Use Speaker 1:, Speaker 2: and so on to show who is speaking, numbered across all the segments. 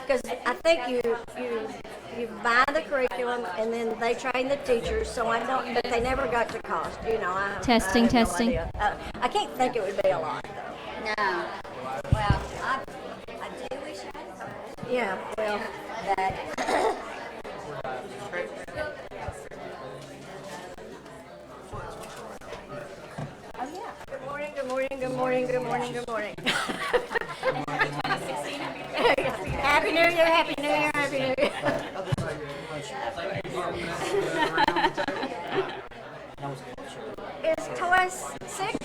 Speaker 1: Because I think you buy the curriculum and then they train the teachers. So I don't, but they never got to cost.
Speaker 2: Testing.
Speaker 1: No idea. I can't think it would be a lot though.
Speaker 3: No. Well, I do wish I had heard.
Speaker 1: Yeah. Well,
Speaker 3: But oh yeah.
Speaker 1: good morning. Good morning. Good morning. Good morning. Good morning. Happy New Year. Happy New Year. Happy New Year. Is Toys sick?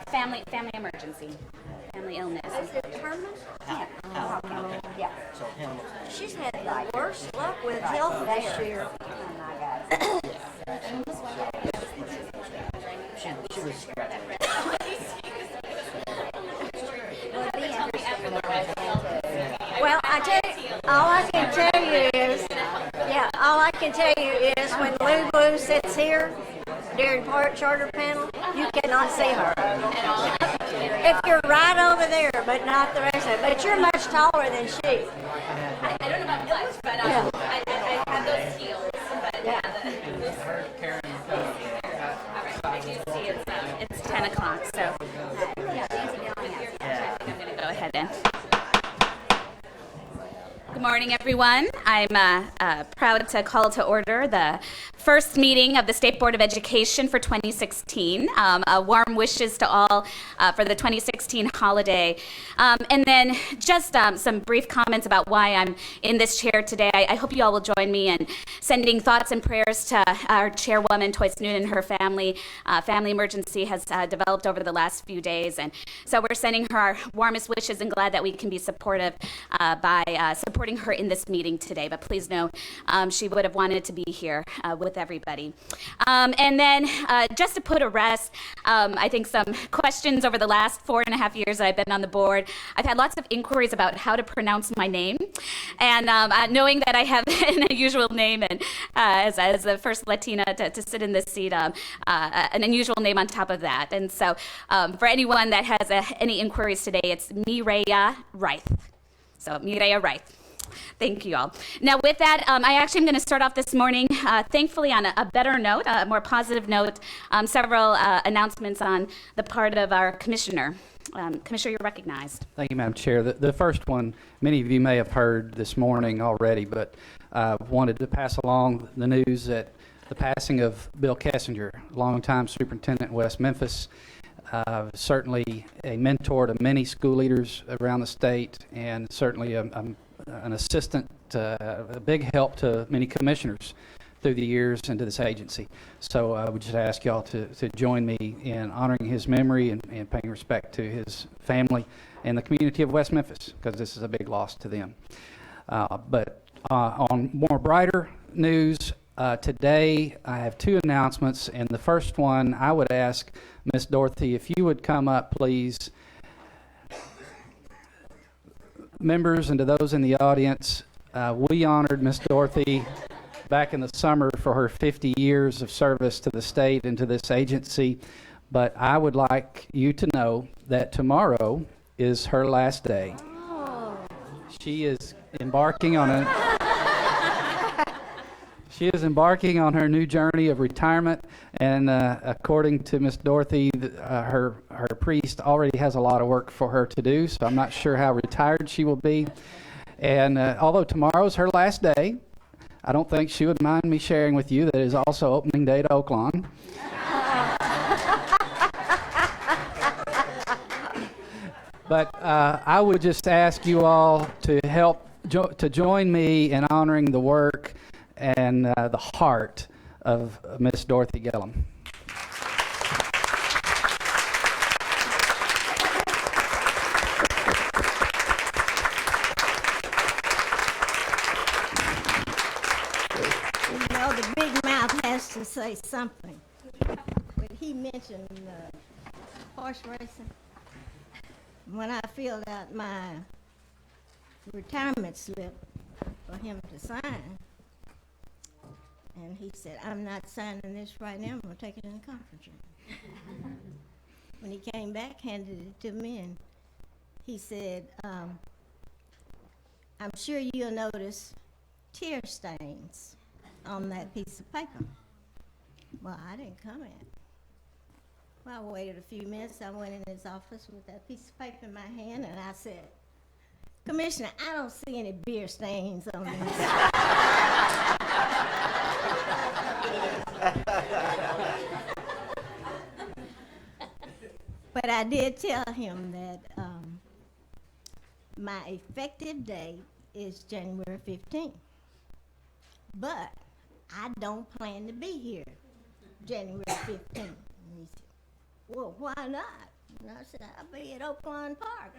Speaker 3: Family emergency, family illness.
Speaker 1: Is it Herman?
Speaker 3: Okay. Yeah.
Speaker 1: She's had the worst luck with health this year.
Speaker 3: Oh my God.
Speaker 4: She was
Speaker 1: Well, I tell you, all I can tell you is when Lulu sits here during charter panel, you cannot see her. If you're right over there, but not the rest of it. But you're much taller than she.
Speaker 5: I don't know about much, but
Speaker 1: Yeah.
Speaker 5: I have those heels. But
Speaker 1: Yeah.
Speaker 5: I do see it's 10 o'clock, so I'm going to go ahead and. Good morning, everyone. I'm proud to call to order the first meeting of the State Board of Education for 2016. Warm wishes to all for the 2016 holiday. And then just some brief comments about why I'm in this chair today. I hope you all will join me in sending thoughts and prayers to our chairwoman, Toyce Noonan, and her family. Family emergency has developed over the last few days, and so we're sending her our warmest wishes and glad that we can be supportive by supporting her in this meeting today. But please know she would have wanted to be here with everybody. And then just to put a rest, I think some questions over the last 4.5 years that I've been on the board. I've had lots of inquiries about how to pronounce my name, and knowing that I have an unusual name and as the first Latina to sit in this seat, an unusual name on top of that. And so for anyone that has any inquiries today, it's Mireya Reith. So Mireya Reith. Thank you all. Now with that, I actually am going to start off this morning, thankfully on a better note, a more positive note, several announcements on the part of our commissioner. Commissioner, you're recognized.
Speaker 4: Thank you, Madam Chair. The first one, many of you may have heard this morning already, but wanted to pass along the news that the passing of Bill Kessinger, longtime superintendent in West Memphis, certainly a mentor to many school leaders around the state, and certainly an assistant, a big help to many commissioners through the years into this agency. So I would just ask y'all to join me in honoring his memory and paying respect to his family and the community of West Memphis, because this is a big loss to them. But on more brighter news, today I have two announcements, and the first one I would ask Miss Dorothy if you would come up, please. Members and to those in the audience, we honored Miss Dorothy back in the summer for her 50 years of service to the state and to this agency, but I would like you to know that tomorrow is her last day.
Speaker 1: Oh.
Speaker 4: She is embarking on her new journey of retirement, and according to Miss Dorothy, her priest already has a lot of work for her to do, so I'm not sure how retired she will be. And although tomorrow's her last day, I don't think she would mind me sharing with you that it is also opening day to Oaklawn. But I would just ask you all to help to join me in honoring the work and the heart of Miss Dorothy Gillum.
Speaker 6: The big mouth has to say something. When he mentioned horse racing, when I filled out my retirement slip for him to sign, and he said, "I'm not signing this right now, I'm going to take it in the conference room." When he came back, handed it to me, and he said, I'm sure you'll notice tear stains on that piece of paper. Well, I didn't comment. Well, I waited a few minutes. I went in his office with that piece of paper in my hand, and I said, Commissioner, I don't see any beer stains on this. But I did tell him that my effective date is January 15th. But I don't plan to be here January 15th. And he said, well, why not? And I said, I'll be at Oakland Park.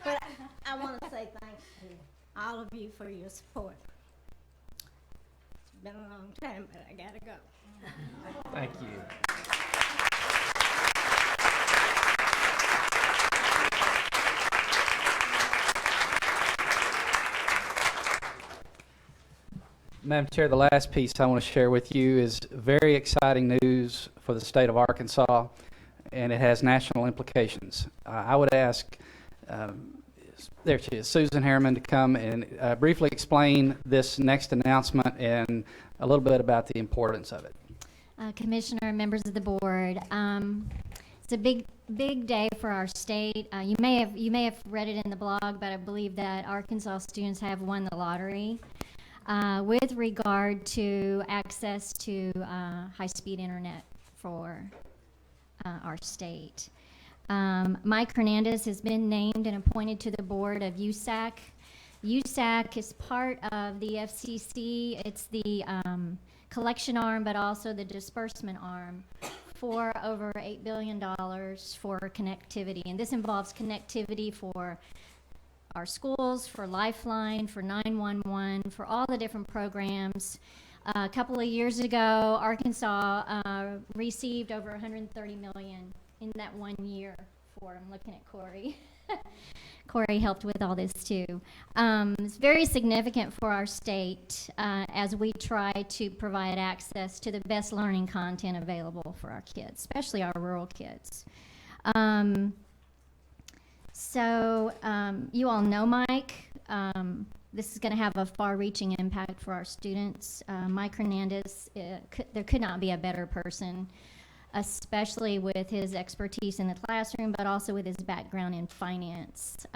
Speaker 6: But I want to say thanks to all of you for your support. It's been a long time, but I gotta go.
Speaker 4: Thank you. Madam Chair, the last piece I want to share with you is very exciting news for the state of Arkansas, and it has national implications. I would ask, there she is, Susan Harriman, to come and briefly explain this next announcement and a little bit about the importance of it.
Speaker 2: Commissioner, members of the board, it's a big day for our state. You may have read it in the blog, but I believe that Arkansas students have won the lottery with regard to access to high-speed internet for our state. Mike Hernandez has been named and appointed to the board of USAC. USAC is part of the FCC. It's the collection arm, but also the disbursement arm for over $8 billion for connectivity. And this involves connectivity for our schools, for Lifeline, for 911, for all the different programs. A couple of years ago, Arkansas received over $130 million in that 1 year for, I'm looking at Corey. Corey helped with all this too. It's very significant for our state as we try to provide access to the best learning content available for our kids, especially our rural kids. So you all know Mike. This is going to have a far-reaching impact for our students. Mike Hernandez, there could not be a better person, especially with his expertise in the classroom, but also with his background in finance.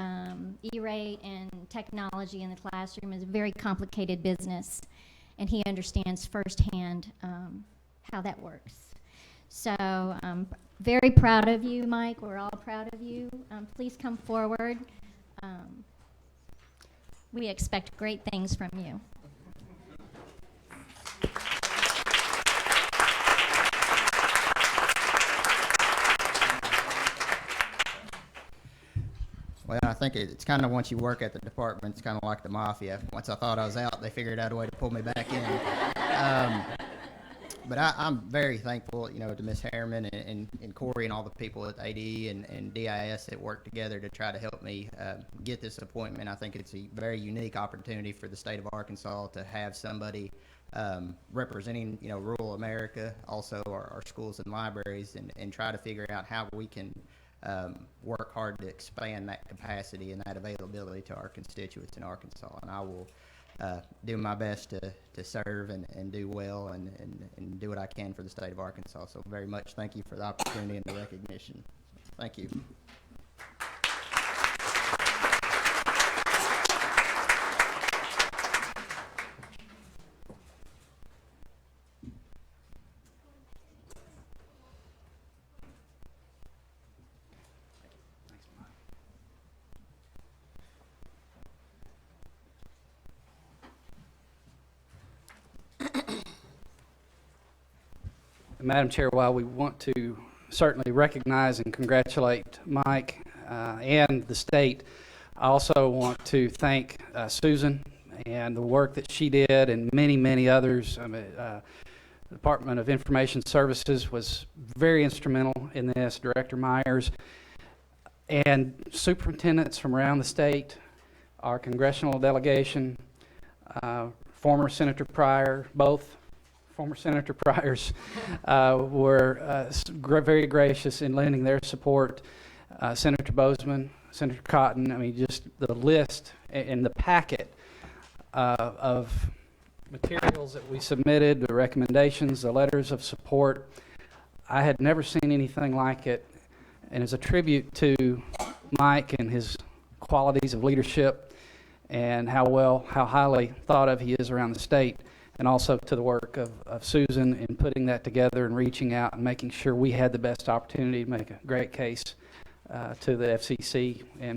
Speaker 2: E-rate and technology in the classroom is a very complicated business, and he understands firsthand how that works. So I'm very proud of you, Mike. We're all proud of you. Please come forward. We expect great things from you.
Speaker 7: Well, I think it's kind of once you work at the department, it's kind of like the mafia. Once I thought I was out, they figured out a way to pull me back in. But I'm very thankful, to Ms. Harriman and Corey and all the people at AD and DIS that worked together to try to help me get this appointment. I think it's a very unique opportunity for the state of Arkansas to have somebody representing, rural America, also our schools and libraries, and try to figure out how we can work hard to expand that capacity and that availability to our constituents in Arkansas. And I will do my best to serve and do well and do what I can for the state of Arkansas. So very much thank you for the opportunity and the recognition. Thank you.
Speaker 4: Madam Chair, while we want to certainly recognize and congratulate Mike and the state, I also want to thank Susan and the work that she did and many, many others. The Department of Information Services was very instrumental in this, Director Myers, and superintendents from around the state, our congressional delegation, former Senator Pryor, both former Senator Pryors were very gracious in lending their support. Senator Bozeman, Senator Cotton, I mean, just the list and the packet of materials that we submitted, the recommendations, the letters of support. I had never seen anything like it, and as a tribute to Mike and his qualities of leadership and how highly thought of he is around the state, and also to the work of Susan in putting that together and reaching out and making sure we had the best opportunity to make a great case to the FCC and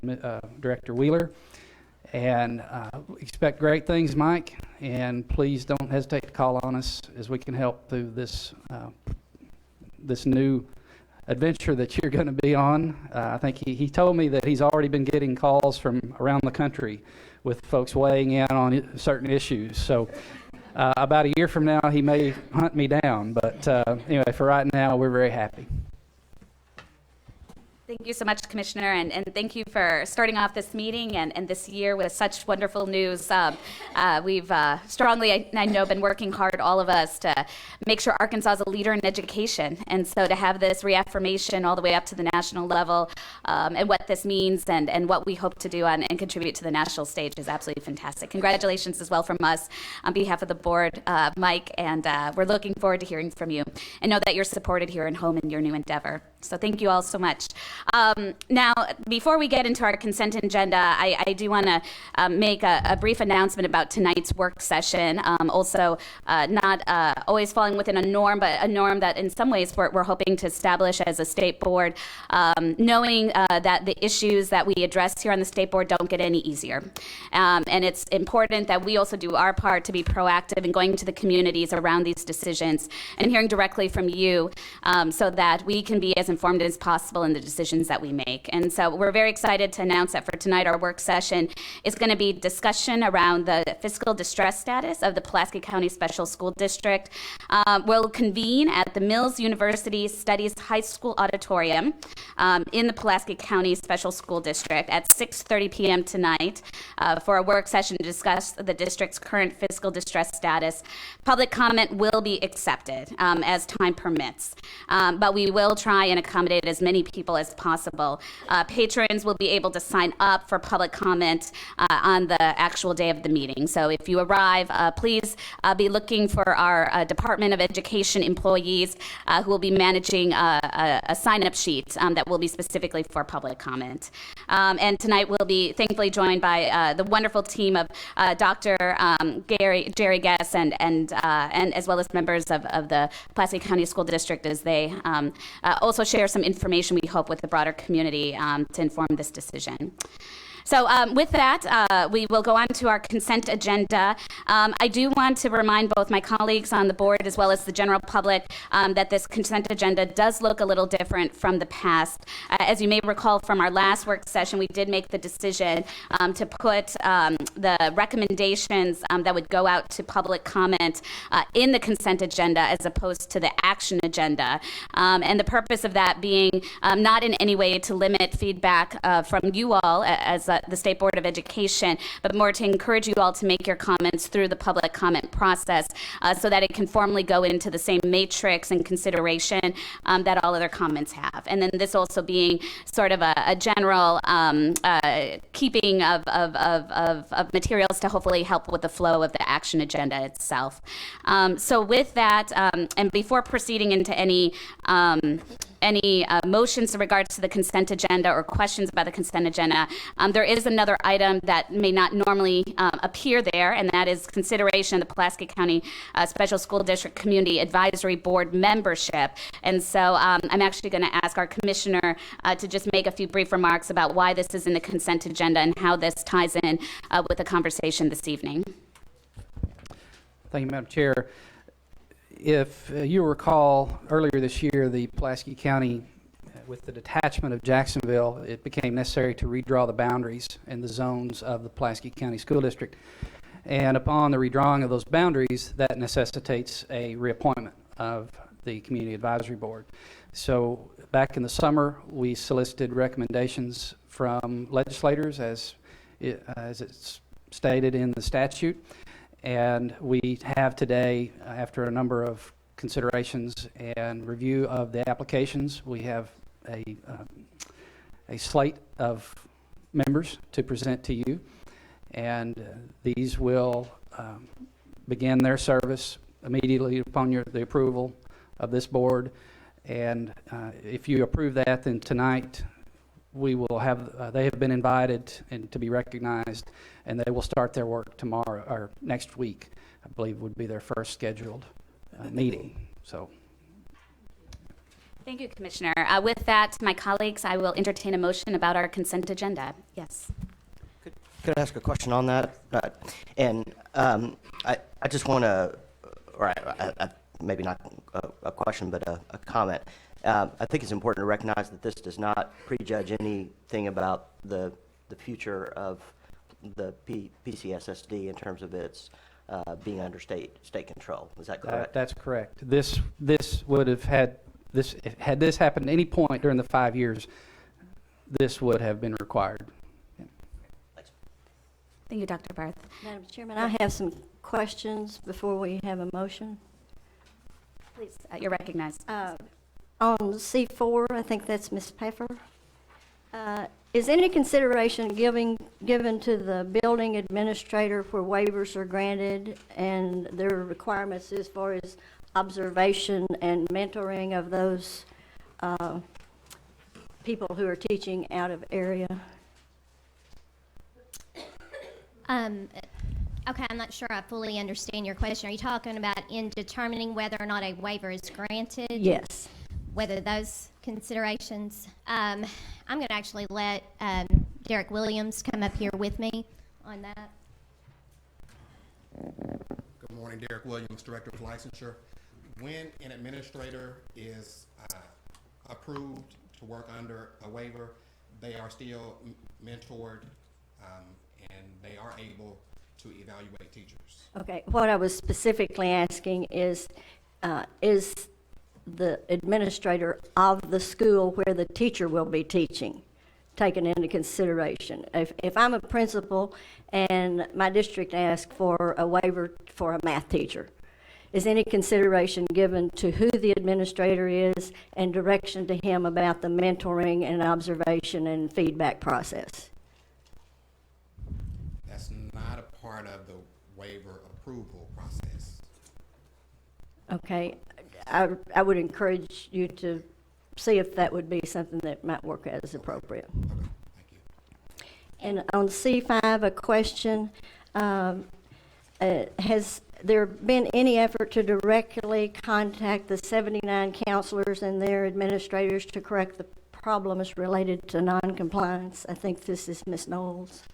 Speaker 4: Director Wheeler. And expect great things, Mike, and please don't hesitate to call on us as we can help through this this new adventure that you're going to be on. I think he told me that he's already been getting calls from around the country with folks weighing in on certain issues. So about a year from now, he may hunt me down. But anyway, for right now, we're very happy.
Speaker 5: Thank you so much, Commissioner, and thank you for starting off this meeting and this year with such wonderful news. We've strongly, I know, been working hard, all of us, to make sure Arkansas is a leader in education. And so to have this reaffirmation all the way up to the national level and what this means and what we hope to do and contribute to the national stage is absolutely fantastic. Congratulations as well from us on behalf of the board, Mike, and we're looking forward to hearing from you and know that you're supported here and home in your new endeavor. So thank you all so much. Now, before we get into our consent agenda, I do want to make a brief announcement about tonight's work session. Also, not always falling within a norm, but a norm that in some ways we're hoping to establish as a state board, knowing that the issues that we address here on the state board don't get any easier. And it's important that we also do our part to be proactive in going to the communities around these decisions and hearing directly from you so that we can be as informed as possible in the decisions that we make. And so we're very excited to announce that for tonight our work session is going to be discussion around the fiscal distress status of the Pulaski County Special School District. We'll convene at the Mills University Studies High School Auditorium in the Pulaski County Special School District at 6:30 p.m. tonight for a work session to discuss the district's current fiscal distress status. Public comment will be accepted as time permits, but we will try and accommodate as many people as possible. Patrons will be able to sign up for public comment on the actual day of the meeting. So if you arrive, please be looking for our Department of Education employees who will be managing a sign-up sheet that will be specifically for public comment. And tonight we'll be thankfully joined by the wonderful team of Dr. Jerry Guess and as well as members of the Pulaski County School District as they also share some information we hope with the broader community to inform this decision. So with that, we will go on to our consent agenda. I do want to remind both my colleagues on the board as well as the general public that this consent agenda does look a little different from the past. As you may recall from our last work session, we did make the decision to put the recommendations that would go out to public comment in the consent agenda as opposed to the action agenda. And the purpose of that being not in any way to limit feedback from you all as the State Board of Education, but more to encourage you all to make your comments through the public comment process so that it can formally go into the same matrix and consideration that all other comments have. And then this also being sort of a general keeping of materials to hopefully help with the flow of the action agenda itself. So with that, and before proceeding into any motions in regards to the consent agenda or questions about the consent agenda, there is another item that may not normally appear there, and that is consideration of the Pulaski County Special School District Community Advisory Board membership. And so I'm actually going to ask our commissioner to just make a few brief remarks about why this is in the consent agenda and how this ties in with the conversation this evening.
Speaker 4: Thank you, Madam Chair. If you recall, earlier this year, the Pulaski County, with the detachment of Jacksonville, it became necessary to redraw the boundaries and the zones of the Pulaski County School District. And upon the redrawing of those boundaries, that necessitates a reappointment of the Community Advisory Board. So back in the summer, we solicited recommendations from legislators as it's stated in the statute. And we have today, after a number of considerations and review of the applications, we have a slate of members to present to you, and these will begin their service immediately upon the approval of this board. And if you approve that, then tonight we will have, they have been invited and to be recognized, and they will start their work tomorrow, or next week, I believe would be their first scheduled meeting. So.
Speaker 5: Thank you, Commissioner. With that, my colleagues, I will entertain a motion about our consent agenda. Yes.
Speaker 8: Could I ask a question on that? I just want to, or maybe not a question, but a comment. I think it's important to recognize that this does not prejudge anything about the future of the PCSSD in terms of its being under state control. Is that correct?
Speaker 4: That's correct. This would have had this happened at any point during the 5 years, this would have been required.
Speaker 5: Thank you, Dr. Barth.
Speaker 1: Madam Chairman, I have some questions before we have a motion.
Speaker 5: Please, you're recognized.
Speaker 1: On C4, I think that's Ms. Pfeffer. Is any consideration given to the building administrator where waivers are granted and their requirements as far as observation and mentoring of those people who are teaching out of area?
Speaker 2: Okay, I'm not sure I fully understand your question. Are you talking about in determining whether or not a waiver is granted?
Speaker 1: Yes.
Speaker 2: Whether those considerations, I'm going to actually let Derek Williams come up here with me on that.
Speaker 9: Good morning, Derek Williams, Director of Licensure. When an administrator is approved to work under a waiver, they are still mentored and they are able to evaluate teachers.
Speaker 1: Okay, what I was specifically asking is the administrator of the school where the teacher will be teaching taken into consideration? If I'm a principal and my district asks for a waiver for a math teacher, is any consideration given to who the administrator is and direction to him about the mentoring and observation and feedback process?
Speaker 9: That's not a part of the waiver approval process.
Speaker 1: Okay, I would encourage you to see if that would be something that might work as appropriate.
Speaker 9: Okay, thank you.
Speaker 1: And on C5, a question, has there been any effort to directly contact the 79 counselors and their administrators to correct the problems related to non-compliance? I think this is Ms. Knowles.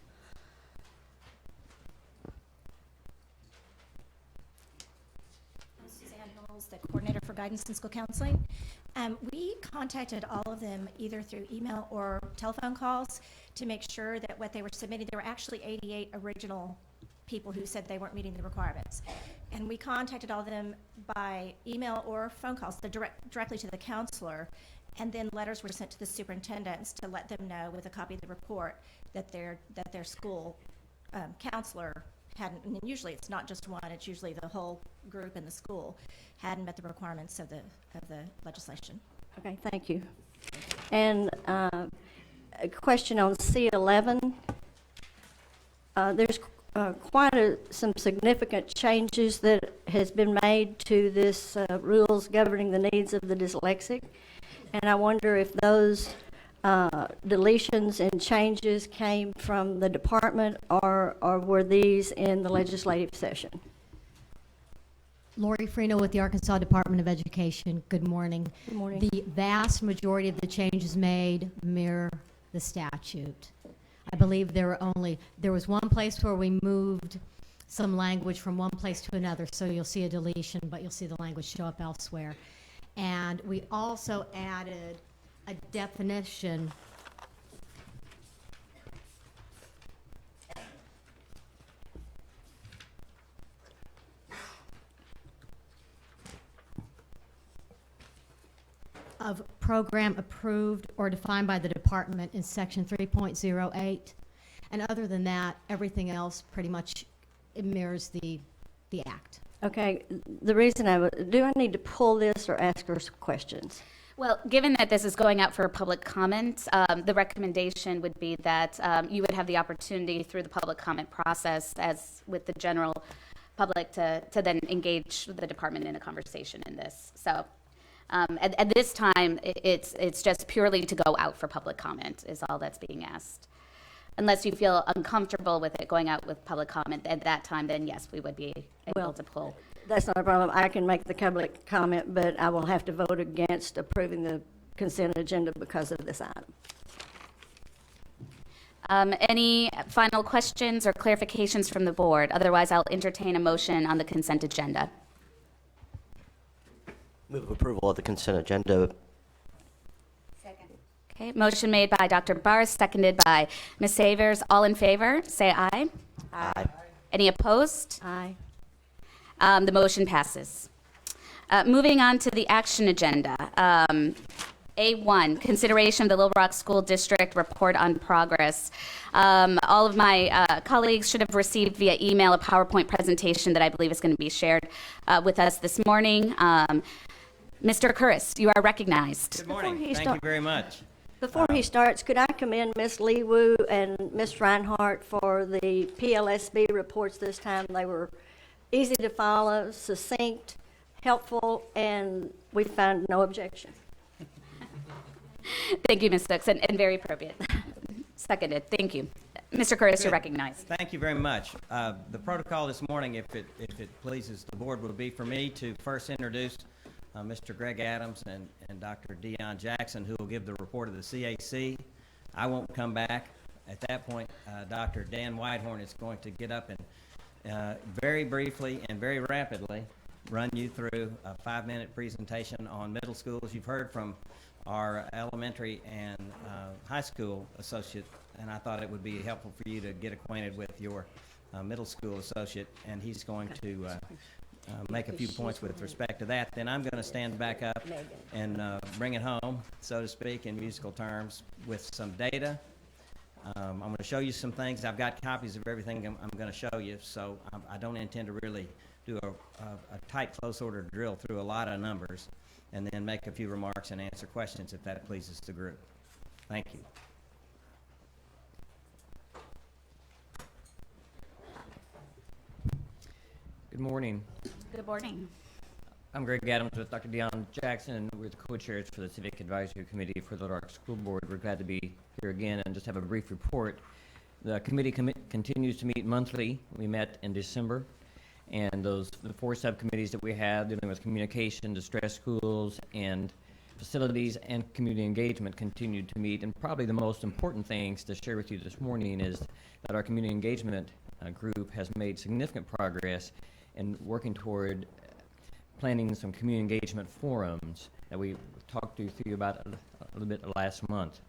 Speaker 10: The coordinator for guidance and school counseling. We contacted all of them either through email or telephone calls to make sure that what they were submitting, there were actually 88 original people who said they weren't meeting the requirements. And we contacted all of them by email or phone calls, directly to the counselor, and then letters were sent to the superintendents to let them know with a copy of the report that their school counselor hadn't, and usually it's not just one, it's usually the whole group in the school, hadn't met the requirements of the legislation.
Speaker 1: Okay, thank you. And a question on C11. There's some significant changes that has been made to this rules governing the needs of the dyslexic, and I wonder if those deletions and changes came from the department or were these in the legislative session?
Speaker 11: Lori Freno with the Arkansas Department of Education. Good morning.
Speaker 1: Good morning.
Speaker 11: The vast majority of the changes made mirror the statute. I believe there was one place where we moved some language from one place to another, so you'll see a deletion, but you'll see the language show up elsewhere. And we also added a definition of program approved or defined by the department in section 3.08. And other than that, everything else pretty much mirrors the act.
Speaker 1: Okay, the reason do I need to pull this or ask her some questions?
Speaker 5: Well, given that this is going out for public comment, the recommendation would be that you would have the opportunity through the public comment process, as with the general public, to then engage the department in a conversation in this. So at this time, it's just purely to go out for public comment is all that's being asked. Unless you feel uncomfortable with it going out with public comment at that time, then yes, we would be able to pull.
Speaker 1: That's not a problem. I can make the public comment, but I will have to vote against approving the consent agenda because of this item.
Speaker 5: Any final questions or clarifications from the board? Otherwise, I'll entertain a motion on the consent agenda.
Speaker 8: Move approval of the consent agenda.
Speaker 5: Okay, motion made by Dr. Bars, seconded by Ms. Savers. All in favor, say aye.
Speaker 8: Aye.
Speaker 5: Any opposed?
Speaker 1: Aye.
Speaker 5: The motion passes. Moving on to the action agenda. A1, consideration of the Little Rock School District report on progress. All of my colleagues should have received via email a PowerPoint presentation that I believe is going to be shared with us this morning. Mr. Curris, you are recognized.
Speaker 12: Good morning. Thank you very much.
Speaker 1: Before he starts, could I commend Ms. Lee Wu and Ms. Reinhardt for the PLSB reports this time? They were easy to follow, succinct, helpful, and we found no objection.
Speaker 5: Thank you, Ms. Stokes, and very appropriate. Seconded. Thank you. Mr. Curtis, you're recognized.
Speaker 12: Thank you very much. The protocol this morning, if it pleases the board, would be for me to first introduce Mr. Greg Adams and Dr. Dion Jackson, who will give the report of the CAC. I won't come back. At that point, Dr. Dan Whitehorn is going to get up and very briefly and very rapidly run you through a 5-minute presentation on middle schools. You've heard from our elementary and high school associate, and I thought it would be helpful for you to get acquainted with your middle school associate, and he's going to make a few points with respect to that. Then I'm going to stand back up and bring it home, so to speak, in musical terms with some data. I'm going to show you some things. I've got copies of everything I'm going to show you, so I don't intend to really do a tight, close order drill through a lot of numbers, and then make a few remarks and answer questions if that pleases the group. Thank you. Good morning.
Speaker 5: Good morning.
Speaker 12: I'm Greg Adams with Dr. Dion Jackson, and we're the co-chairs for the Civic Advisory Committee for the Little Rock School Board. We're glad to be here again and just have a brief report. The committee continues to meet monthly. We met in December, and the 4 subcommittees that we have dealing with communication, distress schools, and facilities and community engagement continue to meet. And probably the most important things to share with you this morning is that our community engagement group has made significant progress in working toward planning some community engagement forums that we talked to you about a little bit last month.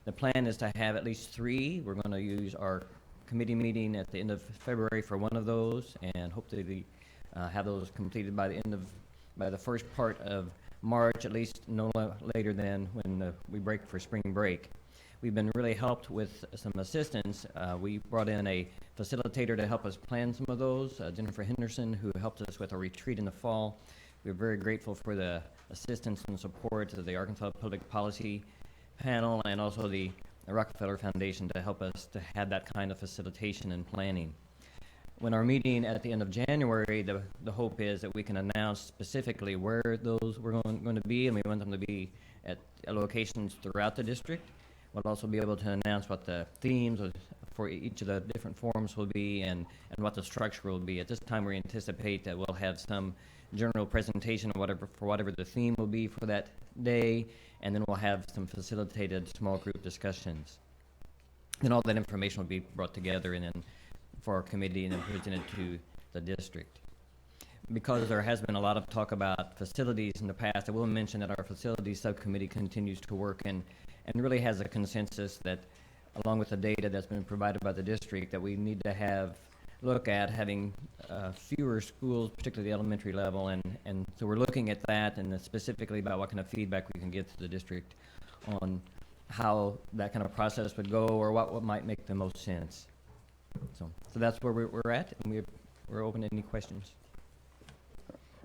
Speaker 12: The plan is to have at least 3. We're going to use our committee meeting at the end of February for one of those, and hopefully have those completed by the first part of March, at least no later than when we break for spring break. We've been really helped with some assistance. We brought in a facilitator to help us plan some of those, Jennifer Henderson, who helped us with a retreat in the fall. We're very grateful for the assistance and support of the Arkansas Public Policy Panel and also the Rockefeller Foundation to help us to have that kind of facilitation and planning. When our meeting at the end of January, the hope is that we can announce specifically where those were going to be, and we want them to be at locations throughout the district. We'll also be able to announce what the themes for each of the different forums will be and what the structure will be. At this time, we anticipate that we'll have some general presentation or whatever the theme will be for that day, and then we'll have some facilitated small group discussions. And all that information will be brought together and then for our committee and then presented to the district. Because there has been a lot of talk about facilities in the past, I will mention that our facilities subcommittee continues to work and really has a consensus that, along with the data that's been provided by the district, that we need to look at having fewer schools, particularly the elementary level, and so we're looking at that and specifically about what kind of feedback we can give to the district on how that kind of process would go or what might make the most sense. So that's where we're at, and we're open to any questions.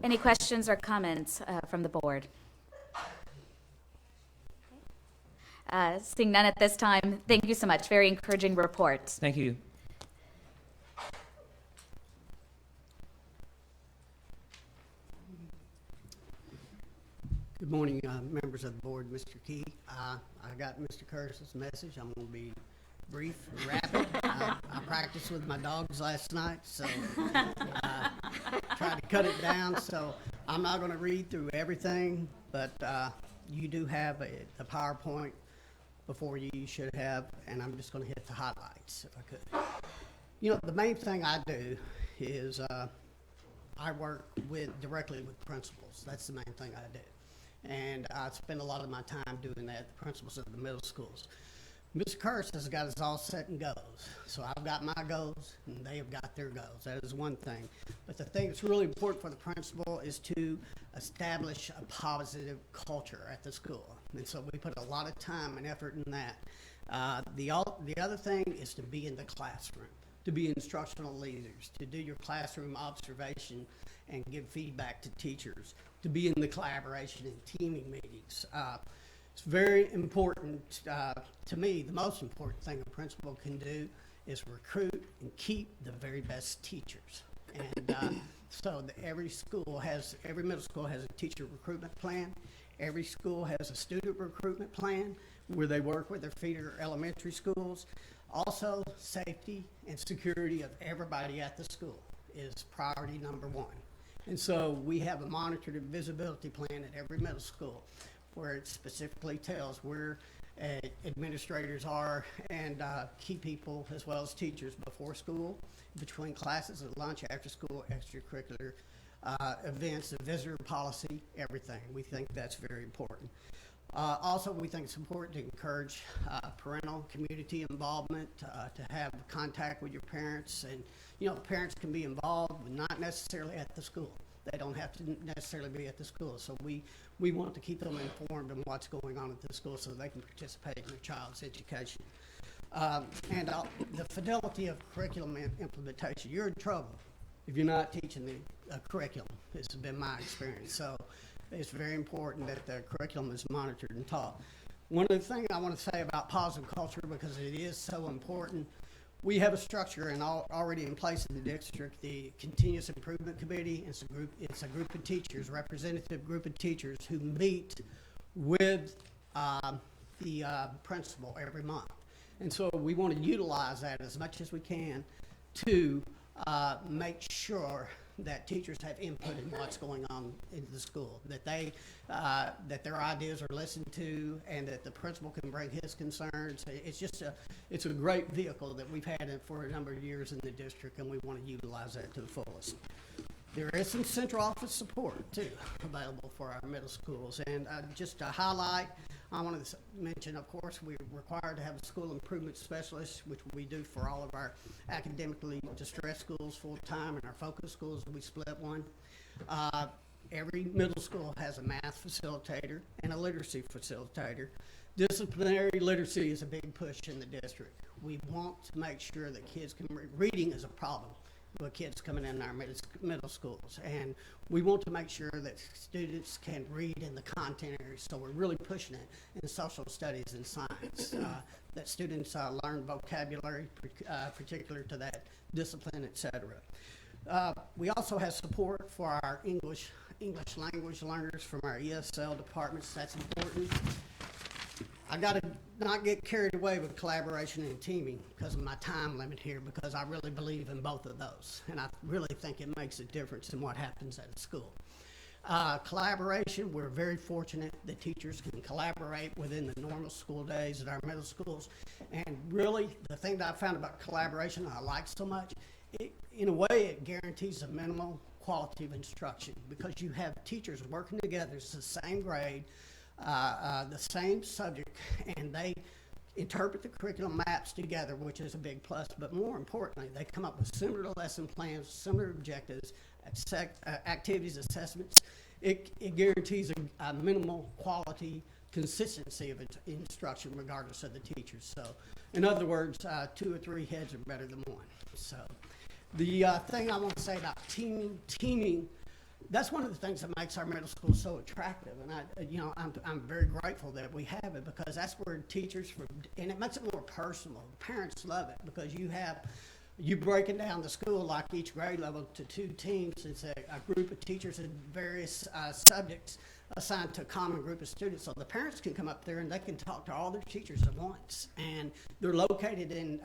Speaker 5: Any questions or comments from the board? Seeing none at this time, thank you so much. Very encouraging report.
Speaker 12: Thank you.
Speaker 13: Good morning, members of the board, Mr. Key. I got Mr. Curtis's message. I'm going to be brief and rapid. I practiced with my dogs last night, so tried to cut it down. So I'm not going to read through everything, but you do have a PowerPoint before you should have, and I'm just going to hit the highlights if I could. You know, the main thing I do is I work directly with principals. That's the main thing I do. And I spend a lot of my time doing that, the principals of the middle schools. Mr. Curtis has got us all set in goals. So I've got my goals, and they have got their goals. That is one thing. But the thing that's really important for the principal is to establish a positive culture at the school. And so we put a lot of time and effort in that. The other thing is to be in the classroom, to be instructional leaders, to do your classroom observation and give feedback to teachers, to be in the collaboration and teaming meetings. It's very important to me. The most important thing a principal can do is recruit and keep the very best teachers. And so every middle school has a teacher recruitment plan. Every school has a student recruitment plan where they work with their feeder elementary schools. Also, safety and security of everybody at the school is priority number one. And so we have a monitored visibility plan at every middle school where it specifically tells where administrators are and key people as well as teachers before school, between classes, at lunch, after school, extracurricular events, the visitor policy, everything. We think that's very important. Also, we think it's important to encourage parental community involvement, to have contact with your parents. And, you know, parents can be involved, but not necessarily at the school. They don't have to necessarily be at the school. So we want to keep them informed on what's going on at the school so they can participate in their child's education. And the fidelity of curriculum implementation. You're in trouble if you're not teaching the curriculum. This has been my experience. So it's very important that the curriculum is monitored and taught. One of the things I want to say about positive culture, because it is so important, we have a structure already in place in the district, the Continuous Improvement Committee. It's a group of teachers, representative group of teachers who meet with the principal every month. And so we want to utilize that as much as we can to make sure that teachers have input in what's going on in the school, that their ideas are listened to, and that the principal can bring his concerns. It's a great vehicle that we've had for a number of years in the district, and we want to utilize that to the fullest. There is some central office support too available for our middle schools, and just to highlight, I want to mention, of course, we're required to have a school improvement specialist, which we do for all of our academically distressed schools full-time, and our focus schools, we split one. Every middle school has a math facilitator and a literacy facilitator. Disciplinary literacy is a big push in the district. We want to make sure that kids can reading is a problem with kids coming in our middle schools, and we want to make sure that students can read in the content areas, so we're really pushing it in social studies and science, that students learn vocabulary particular to that discipline, etc. We also have support for our English language learners from our ESL departments. That's important. I got to not get carried away with collaboration and teaming because of my time limit here, because I really believe in both of those, and I really think it makes a difference in what happens at a school. Collaboration, we're very fortunate that teachers can collaborate within the normal school days at our middle schools, and really the thing that I found about collaboration I like so much, in a way it guarantees a minimal quality of instruction, because you have teachers working together. It's the same grade, the same subject, and they interpret the curriculum maps together, which is a big plus. But more importantly, they come up with similar lesson plans, similar objectives, activities, assessments. It guarantees a minimal quality consistency of instruction regardless of the teachers. So in other words, 2 or 3 heads are better than one. So the thing I want to say about teaming that's one of the things that makes our middle school so attractive. And I'm very grateful that we have it, because that's where teachers, and it makes it more personal. Parents love it because you breaking down the school like each grade level to 2 teams. It's a group of teachers in various subjects assigned to a common group of students. So the parents can come up there and they can talk to all their teachers at once. And they're located in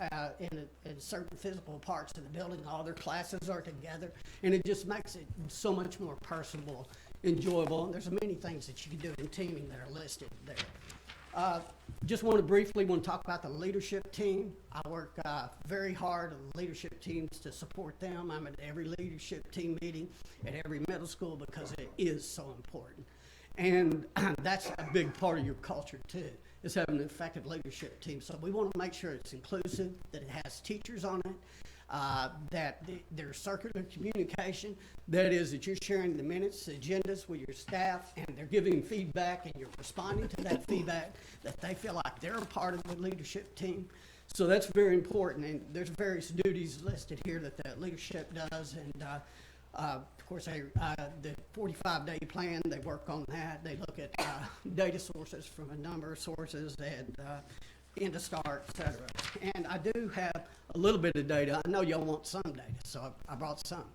Speaker 13: certain physical parts of the building. All their classes are together. And it just makes it so much more personable, enjoyable. And there's many things that you can do in teaming that are listed there. Just want to talk about the leadership team. I work very hard on the leadership teams to support them. I'm at every leadership team meeting at every middle school because it is so important. And that's a big part of your culture too, is having an effective leadership team. So we want to make sure it's inclusive, that it has teachers on it, that there's circular communication. That is, that you're sharing the minutes, the agendas with your staff, and they're giving feedback, and you're responding to that feedback, that they feel like they're a part of the leadership team. So that's very important, and there's various duties listed here that the leadership does. And of course, the 45-day plan, they work on that. They look at data sources from a number of sources, and InterStar, et cetera. And I do have a little bit of data. I know y'all want some data, so I brought some.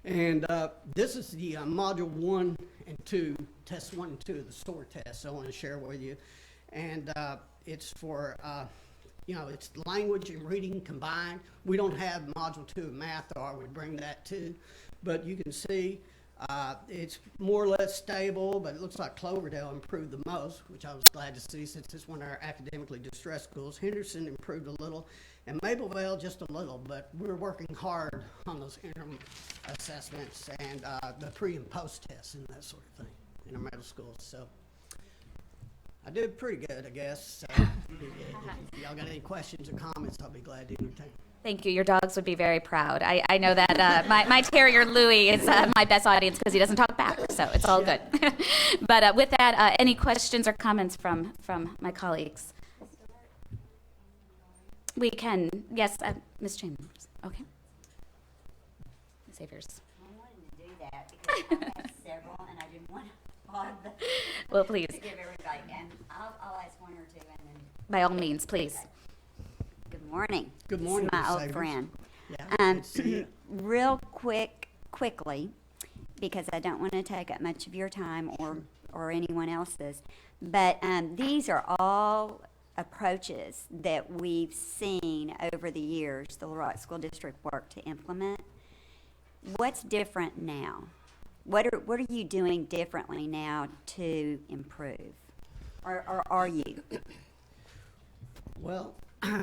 Speaker 13: And this is the module 1 and 2, test 1 and 2 of the SOAR test I want to share with you. And it's for, it's language and reading combined. We don't have module 2 of math, or I would bring that too. But you can see it's more or less stable, but it looks like Cloverdale improved the most, which I was glad to see since it's one of our academically distressed schools. Henderson improved a little, and Mapleville just a little, but we're working hard on those interim assessments and the pre and post tests and that sort of thing in our middle schools. So I did pretty good, I guess. So if y'all got any questions or comments, I'll be glad to entertain.
Speaker 5: Thank you. Your dogs would be very proud. I know that my terrier, Louie, is my best audience because he doesn't talk back, so it's all good. But with that, any questions or comments from my colleagues? We can. Yes, Ms. Chambers. Okay. Saviors.
Speaker 3: I wanted to do that because I have several, and I didn't want to hog the...
Speaker 5: Well, please.
Speaker 3: To give everybody, and I'll ask one or two, and then...
Speaker 5: By all means, please.
Speaker 3: Good morning.
Speaker 13: Good morning,
Speaker 3: This is my
Speaker 13: Ms.
Speaker 3: old
Speaker 13: Savers.
Speaker 3: friend.
Speaker 13: Yeah, good to see you.
Speaker 3: Real quickly, because I don't want to take up much of your time or anyone else's, but these are all approaches that we've seen over the years the Little Rock School District work to implement. What's different now? What are you doing differently now to improve, or are you?
Speaker 13: Well,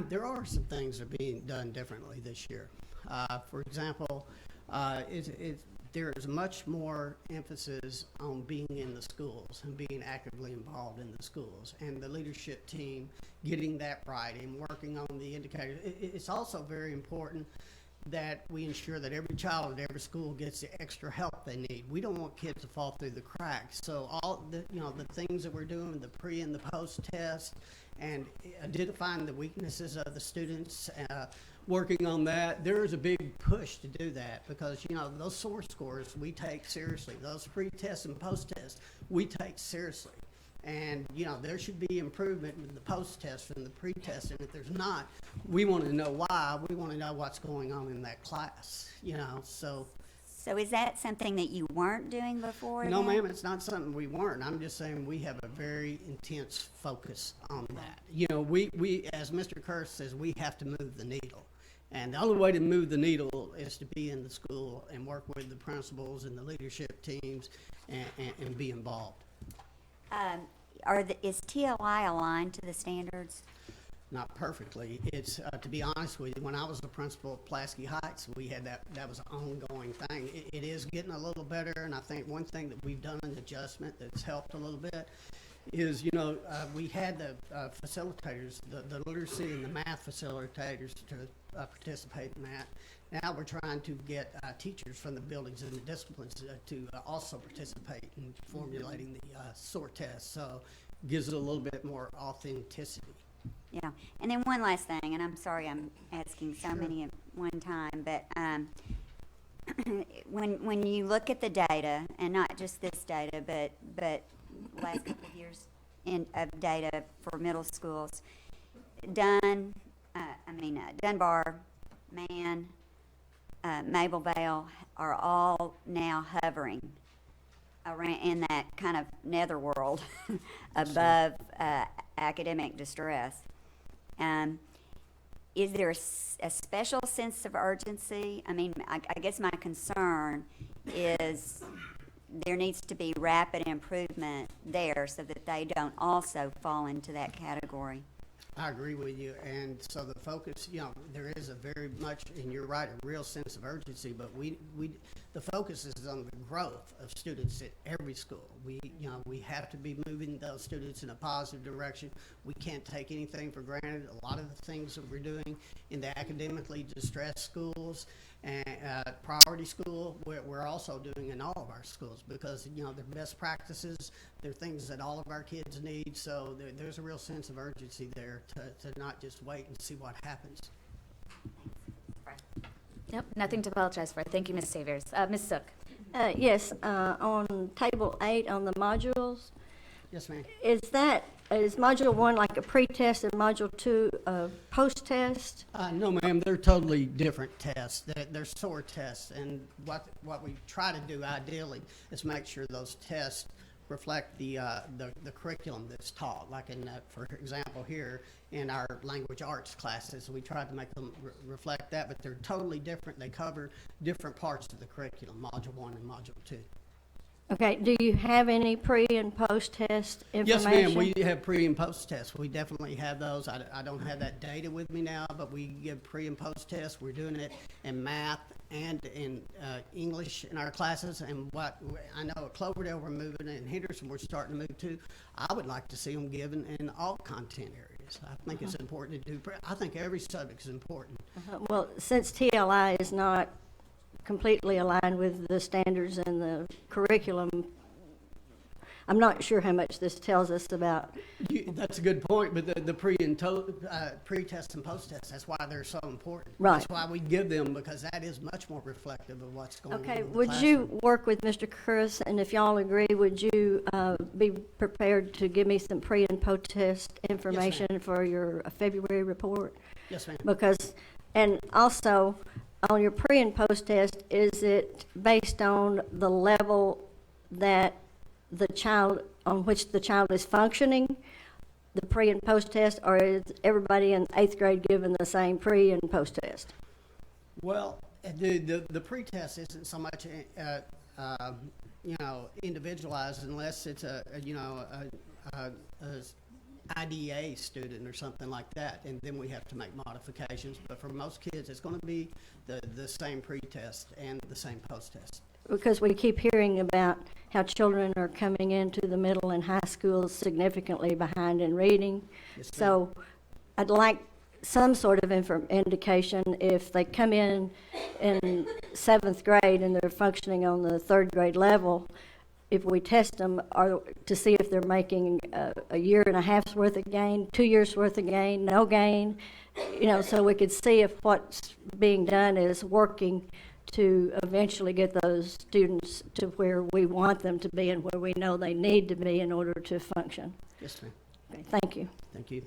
Speaker 13: there are some things that are being done differently this year. For example, there is much more emphasis on being in the schools and being actively involved in the schools, and the leadership team getting that right and working on the indicators. It's also very important that we ensure that every child at every school gets the extra help they need. We don't want kids to fall through the cracks. So all the things that we're doing, the pre and the post test, and identifying the weaknesses of the students, working on that. There is a big push to do that because, those source scores we take seriously. Those pre-tests and post-tests we take seriously. And, there should be improvement in the post-test and the pre-test. And if there's not, we want to know why. We want to know what's going on in that class, so.
Speaker 3: So is that something that you weren't doing before?
Speaker 13: No,
Speaker 3: then?
Speaker 13: ma'am, it's not something we weren't. I'm just saying we have a very intense focus on that. We, as Mr. Kerr says, we have to move the needle. And the only way to move the needle is to be in the school and work with the principals and the leadership teams and be involved.
Speaker 3: Is TLI aligned to the standards?
Speaker 13: Not perfectly. It's, to be honest with you, when I was the principal at Pulaski Heights, we had that was an ongoing thing. It is getting a little better, and I think one thing that we've done an adjustment that's helped a little bit is, we had the facilitators, the literacy and the math facilitators to participate in that. Now we're trying to get teachers from the buildings and the disciplines to also participate in formulating the SOAR test, so it gives it a little bit more authenticity.
Speaker 3: Yeah, and then one last thing, and I'm sorry I'm asking so many at one time, but when you look at the data, and not just this data, but last couple of years of data for middle schools, Dunbar, Man, Mablevale are all now hovering around in that kind of netherworld above academic distress. Is there a special sense of urgency? I mean, I guess my concern is there needs to be rapid improvement there so that they don't also fall into that category.
Speaker 13: I agree with you, and so the focus, there is a very much, and you're right, a real sense of urgency, but the focus is on the growth of students at every school. We have to be moving those students in a positive direction. We can't take anything for granted. A lot of the things that we're doing in the academically distressed schools and priority school, we're also doing in all of our schools because, they're best practices, they're things that all of our kids need, so there's a real sense of urgency there to not just wait and see what happens.
Speaker 5: Yep, nothing to apologize for. Thank you, Ms. Saviors. Ms. Sook.
Speaker 1: Yes, on table 8 on the modules,
Speaker 13: Yes, ma'am.
Speaker 1: is module 1 like a pre-test and module 2 a post-test?
Speaker 13: No, ma'am, they're totally different tests. They're SOAR tests, and what we try to do ideally is make sure those tests reflect the curriculum that's taught. Like for example, here in our language arts classes, we tried to make them reflect that, but they're totally different. They cover different parts of the curriculum, module 1 and module 2.
Speaker 1: Okay, do you have any pre and post-test information?
Speaker 13: Yes, ma'am, we have pre and post tests. We definitely have those. I don't have that data with me now, but we give pre and post tests. We're doing it in math and in English in our classes. And what I know at Cloverdale we're moving, and Henderson we're starting to move to. I would like to see them given in all content areas. I think it's important to do. I think every subject is important.
Speaker 1: Well, since TLI is not completely aligned with the standards and the curriculum, I'm not sure how much this tells us about.
Speaker 13: That's a good point, but the pre-test and post-test, that's why they're so important.
Speaker 1: Right.
Speaker 13: That's why we give them, because that is much more reflective of what's going on
Speaker 1: Okay,
Speaker 13: in the
Speaker 1: would
Speaker 13: classroom.
Speaker 1: you work with Mr. Curris, and if y'all agree, would you be prepared to give me some pre and post-test information for your February report?
Speaker 13: Yes, ma'am.
Speaker 1: Because, and also, on your pre and post test, is it based on the level that on which the child is functioning, the pre and post test, or is everybody in 8th grade given the same pre and post test?
Speaker 13: Well, the pre-test isn't so much, individualized unless it's a IDA student or something like that, and then we have to make modifications. But for most kids, it's going to be the same pre-test and the same post-test.
Speaker 1: Because we keep hearing about how children are coming into the middle and high schools significantly behind in reading.
Speaker 13: Yes, ma'am.
Speaker 1: So I'd like some sort of indication if they come in 7th grade and they're functioning on the 3rd grade level, if we test them to see if they're making a year and a half's worth of gain, 2 years worth of gain, no gain, so we could see if what's being done is working to eventually get those students to where we want them to be and where we know they need to be in order to function.
Speaker 13: Yes, ma'am.
Speaker 1: Okay, thank you.
Speaker 13: Thank you.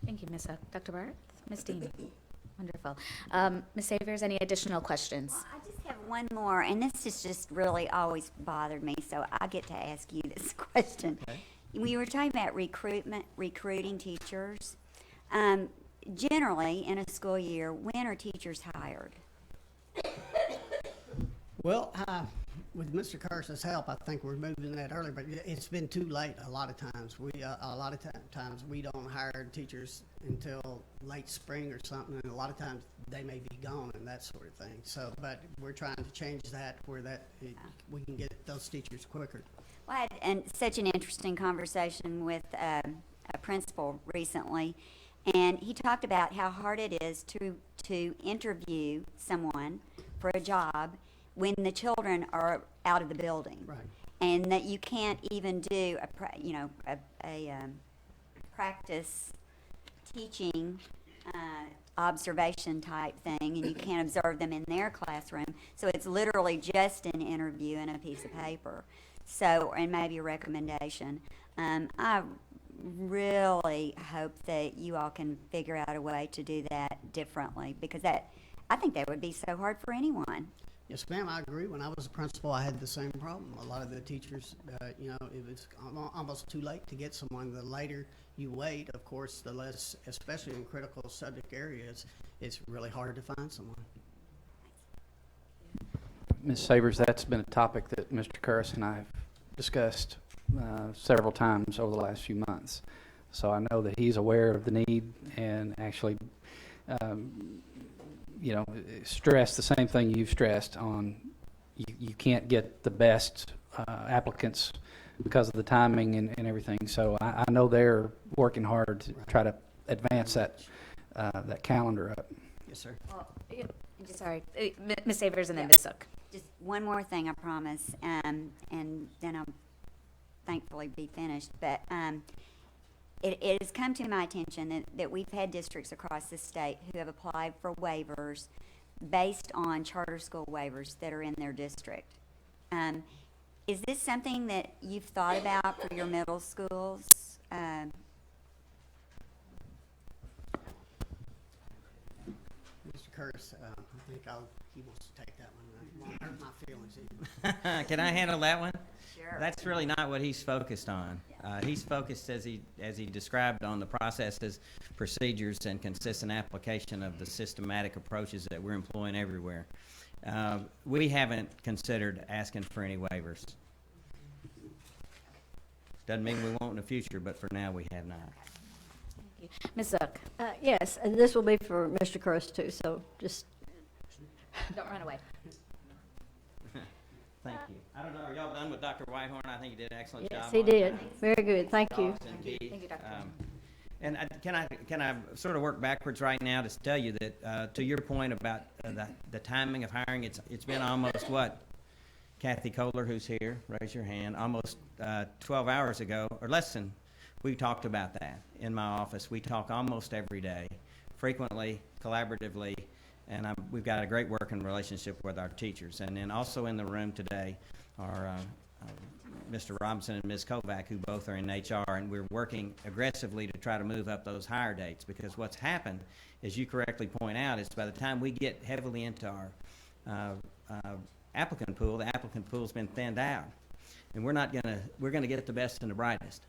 Speaker 5: Thank you, Ms. Hook. Dr. Barth? Ms. Dean? Wonderful. Ms. Saviors, any additional questions?
Speaker 3: Well, I just have one more, and this has just really always bothered me, so I get to ask you this question.
Speaker 13: Okay.
Speaker 3: We were talking about recruiting teachers. Generally, in a school year, when are teachers hired?
Speaker 13: Well, with Mr. Carson's help, I think we're moving that earlier, but it's been too late a lot of times. Times we don't hire teachers until late spring or something, and a lot of times they may be gone and that sort of thing. So, but we're trying to change that where we can get those teachers quicker.
Speaker 3: Well, I had such an interesting conversation with a principal recently, and he talked about how hard it is to interview someone for a job when the children are out of the building.
Speaker 13: Right.
Speaker 3: And that you can't even do a practice teaching observation type thing, and you can't observe them in their classroom. So it's literally just an interview and a piece of paper. So, and maybe a recommendation. I really hope that you all can figure out a way to do that differently, because I think that would be so hard for anyone.
Speaker 13: Yes, ma'am, I agree. When I was a principal, I had the same problem. A lot of the teachers, it was almost too late to get someone. The later you wait, of course, the less, especially in critical subject areas, it's really hard to find someone.
Speaker 4: Ms. Sabers, that's been a topic that Mr. Curris and I have discussed several times over the last few months. So I know that he's aware of the need and actually, stressed the same thing you've stressed on. You can't get the best applicants because of the timing and everything. So I know they're working hard to try to advance that calendar up.
Speaker 13: Yes, sir.
Speaker 5: Sorry, Ms. Savers and then Ms. Zook.
Speaker 3: Just one more thing, I promise, and then I'll thankfully be finished. But it has come to my attention that we've had districts across the state who have applied for waivers based on charter school waivers that are in their district. Is this something that you've thought about for your middle schools?
Speaker 13: Mr. Curtis, I think he wants to take that one. I won't hurt my feelings either.
Speaker 12: Can I handle that one?
Speaker 3: Sure.
Speaker 12: That's really not what he's focused on. He's focused, as he described, on the processes, procedures, and consistent application of the systematic approaches that we're employing everywhere. We haven't considered asking for any waivers. Doesn't mean we won't in the future, but for now we have not.
Speaker 5: Ms. Zook.
Speaker 1: Yes, and this will be for Mr. Curtis too, so just.
Speaker 5: Don't run away.
Speaker 12: Thank you. I don't know, are y'all done with Dr. Whitehorn? I think he did an excellent job.
Speaker 1: Yes, he did. Very good. Thank you.
Speaker 5: Thank you, Dr.
Speaker 12: And can I sort of work backwards right now to tell you that to your point about the timing of hiring, it's been almost what, Kathy Kohler, who's here, raise your hand, almost 12 hours ago or less than, we talked about that in my office. We talk almost every day, frequently, collaboratively, and we've got a great working relationship with our teachers. And then also in the room today are Mr. Robinson and Ms. Kovac, who both are in HR, and we're working aggressively to try to move up those hire dates, because what's happened, as you correctly point out, is by the time we get heavily into our applicant pool, the applicant pool's been thinned out, and we're gonna get the best and the brightest.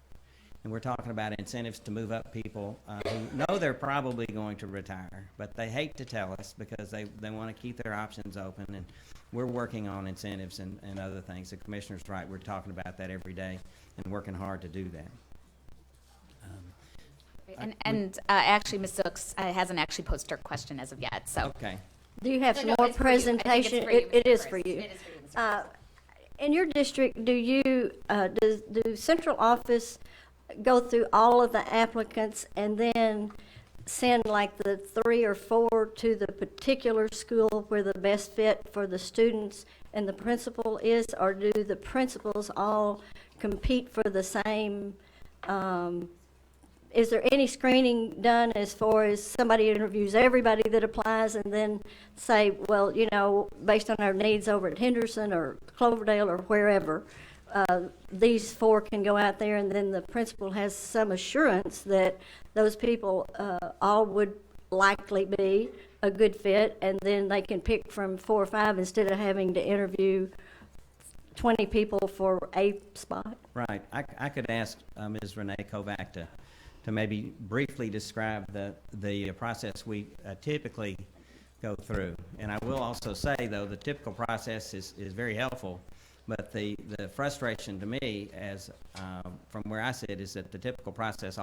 Speaker 12: And we're talking about incentives to move up people who know they're probably going to retire, but they hate to tell us because they want to keep their options open. And we're working on incentives and other things. The Commissioner's right. We're talking about that every day and working hard to do that.
Speaker 5: Actually, Ms. Zook hasn't actually posed her question as of yet. So.
Speaker 12: Okay.
Speaker 1: Do you have some more presentation? It is for you. In your district, do central office go through all of the applicants and then send like the 3 or 4 to the particular school where the best fit for the students and the principal is, or do the principals all compete for the same? Is there any screening done as far as somebody interviews everybody that applies and then say, well, based on our needs over at Henderson or Cloverdale or wherever, these 4 can go out there, and then the principal has some assurance that those people all would likely be a good fit, and then they can pick from 4 or 5 instead of having to interview 20 people for a spot?
Speaker 12: Right. I could ask Ms. Renee Kovac to maybe briefly describe the process we typically go through. And I will also say, though, the typical process is very helpful. But the frustration to me, as from where I sit, is that the typical process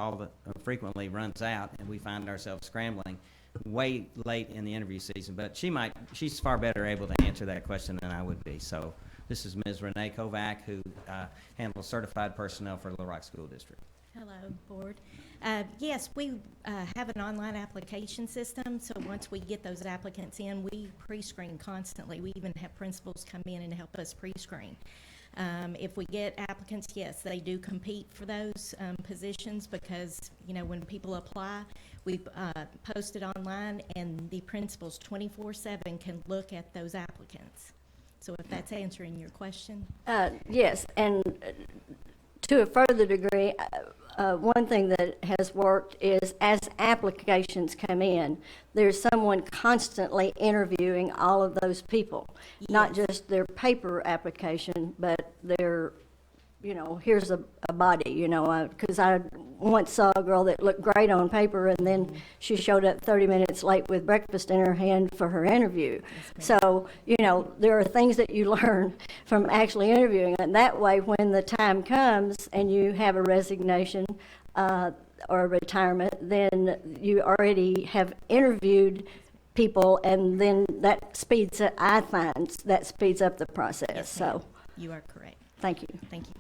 Speaker 12: frequently runs out, and we find ourselves scrambling way late in the interview season. But she's far better able to answer that question than I would be. So this is Ms. Renee Kovac, who handles certified personnel for Little Rock School District.
Speaker 10: Hello, Board. Yes, we have an online application system, so once we get those applicants in, we pre-screen constantly. We even have principals come in and help us pre-screen. If we get applicants, yes, they do compete for those positions because, you know, when people apply, we post it online and the principals 24/7 can look at those applicants. So if that's answering your question.
Speaker 1: Yes, and to a further degree, one thing that has worked is as applications come in, there's someone constantly interviewing all of those people, not just their paper application, but their, you know, here's a body, you know, because I once saw a girl that looked great on paper and then she showed up 30 minutes late with breakfast in her hand for her interview. So, you know, there are things that you learn from actually interviewing, and that way when the time comes and you have a resignation or a retirement, then you already have interviewed people, and then that speeds up, I find, that speeds up the process.
Speaker 10: Yes,
Speaker 1: So,
Speaker 10: you are correct.
Speaker 1: thank you.
Speaker 10: Thank you.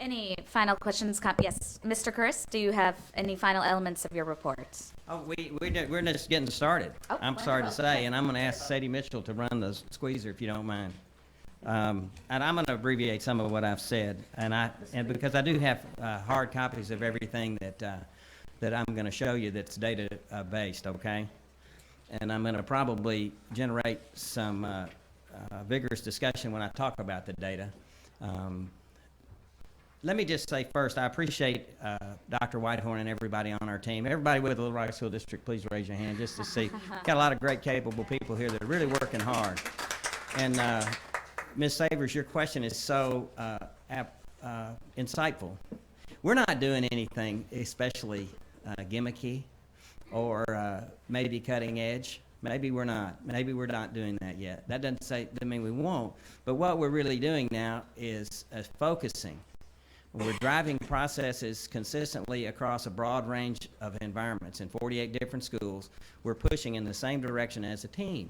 Speaker 5: Any final questions? Yes, Mr. Curris, do you have any final elements of your report?
Speaker 12: Oh, we're just getting started.
Speaker 5: Oh,
Speaker 12: I'm sorry to say, and I'm going to ask Sadie Mitchell to run the squeezer if you don't mind. And I'm going to abbreviate some of what I've said, and because I do have hard copies of everything that I'm going to show you that's data based, okay? And I'm going to probably generate some vigorous discussion when I talk about the data. Let me just say first, I appreciate Dr. Whitehorn and everybody on our team. Everybody with the Little Rock School District, please raise your hand just to see. Got a lot of great, capable people here that are really working hard. And Ms. Savers, your question is so insightful. We're not doing anything especially gimmicky or maybe cutting edge. Maybe we're not. Maybe we're not doing that yet. That doesn't mean we won't. But what we're really doing now is focusing. We're driving processes consistently across a broad range of environments in 48 different schools. We're pushing in the same direction as a team.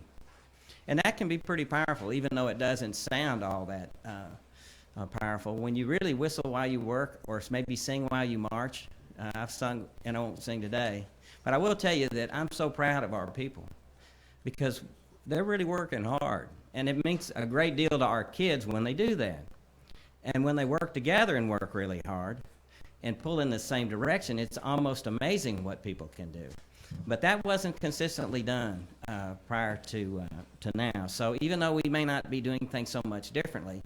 Speaker 12: And that can be pretty powerful, even though it doesn't sound all that powerful. When you really whistle while you work, or maybe sing while you march, I've sung, and I won't sing today, but I will tell you that I'm so proud of our people because they're really working hard. And it means a great deal to our kids when they do that. And when they work together and work really hard and pull in the same direction, it's almost amazing what people can do. But that wasn't consistently done prior to now. So even though we may not be doing things so much differently,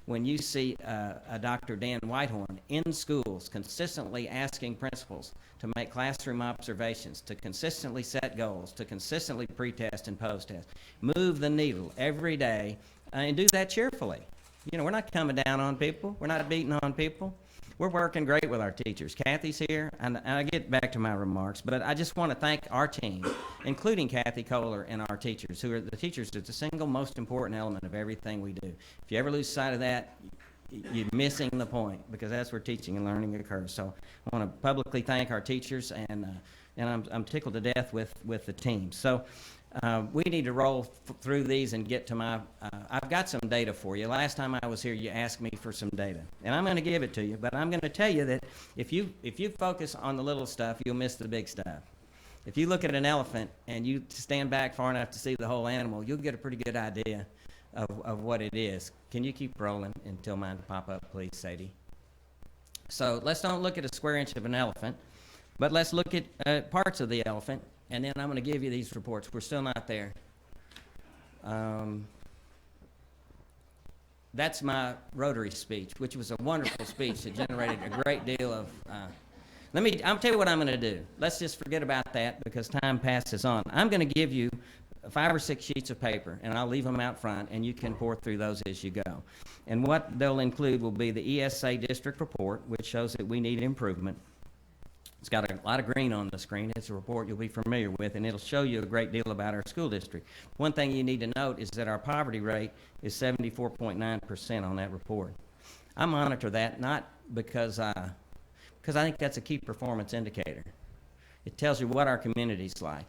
Speaker 12: when you see a Dr. Dan Whitehorn in schools consistently asking principals to make classroom observations, to consistently set goals, to consistently pre-test and post-test, move the needle every day, and do that cheerfully. You know, we're not coming down on people. We're not beating on people. We're working great with our teachers. Kathy's here, and I get back to my remarks, but I just want to thank our team, including Kathy Kohler and our teachers, who are the teachers are the single most important element of everything we do. If you ever lose sight of that, you're missing the point, because that's where teaching and learning occurs. So I want to publicly thank our teachers, and I'm tickled to death with the team. So we need to roll through these and get to my, I've got some data for you. Last time I was here, you asked me for some data, and I'm going to give it to you, but I'm going to tell you that if you focus on the little stuff, you'll miss the big stuff. If you look at an elephant and you stand back far enough to see the whole animal, you'll get a pretty good idea of what it is. Can you keep rolling until mine pop up, please, Sadie? So let's don't look at a square inch of an elephant, but let's look at parts of the elephant. And then I'm going to give you these reports. We're still not there. That's my Rotary speech, which was a wonderful speech that generated a great deal of... I'll tell you what I'm going to do. Let's just forget about that because time passes on. I'm going to give you 5 or 6 sheets of paper, and I'll leave them out front, and you can pour through those as you go. And what they'll include will be the ESA district report, which shows that we need improvement. It's got a lot of green on the screen. It's a report you'll be familiar with, and it'll show you a great deal about our school district. One thing you need to note is that our poverty rate is 74.9% on that report. I monitor that not because I think that's a key performance indicator. It tells you what our community's like.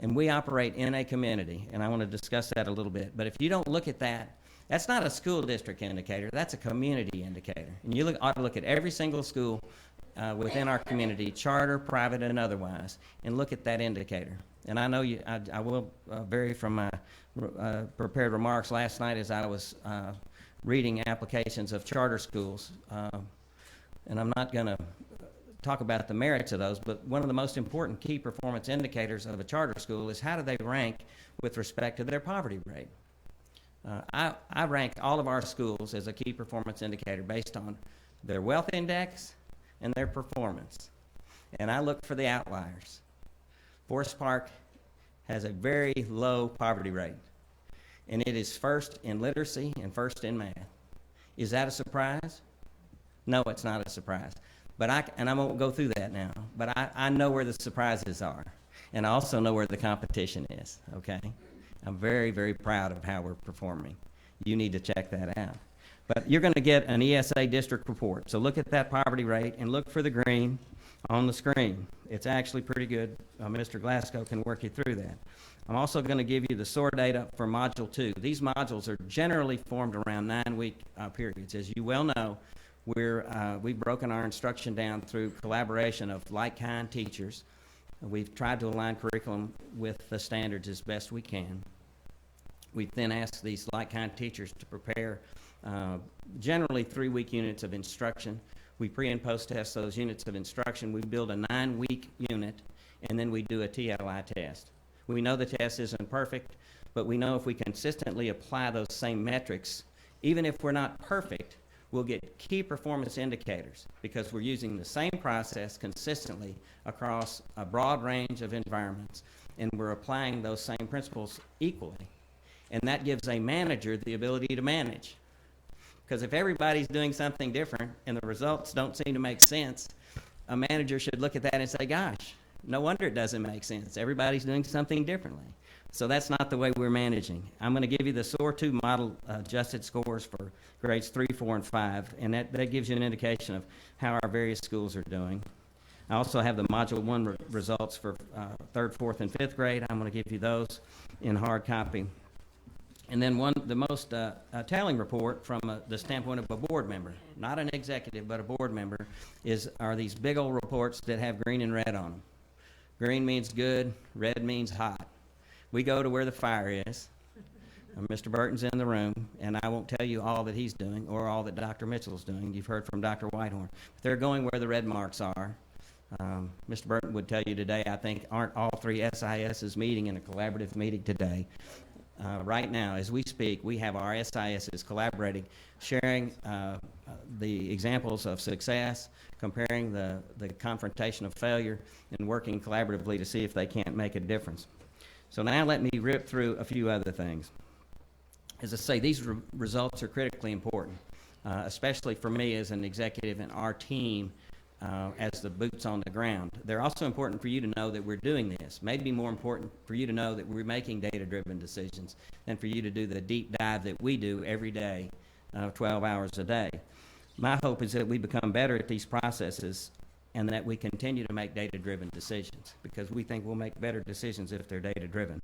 Speaker 12: And we operate in a community, and I want to discuss that a little bit. But if you don't look at that, that's not a school district indicator. That's a community indicator. And you ought to look at every single school within our community, charter, private, and otherwise, and look at that indicator. And I know I will vary from my prepared remarks last night as I was reading applications of charter schools, and I'm not going to talk about the merits of those, but one of the most important key performance indicators of a charter school is how do they rank with respect to their poverty rate. I rank all of our schools as a key performance indicator based on their wealth index and their performance. And I look for the outliers. Forest Park has a very low poverty rate, and it is first in literacy and first in math. Is that a surprise? No, it's not a surprise. But I won't go through that now, but I know where the surprises are, and I also know where the competition is, okay? I'm very, very proud of how we're performing. You need to check that out. But you're going to get an ESA district report. So look at that poverty rate and look for the green on the screen. It's actually pretty good. Mr. Glasgow can work you through that. I'm also going to give you the SOAR data for Module 2. These modules are generally formed around 9-week periods. As you well know, we've broken our instruction down through collaboration of like-kind teachers. We've tried to align curriculum with the standards as best we can. We've then asked these like-kind teachers to prepare generally 3-week units of instruction. We pre- and post-test those units of instruction. We build a 9-week unit, and then we do a TLI test. We know the test isn't perfect, but we know if we consistently apply those same metrics, even if we're not perfect, we'll get key performance indicators because we're using the same process consistently across a broad range of environments, and we're applying those same principles equally. And that gives a manager the ability to manage. Because if everybody's doing something different and the results don't seem to make sense, a manager should look at that and say, gosh, no wonder it doesn't make sense. Everybody's doing something differently. So that's not the way we're managing. I'm going to give you the SOAR 2 model adjusted scores for grades 3, 4, and 5, and that gives you an indication of how our various schools are doing. I also have the Module 1 results for 3rd, 4th, and 5th grade. I'm going to give you those in hard copy. And then the most telling report from the standpoint of a board member, not an executive, but a board member, are these big old reports that have green and red on them. Green means good, red means hot. We go to where the fire is. Mr. Burton's in the room, and I won't tell you all that he's doing or all that Dr. Mitchell's doing. You've heard from Dr. Whitehorn. But they're going where the red marks are. Mr. Burton would tell you today, I think, aren't all 3 SISs meeting in a collaborative meeting today. Right now, as we speak, we have our SISs collaborating, sharing the examples of success, comparing the confrontation of failure, and working collaboratively to see if they can't make a difference. So now let me rip through a few other things. As I say, these results are critically important, especially for me as an executive and our team as the boots on the ground. They're also important for you to know that we're doing this. Maybe more important for you to know that we're making data-driven decisions than for you to do the deep dive that we do every day, 12 hours a day. My hope is that we become better at these processes and that we continue to make data-driven decisions because we think we'll make better decisions if they're data-driven.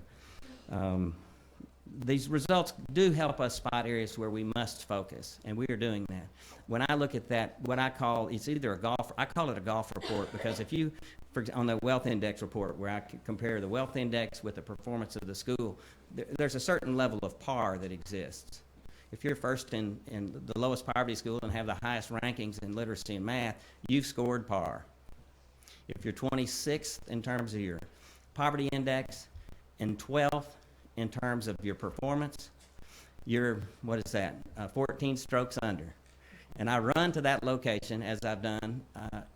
Speaker 12: These results do help us spot areas where we must focus, and we are doing that. When I look at that, what I call, it's either I call it a golf report, because if you, on the wealth index report, where I compare the wealth index with the performance of the school, there's a certain level of par that exists. If you're first in the lowest poverty school and have the highest rankings in literacy and math, you've scored par. If you're 26th in terms of your poverty index and 12th in terms of your performance, you're, 14 strokes under. And I run to that location, as I've done,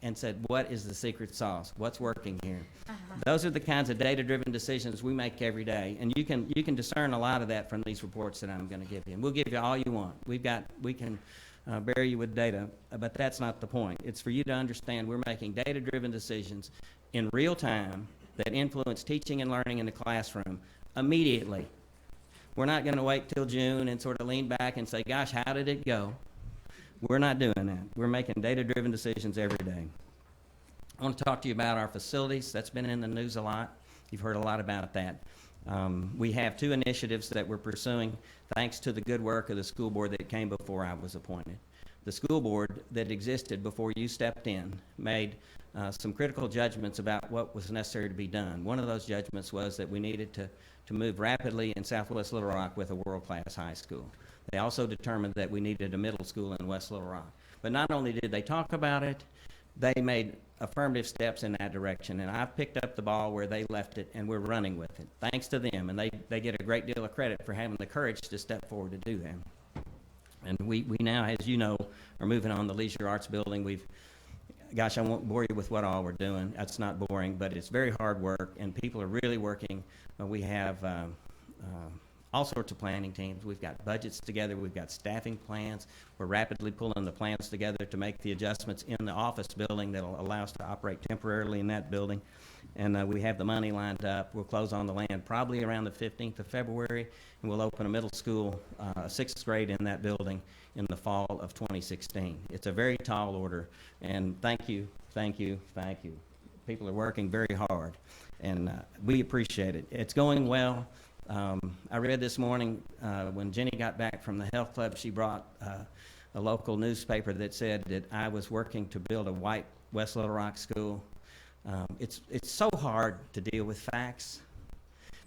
Speaker 12: and said, what is the secret sauce? What's working here? Those are the kinds of data-driven decisions we make every day. And you can discern a lot of that from these reports that I'm going to give you. And we'll give you all you want. We can bury you with data, but that's not the point. It's for you to understand we're making data-driven decisions in real time that influence teaching and learning in the classroom immediately. We're not going to wait till June and sort of lean back and say, gosh, how did it go? We're not doing that. We're making data-driven decisions every day. I want to talk to you about our facilities. That's been in the news a lot. You've heard a lot about that. We have 2 initiatives that we're pursuing thanks to the good work of the school board that came before I was appointed. the school board that existed before you stepped in made some critical judgments about what was necessary to be done. One of those judgments was that we needed to move rapidly in Southwest Little Rock with a world-class high school. They also determined that we needed a middle school in West Little Rock. But not only did they talk about it, they made affirmative steps in that direction, and I've picked up the ball where they left it, and we're running with it, thanks to them, and they get a great deal of credit for having the courage to step forward to do that. And we now, as you know, are moving on the Leisure Arts Building. Gosh, I won't bore you with what all we're doing. That's not boring, but it's very hard work, and people are really working. We have all sorts of planning teams. We've got budgets together. We've got staffing plans. We're rapidly pulling the plans together to make the adjustments in the office building that will allow us to operate temporarily in that building. And we have the money lined up. We'll close on the land probably around the 15th of February, and we'll open a middle school, 6th grade in that building in the fall of 2016. It's a very tall order, and thank you, thank you, thank you. People are working very hard, and we appreciate it. It's going well. I read this morning when Jenny got back from the health club, she brought a local newspaper that said that I was working to build a white West Little Rock school. It's so hard to deal with facts.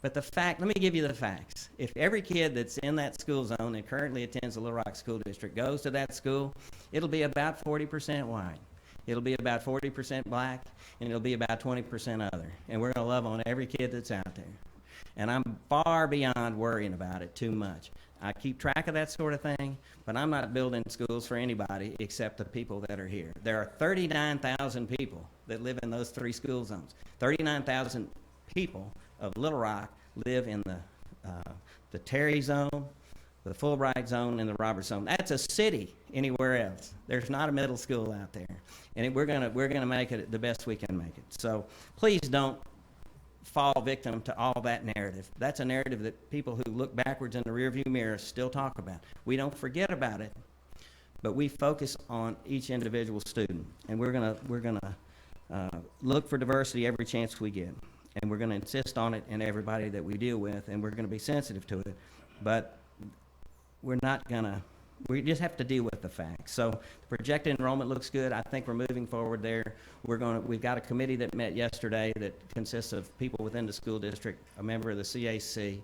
Speaker 12: But let me give you the facts. If every kid that's in that school zone and currently attends the Little Rock School District goes to that school, it'll be about 40% white. It'll be about 40% black, and it'll be about 20% other. And we're going to love on every kid that's out there. And I'm far beyond worrying about it too much. I keep track of that sort of thing, but I'm not building schools for anybody except the people that are here. There are 39,000 people that live in those 3 school zones. 39,000 people of Little Rock live in the Terry zone, the Fulbright zone, and the Roberts zone. That's a city anywhere else. There's not a middle school out there. And we're gonna make it the best we can make it. So please don't fall victim to all that narrative. That's a narrative that people who look backwards in the rearview mirror still talk about. We don't forget about it, but we focus on each individual student, and we're gonna look for diversity every chance we get, and we're gonna insist on it in everybody that we deal with, and we're gonna be sensitive to it, but we just have to deal with the facts. So the projected enrollment looks good. I think we're moving forward there. We've got a committee that met yesterday that consists of people within the school district, a member of the CAC,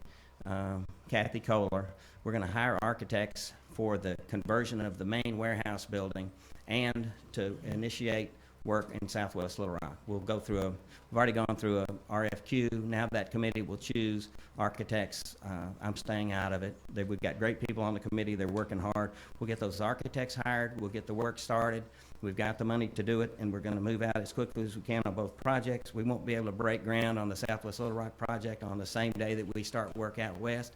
Speaker 12: Kathy Kohler. We're going to hire architects for the conversion of the main warehouse building and to initiate work in Southwest Little Rock. We've already gone through a RFQ. Now that committee will choose architects. I'm staying out of it. We've got great people on the committee. They're working hard. We'll get those architects hired. We'll get the work started. We've got the money to do it, and we're going to move out as quickly as we can on both projects. We won't be able to break ground on the Southwest Little Rock project on the same day that we start work out west,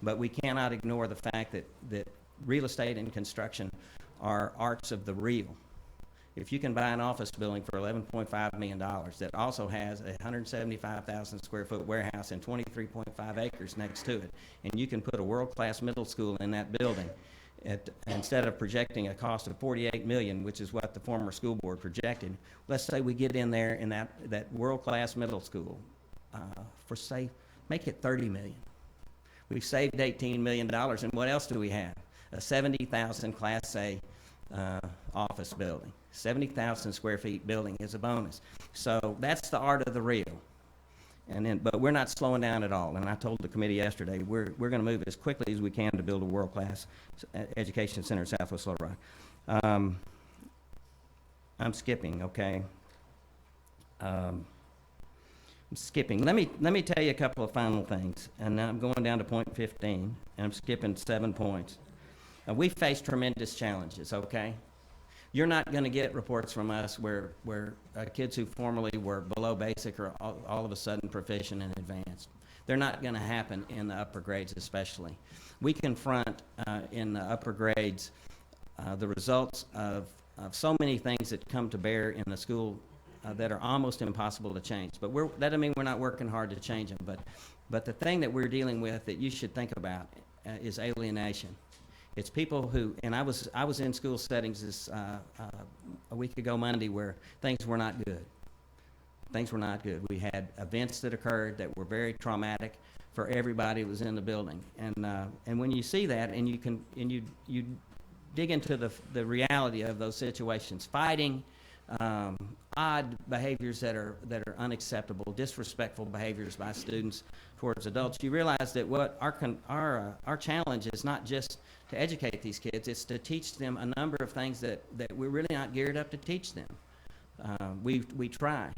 Speaker 12: but we cannot ignore the fact that real estate and construction are arts of the real. If you can buy an office building for $11.5 million that also has a 175,000 square foot warehouse and 23.5 acres next to it, and you can put a world-class middle school in that building, instead of projecting a cost of $48 million, which is what the former school board projected, let's say we get in there in that world-class middle school for, say, make it $30 million. We've saved $18 million, and what else do we have? A 70,000 Class A office building. 70,000 square feet building is a bonus. So that's the art of the real. But we're not slowing down at all. And I told the committee yesterday, we're going to move as quickly as we can to build a world-class education center in Southwest Little Rock. I'm skipping, okay? I'm skipping. Let me tell you a couple of final things. And now I'm going down to point 15, and I'm skipping 7 points. We face tremendous challenges, okay? You're not going to get reports from us where kids who formerly were below basic are all of a sudden proficient and advanced. They're not going to happen in the upper grades especially. We confront in the upper grades the results of so many things that come to bear in the school that are almost impossible to change. But that doesn't mean we're not working hard to change them. But the thing that we're dealing with that you should think about is alienation. It's people who, and I was in school settings a week ago Monday where things were not good. Things were not good. We had events that occurred that were very traumatic for everybody who was in the building. And when you see that, and you dig into the reality of those situations, fighting odd behaviors that are unacceptable, disrespectful behaviors by students towards adults, you realize that what our challenge is not just to educate these kids, it's to teach them a number of things that we're really not geared up to teach them. We try.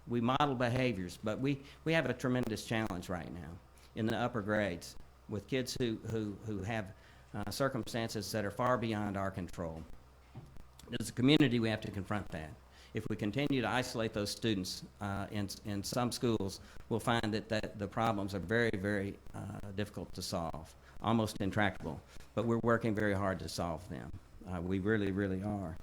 Speaker 12: We model behaviors, but we have a tremendous challenge right now in the upper grades with kids who have circumstances that are far beyond our control. As a community, we have to confront that. If we continue to isolate those students in some schools, we'll find that the problems are very, very difficult to solve, almost intractable. But we're working very hard to solve them. We really, really are.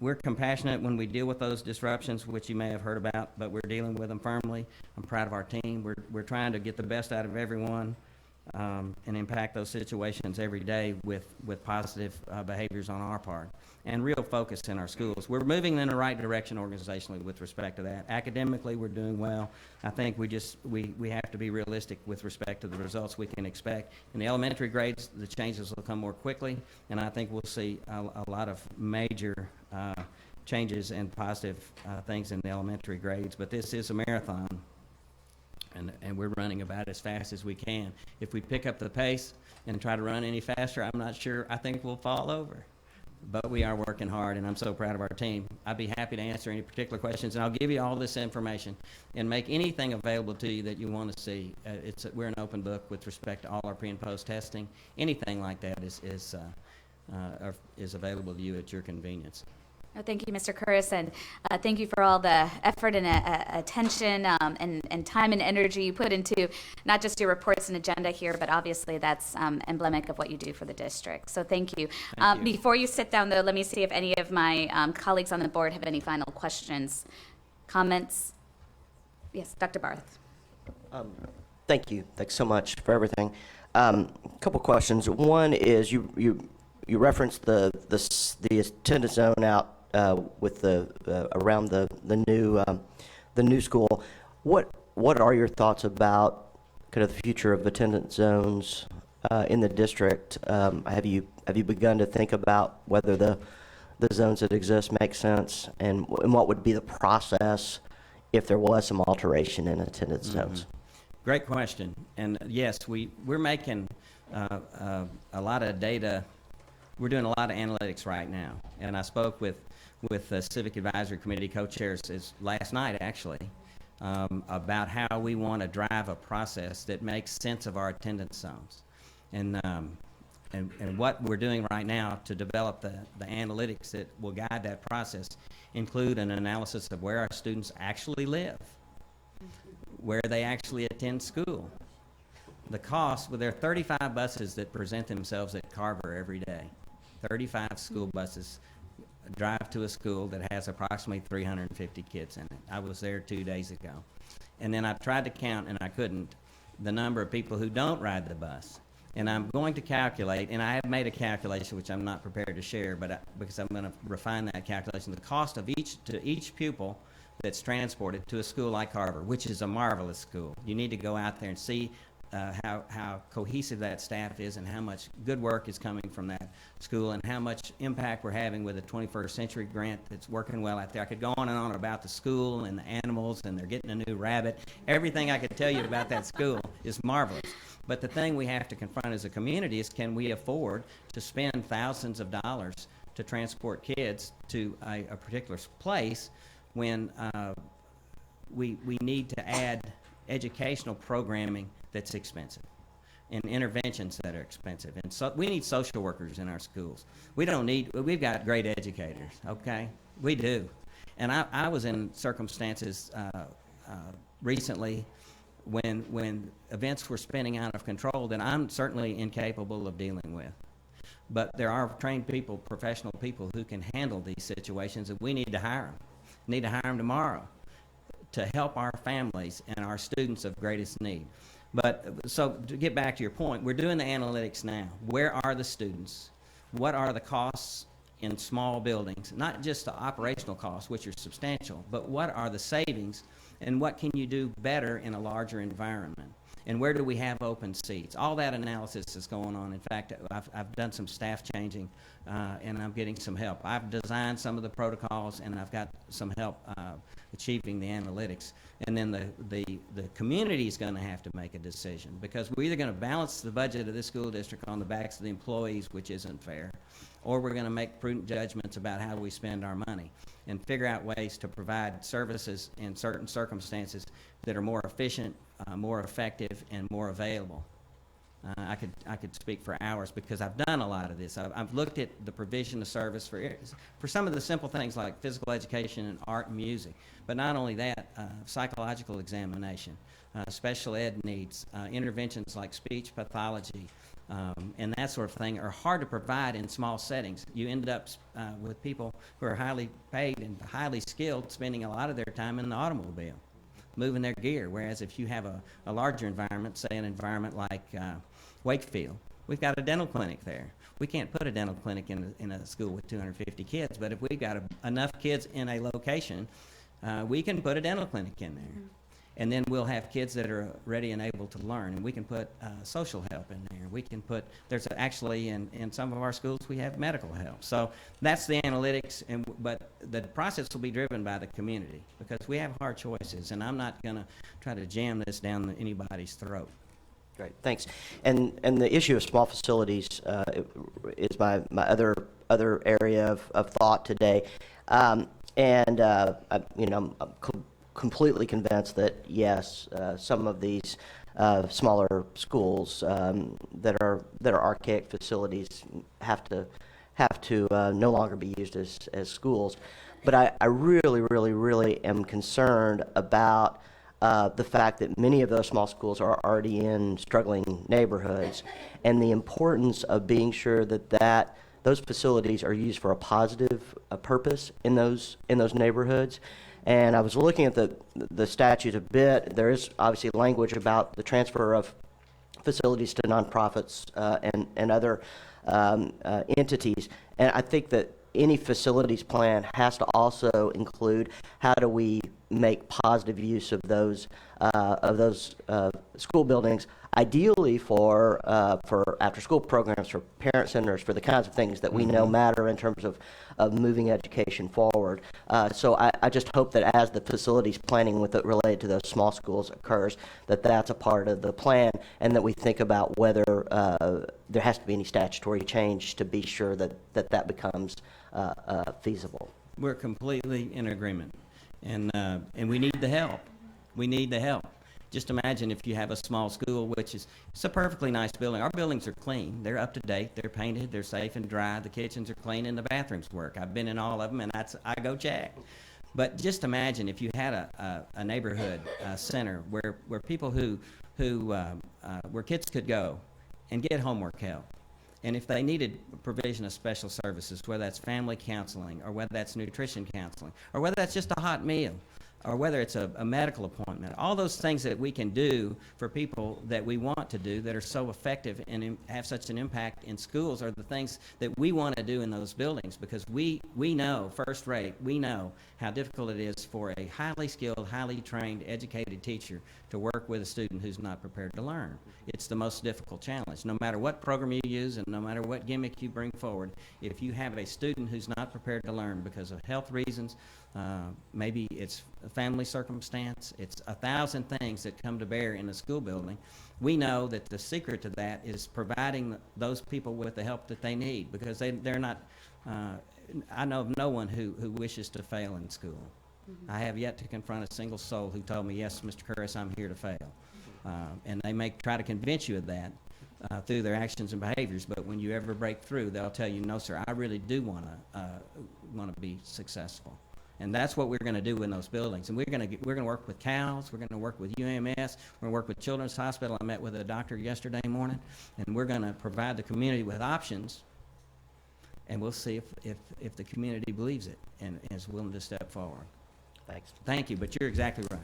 Speaker 12: We're compassionate when we deal with those disruptions, which you may have heard about, but we're dealing with them firmly. I'm proud of our team. We're trying to get the best out of everyone and impact those situations every day with positive behaviors on our part and real focus in our schools. We're moving in the right direction organizationally with respect to that. Academically, we're doing well. I think we have to be realistic with respect to the results we can expect. In the elementary grades, the changes will come more quickly, and I think we'll see a lot of major changes and positive things in the elementary grades. But this is a marathon, and we're running about as fast as we can. If we pick up the pace and try to run any faster, I'm not sure. I think we'll fall over. But we are working hard, and I'm so proud of our team. I'd be happy to answer any particular questions, and I'll give you all this information and make anything available to you that you want to see. We're an open book with respect to all our pre and post testing. Anything like that is available to you at your convenience.
Speaker 5: Oh, thank you, Mr. Curris, and thank you for all the effort and attention and time and energy you put into not just your reports and agenda here, but obviously that's emblematic of what you do for the district. So thank you.
Speaker 12: Thank you.
Speaker 5: Before you sit down, though, let me see if any of my colleagues on the board have any final questions, comments. Yes, Dr. Barth.
Speaker 8: Thank you. Thanks so much for everything. A couple questions. One is you referenced the attendance zone out with around the new school. What are your thoughts about kind of the future of attendance zones in the district? Have you begun to think about whether the zones that exist make sense, and what would be the process if there was some alteration in attendance zones?
Speaker 12: Great question. And yes, we're making a lot of data. We're doing a lot of analytics right now, and I spoke with the Civic Advisory Committee co-chairs last night, actually, about how we want to drive a process that makes sense of our attendance zones, and what we're doing right now to develop the analytics that will guide that process include an analysis of where our students actually live, where they actually attend school. The cost, well, there are 35 buses that present themselves at Carver every day. 35 school buses drive to a school that has approximately 350 kids in it. I was there 2 days ago. And then I tried to count, and I couldn't, the number of people who don't ride the bus. And I'm going to calculate, and I have made a calculation which I'm not prepared to share, but because I'm going to refine that calculation, the cost of each pupil that's transported to a school like Carver, which is a marvelous school. You need to go out there and see how cohesive that staff is and how much good work is coming from that school and how much impact we're having with the 21st Century Grant that's working well out there. I could go on and on about the school and the animals, and they're getting a new rabbit. Everything I could tell you about that school is marvelous. But the thing we have to confront as a community is, can we afford to spend thousands of dollars to transport kids to a particular place when we need to add educational programming that's expensive and interventions that are expensive. And so we need social workers in our schools. We've got great educators, okay? We do. And I was in circumstances recently when events were spinning out of control that I'm certainly incapable of dealing with. But there are trained people, professional people who can handle these situations, and we need to hire them. Need to hire them tomorrow to help our families and our students of greatest need. But so to get back to your point, we're doing the analytics now. Where are the students? What are the costs in small buildings? Not just the operational costs, which are substantial, but what are the savings, and what can you do better in a larger environment?
Speaker 14: And where do we have open seats? All that analysis is going on. In fact, I've done some staff changing, and I'm getting some help. I've designed some of the protocols, and I've got some help achieving the analytics. And then the community is going to have to make a decision, because we're either going to balance the budget of this school district on the backs of the employees, which isn't fair, or we're going to make prudent judgments about how we spend our money and figure out ways to provide services in certain circumstances that are more efficient, more effective, and more available. I could speak for hours because I've done a lot of this. I've looked at the provision of service for some of the simple things like physical education and art and music, but not only that, psychological examination, special ed needs, interventions like speech pathology, and that sort of thing are hard to provide in small settings. You end up with people who are highly paid and highly skilled spending a lot of their time in the automobile, moving their gear, whereas if you have a larger environment, say an environment like Wakefield, we've got a dental clinic there. We can't put a dental clinic in a school with 250 kids, but if we've got enough kids in a location, we can put a dental clinic in there. Mm-hmm. And then we'll have kids that are ready and able to learn, and we can put social help in there. We can put, actually in some of our schools we have medical help. So that's the analytics, but the process will be driven by the community, because we have hard choices, and I'm not going to try to jam this down anybody's throat.
Speaker 8: Great, thanks. And the issue of small facilities is my other area of thought today, I'm completely convinced that yes, some of these smaller schools that are archaic facilities have to no longer be used as schools. But I really am concerned about the fact that many of those small schools are already in struggling neighborhoods, and the importance of being sure that those facilities are used for a positive purpose in those neighborhoods. And I was looking at the statute a bit. There is obviously language about the transfer of facilities to nonprofits and other entities. And I think that any facilities plan has to also include how do we make positive use of those school buildings, ideally for after-school programs, for parent centers, for the kinds of things that we know matter in terms of moving education forward. So I just hope that as the facilities planning related to those small schools occurs, that's a part of the plan, and that we think about whether there has to be any statutory change to be sure that becomes feasible.
Speaker 14: We're completely in agreement, and we need the help. We need the help. Just imagine if you have a small school, it's a perfectly nice building. Our buildings are clean. They're up to date. They're painted. They're safe and dry. The kitchens are clean and the bathrooms work. I've been in all of them, and I go check. But just imagine if you had a neighborhood center where people where kids could go and get homework help. And if they needed provision of special services, whether that's family counseling, or whether that's nutrition counseling, or whether that's just a hot meal, or whether it's a medical appointment, all those things that we can do for people that we want to do that are so effective and have such an impact in schools are the things that we want to do in those buildings, because we know, first rate, we know how difficult it is for a highly skilled, highly trained, educated teacher to work with a student who's not prepared to learn. It's the most difficult challenge. No matter what program you use and no matter what gimmick you bring forward, if you have a student who's not prepared to learn because of health reasons, maybe it's a family circumstance, it's 1,000 things that come to bear in a school building, we know that the secret to that is providing those people with the help that they need, because they're not, I know of no one who wishes to fail in school. Mm-hmm. I have yet to confront a single soul who told me, yes, Mr. Curris, I'm here to fail. And they may try to convince you of that through their actions and behaviors, but when you ever break through, they'll tell you, no, sir, I really do want to be successful. And that's what we're going to do in those buildings. And we're going to work with CALS. We're going to work with UMS. We're going to work with Children's Hospital. I met with a doctor yesterday morning, and we're going to provide the community with options. And we'll see if the community believes it and is willing to step forward.
Speaker 8: Thanks.
Speaker 14: Thank you, but you're exactly right.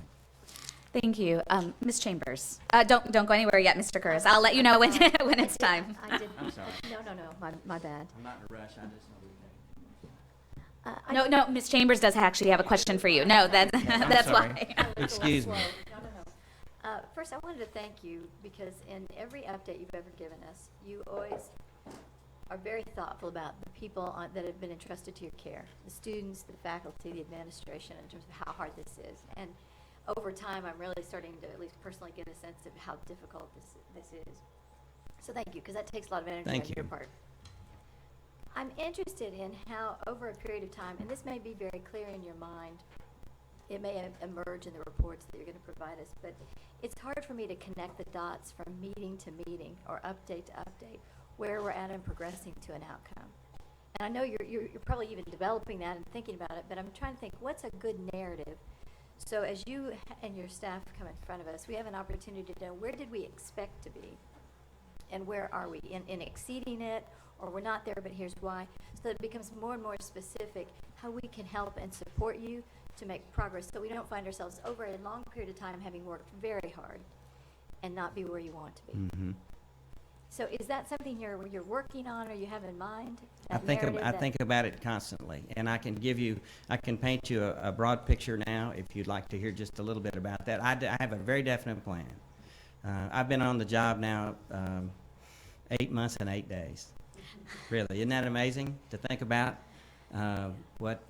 Speaker 5: Thank you. Ms. Chambers. Don't go anywhere yet, Mr. Curris. I'll let you know when it's time.
Speaker 1: I did.
Speaker 14: I'm sorry.
Speaker 1: No. My bad.
Speaker 14: I'm not in a rush. I just know
Speaker 5: No, Ms. Chambers does actually have a question for you. No, that's
Speaker 14: sorry.
Speaker 5: why.
Speaker 14: Excuse me.
Speaker 1: No.
Speaker 15: First, I wanted to thank you because in every update you've ever given us, you always are very thoughtful about the people that have been entrusted to your care, the students, the faculty, the administration, in terms of how hard this is. And over time, I'm really starting to at least personally get a sense of how difficult this is. So thank you, because that takes a lot of energy on your part. I'm interested in how, over a period of time, and this may be very clear in your mind, it may emerge in the reports that you're going to provide us, but it's hard for me to connect the dots from meeting to meeting or update to update, where we're at and progressing to an outcome. And I know you're probably even developing that and thinking about it, but I'm trying to think, what's a good narrative? So as you and your staff come in front of us, we have an opportunity to know, where did we expect to be? And where are we in exceeding it, or we're not there, but here's why, so that it becomes more and more specific how we can help and support you to make progress, so we don't find ourselves over a long period of time having worked very hard and not be where you want to be.
Speaker 14: Mm-hmm.
Speaker 15: So is that something you're working on, or you have in mind?
Speaker 14: I think about it constantly, and I can paint you a broad picture now if you'd like to hear just a little bit about that. I have a very definite plan. I've been on the job now 8 months and 8 days. Really, isn't that amazing to think about? What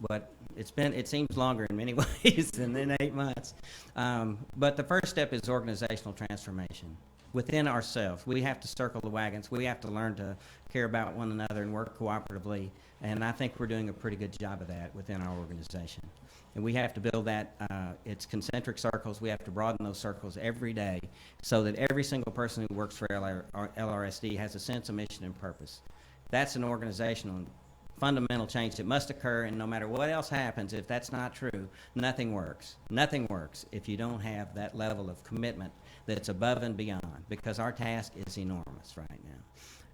Speaker 14: it's been? It seems longer in many ways than 8 months. But the first step is organizational transformation within ourselves. We have to circle the wagons. We have to learn to care about one another and work cooperatively. And I think we're doing a pretty good job of that within our organization. And we have to build that. It's concentric circles. We have to broaden those circles every day so that every single person who works for LRSD has a sense of mission and purpose. That's an organizational fundamental change that must occur, and no matter what else happens, if that's not true, nothing works. Nothing works if you don't have that level of commitment that's above and beyond, because our task is enormous right now.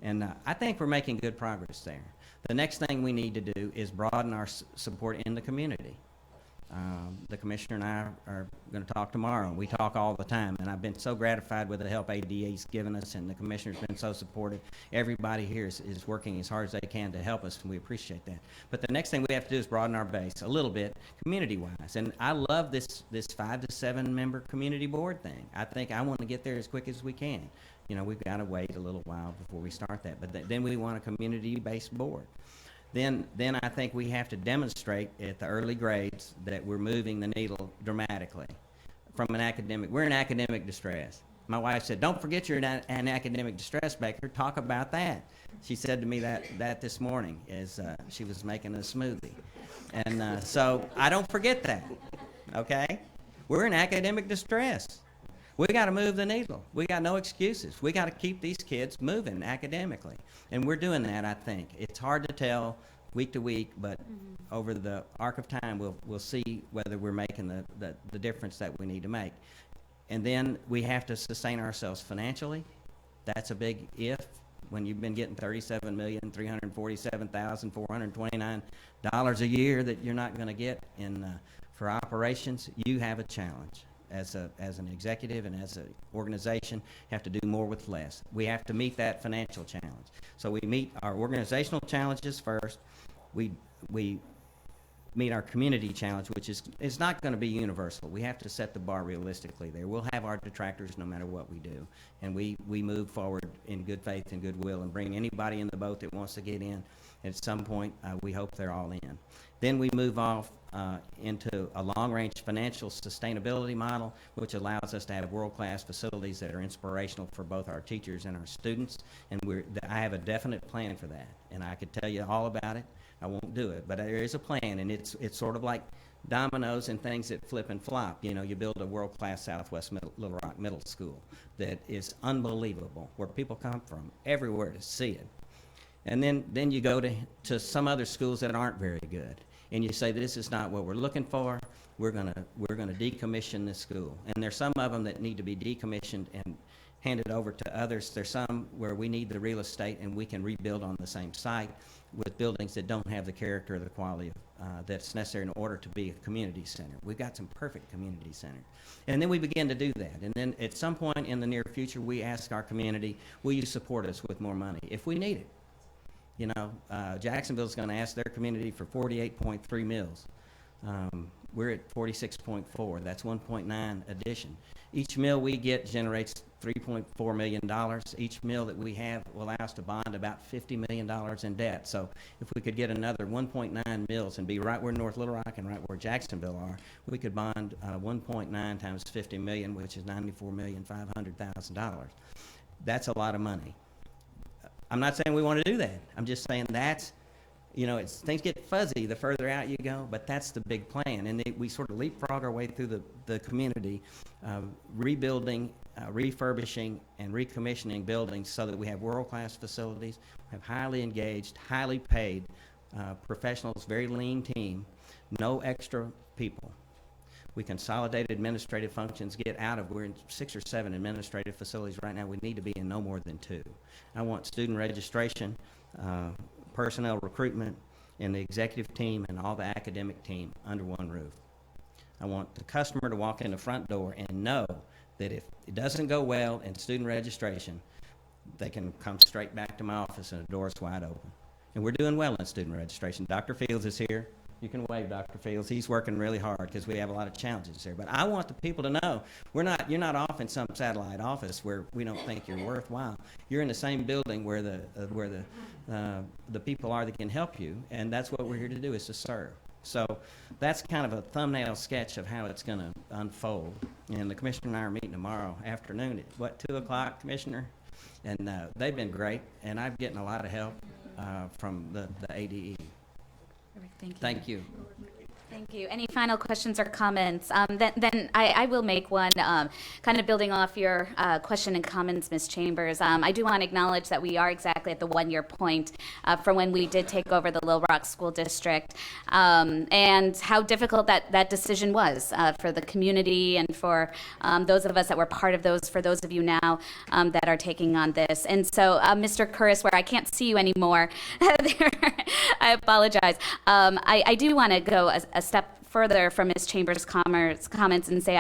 Speaker 14: And I think we're making good progress there. The next thing we need to do is broaden our support in the community. The commissioner and I are going to talk tomorrow. We talk all the time, and I've been so gratified with the help ADA's given us, and the commissioner's been so supportive. Everybody here is working as hard as they can to help us, and we appreciate that. But the next thing we have to do is broaden our base a little bit, community-wise. And I love this 5 to 7 member community board thing. I want to get there as quick as we can. You know, we've got to wait a little while before we start that. But then we want a community-based board. Then I think we have to demonstrate at the early grades that we're moving the needle dramatically from we're in academic distress. My wife said, don't forget you're in an academic distress, Baker. Talk about that. She said to me that this morning as she was making a smoothie. And so I don't forget that, okay? We're in academic distress. We got to move the needle. We got no excuses. We got to keep these kids moving academically. And we're doing that, I think. It's hard to tell week to week, but over the arc of time, we'll see whether we're making the difference that we need to make. And then we have to sustain ourselves financially. That's a big if. When you've been getting $37,347,429 a year that you're not going to get for operations, you have a challenge. As an executive and as an organization, have to do more with less. We have to meet that financial challenge. So we meet our organizational challenges first. We meet our community challenge, which is not going to be universal. We have to set the bar realistically there. We'll have our detractors no matter what we do. And we move forward in good faith and goodwill and bring anybody in the boat that wants to get in. At some point, we hope they're all in. Then we move off into a long-range financial sustainability model, which allows us to have world-class facilities that are inspirational for both our teachers and our students. And I have a definite plan for that. And I could tell you all about it. I won't do it. But there is a plan, and it's sort of like dominoes and things that flip and flop. You know, you build a world-class Southwest Little Rock Middle School that is unbelievable, where people come from everywhere to see it. And then you go to some other schools that aren't very good, and you say, this is not what we're looking for. We're gonna decommission this school. And there's some of them that need to be decommissioned and handed over to others. There's some where we need the real estate and we can rebuild on the same site with buildings that don't have the character or the quality that's necessary in order to be a community center. We've got some perfect community centers. And then we begin to do that. And then at some point in the near future, we ask our community, will you support us with more money if we need it? You know, Jacksonville's going to ask their community for 48.3 mills We're at 46.4. That's 1.9 addition. Each mill we get generates $3.4 million. Each mill that we have will allow us to bond about $50 million in debt. So if we could get another 1.9 mills and be right where North Little Rock and right where Jacksonville are, we could bond 1.9 times 50 million, which is $94,500,000. That's a lot of money. I'm not saying we want to do that. I'm just saying that's, you know, things get fuzzy the further out you go, but that's the big plan. And we sort of leapfrog our way through the community, rebuilding, refurbishing, and recommissioning buildings so that we have world-class facilities, we have highly engaged, highly paid professionals, very lean team, no extra people. We consolidate administrative functions, we're in 6 or 7 administrative facilities right now. We need to be in no more than 2. I want student registration, personnel recruitment, and the executive team and all the academic team under one roof. I want the customer to walk in the front door and know that if it doesn't go well in student registration, they can come straight back to my office and the door is wide open. And we're doing well in student registration. Dr. Fields is here. You can wave, Dr. Fields. He's working really hard because we have a lot of challenges here. But I want the people to know you're not off in some satellite office where we don't think you're worthwhile. You're in the same building where the people are that can help you, and that's what we're here to do, is to serve. So that's kind of a thumbnail sketch of how it's going to unfold. And the commissioner and I are meeting tomorrow afternoon at 2 o'clock, Commissioner? And they've been great, and I'm getting a lot of help from the ADE.
Speaker 5: Thank you.
Speaker 14: Thank you.
Speaker 5: Thank you. Any final questions or comments? Then I will make one, kind of building off your question and comments, Ms. Chambers. I do want to acknowledge that we are exactly at the 1-year point from when we did take over the Little Rock School District, and how difficult that decision was for the community and for those of us that were part of those, for those of you now that are taking on this. And so, Mr. Curris, where I can't see you anymore, I apologize. I do want to go a step further from Ms. Chambers' comments and say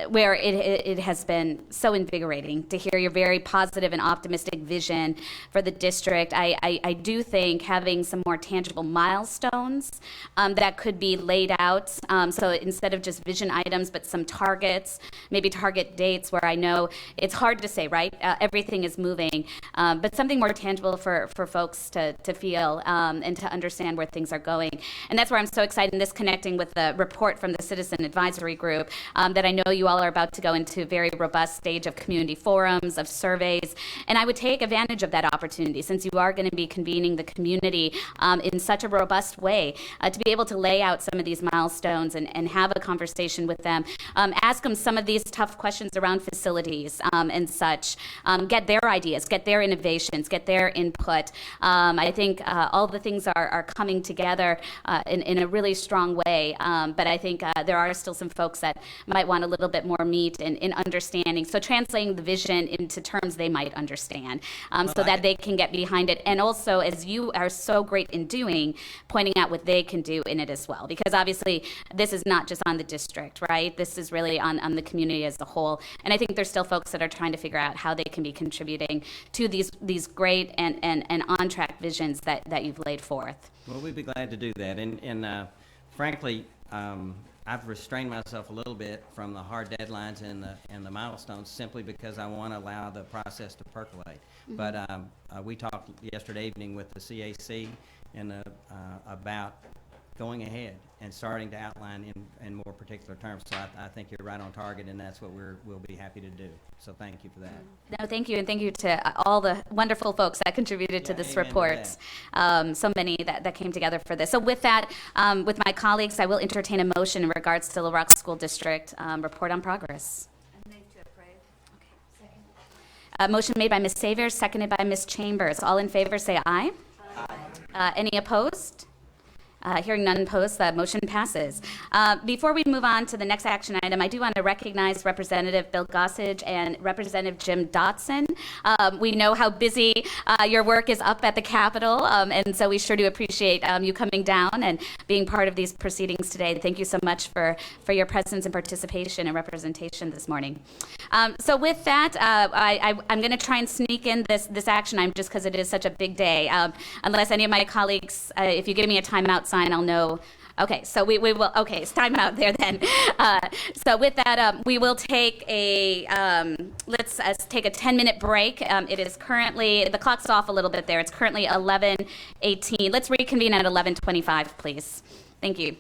Speaker 5: where it has been so invigorating to hear your very positive and optimistic vision for the district. I do think having some more tangible milestones that could be laid out, so instead of just vision items, but some targets, maybe target dates where I know it's hard to say, right? Everything is moving, but something more tangible for folks to feel and to understand where things are going. And that's where I'm so excited in this connecting with the report from the Citizen Advisory Group that I know you all are about to go into a very robust stage of community forums, of surveys, and I would take advantage of that opportunity since you are going to be convening the community in such a robust way to be able to lay out some of these milestones and have a conversation with them, ask them some of these tough questions around facilities and such, get their ideas, get their innovations, get their input. I think all the things are coming together in a really strong way. But I think there are still some folks that might want a little bit more meat in understanding. So translating the vision into terms they might understand so that they can get behind it. And also, as you are so great in doing, pointing out what they can do in it as well. Because obviously, this is not just on the district, right? This is really on the community as a whole. And I think there's still folks that are trying to figure out how they can be contributing to these great and on-track visions that you've laid forth.
Speaker 14: Well, we'd be glad to do that. And frankly, I've restrained myself a little bit from the hard deadlines and the milestones simply because I want to allow the process to percolate. Mm-hmm. But we talked yesterday evening with the CAC and about going ahead and starting to outline in more particular terms. So I think you're right on target, and that's what we'll be happy to do. So thank you for that.
Speaker 5: No, thank you, and thank you to all the wonderful folks that contributed to this report. So many that came together for this. So with that, with my colleagues, I will entertain a motion in regards to Little Rock School District report on progress.
Speaker 15: I move to approve. Okay. Second.
Speaker 5: Motion made by Ms. Saviors, seconded by Ms. Chambers. All in favor, say aye. Aye. Any opposed? Hearing none opposed, the motion passes. Before we move on to the next action item, I do want to recognize Representative Bill Gossage and Representative Jim Dotson. We know how busy your work is up at the Capitol, and so we sure do appreciate you coming down and being part of these proceedings today. Thank you so much for your presence and participation and representation this morning. So with that, I'm going to try and sneak in this action item just because it is such a big day. Unless any of my colleagues, if you give me a timeout sign, I'll know Okay, so we will, okay, it's time out there then. So with that, we will take a, let's take a 10-minute break. It is currently, the clock's off a little bit there. It's currently 11:18. Let's reconvene at 11:25, please. Thank you.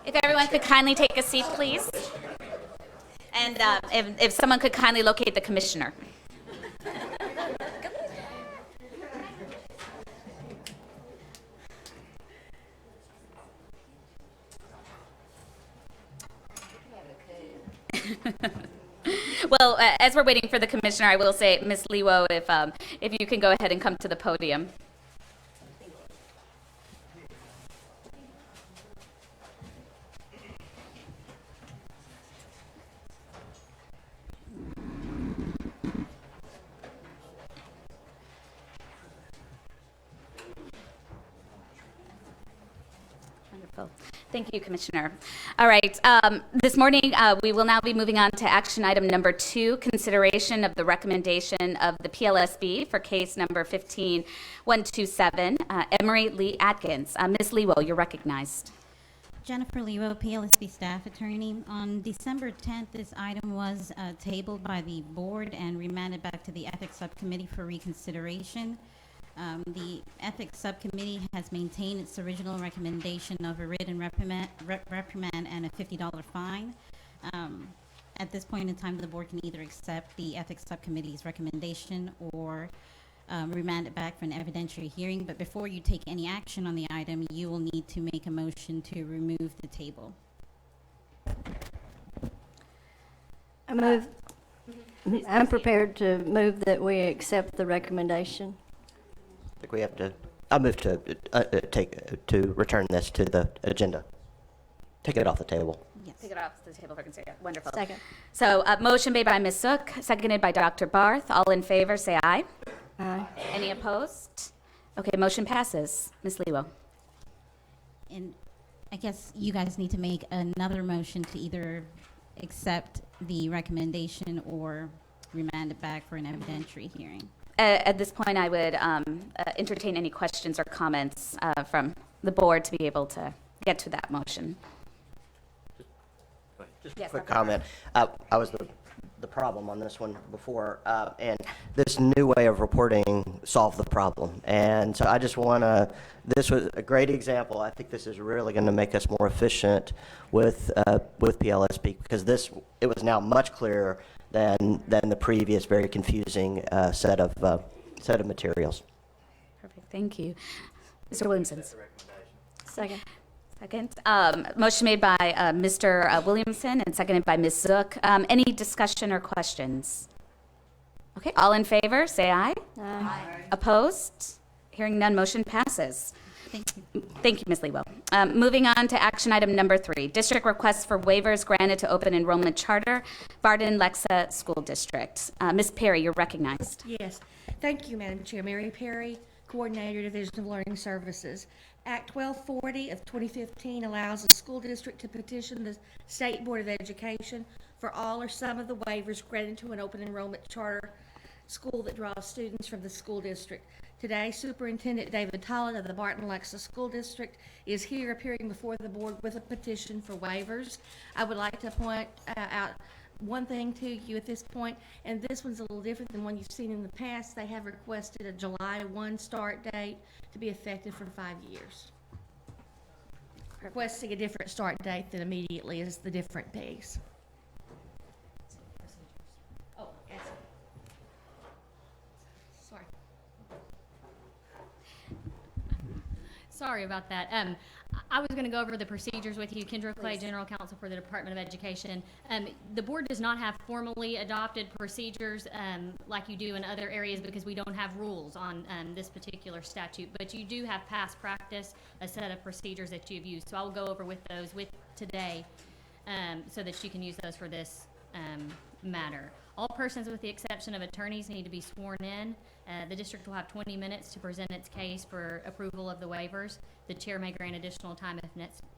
Speaker 5: If everyone could kindly take a seat, please. And if someone could kindly locate the commissioner. Well, as we're waiting for the commissioner, I will say, Ms. Lewo, if you can go ahead and come to the podium. Wonderful. Thank you, Commissioner. All right, this morning we will now be moving on to action item number 2, consideration of the recommendation of the PLSB for case number 15127, Emery Lee Atkins. Ms. Lewo, you're recognized.
Speaker 16: Jennifer Lewo, PLSB staff attorney. On December 10th, this item was tabled by the board and remanded back to the ethics subcommittee for reconsideration. The ethics subcommittee has maintained its original recommendation of a written reprimand and a $50 fine. At this point in time, the board can either accept the ethics subcommittee's recommendation or remand it back for an evidentiary hearing. But before you take any action on the item, you will need to make a motion to remove the table.
Speaker 1: I'm prepared to move that we accept the recommendation.
Speaker 8: I think we have to, I move to return this to the agenda. Take it off the table.
Speaker 16: Yes.
Speaker 5: Take it off the table for consideration. Wonderful.
Speaker 1: Second.
Speaker 5: So motion made by Ms. Zook, seconded by Dr. Barth. All in favor, say aye.
Speaker 1: Aye.
Speaker 5: Any opposed? Okay, motion passes. Ms. Lewo.
Speaker 16: And I guess you guys need to make another motion to either accept the recommendation or remand it back for an evidentiary hearing.
Speaker 5: At this point, I would entertain any questions or comments from the board to be able to get to that motion.
Speaker 8: Just
Speaker 5: Yes,
Speaker 8: a quick
Speaker 5: Dr.
Speaker 8: comment. I was the problem on this one before, and this new way of reporting solved the problem. And so I just want to, this was a great example. I think this is really going to make us more efficient with PLSB, because it was now much clearer than the previous very confusing set of materials.
Speaker 5: Perfect. Thank you. Mr. Williamson.
Speaker 1: Second.
Speaker 5: Second. Motion made by Mr. Williamson and seconded by Ms. Zook. Any discussion or questions? Okay, all in favor, say aye.
Speaker 1: Aye.
Speaker 5: Opposed? Hearing none, motion passes.
Speaker 16: Thank you.
Speaker 5: Thank you, Ms. Lewo. Moving on to action item number 3, district requests for waivers granted to open enrollment charter, Varden-Lexa School District. Ms. Perry, you're recognized.
Speaker 10: Yes. Thank you, Madam Chair. Mary Perry, Coordinator, Division of Learning Services. Act 1240 of 2015 allows the school district to petition the State Board of Education for all or some of the waivers granted to an open enrollment charter school that draws students from the school district. Today, Superintendent David Tollett of the Barton-Lexa School District is here appearing before the board with a petition for waivers. I would like to point out one thing to you at this point, and this one's a little different than one you've seen in the past. They have requested a July 1 start date to be effective for 5 years. Requesting a different start date than immediately is the different piece. Oh, yes. Sorry.
Speaker 11: Sorry about that. I was going to go over the procedures with you. Kendra Clay, General Counsel for the Department of Education. The board does not have formally adopted procedures like you do in other areas because we don't have rules on this particular statute, but you do have past practice, a set of procedures that you've used. So I will go over with those today so that you can use those for this matter. All persons with the exception of attorneys need to be sworn in. The district will have 20 minutes to present its case for approval of the waivers. The chair may grant additional time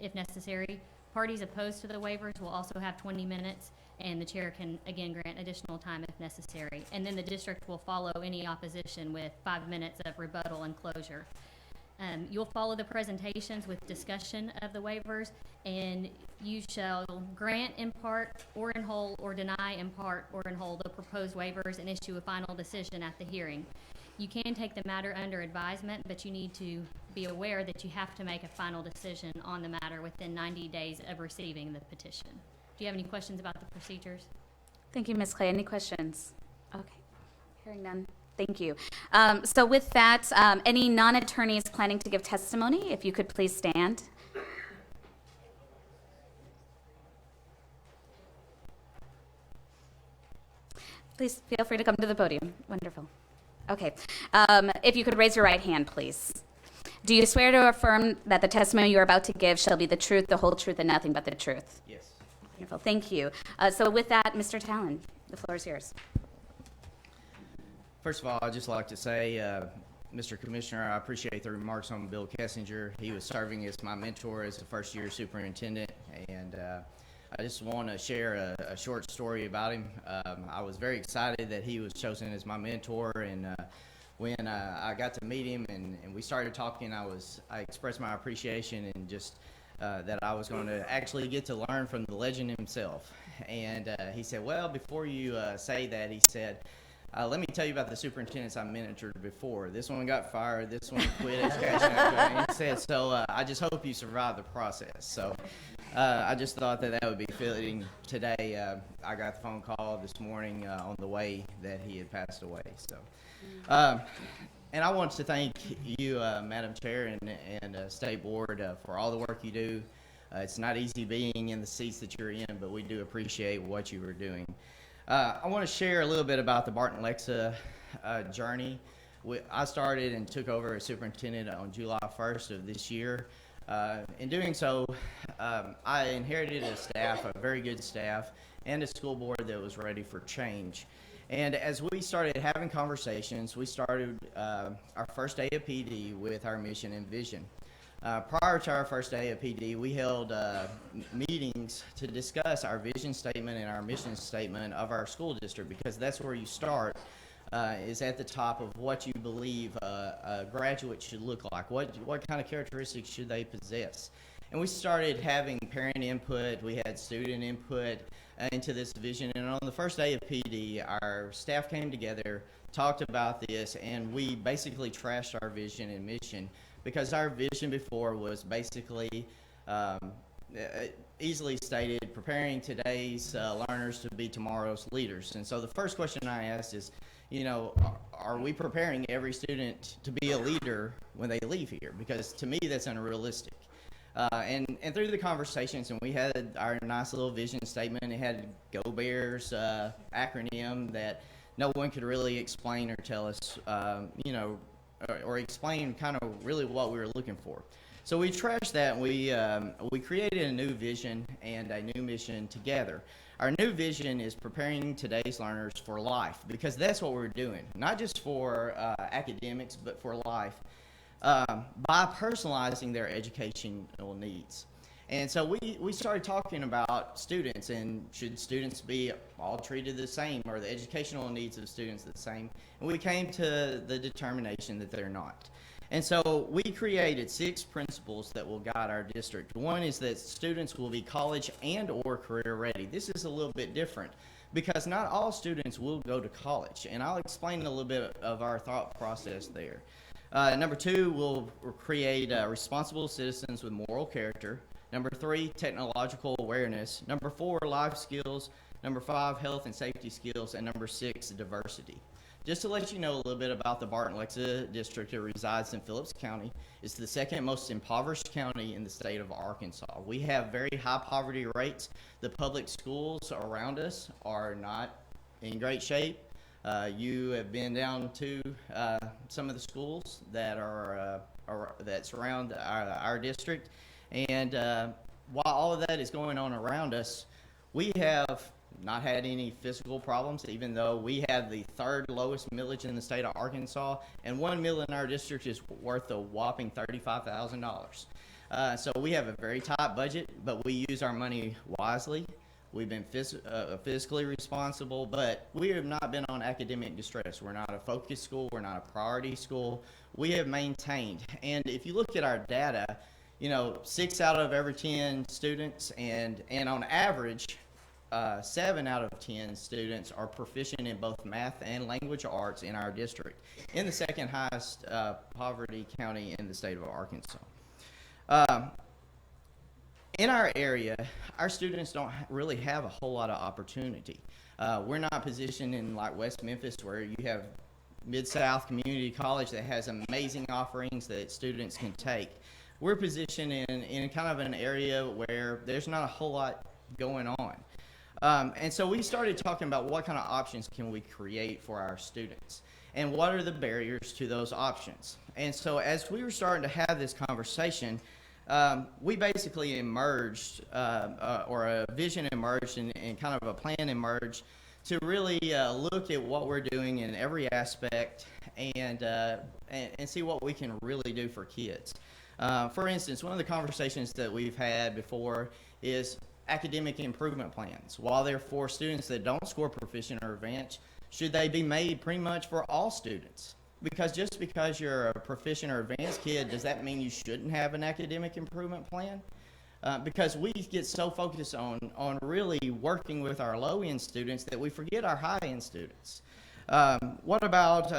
Speaker 11: if necessary. Parties opposed to the waivers will also have 20 minutes, and the chair can again grant additional time if necessary. And then the district will follow any opposition with 5 minutes of rebuttal and closure. You'll follow the presentations with discussion of the waivers, and you shall grant in part or in whole or deny in part or in whole the proposed waivers and issue a final decision at the hearing.
Speaker 17: You can take the matter under advisement, but you need to be aware that you have to make a final decision on the matter within 90 days of receiving the petition. Do you have any questions about the procedures?
Speaker 5: Thank you, Ms. Clay. Any questions? Okay, hearing none. Thank you. So with that, any non-attorneys planning to give testimony, if you could please stand. Please feel free to come to the podium. Wonderful. Okay. If you could raise your right hand, please. Do you swear to affirm that the testimony you are about to give shall be the truth, the whole truth, and nothing but the truth?
Speaker 14: Yes.
Speaker 5: Wonderful. Thank you. So with that, Mr. Talon, the floor is yours.
Speaker 18: First of all, I'd just like to say, Mr. Commissioner, I appreciate the remarks on Bill Kessinger. He was serving as my mentor as a first-year superintendent, and I just want to share a short story about him. I was very excited that he was chosen as my mentor, and when I got to meet him and we started talking, I expressed my appreciation and just that I was going to actually get to learn from the legend himself. And he said, well, before you say that, he said, let me tell you about the superintendents I mentored before. This one got fired, this one quit education. And he said, so I just hope you survive the process. So I just thought that would be fitting today. I got the phone call this morning on the way that he had passed away. So, and I want to thank you, Madam Chair and State Board, for all the work you do. It's not easy being in the seats that you're in, but we do appreciate what you are doing. I want to share a little bit about the Barton Lexa journey. I started and took over as superintendent on July 1st of this year. In doing so, I inherited a staff, a very good staff, and a school board that was ready for change. And as we started having conversations, we started our first day of PD with our mission and vision. Prior to our first day of PD, we held meetings to discuss our vision statement and our mission statement of our school district, because that's where you start, is at the top of what you believe a graduate should look like. What kind of characteristics should they possess? And we started having parent input, we had student input into this vision, and on the first day of PD, our staff came together, talked about this, and we basically trashed our vision and mission, because our vision before was basically easily stated, preparing today's learners to be tomorrow's leaders. And so the first question I asked is, are we preparing every student to be a leader when they leave here? Because to me, that's unrealistic. And through the conversations, and we had our nice little vision statement, it had Go Bears acronym that no one could really explain or tell us, or explain kind of really what we were looking for. So we trashed that, and we created a new vision and a new mission together. Our new vision is preparing today's learners for life, because that's what we're doing, not just for academics, but for life, by personalizing their educational needs. And so we started talking about students, and should students be all treated the same, or the educational needs of students the same? And we came to the determination that they're not. And so we created 6 principles that will guide our district. One is that students will be college and or career ready. This is a little bit different, because not all students will go to college, and I'll explain a little bit of our thought process there. Number 2, we'll create responsible citizens with moral character. Number 3, technological awareness. Number 4, life skills. Number 5, health and safety skills. And number 6, diversity. Just to let you know a little bit about the Barton Lexa district, it resides in Phillips County. It's the second most impoverished county in the state of Arkansas. We have very high poverty rates. The public schools around us are not in great shape. You have been down to some of the schools that that surround our district. And while all of that is going on around us, we have not had any physical problems, even though we have the 3rd lowest millage in the state of Arkansas, and 1 mill in our district is worth a whopping $35,000. So we have a very tight budget, but we use our money wisely. We've been fiscally responsible, but we have not been on academic distress. We're not a focus school. We're not a priority school. We have maintained. And if you look at our data, 6 out of every 10 students, and on average, 7 out of 10 students are proficient in both math and language arts in our district, in the second highest poverty county in the state of Arkansas. In our area, our students don't really have a whole lot of opportunity. We're not positioned in like West Memphis, where you have Mid-South Community College that has amazing offerings that students can take. We're positioned in kind of an area where there's not a whole lot going on. And so we started talking about what kind of options can we create for our students, and what are the barriers to those options. And so as we were starting to have this conversation, we basically emerged, or a vision emerged, and kind of a plan emerged to really look at what we're doing in every aspect, and see what we can really do for kids. For instance, one of the conversations that we've had before is academic improvement plans. While they're for students that don't score proficient or advanced, should they be made pretty much for all students? Because just because you're a proficient or advanced kid, does that mean you shouldn't have an academic improvement plan? Because we get so focused on really working with our low-end students that we forget our high-end students. What about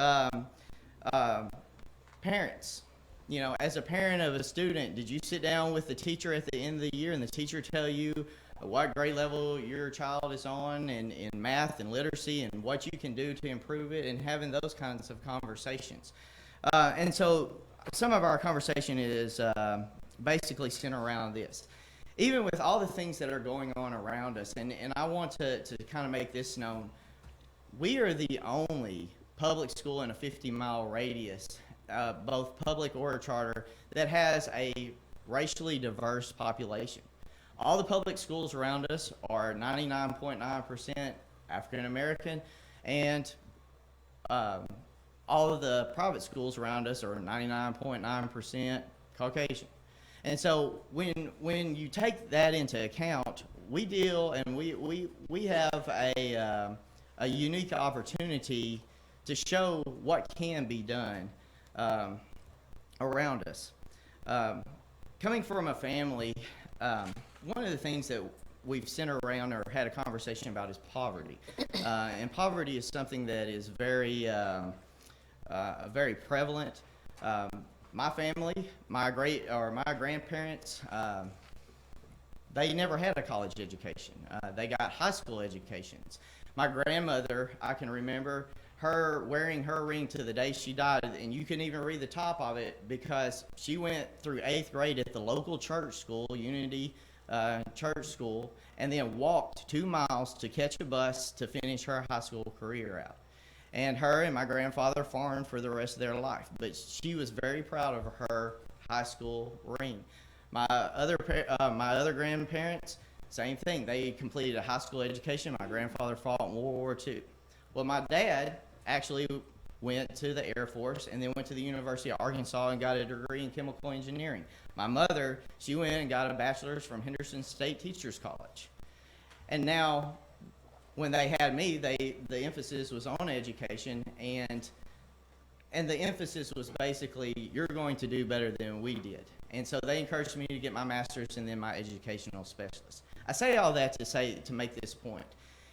Speaker 18: parents? You know, as a parent of a student, did you sit down with the teacher at the end of the year and the teacher tell you what grade level your child is on in math and literacy, and what you can do to improve it, and having those kinds of conversations? And so some of our conversation is basically centered around this. Even with all the things that are going on around us, and I want to kind of make this known, we are the only public school in a 50-mile radius, both public or charter, that has a racially diverse population. All the public schools around us are 99.9% African American, and all of the private schools around us are 99.9% Caucasian. And so when you take that into account, we deal, and we have a unique opportunity to show what can be done around us. Coming from a family, one of the things that we've centered around or had a conversation about is poverty. And poverty is something that is very prevalent. My family, my grandparents, they never had a college education. They got high school educations. My grandmother, I can remember her wearing her ring to the day she died, and you can even read the top of it, because she went through 8th grade at the local church school, Unity Church School, and then walked 2 miles to catch a bus to finish her high school career out. And her and my grandfather farmed for the rest of their life, but she was very proud of her high school ring. My other grandparents, same thing. They completed a high school education. My grandfather fought in World War II. Well, my dad actually went to the Air Force and then went to the University of Arkansas and got a degree in chemical engineering. My mother, she went and got a bachelor's from Henderson State Teachers College. And now, when they had me, the emphasis was on education, and the emphasis was basically, you're going to do better than we did. And so they encouraged me to get my master's and then my educational specialist. I say all that to make this point.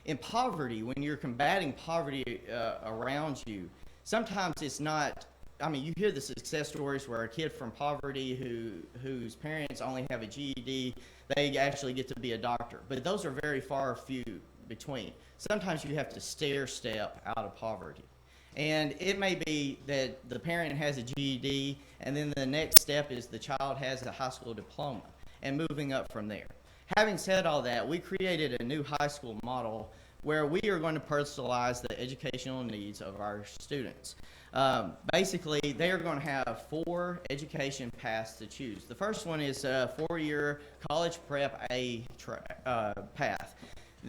Speaker 18: In poverty, when you're combating poverty around you, sometimes it's not, I mean, you hear the success stories where a kid from poverty whose parents only have a GED, they actually get to be a doctor. But those are very few between. Sometimes you have to stair step out of poverty. And it may be that the parent has a GED, and then the next step is the child has a high school diploma, and moving up from there. Having said all that, we created a new high school model where we are going to personalize the educational needs of our students. Basically, they are going to have 4 education paths to choose. The first one is a 4-year college prep A path.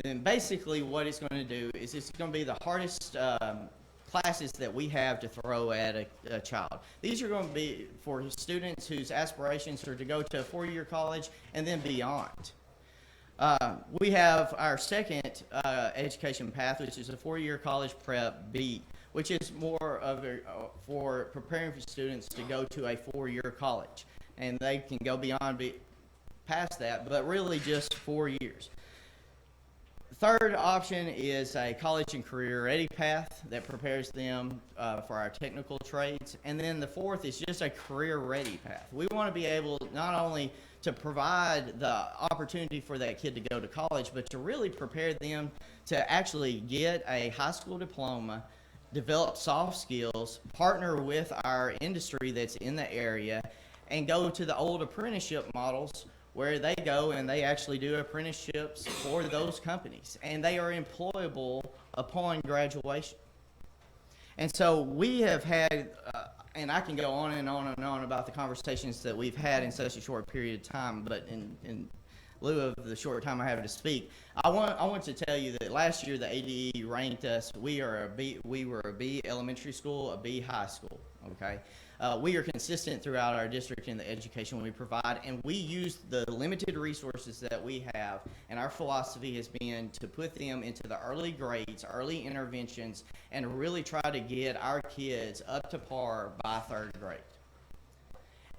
Speaker 18: Then basically what it's going to do is it's going to be the hardest classes that we have to throw at a child. These are going to be for students whose aspirations are to go to a 4-year college and then beyond. We have our second education path, which is a 4-year college prep B, which is more of for preparing for students to go to a 4-year college. And they can go past that, but really just 4 years. Third option is a college and career ready path that prepares them for our technical trades. And then the fourth is just a career ready path. We want to be able not only to provide the opportunity for that kid to go to college, but to really prepare them to actually get a high school diploma, develop soft skills, partner with our industry that's in the area, and go to the old apprenticeship models where they go and they actually do apprenticeships for those companies, and they are employable upon graduation. And so we have had, and I can go on and on and on about the conversations that we've had in such a short period of time, but in lieu of the short time I have to speak, I want to tell you that last year the ADE ranked us. We were a B elementary school, a B high school. Okay, we are consistent throughout our district in the education we provide, and we use the limited resources that we have. And our philosophy has been to put them into the early grades, early interventions, and really try to get our kids up to par by third grade.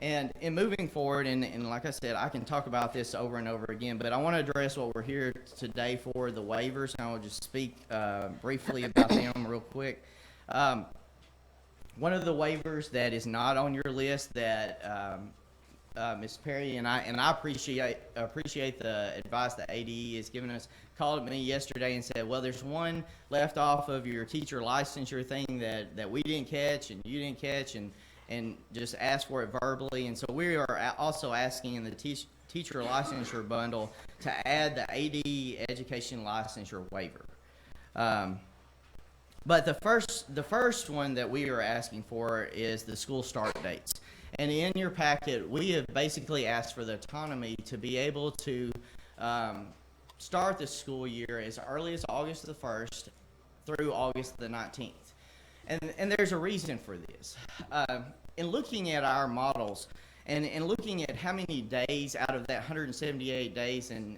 Speaker 18: And in moving forward, and like I said, I can talk about this over and over again, but I want to address what we're here today for, the waivers, and I will just speak briefly about them real quick. One of the waivers that is not on your list that Ms. Perry and I appreciate the advice that ADE has given us, called me yesterday and said, well, there's one left off of your teacher licensure thing that we didn't catch and you didn't catch, and just ask for it verbally. And so we are also asking in the teacher licensure bundle to add the AD education licensure waiver. But the first one that we are asking for is the school start dates. And in your packet, we have basically asked for the autonomy to be able to start the school year as early as August the 1st through August the 19th. And there's a reason for this. In looking at our models and looking at how many days out of that 178 days, and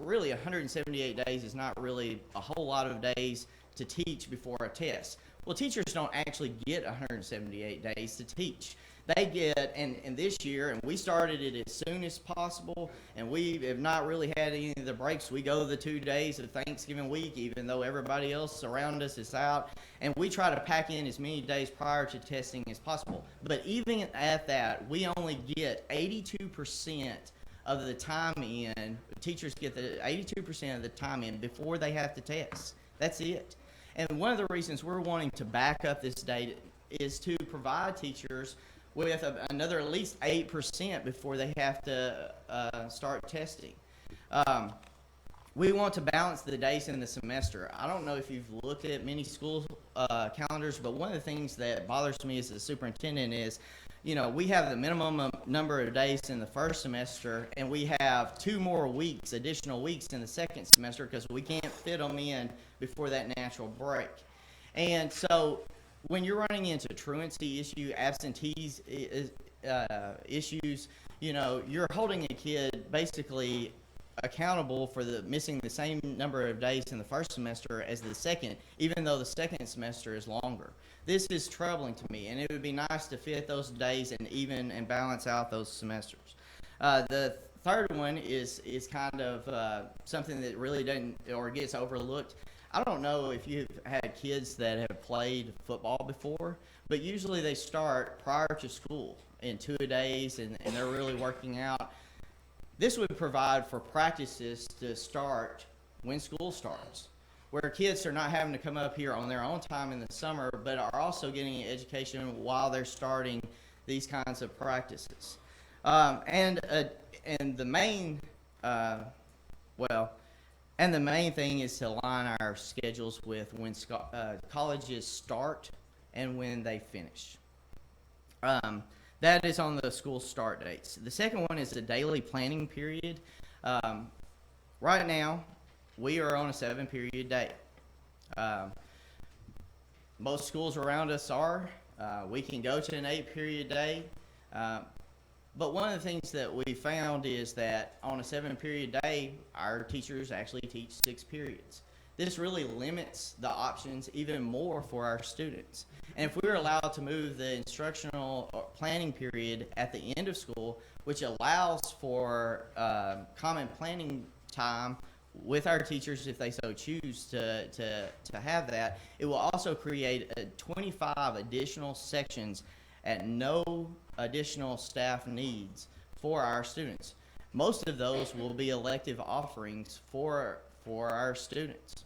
Speaker 18: really 178 days is not really a whole lot of days to teach before a test. Well, teachers don't actually get 178 days to teach. They get, and this year, and we started it as soon as possible, and we have not really had any of the breaks. We go the 2 days of Thanksgiving week, even though everybody else around us is out, and we try to pack in as many days prior to testing as possible. But even at that, we only get 82% of the time in. Teachers get the 82% of the time in before they have to test. That's it. And one of the reasons we're wanting to back up this data is to provide teachers with another at least 8% before they have to start testing. We want to balance the days in the semester. I don't know if you've looked at many school calendars, but one of the things that bothers me as a superintendent is, you know, we have the minimum number of days in the first semester, and we have 2 more weeks, additional weeks in the second semester, because we can't fit them in before that natural break. And so when you're running into truancy issue, absentees issues, you know, you're holding a kid basically accountable for missing the same number of days in the first semester as the second, even though the second semester is longer. This is troubling to me, and it would be nice to fit those days and even and balance out those semesters. The third one is kind of something that really doesn't or gets overlooked. I don't know if you've had kids that have played football before, but usually they start prior to school in 2 days, and they're really working out. This would provide for practices to start when school starts, where kids are not having to come up here on their own time in the summer, but are also getting an education while they're starting these kinds of practices. And the main thing is to align our schedules with when colleges start and when they finish. That is on the school start dates. The second one is the daily planning period. Right now, we are on a 7-period day. Most schools around us are. We can go to an 8-period day. But one of the things that we found is that on a 7-period day, our teachers actually teach 6 periods. This really limits the options even more for our students. And if we were allowed to move the instructional planning period at the end of school, which allows for common planning time with our teachers, if they so choose to have that, it will also create 25 additional sections at no additional staff needs for our students. Most of those will be elective offerings for our students.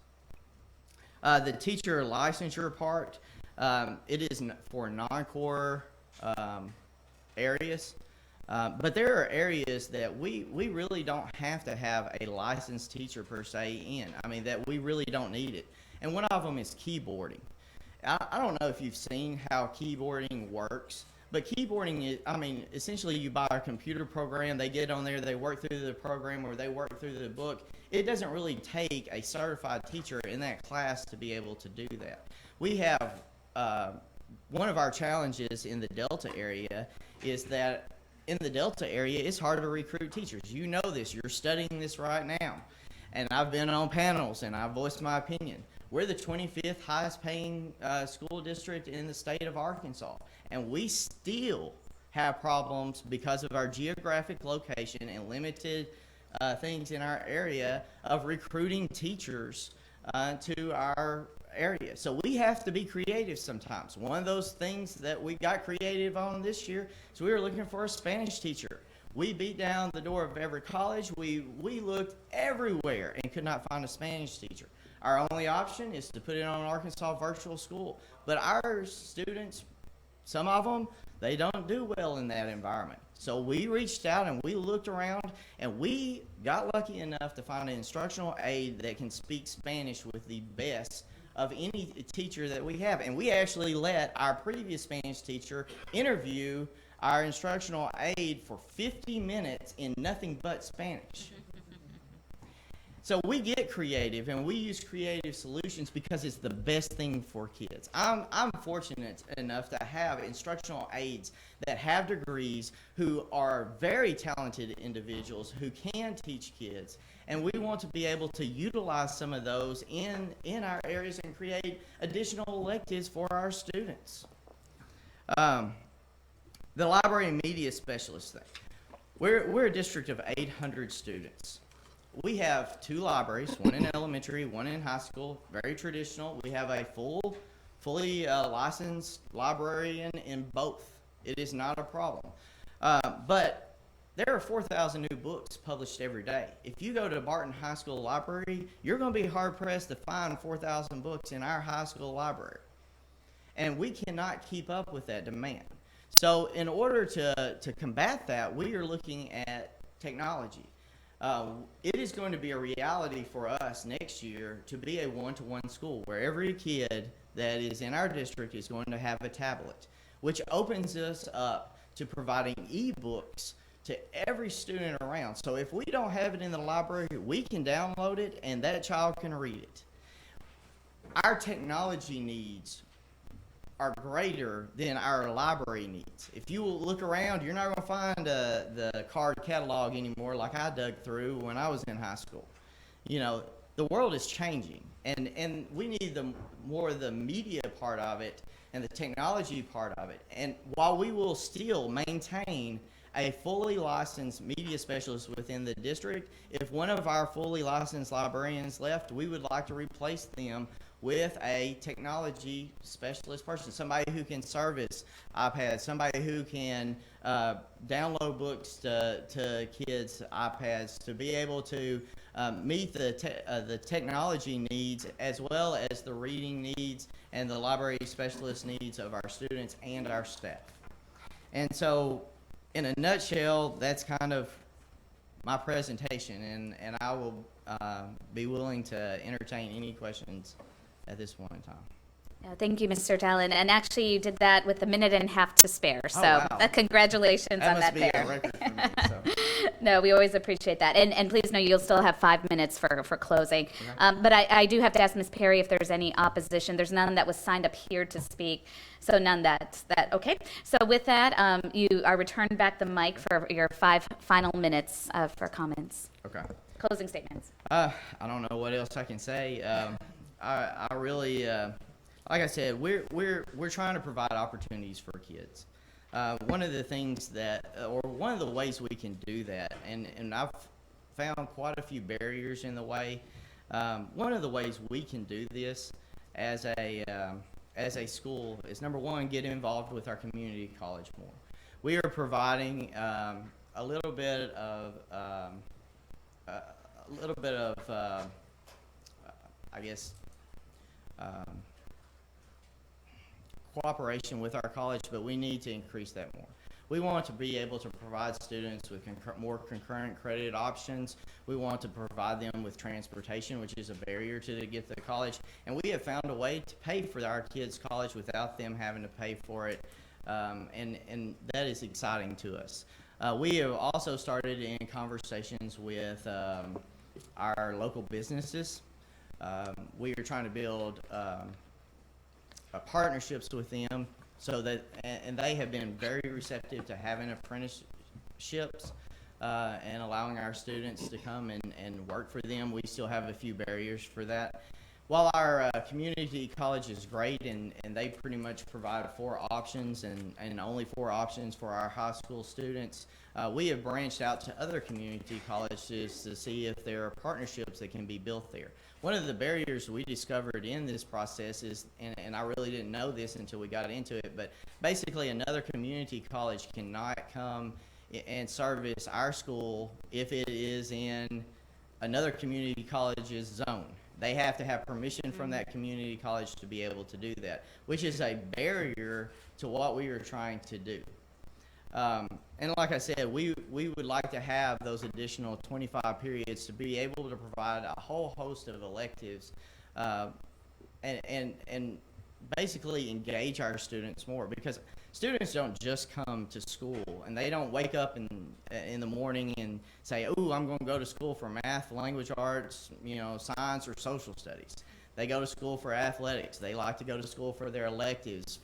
Speaker 18: The teacher licensure part, it is for non-core areas. But there are areas that we really don't have to have a licensed teacher per se in. I mean, that we really don't need it. And one of them is keyboarding. I don't know if you've seen how keyboarding works, but keyboarding is, I mean, essentially you buy a computer program, they get on there, they work through the program or they work through the book. It doesn't really take a certified teacher in that class to be able to do that. We have, one of our challenges in the Delta area is that in the Delta area, it's hard to recruit teachers. You know this. You're studying this right now. And I've been on panels, and I've voiced my opinion. We're the 25th highest paying school district in the state of Arkansas. And we still have problems because of our geographic location and limited things in our area of recruiting teachers to our area. So we have to be creative sometimes. One of those things that we got creative on this year is we were looking for a Spanish teacher. We beat down the door of every college. We looked everywhere and could not find a Spanish teacher. Our only option is to put it on Arkansas Virtual School. But our students, some of them, they don't do well in that environment. So we reached out and we looked around and we got lucky enough to find an instructional aide that can speak Spanish with the best of any teacher that we have. And we actually let our previous Spanish teacher interview our instructional aide for 50 minutes in nothing but Spanish. So we get creative and we use creative solutions because it's the best thing for kids. I'm fortunate enough to have instructional aides that have degrees who are very talented individuals who can teach kids. And we want to be able to utilize some of those in our areas and create additional electives for our students. The library and media specialist thing. We're a district of 800 students. We have 2 libraries, one in elementary, one in high school, very traditional. We have a fully licensed librarian in both. It is not a problem. But there are 4,000 new books published every day. If you go to Barton High School Library, you're going to be hard-pressed to find 4,000 books in our high school library. And we cannot keep up with that demand. So in order to combat that, we are looking at technology. It is going to be a reality for us next year to be a one-to-one school where every kid that is in our district is going to have a tablet, which opens us up to providing e-books to every student around. So if we don't have it in the library, we can download it and that child can read it. Our technology needs are greater than our library needs. If you look around, you're not going to find the card catalog anymore like I dug through when I was in high school. You know, the world is changing, and we need more of the media part of it and the technology part of it. And while we will still maintain a fully licensed media specialist within the district, if one of our fully licensed librarians left, we would like to replace them with a technology specialist person, somebody who can service iPads, somebody who can download books to kids' iPads, to be able to meet the technology needs as well as the reading needs and the library specialist needs of our students and our staff. And so, in a nutshell, that's kind of my presentation, and I will be willing to entertain any questions at this point in time.
Speaker 5: Thank you, Mr. Dallin. And actually, you did that with a minute and a half to spare. So
Speaker 18: wow.
Speaker 5: Congratulations on that there.
Speaker 18: That must be a record for me. So.
Speaker 5: No, we always appreciate that. And please know you'll still have 5 minutes for closing. Okay. But I do have to ask Ms. Perry if there's any opposition. There's none that was signed up here to speak. So none that okay. So with that, you are returned back the mic for your 5 final minutes for comments.
Speaker 18: Okay.
Speaker 5: Closing statements.
Speaker 18: I don't know what else I can say. I really, like I said, we're trying to provide opportunities for kids. One of the things that, or one of the ways we can do that, and I've found quite a few barriers in the way. One of the ways we can do this as a school is, number one, get involved with our community college more. We are providing a little bit of I guess cooperation with our college, but we need to increase that more. We want to be able to provide students with more concurrent credit options. We want to provide them with transportation, which is a barrier to get to college. And we have found a way to pay for our kids' college without them having to pay for it. And that is exciting to us. We have also started in conversations with our local businesses. We are trying to build partnerships with them, so that, and they have been very receptive to having apprenticeships and allowing our students to come and work for them. We still have a few barriers for that. While our community college is great, and they pretty much provide 4 options and only 4 options for our high school students, we have branched out to other community colleges to see if there are partnerships that can be built there. One of the barriers we discovered in this process is, and I really didn't know this until we got into it, but basically another community college cannot come and service our school if it is in another community college's zone. They have to have permission from that community college to be able to do that, which is a barrier to what we are trying to do. And like I said, we would like to have those additional 25 periods to be able to provide a whole host of electives and basically engage our students more, because students don't just come to school, and they don't wake up in the morning and say, "Oh, I'm going to go to school for math, language arts, science, or social studies." They go to school for athletics. They like to go to school for their electives,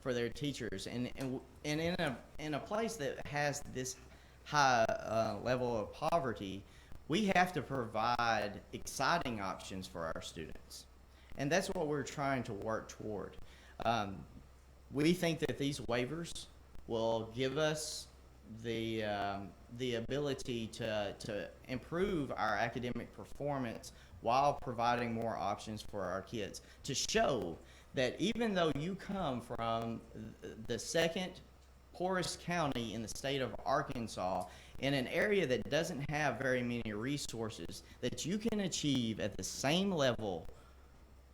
Speaker 18: for their teachers, and in a place that has this high level of poverty, we have to provide exciting options for our students, and that's what we're trying to work toward. We think that these waivers will give us the ability to improve our academic performance while providing more options for our kids, to show that even though you come from the second poorest county in the state of Arkansas, in an area that doesn't have very many resources, that you can achieve at the same level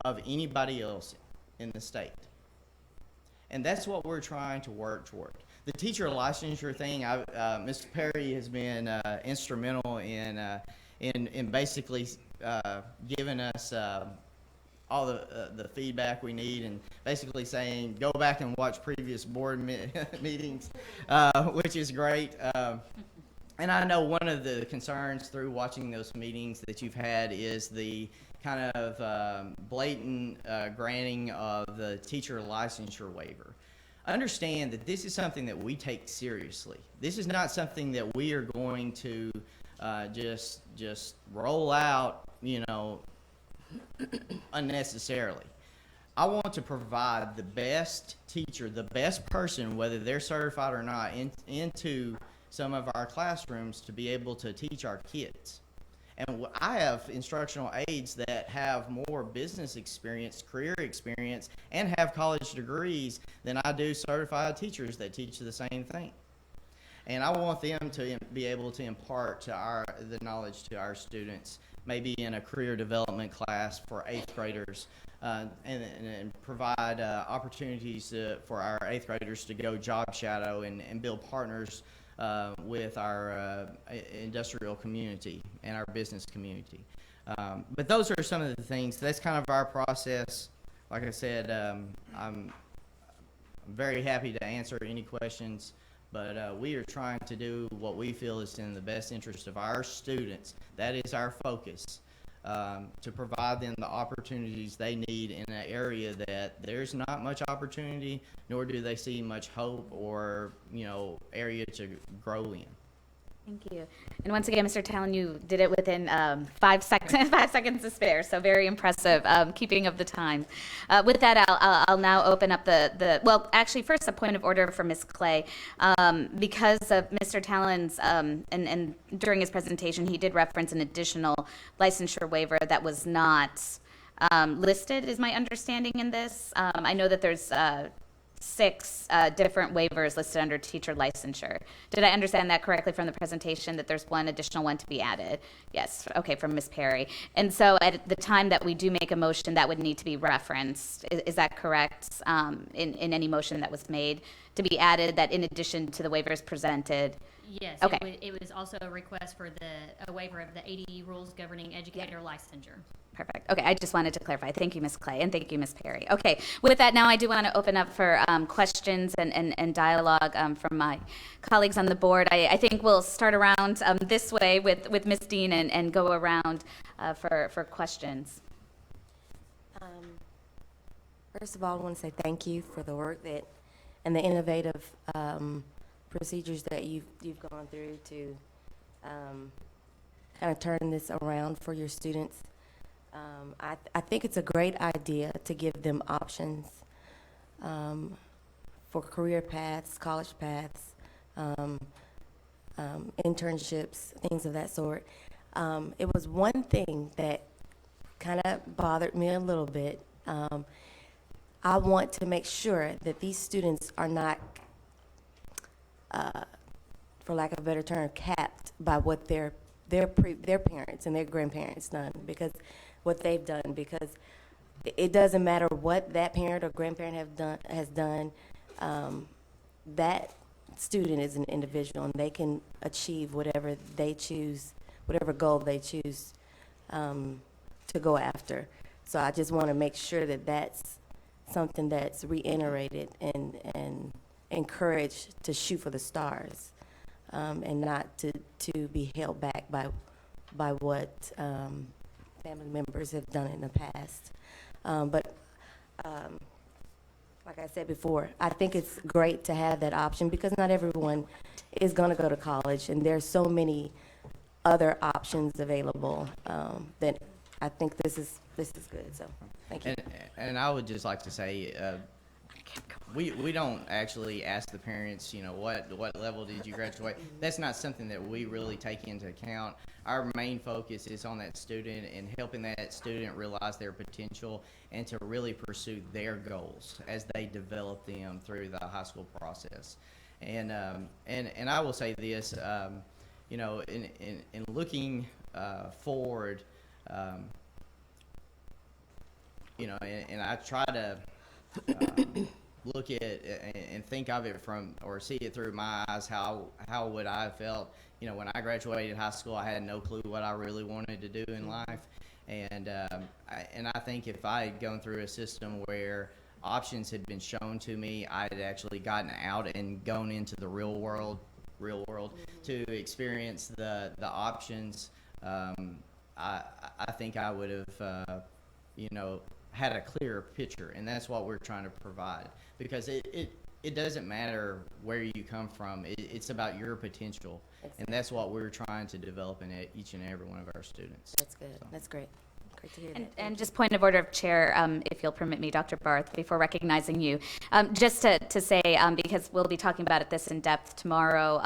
Speaker 18: of anybody else in the state. And that's what we're trying to work toward. The teacher licensure thing, Ms. Perry has been instrumental in basically giving us all the feedback we need, and basically saying, go back and watch previous board meetings, which is great. And I know one of the concerns through watching those meetings that you've had is the kind of blatant granting of the teacher licensure waiver. Understand that this is something that we take seriously. This is not something that we are going to just roll out, unnecessarily. I want to provide the best teacher, the best person, whether they're certified or not, into some of our classrooms to be able to teach our kids. And I have instructional aides that have more business experience, career experience, and have college degrees than I do certified teachers that teach the same thing. And I want them to be able to impart the knowledge to our students, maybe in a career development class for 8th graders, and provide opportunities for our 8th graders to go job shadow and build partners with our industrial community and our business community. But those are some of the things. That's kind of our process. Like I said, I'm very happy to answer any questions, but we are trying to do what we feel is in the best interest of our students. That is our focus, to provide them the opportunities they need in an area that there's not much opportunity, nor do they see much hope or area to grow in.
Speaker 5: Thank you. And once again, Mr. Talon, you did it within 5 seconds, 5 seconds to spare. So very impressive, keeping of the time. With that, I'll now open up well, actually, first a point of order for Ms. Clay. Because of Mr. Talon's, and during his presentation, he did reference an additional licensure waiver that was not listed, is my understanding in this. I know that there's 6 different waivers listed under teacher licensure. Did I understand that correctly from the presentation, that there's one additional one to be added? Yes, okay, from Ms. Perry. And so at the time that we do make a motion, that would need to be referenced. Is that correct, in any motion that was made to be added, that in addition to the waivers presented?
Speaker 17: Yes,
Speaker 5: Okay.
Speaker 17: it was also a request for a waiver of the ADE rules governing educator licensure.
Speaker 5: Perfect. Okay, I just wanted to clarify. Thank you, Ms. Clay, and thank you, Ms. Perry. Okay, with that, now I do want to open up for questions and dialogue from my colleagues on the board. I think we'll start around this way with Ms. Dean and go around for questions.
Speaker 19: First of all, I want to say thank you for the work and the innovative procedures that you've gone through to kind of turn this around for your students. I think it's a great idea to give them options for career paths, college paths, internships, things of that sort. It was one thing that kind of bothered me a little bit. I want to make sure that these students are not, for lack of a better term, capped by what their parents and their grandparents done, because what they've done, because it doesn't matter what that parent or grandparent has done. That student is an individual, and they can achieve whatever they choose, whatever goal they choose to go after. So I just want to make sure that that's something that's reiterated and encouraged to shoot for the stars, and not to be held back by what family members have done in the past. But like I said before, I think it's great to have that option, because not everyone is going to go to college, and there's so many other options available that I think this is good. So thank you.
Speaker 18: And I would just like to say, we don't actually ask the parents, what level did you graduate? That's not something that we really take into account. Our main focus is on that student and helping that student realize their potential and to really pursue their goals as they develop them through the high school process. And I will say this, in looking forward, and I try to look at and think of it from, or see it through my eyes, how would I have felt, when I graduated high school. I had no clue what I really wanted to do in life, and I think if I had gone through a system where options had been shown to me, I had actually gotten out and gone into the real world to experience the options, I think I would have had a clearer picture, and that's what we're trying to provide, because it doesn't matter where you come from. It's about your potential, and that's what we're trying to develop in each and every one of our students.
Speaker 19: That's good. So. That's great. Great to hear that.
Speaker 5: And just point of order of chair, if you'll permit me, Dr. Barth, before recognizing you, just to say, because we'll be talking about this in depth tomorrow,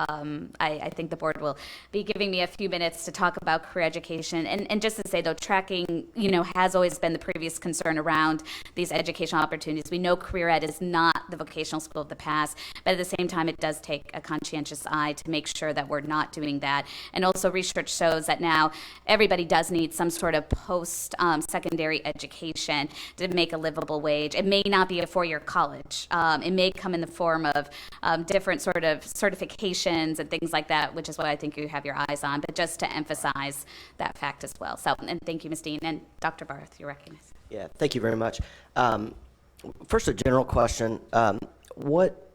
Speaker 5: I think the board will be giving me a few minutes to talk about career education. And just to say, though, tracking, has always been the previous concern around these educational opportunities. We know career ed is not the vocational school of the past, but at the same time, it does take a conscientious eye to make sure that we're not doing that. And also, research shows that now everybody does need some sort of post-secondary education to make a livable wage. It may not be a four-year college. It may come in the form of different sort of certifications and things like that, which is what I think you have your eyes on, but just to emphasize that fact as well. So, and thank you, Ms. Dean. And Dr. Barth, you're recognized.
Speaker 8: Yeah, thank you very much. First, a general question. What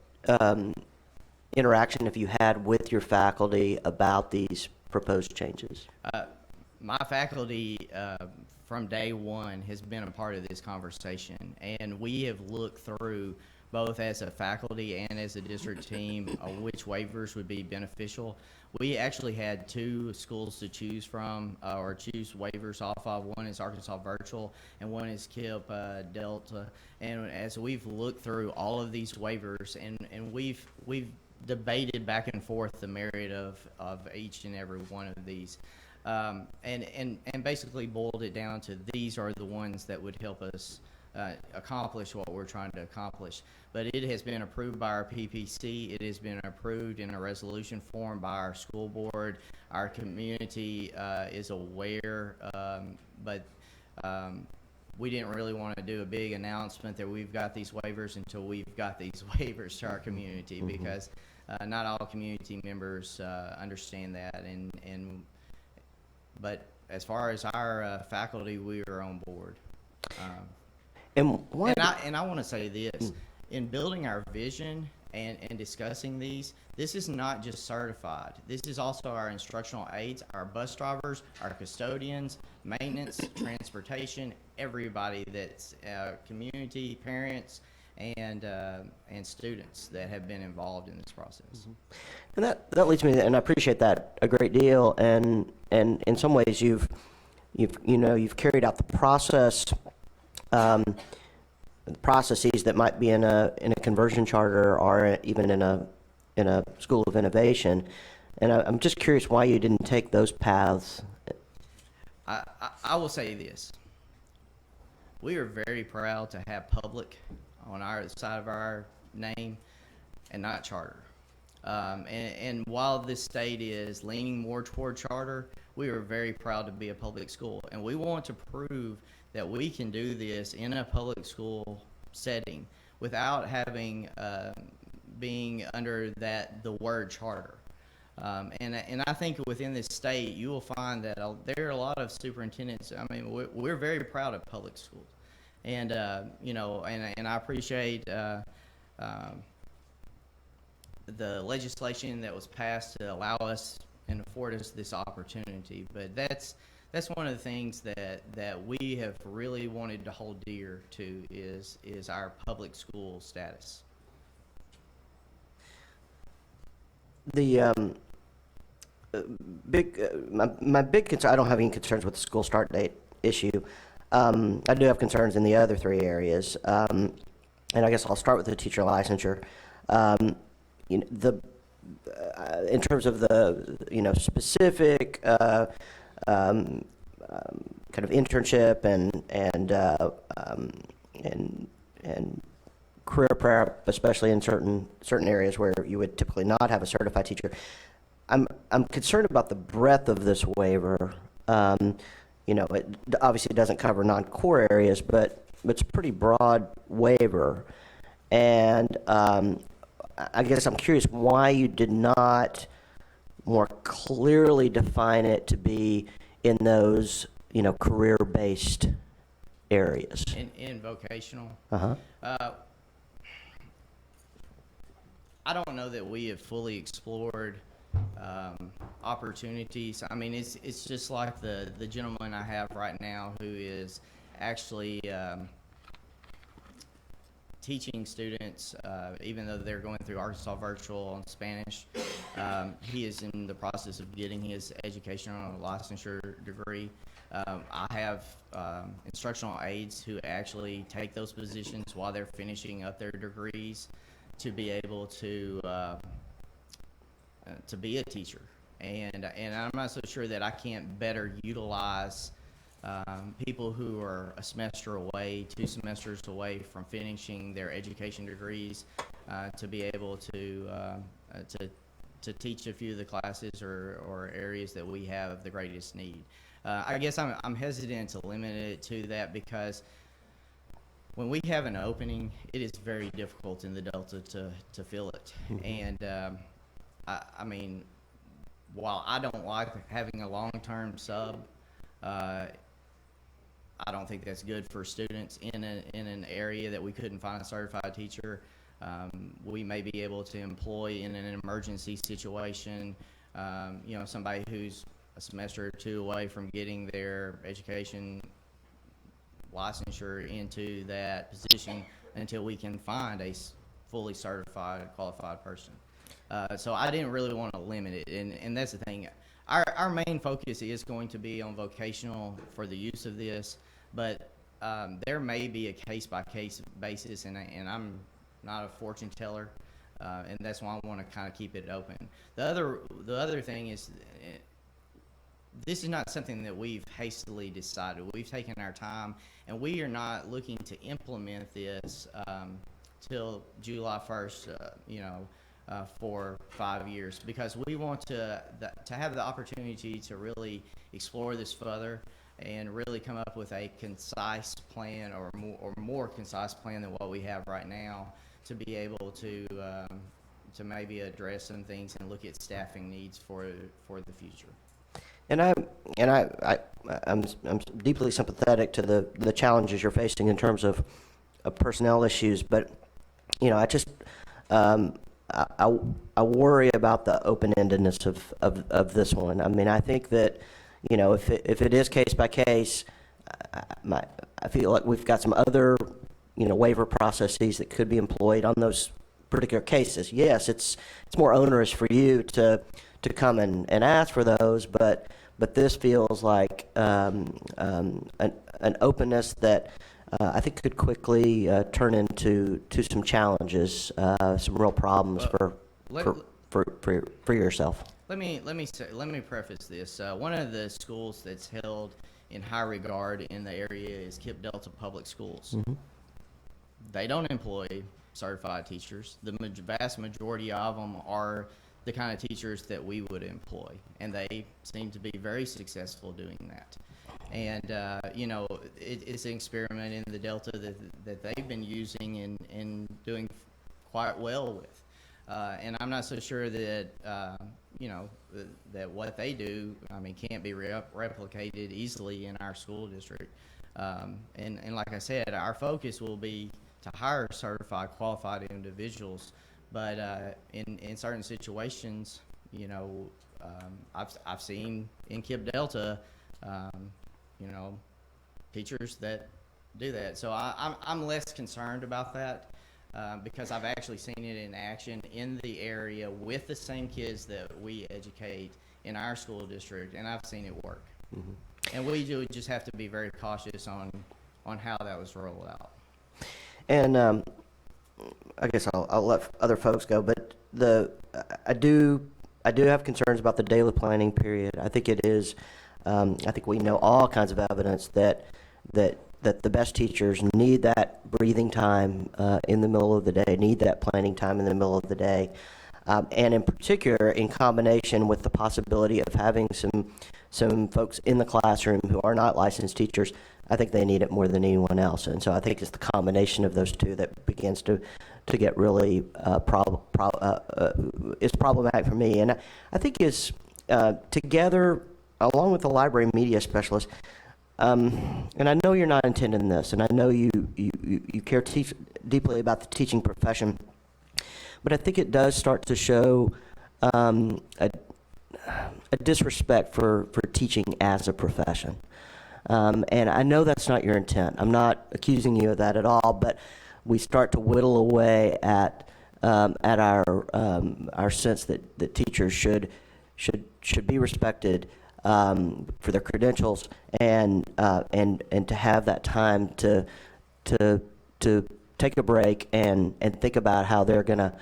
Speaker 8: interaction have you had with your faculty about these proposed changes?
Speaker 18: My faculty, from day one, has been a part of this conversation, and we have looked through both as a faculty and as a district team, which waivers would be beneficial. We actually had 2 schools to choose from, or choose waivers off of. One is Arkansas Virtual, and one is KIPP Delta. And as we've looked through all of these waivers, and we've debated back and forth the merit of each and every one of these, and basically boiled it down to these are the ones that would help us accomplish what we're trying to accomplish. But it has been approved by our PPC. It has been approved in a resolution form by our school board. Our community is aware, but we didn't really want to do a big announcement that we've got these waivers until we've got these waivers to our community, because not all community members understand that. But as far as our faculty, we are on board. And I want to say this, in building our vision and discussing these, this is not just certified. This is also our instructional aides, our bus drivers, our custodians, maintenance, transportation, everybody that's community, parents, and students that have been involved in this process.
Speaker 8: And that leads me, and I appreciate that a great deal. And in some ways, you've carried out the process, processes that might be in a conversion charter or even in a school of innovation. And I'm just curious why you didn't take those paths.
Speaker 18: I will say this: we are very proud to have public on our side of our name and not charter. And while this state is leaning more toward charter, we are very proud to be a public school, and we want to prove that we can do this in a public school setting without having being under the word charter. And I think within this state, you will find that there are a lot of superintendents. I mean, we're very proud of public schools, and and I appreciate the legislation that was passed to allow us and afford us this opportunity. But that's one of the things that we have really wanted to hold dear to is our public school status.
Speaker 8: The my big concern, I don't have any concerns with the school start date issue. I do have concerns in the other 3 areas. And I guess I'll start with the teacher licensure. In terms of the specific kind of internship and career prep, especially in certain areas where you would typically not have a certified teacher. I'm concerned about the breadth of this waiver. It obviously doesn't cover non-core areas, but it's a pretty broad waiver. And I guess I'm curious why you did not more clearly define it to be in those, career-based areas.
Speaker 18: In vocational?
Speaker 8: Uh-huh.
Speaker 18: I don't know that we have fully explored opportunities. I mean, it's just like the gentleman I have right now who is actually teaching students, even though they're going through Arkansas Virtual on Spanish. He is in the process of getting his educational licensure degree. I have instructional aides who actually take those positions while they're finishing up their degrees to be able to be a teacher. And I'm not so sure that I can't better utilize people who are a semester away, 2 semesters away from finishing their education degrees, to be able to teach a few of the classes or areas that we have the greatest need. I guess I'm hesitant to limit it to that because when we have an opening, it is very difficult in the Delta to fill it. And I mean, while I don't like having a long-term sub, I don't think that's good for students in an area that we couldn't find a certified teacher. We may be able to employ in an emergency situation, somebody who's a semester or 2 away from getting their education licensure into that position until we can find fully certified, qualified person. So I didn't really want to limit it, and that's the thing. Our main focus is going to be on vocational for the use of this, but there may be a case-by-case basis, and I'm not a fortune teller, and that's why I want to kind of keep it open. The other thing is, this is not something that we've hastily decided. We've taken our time, and we are not looking to implement this till July 1st, for 5 years, because we want to have the opportunity to really explore this further and really come up with a concise plan, or more concise plan than what we have right now, to be able to maybe address some things and look at staffing needs for the future.
Speaker 8: And I'm deeply sympathetic to the challenges you're facing in terms of personnel issues, but I just I worry about the open-endedness of this one. I mean, I think that if it is case by case, I feel like we've got some other waiver processes that could be employed on those particular cases. Yes, it's more onerous for you to come and ask for those, but this feels like an openness that I think could quickly turn into some challenges, some real problems for yourself.
Speaker 18: Let me preface this. One of the schools that's held in high regard in the area is Kip Delta Public Schools.
Speaker 8: Mm-hmm.
Speaker 18: They don't employ certified teachers. The vast majority of them are the kind of teachers that we would employ, and they seem to be very successful doing that. And it's an experiment in the Delta that they've been using and doing quite well with. And I'm not so sure that that what they do, can't be replicated easily in our school district. And like I said, our focus will be to hire certified, qualified individuals. But in certain situations, I've seen in Kip Delta, teachers that do that. So I'm less concerned about that because I've actually seen it in action in the area with the same kids that we educate in our school district, and I've seen it work.
Speaker 8: Mm-hmm.
Speaker 18: And we do just have to be very cautious on how that was rolled out.
Speaker 8: And I guess I'll let other folks go, but I do have concerns about the daily planning period. I think it is. I think we know all kinds of evidence that the best teachers need that breathing time in the middle of the day, need that planning time in the middle of the day, and in particular, in combination with the possibility of having some folks in the classroom who are not licensed teachers. I think they need it more than anyone else, and so I think it's the combination of those two that begins to get really is problematic for me. And I think is together, along with the library media specialist, and I know you're not intending this, and I know you care deeply about the teaching profession, but I think it does start to show a disrespect for teaching as a profession. And I know that's not your intent. I'm not accusing you of that at all, but we start to whittle away at our sense that teachers should be respected for their credentials and to have that time to take a break and think about how they're going to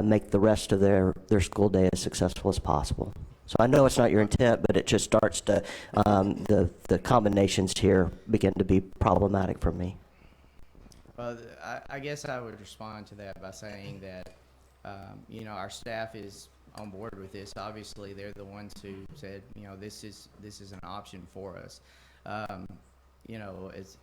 Speaker 8: make the rest of their school day as successful as possible. So I know it's not your intent, but it just starts to, the combinations here begin to be problematic for me.
Speaker 18: Well, I guess I would respond to that by saying that, our staff is on board with this. Obviously, they're the ones who said, this is an option for us. It's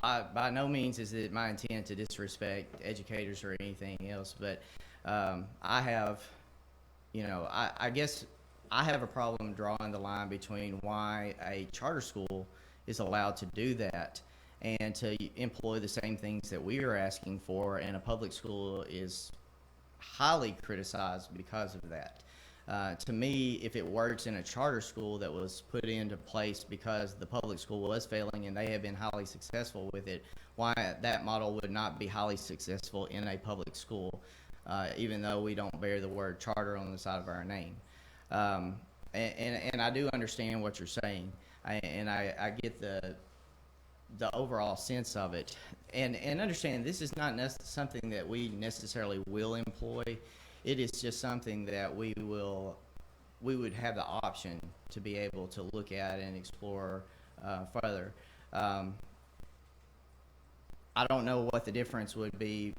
Speaker 18: by no means is it my intent to disrespect educators or anything else, but I guess I have a problem drawing the line between why a charter school is allowed to do that and to employ the same things that we are asking for, and a public school is highly criticized because of that. To me, if it works in a charter school that was put into place because the public school was failing and they have been highly successful with it, why that model would not be highly successful in a public school, even though we don't bear the word charter on the side of our name. And I do understand what you're saying, and I get the overall sense of it, and understand this is not something that we necessarily will employ. It is just something that we would have the option to be able to look at and explore further. I don't know what the difference would be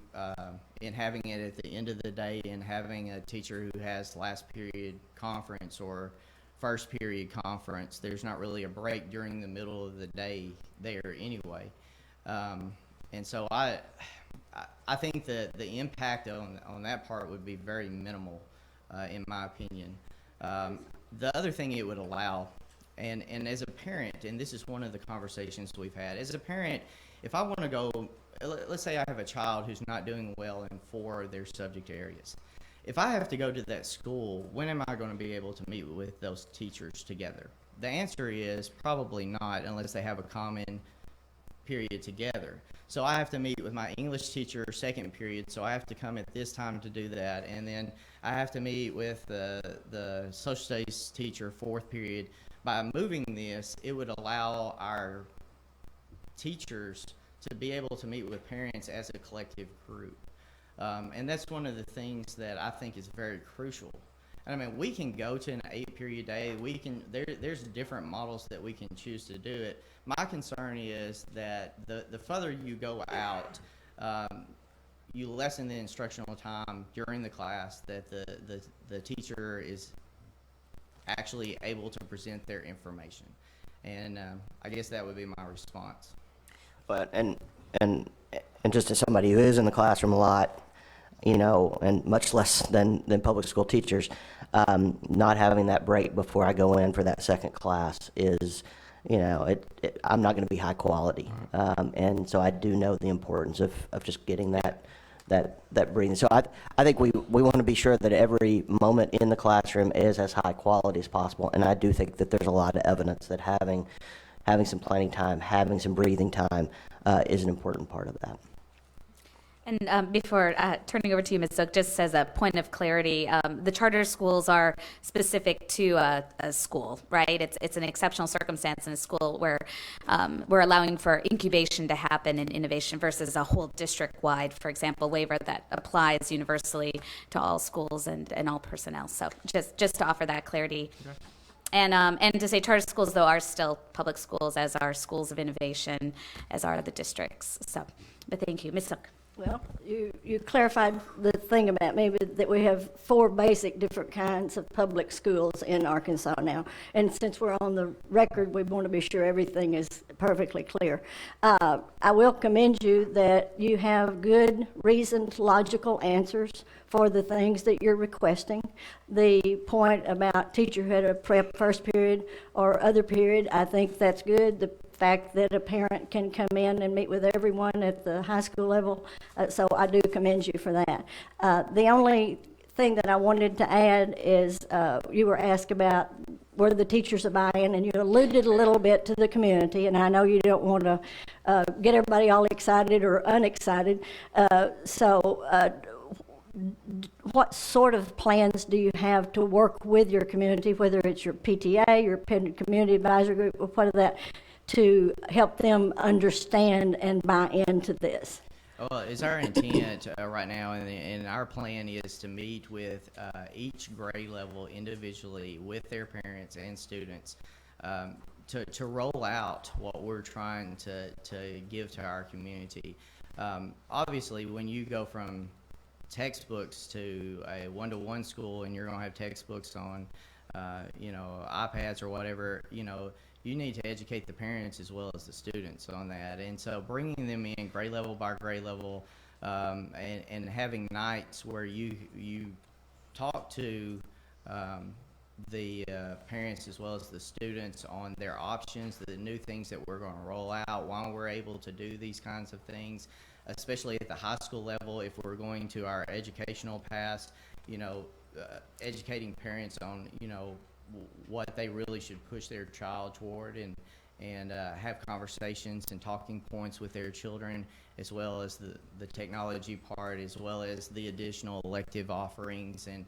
Speaker 18: in having it at the end of the day and having a teacher who has last period conference or first period conference. There's not really a break during the middle of the day there anyway. And so I think that the impact on that part would be very minimal, in my opinion. The other thing it would allow, and as a parent, and this is one of the conversations we've had, as a parent, if I want to go, let's say I have a child who's not doing well in 4 of their subject areas. If I have to go to that school, when am I going to be able to meet with those teachers together? The answer is probably not, unless they have a common period together. So I have to meet with my English teacher second period, so I have to come at this time to do that, and then I have to meet with the social studies teacher fourth period. By moving this, it would allow our teachers to be able to meet with parents as a collective group. And that's one of the things that I think is very crucial. I mean, we can go to an 8-period day. There's different models that we can choose to do it. My concern is that the further you go out, you lessen the instructional time during the class that the teacher is actually able to present their information. And I guess that would be my response.
Speaker 8: But and just as somebody who is in the classroom a lot, you know, and much less than public school teachers, not having that break before I go in for that second class is, you know, I'm not going to be high quality. And so I do know the importance of just getting that breathing. So I think we want to be sure that every moment in the classroom is as high quality as possible. And I do think that there's a lot of evidence that having some planning time, having some breathing time is an important part of that.
Speaker 5: And before turning over to you, Ms. Zook, just as a point of clarity, the charter schools are specific to a school, right? It's an exceptional circumstance in a school where we're allowing for incubation to happen and innovation versus a whole district-wide, for example, waiver that applies universally to all schools and all personnel. So just to offer that clarity. Okay. And to say charter schools, though, are still public schools, as are schools of innovation, as are the districts. So, but thank you. Ms. Zook.
Speaker 1: Well, you clarified the thing about maybe that we have 4 basic different kinds of public schools in Arkansas now. And since we're on the record, we want to be sure everything is perfectly clear. I will commend you that you have good, reasoned, logical answers for the things that you're requesting. The point about teacher who had a prep first period or other period, I think that's good. The fact that a parent can come in and meet with everyone at the high school level, so I do commend you for that. The only thing that I wanted to add is you were asked about were the teachers a buy-in, and you alluded a little bit to the community, and I know you don't want to get everybody all excited or unexcited, what sort of plans do you have to work with your community, whether it's your PTA, your community advisory group, or what of that, to help them understand and buy into this?
Speaker 18: Well, it's our intent right now, and our plan is to meet with each grade level individually with their parents and students to roll out what we're trying to give to our community. Obviously, when you go from textbooks to a one-to-one school and you're going to have textbooks on, iPads or whatever, you need to educate the parents as well as the students on that. And so bringing them in grade level by grade level and having nights where you talk to the parents as well as the students on their options, the new things that we're going to roll out, why we're able to do these kinds of things, especially at the high school level. If we're going to our educational past, educating parents on, what they really should push their child toward, and have conversations and talking points with their children, as well as the technology part, as well as the additional elective offerings, and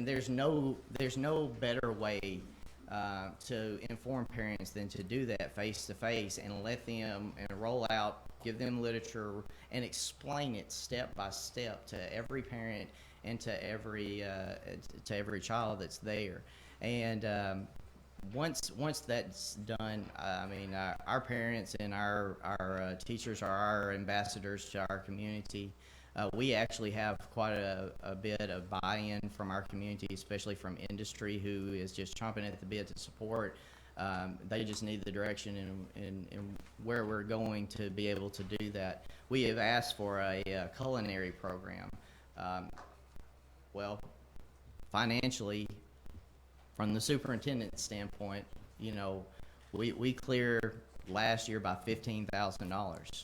Speaker 18: there's no better way to inform parents than to do that face to face and let them and roll out, give them literature, and explain it step by step to every parent and to every child that's there. And once that's done, our parents and our teachers are our ambassadors to our community. We actually have quite a bit of buy-in from our community, especially from industry, who is just chomping at the bit to support. They just need the direction and where we're going to be able to do that. We have asked for a culinary program. Well, financially, from the superintendent's standpoint, we cleared last year by $15,000.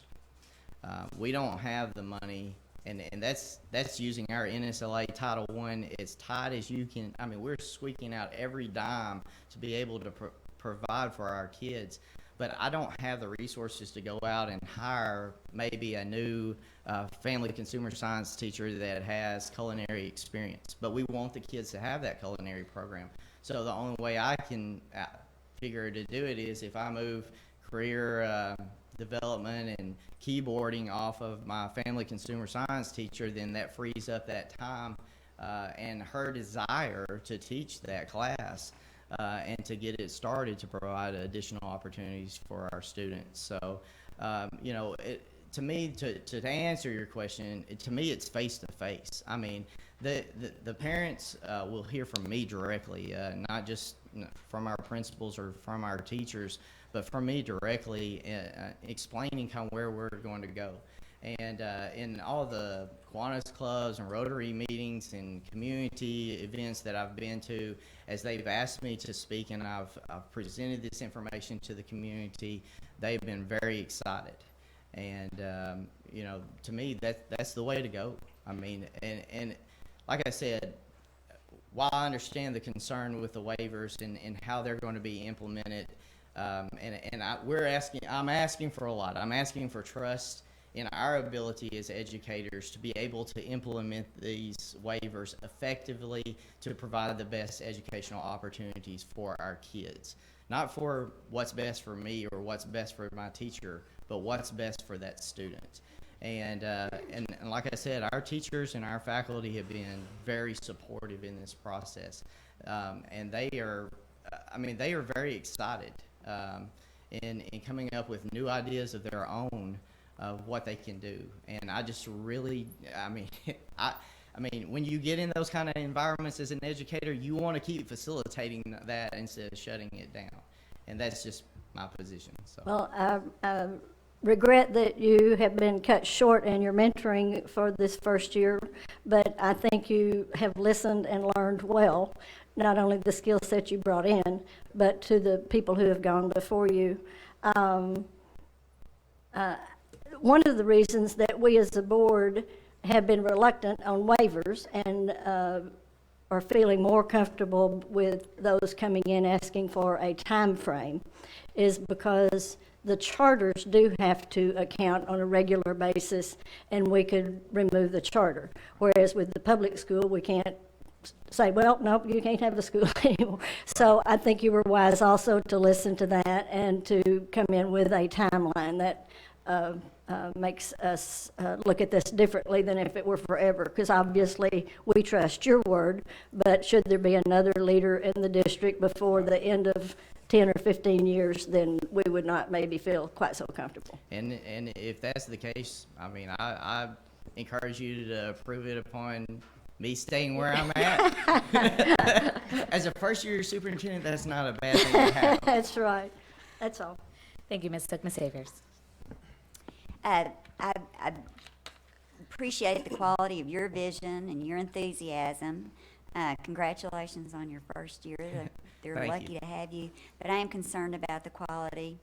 Speaker 18: We don't have the money, and that's using our NSLA Title I as tight as you can. We're squeaking out every dime to be able to provide for our kids, but I don't have the resources to go out and hire maybe a new family consumer science teacher that has culinary experience. But we want the kids to have that culinary program. So the only way I can figure to do it is if I move career development and keyboarding off of my family consumer science teacher, then that frees up that time and her desire to teach that class and to get it started to provide additional opportunities for our students. So, to me, to answer your question, to me it's face-to-face. The parents will hear from me directly, not just from our principals or from our teachers, but from me directly, explaining kind of where we're going to go. And in all the Kiwanis clubs and Rotary meetings and community events that I've been to, as they've asked me to speak and I've presented this information to the community, they've been very excited. And to me, that's the way to go. And like I said, while I understand the concern with the waivers and how they're going to be implemented, I'm asking for a lot. I'm asking for trust in our ability as educators to be able to implement these waivers effectively to provide the best educational opportunities for our kids. Not for what's best for me or what's best for my teacher, but what's best for that student. And like I said, our teachers and our faculty have been very supportive in this process. And they are very excited in coming up with new ideas of their own of what they can do. And I just really, when you get in those kind of environments as an educator, you want to keep facilitating that instead of shutting it down. And that's just my position. So.
Speaker 1: Well, I regret that you have been cut short in your mentoring for this first year, but I think you have listened and learned well, not only the skill set you brought in, but to the people who have gone before you. One of the reasons that we as a board have been reluctant on waivers and are feeling more comfortable with those coming in asking for a time frame is because the charters do have to account on a regular basis, and we could remove the charter. Whereas with the public school, we can't say, well, nope, you can't have the school anymore. So I think you were wise also to listen to that and to come in with a timeline that makes us look at this differently than if it were forever, because obviously we trust your word, but should there be another leader in the district before the end of 10 or 15 years, then we would not maybe feel quite so comfortable.
Speaker 18: And if that's the case, I encourage you to approve it upon me staying where I'm at. As a first-year superintendent, that's not a bad thing to have.
Speaker 1: That's right. That's all.
Speaker 5: Thank you, Ms. Cook-Savers.
Speaker 3: I appreciate the quality of your vision and your enthusiasm. Congratulations on your first year. They're lucky to have you. But I am concerned about the quality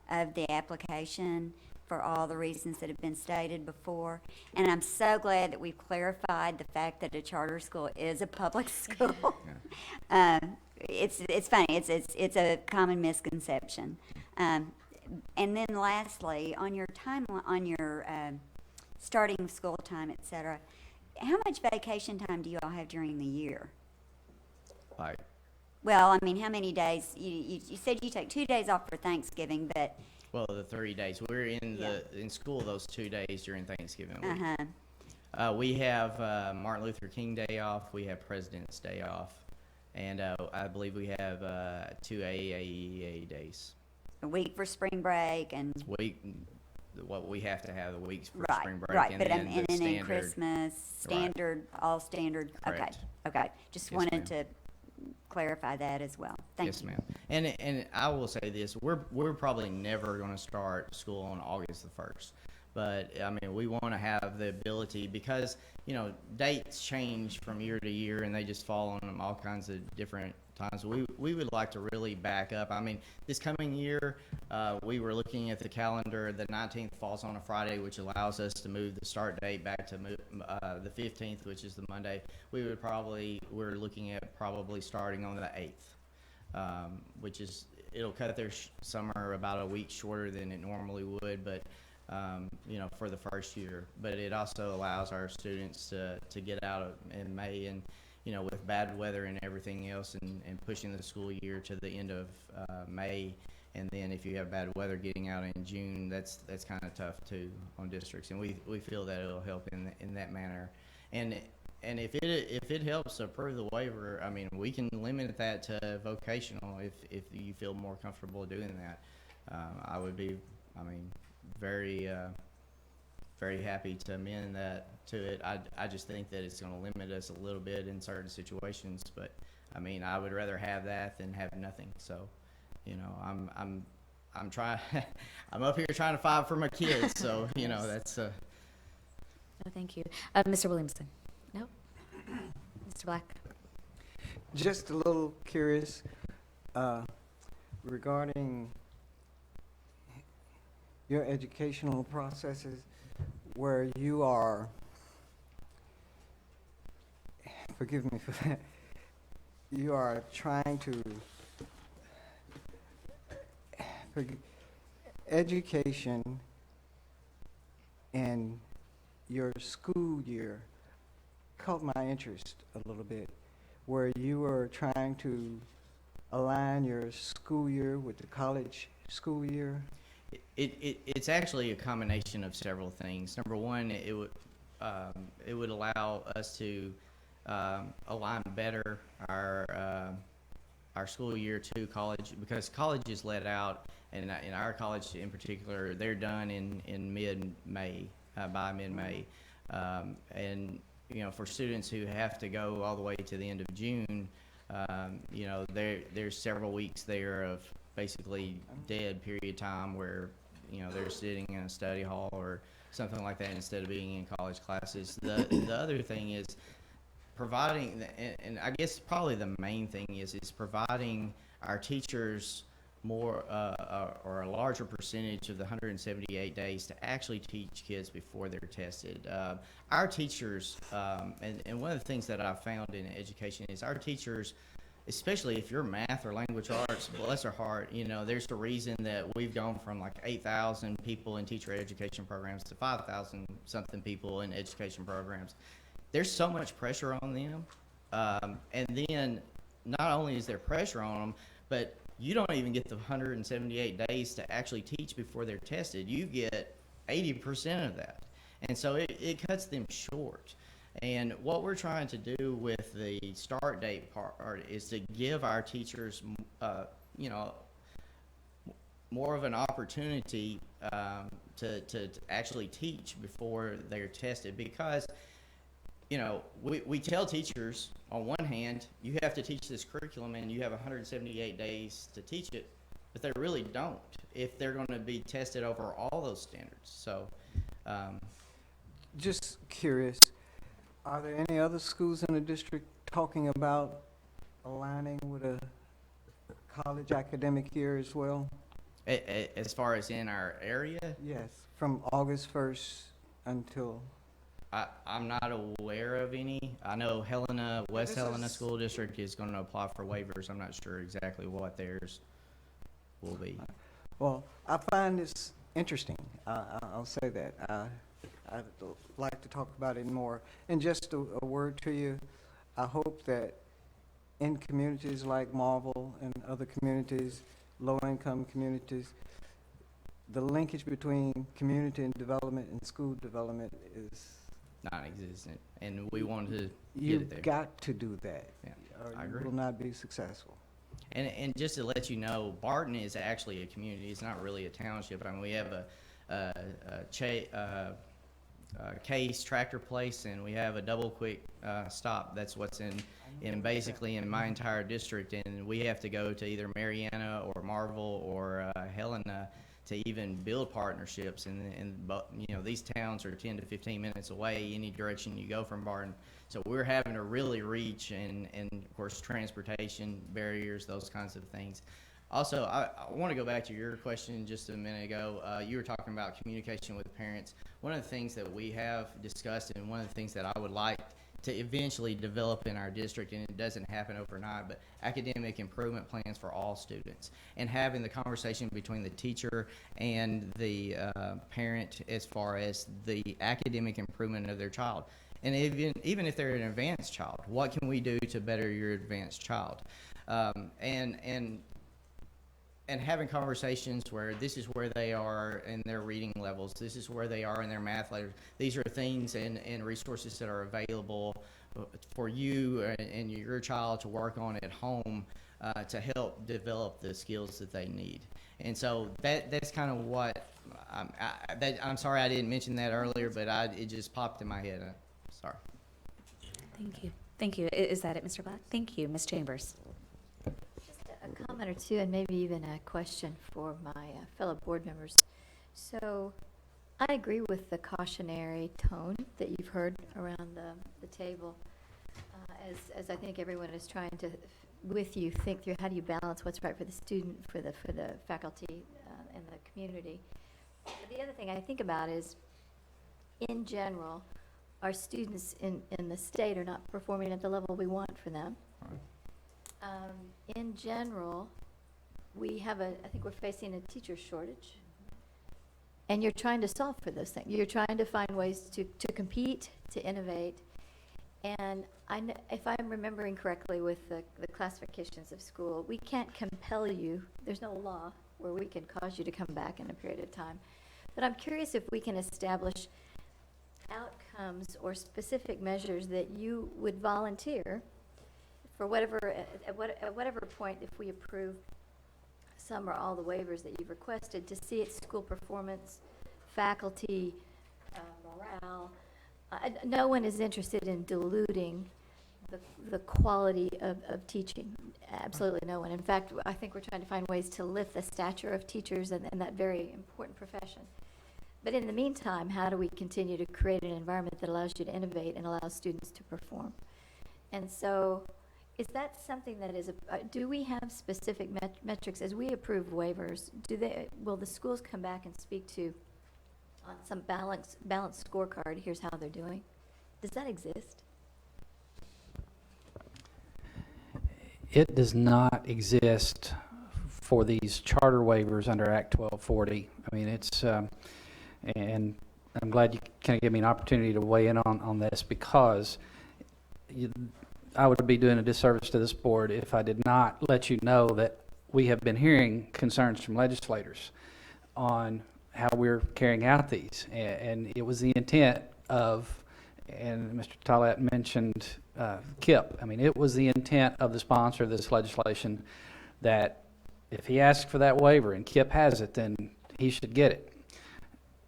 Speaker 3: of the application for all the reasons that have been stated before. And I'm so glad that we've clarified the fact that a charter school is a public school. It's funny. It's a common misconception. And then lastly, on your timeline, on your starting school time, et cetera, how much vacation time do you all have during the year?
Speaker 18: Like,
Speaker 3: Well, I mean, how many days? You said you take 2 days off for Thanksgiving, but
Speaker 18: well, the 30 days. We're in school those 2 days during Thanksgiving week. We have Martin Luther King Day off. We have President's Day off. And I believe we have 2 AAEA days.
Speaker 3: a week for spring break and
Speaker 18: What we have to have the weeks for
Speaker 3: right,
Speaker 18: spring break,
Speaker 3: right.
Speaker 18: and
Speaker 3: But
Speaker 18: then
Speaker 3: and
Speaker 18: the
Speaker 3: then
Speaker 18: standard.
Speaker 3: Christmas, standard, all standard.
Speaker 18: Correct.
Speaker 3: Okay. Just
Speaker 18: Yes,
Speaker 3: wanted
Speaker 18: ma'am.
Speaker 3: to clarify that as well. Thank
Speaker 18: Yes,
Speaker 3: you.
Speaker 18: ma'am. And I will say this: we're probably never going to start school on August the 1st. But I mean, we want to have the ability, because dates change from year to year, and they just fall on all kinds of different times. We would like to really back up. I mean, this coming year, we were looking at the calendar. The 19th falls on a Friday, which allows us to move the start date back to the 15th, which is the Monday. We're looking at probably starting on the 8th, which is, it'll cut their summer about a week shorter than it normally would, but for the first year. But it also allows our students to get out in May, and with bad weather and everything else, and pushing the school year to the end of May. And then if you have bad weather getting out in June, that's kind of tough too on districts. And we feel that it'll help in that manner. And if it helps approve the waiver, I mean, we can limit that to vocational if you feel more comfortable doing that. I would be, very very happy to amend that to it. I just think that it's going to limit us a little bit in certain situations, but I would rather have that than have nothing. So, I'm trying. I'm up here trying to fight for my kids. So that's.
Speaker 5: No, thank you, Mr. Williamson. No, Mr. Black.
Speaker 20: Just a little curious regarding your educational processes, where you are, forgive me for that, you are trying to, education and your school year caught my interest a little bit, where you are trying to align your school year with the college school year.
Speaker 18: It's actually a combination of several things. Number one, it would allow us to align better our school year to college, because college is let out, and in our college in particular, they're done in mid-May, by mid-May, and for students who have to go all the way to the end of June, there's several weeks there of basically dead period time where they're sitting in a study hall or something like that instead of being in college classes. The other thing is providing, and I guess probably the main thing is providing our teachers more or a larger percentage of the 178 days to actually teach kids before they're tested. Our teachers, and one of the things that I've found in education is our teachers, especially if you're math or language arts, bless their heart, there's a reason that we've gone from like 8,000 people in teacher education programs to 5,000 something people in education programs. There's so much pressure on them. And then not only is there pressure on them, but you don't even get the 178 days to actually teach before they're tested. You get 80% of that. And so it cuts them short. And what we're trying to do with the start date part is to give our teachers, more of an opportunity to actually teach before they're tested. Because, we tell teachers, on one hand, you have to teach this curriculum and you have 178 days to teach it, but they really don't if they're going to be tested over all those standards. So,
Speaker 20: just curious, are there any other schools in the district talking about aligning with a college academic year as well?
Speaker 18: As far as in our area,
Speaker 20: Yes, from August 1st until,
Speaker 18: I'm not aware of any. I know West
Speaker 20: this
Speaker 18: Helena
Speaker 20: is-
Speaker 18: School District is going to apply for waivers. I'm not sure exactly what theirs will be.
Speaker 20: well, I find this interesting. I'll say that. I'd like to talk about it more. And just a word to you, I hope that in communities like Marvel and other communities, low-income communities, the linkage between community and development and school development is,
Speaker 18: Non-existent, and we want to get
Speaker 20: you've
Speaker 18: it there.
Speaker 20: got to do that.
Speaker 18: Yeah,
Speaker 20: Or
Speaker 18: I
Speaker 20: you
Speaker 18: agree.
Speaker 20: will not be successful.
Speaker 18: And just to let you know, Barton is actually a community. It's not really a township. I mean, we have a Case Tractor Place, and we have a Double Quick Stop. That's what's in basically in my entire district, and we have to go to either Mariana or Marvel or Helena to even build partnerships. And you know, these towns are 10 to 15 minutes away any direction you go from Barton. So we're having to really reach, and of course transportation barriers, those kinds of things. Also, I want to go back to your question just a minute ago. You were talking about communication with parents. One of the things that we have discussed, and one of the things that I would like to eventually develop in our district, and it doesn't happen overnight, but academic improvement plans for all students, and having the conversation between the teacher and the parent as far as the academic improvement of their child. And even if they're an advanced child, what can we do to better your advanced child? And having conversations where this is where they are in their reading levels, this is where they are in their math levels. These are things and resources that are available for you and your child to work on at home to help develop the skills that they need. And so that's kind of what, I'm sorry I didn't mention that earlier, but it just popped in my head. Sorry.
Speaker 5: Thank you. Thank you. Is that it, Mr. Black? Thank you, Ms. Chambers.
Speaker 15: A comment or two, and maybe even a question for my fellow board members. So I agree with the cautionary tone that you've heard around the table, as I think everyone is trying to, with you, think through how do you balance what's right for the student, for the faculty, and the community. But the other thing I think about is, in general, our students in the state are not performing at the level we want for them. In general, I think we're facing a teacher shortage. And you're trying to solve for those things. You're trying to find ways to compete, to innovate. And if I'm remembering correctly with the classifications of school, we can't compel you. There's no law where we can cause you to come back in a period of time. But I'm curious if we can establish outcomes or specific measures that you would volunteer for whatever, at whatever point, if we approve some or all the waivers that you've requested, to see its school performance, faculty, morale. No one is interested in diluting the quality of teaching. Absolutely no one. In fact, I think we're trying to find ways to lift the stature of teachers and that very important profession. But in the meantime, how do we continue to create an environment that allows you to innovate and allows students to perform? And so, is that something that is, do we have specific metrics as we approve waivers? Will the schools come back and speak to, on some balanced scorecard, here's how they're doing? Does that exist?
Speaker 4: It does not exist for these charter waivers under Act 1240. I mean, it's, and I'm glad you kind of give me an opportunity to weigh in on this, because I would be doing a disservice to this board if I did not let you know that we have been hearing concerns from legislators on how we're carrying out these. And it was the intent of, and Mr. Tollett mentioned KIP. I mean, it was the intent of the sponsor of this legislation that if he asks for that waiver and KIP has it, then he should get it.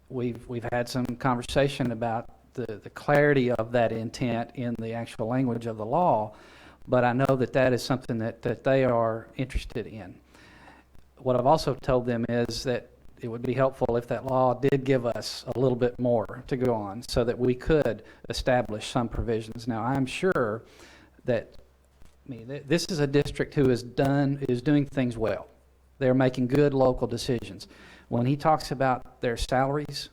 Speaker 4: We've had some conversation about the clarity of that intent in the actual language of the law, but I know that is something that they are interested in. What I've also told them is that it would be helpful if that law did give us a little bit more to go on so that we could establish some provisions. Now, I'm sure that this is a district who is doing things well. They're making good local decisions. When he talks about their salaries,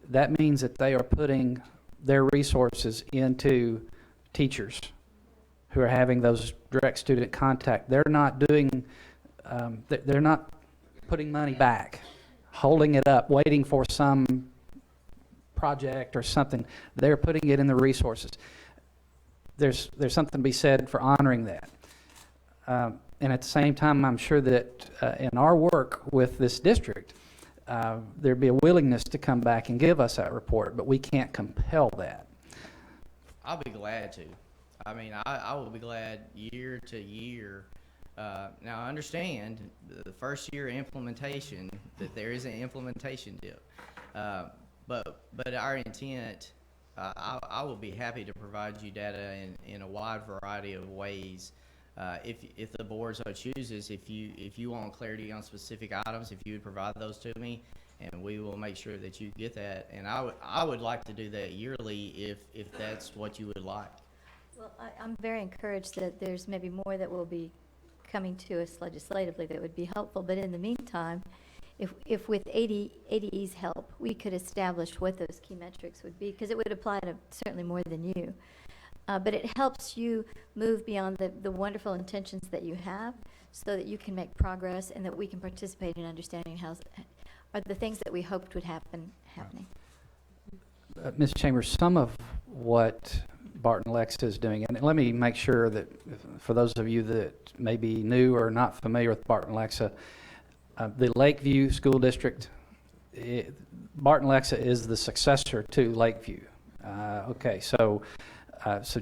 Speaker 4: that means that they are putting their resources into teachers who are having those direct student contact. They're not doing, they're not putting money back, holding it up, waiting for some project or something. They're putting it in the resources. There's something to be said for honoring that. And at the same time, I'm sure that in our work with this district, there'd be a willingness to come back and give us that report, but we can't compel that.
Speaker 18: I'll be glad to. I mean, I will be glad year to year. Now, I understand the first year implementation, that there is an implementation dip. But our intent, I will be happy to provide you data in a wide variety of ways. If the board so chooses, if you want clarity on specific items, if you would provide those to me, and we will make sure that you get that. And I would like to do that yearly if that's what you would like.
Speaker 15: Well, I'm very encouraged that there's maybe more that will be coming to us legislatively that would be helpful. But in the meantime, if with ADE's help, we could establish what those key metrics would be, because it would apply to certainly more than you. But it helps you move beyond the wonderful intentions that you have so that you can make progress and that we can participate in understanding how are the things that we hoped would happen happening.
Speaker 4: Ms. Chambers, some of what Barton Lexa is doing, and let me make sure that for those of you that may be new or not familiar with Barton Lexa, the Lakeview School District, Barton Lexa is the successor to Lakeview. Okay, so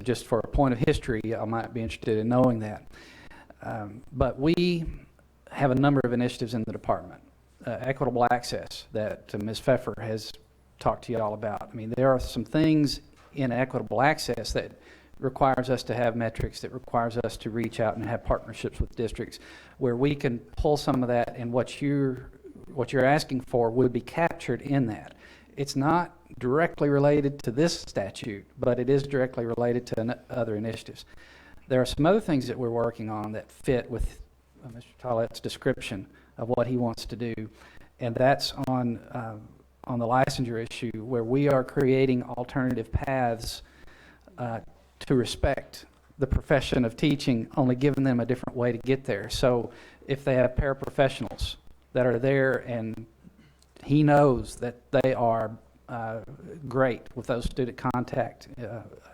Speaker 4: just for a point of history, I might be interested in knowing that. But we have a number of initiatives in the department. Equitable access that Ms. Pfeffer has talked to you all about. I mean, there are some things in equitable access that requires us to have metrics, that requires us to reach out and have partnerships with districts where we can pull some of that, and what you're asking for would be captured in that. It's not directly related to this statute, but it is directly related to other initiatives. There are some other things that we're working on that fit with Mr. Tollett's description of what he wants to do, and that's on the licensure issue, where we are creating alternative paths to respect the profession of teaching, only giving them a different way to get there. So if they have paraprofessionals that are there, and he knows that they are great with those student contact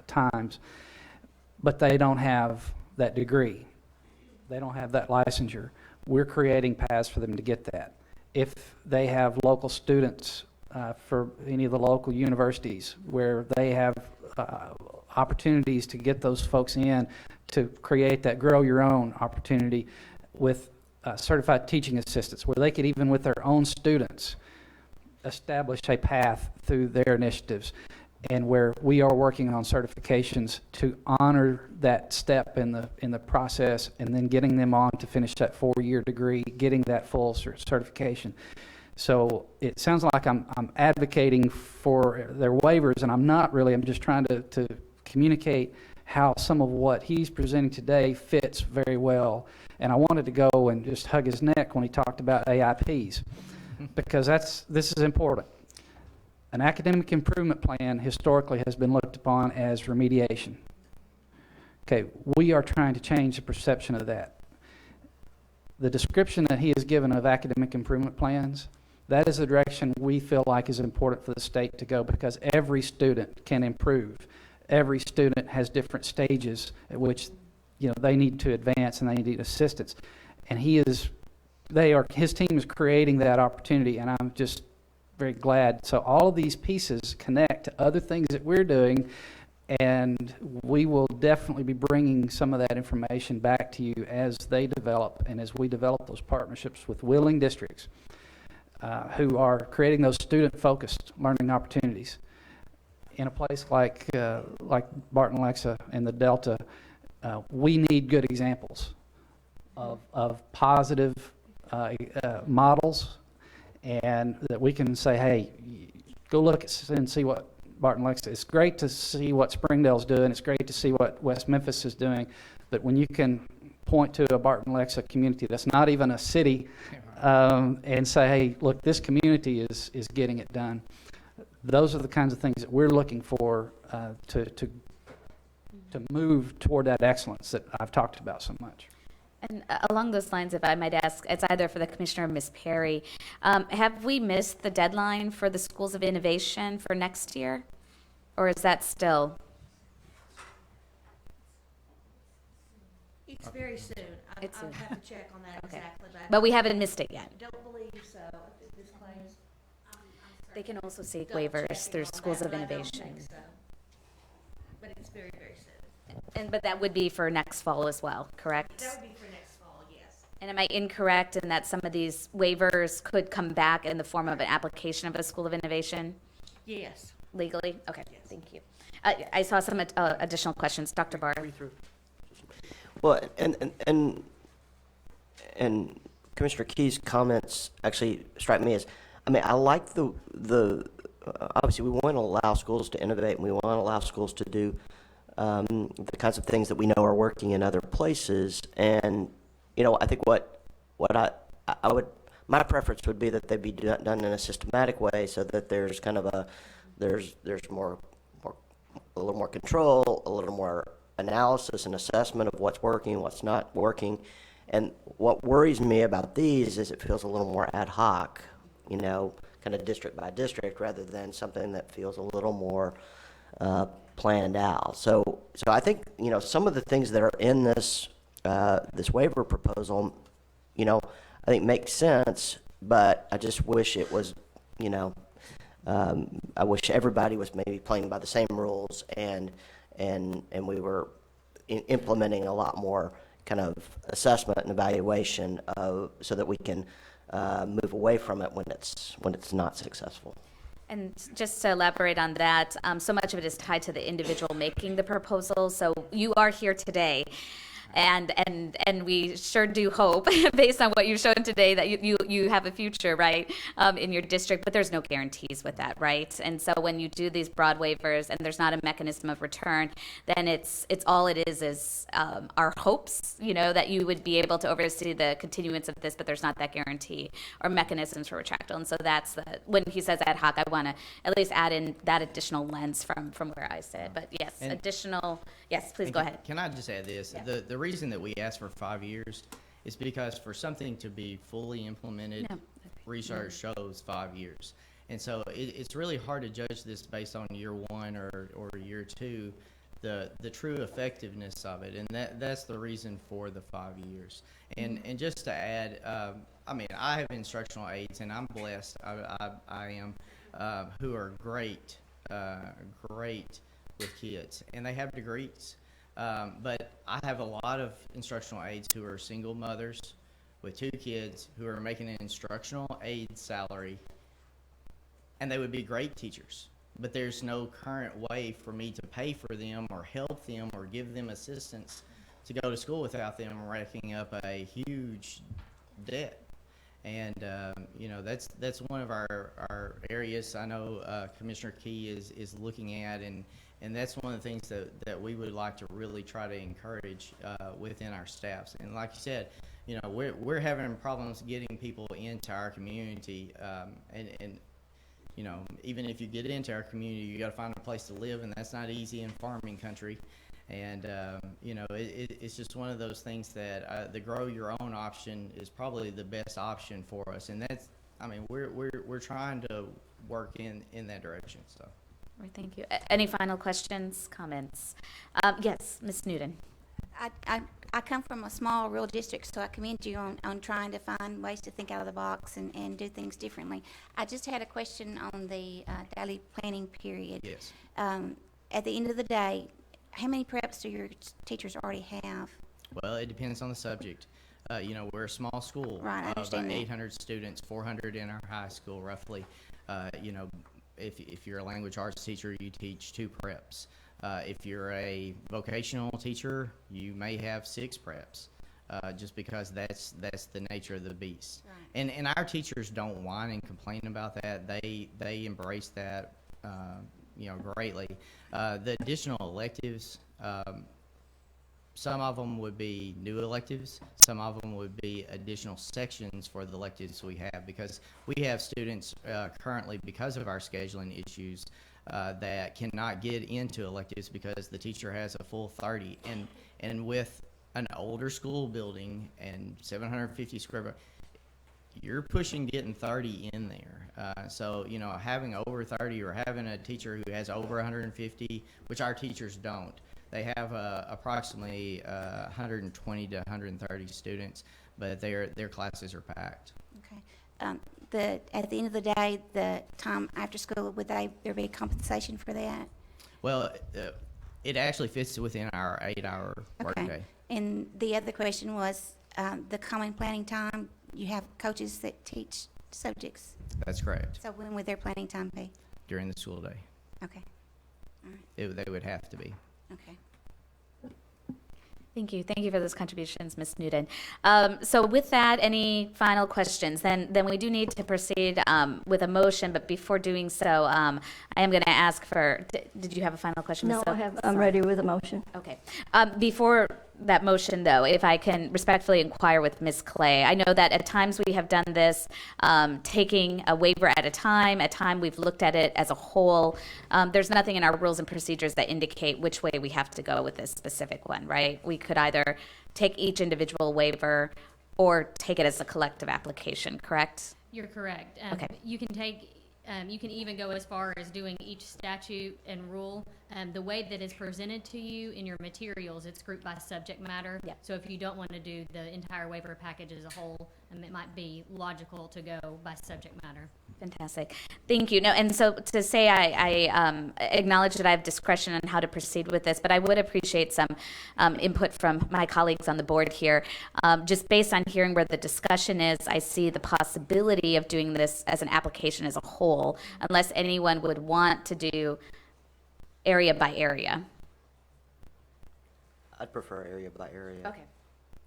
Speaker 4: times, but they don't have that degree, they don't have that licensure, we're creating paths for them to get that. If they have local students for any of the local universities where they have opportunities to get those folks in, to create that grow your own opportunity with certified teaching assistants, where they could, even with their own students, establish a path through their initiatives, and where we are working on certifications to honor that step in the process, and then getting them on to finish that 4-year degree, getting that full certification. So it sounds like I'm advocating for their waivers, and I'm not really. I'm just trying to communicate how some of what he's presenting today fits very well. And I wanted to go and just hug his neck when he talked about AIPs, because this is important. An academic improvement plan historically has been looked upon as remediation. Okay, we are trying to change the perception of that. The description that he has given of academic improvement plans, that is the direction we feel like is important for the state to go, because every student can improve. Every student has different stages at which they need to advance, and they need assistance. And his team is creating that opportunity, and I'm just very glad. So all of these pieces connect to other things that we're doing, and we will definitely be bringing some of that information back to you as they develop, and as we develop those partnerships with willing districts who are creating those student-focused learning opportunities. In a place like Barton Lexa and the Delta, we need good examples of positive models, and that we can say, hey, go look and see what Barton Lexa. It's great to see what Springdale's doing. It's great to see what West Memphis is doing. But when you can point to a Barton Lexa community that's not even a city and say, hey, look, this community is getting it done. Those are the kinds of things that we're looking for to move toward that excellence that I've talked about so much.
Speaker 5: And along those lines, if I might ask, it's either for the Commissioner or Ms. Perry, have we missed the deadline for the Schools of Innovation for next year? Or is that still?
Speaker 10: It's very soon. I'll have to check on that
Speaker 5: Okay.
Speaker 10: exactly.
Speaker 5: But we haven't missed it yet.
Speaker 10: Don't believe so. This claims.
Speaker 5: They can also seek
Speaker 10: Double
Speaker 5: waivers
Speaker 10: checking
Speaker 5: through
Speaker 10: on
Speaker 5: Schools
Speaker 10: that,
Speaker 5: of
Speaker 10: but I don't
Speaker 5: Innovation.
Speaker 10: think so. But it's very, very soon.
Speaker 5: But that would be for next fall as well, correct?
Speaker 10: That would be for next fall, yes.
Speaker 5: And am I incorrect in that some of these waivers could come back in the form of an application of a School of Innovation?
Speaker 10: Yes.
Speaker 5: Legally? Okay, thank you. I saw some additional questions. Dr. Barr.
Speaker 8: Well, and Commissioner Key's comments actually strike me as, I mean, I like the obviously we want to allow schools to innovate, and we want to allow schools to do the kinds of things that we know are working in other places. And you know, I think what I would, my preference would be that they be done in a systematic way, so that there's kind of there's more a little more control, a little more analysis and assessment of what's working, what's not working. And what worries me about these is it feels a little more ad hoc, you know, kind of district by district, rather than something that feels a little more planned out. So I think, you know, some of the things that are in this this waiver proposal, you know, I think makes sense, but I just wish it was, you know, I wish everybody was maybe playing by the same rules, and we were implementing a lot more kind of assessment and evaluation so that we can move away from it when it's not successful.
Speaker 5: And just to elaborate on that, so much of it is tied to the individual making the proposal. So you are here today. And we sure do hope, based on what you've shown today, that you have a future, right, in your district. But there's no guarantees with that, right? And so when you do these broad waivers and there's not a mechanism of return, then it's all it is our hopes, you know, that you would be able to oversee the continuance of this, but there's not that guarantee or mechanisms for retractal. And so that's when he says ad hoc, I want to at least add in that additional lens from where I sit. But yes, yes, please go ahead.
Speaker 18: Can I just add this?
Speaker 5: Yeah.
Speaker 18: The reason that we asked for 5 years is because for something to be fully implemented, research shows 5 years. And so it's really hard to judge this based on year one or year two, the true effectiveness of it. And that's the reason for the 5 years. And just to add, I mean, I have instructional aides, and I'm blessed. I am, who are great with kids, and they have degrees. But I have a lot of instructional aides who are single mothers with 2 kids who are making an instructional aide salary, and they would be great teachers. But there's no current way for me to pay for them or help them or give them assistance to go to school without them racking up a huge debt. And you know, that's one of our areas I know Commissioner Key is looking at, and that's one of the things that we would like to really try to encourage within our staffs. And like you said, you know, we're having problems getting people into our community, and you know, even if you get into our community, you got to find a place to live, and that's not easy in farming country. And you know, it's just one of those things that the grow your own option is probably the best option for us. And that's, I mean, we're trying to work in that direction. So.
Speaker 5: All right, thank you. Any final questions, comments? Yes, Ms. Newton.
Speaker 21: I come from a small rural district, so I commend you on trying to find ways to think out of the box and do things differently. I just had a question on the daily planning period.
Speaker 18: Yes.
Speaker 21: At the end of the day, how many preps do your teachers already have?
Speaker 18: Well, it depends on the subject. You know, we're a small school.
Speaker 21: Right, I understand that.
Speaker 18: 800 students, 400 in our high school, roughly. You know, if you're a language arts teacher, you teach 2 preps. If you're a vocational teacher, you may have 6 preps, just because that's the nature of the beast. Right. And our teachers don't whine and complain about that. They embrace that, you know, greatly. The additional electives, some of them would be new electives, some of them would be additional sections for the electives we have, because we have students currently, because of our scheduling issues, that cannot get into electives because the teacher has a full 30. And with an older school building and 750 square foot, you're pushing getting 30 in there. So, you know, having over 30 or having a teacher who has over 150, which our teachers don't, they have approximately 120 to 130 students, but their classes are packed.
Speaker 21: Okay. At the end of the day, the time after school, would there be compensation for that?
Speaker 18: Well, it actually fits within our 8-hour workday.
Speaker 21: And the other question was the common planning time. You have coaches that teach subjects.
Speaker 18: That's correct.
Speaker 21: So when would their planning time be?
Speaker 18: During the school day.
Speaker 21: Okay. All right.
Speaker 18: They would have to be.
Speaker 21: Okay.
Speaker 5: Thank you. Thank you for those contributions, Ms. Newton. So with that, any final questions? Then we do need to proceed with a motion, but before doing so, I am going to ask for, did you have a final question, Ms.
Speaker 1: No, I'm ready with a motion.
Speaker 5: Okay. Before that motion, though, if I can respectfully inquire with Ms. Clay. I know that at times we have done this, taking a waiver at a time. At time we've looked at it as a whole. There's nothing in our rules and procedures that indicate which way we have to go with this specific one, right? We could either take each individual waiver or take it as a collective application, correct?
Speaker 17: You're correct.
Speaker 5: Okay.
Speaker 17: You can take, you can even go as far as doing each statute and rule. The way that is presented to you in your materials, it's grouped by subject matter.
Speaker 5: Yep.
Speaker 17: So if you don't want to do the entire waiver package as a whole, it might be logical to go by subject matter.
Speaker 5: Fantastic. Thank you. No, and so to say I acknowledge that I have discretion on how to proceed with this, but I would appreciate some input from my colleagues on the board here. Just based on hearing where the discussion is, I see the possibility of doing this as an application as a whole, unless anyone would want to do area by area.
Speaker 8: I'd prefer area by area.
Speaker 5: Okay.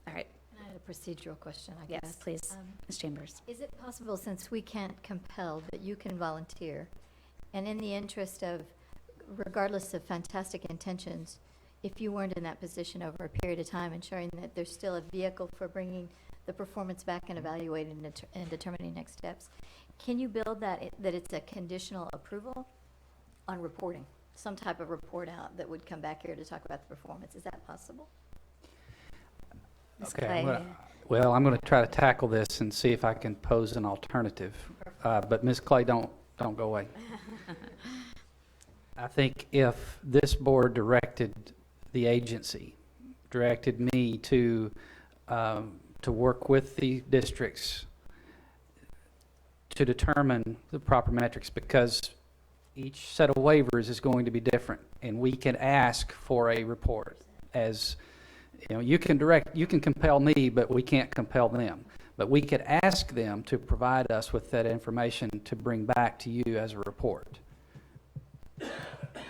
Speaker 5: All right.
Speaker 15: I had a procedural question, I
Speaker 5: Yes,
Speaker 15: guess.
Speaker 5: please, Ms. Chambers.
Speaker 15: Is it possible, since we can't compel, that you can volunteer, and in the interest of, regardless of fantastic intentions, if you weren't in that position over a period of time, ensuring that there's still a vehicle for bringing the performance back and evaluating and determining next steps, can you build that it's a conditional approval on reporting? Some type of report out that would come back here to talk about the performance. Is that possible? Ms.
Speaker 4: Okay,
Speaker 15: Clay?
Speaker 4: well, I'm going to try to tackle this and see if I can pose an alternative. But Ms. Clay, don't go away. I think if this board directed the agency, directed me to work with the districts to determine the proper metrics, because each set of waivers is going to be different, and we can ask for a report. As you know, you can compel me, but we can't compel them. But we could ask them to provide us with that information to bring back to you as a report. Is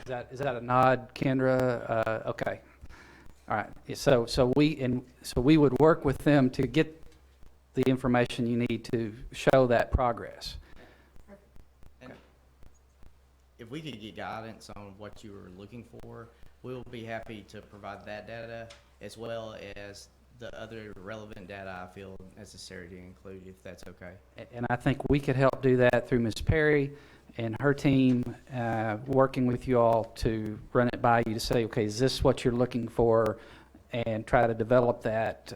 Speaker 4: that a nod, Kendra? Okay. All right. So we would work with them to get the information you need to show that progress.
Speaker 18: If we could get guidance on what you were looking for, we'll be happy to provide that data as well as the other relevant data I feel necessary to include, if that's okay.
Speaker 4: And I think we could help do that through Ms. Perry and her team, working with you all to run it by you to say, okay, is this what you're looking for, and try to develop that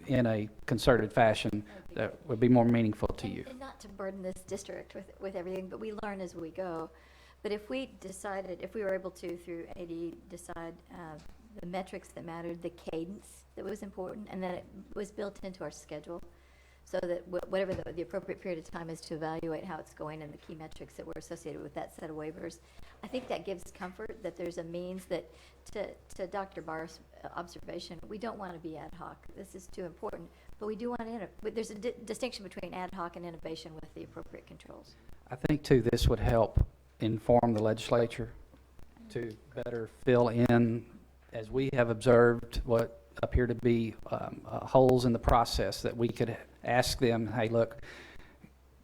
Speaker 4: in a concerted fashion that would be more meaningful to you.
Speaker 15: And not to burden this district with everything, but we learn as we go. But if we decided, if we were able to, through AD, decide the metrics that mattered, the cadence that was important, and that it was built into our schedule, so that whatever the appropriate period of time is to evaluate how it's going and the key metrics that were associated with that set of waivers, I think that gives comfort that there's a means that, to Dr. Barr's observation, we don't want to be ad hoc. This is too important, but we do want to, but there's a distinction between ad hoc and innovation with the appropriate controls.
Speaker 4: I think, too, this would help inform the legislature to better fill in, as we have observed, what appear to be holes in the process, that we could ask them, hey, look,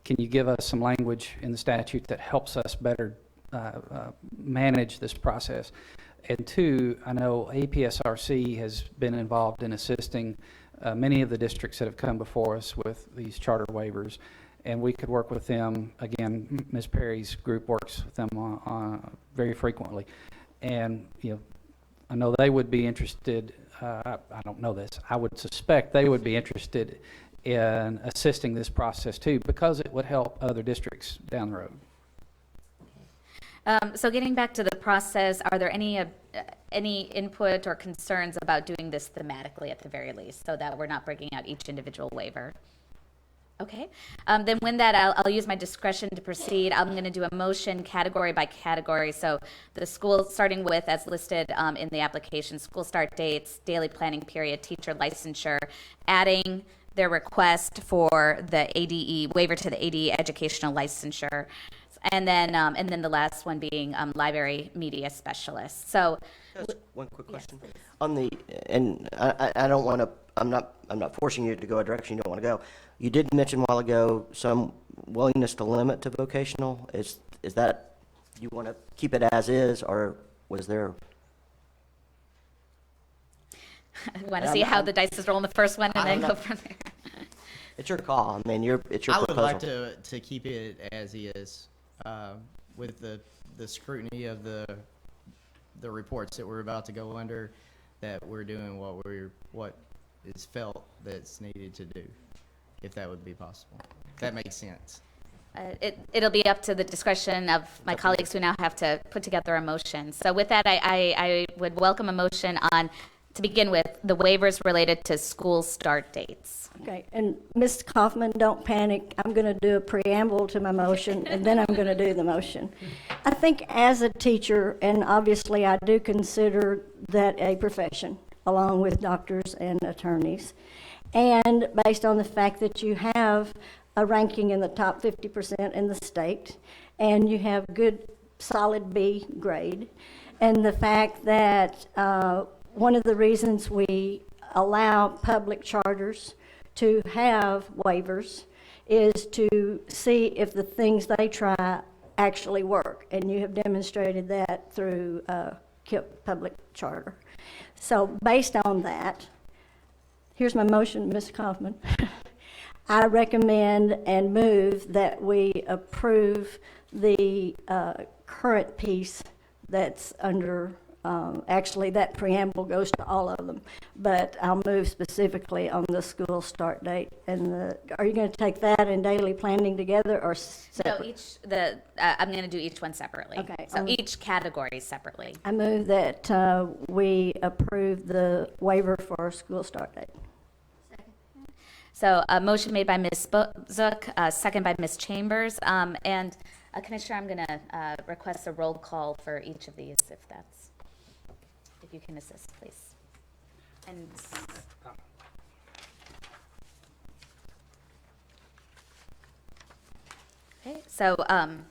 Speaker 4: can you give us some language in the statute that helps us better manage this process? And two, I know APSRC has been involved in assisting many of the districts that have come before us with these charter waivers, and we could work with them. Again, Ms. Perry's group works with them very frequently, and I know they would be interested. I don't know this. I would suspect they would be interested in assisting this process too, because it would help other districts down the road.
Speaker 5: So getting back to the process, are there any input or concerns about doing this thematically at the very least, so that we're not breaking out each individual waiver? Okay. Then when that, I'll use my discretion to proceed. I'm going to do a motion category by category. So the school, starting with, as listed in the application, school start dates, daily planning period, teacher licensure, adding their request for the ADE, waiver to the ADE educational licensure, and then the last one being library media specialist. So,
Speaker 8: just one quick question on the, and I don't want to. I'm not forcing you to go a direction you don't want to go. You did mention a while ago some willingness to limit to vocational. Is that you want to keep it as is, or was there?
Speaker 5: I want to see how the dice is rolling the first one and then go from there.
Speaker 8: It's your call. I mean, it's your
Speaker 18: I would
Speaker 8: proposal.
Speaker 18: like to keep it as is, with the scrutiny of the reports that we're about to go under, that we're doing what is felt that's needed to do, if that would be possible. If that makes sense.
Speaker 5: It'll be up to the discretion of my colleagues who now have to put together a motion. So with that, I would welcome a motion on, to begin with, the waivers related to school start dates.
Speaker 1: Okay, and Ms. Kaufman, don't panic. I'm going to do a preamble to my motion, and then I'm going to do the motion. I think as a teacher, and obviously I do consider that a profession, along with doctors and attorneys, and based on the fact that you have a ranking in the top 50% in the state, and you have good, solid B grade, and the fact that one of the reasons we allow public charters to have waivers is to see if the things they try actually work, and you have demonstrated that through KIPP public charter. So based on that, here's my motion, Ms. Kaufman. I recommend and move that we approve the current piece that's under, actually that preamble goes to all of them, but I'll move specifically on the school start date. And are you going to take that and daily planning together or separate?
Speaker 5: No, I'm going to do each one separately.
Speaker 1: Okay.
Speaker 5: So each category separately.
Speaker 1: I move that we approve the waiver for school start date.
Speaker 5: So a motion made by Ms. Zook, second by Ms. Chambers. And Commissioner, I'm going to request a roll call for each of these, if you can assist, please. And okay, so
Speaker 4: Don't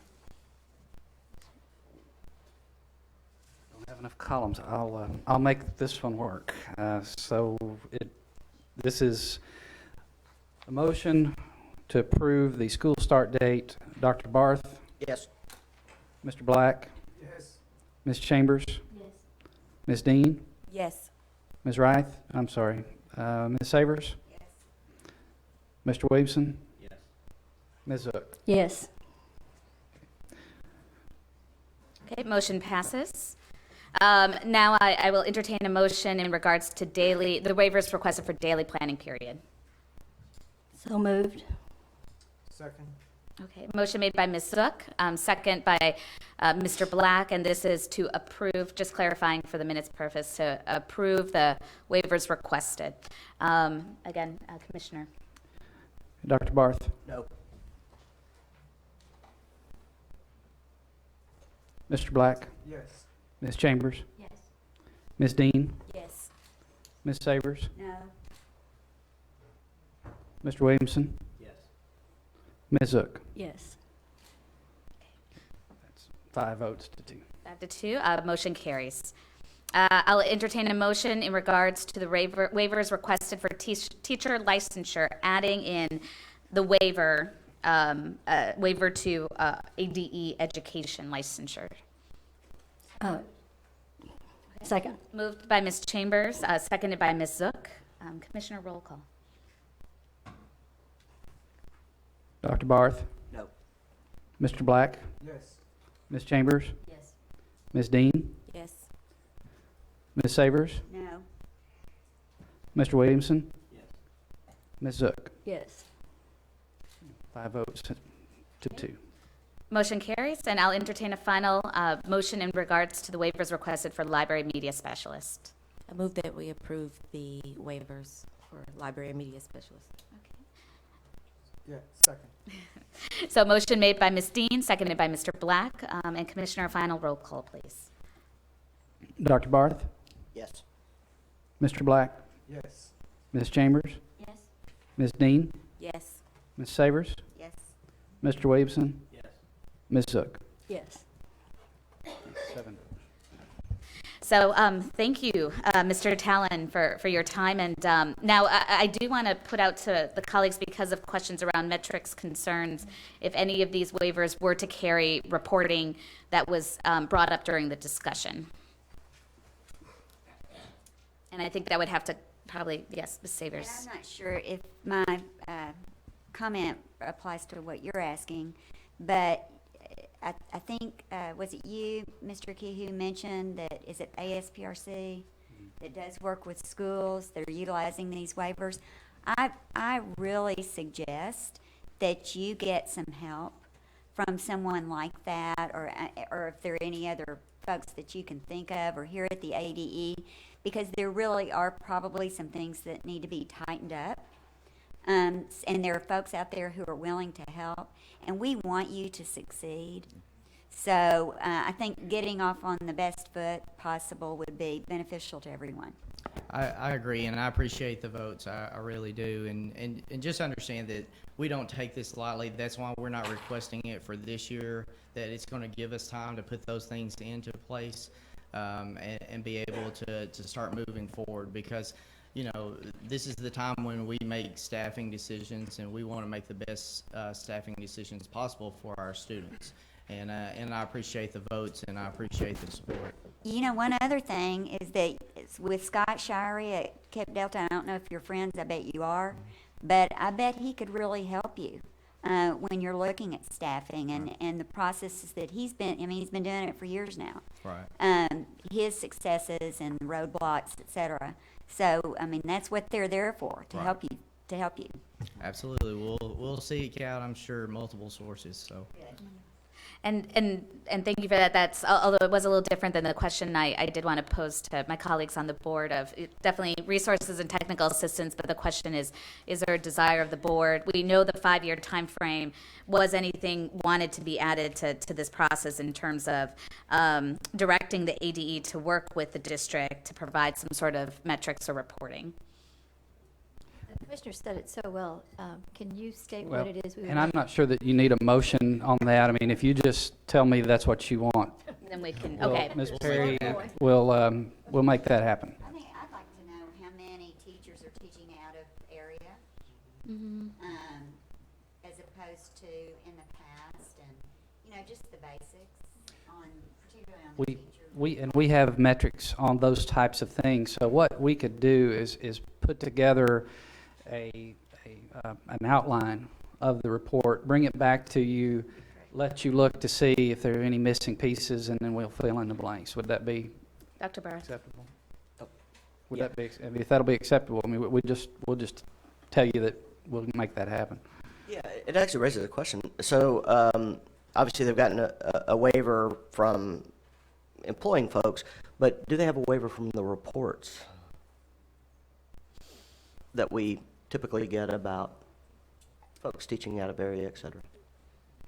Speaker 4: have enough columns. I'll make this one work. This is a motion to approve the school start date. Dr. Barth?
Speaker 8: Yes.
Speaker 4: Mr. Black?
Speaker 20: Yes.
Speaker 4: Ms. Chambers?
Speaker 15: Yes.
Speaker 4: Ms. Dean?
Speaker 19: Yes.
Speaker 4: Ms. Reith? I'm sorry. Ms. Savers?
Speaker 19: Yes.
Speaker 4: Mr. Williamson?
Speaker 12: Yes.
Speaker 4: Ms. Zook?
Speaker 1: Yes.
Speaker 5: okay, motion passes. Now I will entertain a motion in regards to the waivers requested for daily planning period.
Speaker 1: So moved.
Speaker 20: Second.
Speaker 5: Okay, motion made by Ms. Zook, second by Mr. Black, and this is to approve, just clarifying for the minutes purpose, to approve the waivers requested. Again, Commissioner.
Speaker 4: Dr. Barth?
Speaker 8: No.
Speaker 4: Mr. Black?
Speaker 20: Yes.
Speaker 4: Ms. Chambers?
Speaker 15: Yes.
Speaker 4: Ms. Dean?
Speaker 19: Yes.
Speaker 4: Ms. Savers?
Speaker 1: No.
Speaker 4: Mr. Williamson?
Speaker 12: Yes.
Speaker 4: Ms. Zook?
Speaker 1: Yes.
Speaker 4: 5 votes to 2.
Speaker 5: 5 to 2, motion carries. I'll entertain a motion in regards to the waivers requested for teacher licensure, adding in the waiver to ADE education licensure.
Speaker 1: Second.
Speaker 5: Moved by Ms. Chambers, seconded by Ms. Zook. Commissioner, roll call.
Speaker 4: Dr. Barth?
Speaker 8: No.
Speaker 4: Mr. Black?
Speaker 20: Yes.
Speaker 4: Ms. Chambers?
Speaker 15: Yes.
Speaker 4: Ms. Dean?
Speaker 19: Yes.
Speaker 4: Ms. Savers?
Speaker 3: No.
Speaker 4: Mr. Williamson?
Speaker 8: Yes.
Speaker 4: Ms. Zook?
Speaker 1: Yes.
Speaker 4: 5 votes to 2.
Speaker 5: Motion carries, and I'll entertain a final motion in regards to the waivers requested for library media specialist.
Speaker 19: I move that we approve the waivers for library and media specialists.
Speaker 20: Yeah, second.
Speaker 5: So motion made by Ms. Dean, seconded by Mr. Black, and Commissioner, a final roll call, please.
Speaker 4: Dr. Barth?
Speaker 8: Yes.
Speaker 4: Mr. Black?
Speaker 20: Yes.
Speaker 4: Ms. Chambers?
Speaker 15: Yes.
Speaker 4: Ms. Dean?
Speaker 19: Yes.
Speaker 4: Ms. Savers?
Speaker 3: Yes.
Speaker 4: Mr. Williamson?
Speaker 8: Yes.
Speaker 4: Ms. Zook?
Speaker 1: Yes.
Speaker 4: 7.
Speaker 5: So thank you, Mr. Talon, for your time. And now I do want to put out to the colleagues, because of questions around metrics concerns, if any of these waivers were to carry reporting that was brought up during the discussion. And I think that would have to probably, yes, Ms.
Speaker 3: And
Speaker 5: Savers.
Speaker 3: I'm not sure if my comment applies to what you're asking, but I think, was it you, Mr. Key, who mentioned that, is it ASPRC that does work with schools that are utilizing these waivers? I really suggest that you get some help from someone like that, or if there are any other folks that you can think of, or here at the ADE, because there really are probably some things that need to be tightened up. And there are folks out there who are willing to help, and we want you to succeed. So I think getting off on the best foot possible would be beneficial to everyone.
Speaker 18: I agree, and I appreciate the votes. I really do. And just understand that we don't take this lightly. That's why we're not requesting it for this year, that it's going to give us time to put those things into place and be able to start moving forward, because you know, this is the time when we make staffing decisions, and we want to make the best staffing decisions possible for our students. And I appreciate the votes, and I appreciate the support.
Speaker 3: You know, one other thing is that with Scott Shirey at Cape Delta, I don't know if you're friends, I bet you are, but I bet he could really help you when you're looking at staffing and the processes that he's been doing it for years now.
Speaker 18: Right.
Speaker 3: His successes and roadblocks, et cetera. So, I mean, that's what they're there for, to help you.
Speaker 18: Absolutely. We'll seek out, I'm sure, multiple sources. So.
Speaker 5: And thank you for that. That's, although it was a little different than the question I did want to pose to my colleagues on the board of definitely resources and technical assistance, but the question is there a desire of the board? We know the 5-year time frame. Was anything wanted to be added to this process in terms of directing the ADE to work with the district to provide some sort of metrics or reporting?
Speaker 15: The commissioner said it so well. Can you state
Speaker 4: Well,
Speaker 15: what it is we would
Speaker 4: and I'm
Speaker 15: like?
Speaker 4: not sure that you need a motion on that. I mean, if you just tell me that's what you want,
Speaker 5: Then we can,
Speaker 4: we'll-
Speaker 5: okay.
Speaker 4: Ms. Perry, we'll make that happen.
Speaker 3: I think I'd like to know how many teachers are teaching out of area,
Speaker 15: Mhm.
Speaker 3: as opposed to in the past, and, you know, just the basics on, particularly on the teacher.
Speaker 4: We have metrics on those types of things. So what we could do is put together an outline of the report, bring it back to you, let you look to see if there are any missing pieces, and then we'll fill in the blanks. Would that be
Speaker 5: Dr. Barth?
Speaker 4: acceptable? Would that be, I mean, if that'll be acceptable, I mean, we'll just tell you that we'll make that happen.
Speaker 8: Yeah, it actually raises a question. So obviously they've gotten a waiver from employing folks, but do they have a waiver from the reports that we typically get about folks teaching out of area, et cetera?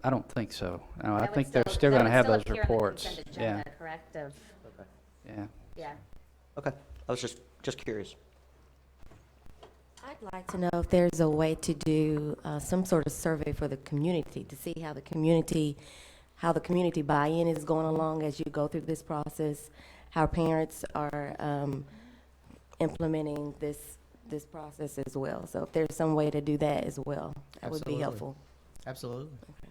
Speaker 4: I don't think so. No, I
Speaker 5: That would
Speaker 4: think they're still
Speaker 5: that
Speaker 4: going to
Speaker 5: would
Speaker 4: have
Speaker 5: still
Speaker 4: those
Speaker 5: appear on the
Speaker 4: reports.
Speaker 5: consent
Speaker 4: Yeah,
Speaker 5: agenda, correct, of,
Speaker 8: Okay.
Speaker 4: yeah.
Speaker 5: yeah.
Speaker 8: Okay. I was just curious.
Speaker 19: I'd like to know if there's a way to do some sort of survey for the community to see how the community buy-in is going along as you go through this process, how parents are implementing this process as well. So if there's some way to do that as well, that would be
Speaker 18: Absolutely.
Speaker 19: helpful.
Speaker 18: Absolutely.
Speaker 5: Okay.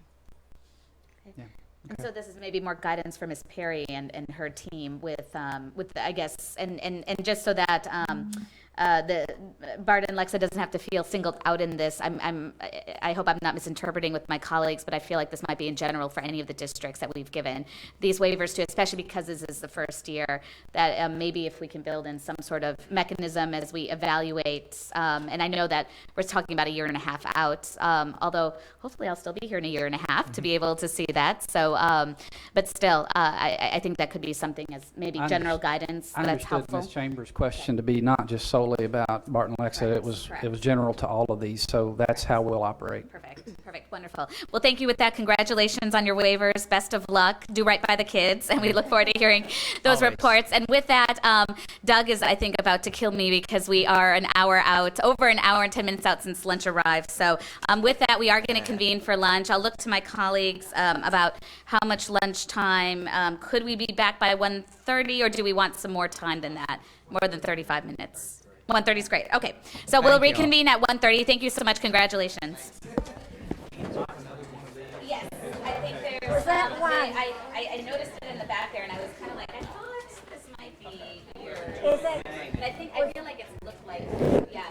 Speaker 4: Yeah.
Speaker 5: And so this is maybe more guidance for Ms. Perry and her team with I guess, and just so that the Bart and Lexa doesn't have to feel singled out in this. I hope I'm not misinterpreting with my colleagues, but I feel like this might be in general for any of the districts that we've given these waivers to, especially because this is the first year, that maybe if we can build in some sort of mechanism as we evaluate, and I know that we're talking about a year and a half out, although hopefully I'll still be here in a year and a half to be able to see that. So, but still, I think that could be something as maybe general guidance
Speaker 4: I
Speaker 5: that's
Speaker 4: understood
Speaker 5: helpful.
Speaker 4: Ms. Chambers' question to be not just solely about Bart and Lexa. It was general to all of these, so that's how we'll operate.
Speaker 5: Perfect, wonderful. Well, thank you with that. Congratulations on your waivers. Best of luck. Do right by the kids, and we look forward to hearing those reports. And with that, Doug is, I think, about to kill me because we are an hour out, over an hour and 10 minutes out since lunch arrived. So with that, we are going to convene for lunch. I'll look to my colleagues about how much lunch time. Could we be back by 1:30, or do we want some more time than that? More than 35 minutes? 1:30 is great. Okay, so we'll reconvene at 1:30. Thank you so much. Congratulations. Yes, I think there's.
Speaker 1: Was that one?
Speaker 5: I noticed it in the back there, and I was kind of like, I thought this might be yours.
Speaker 1: Is it?
Speaker 5: I feel like it looked like, yeah.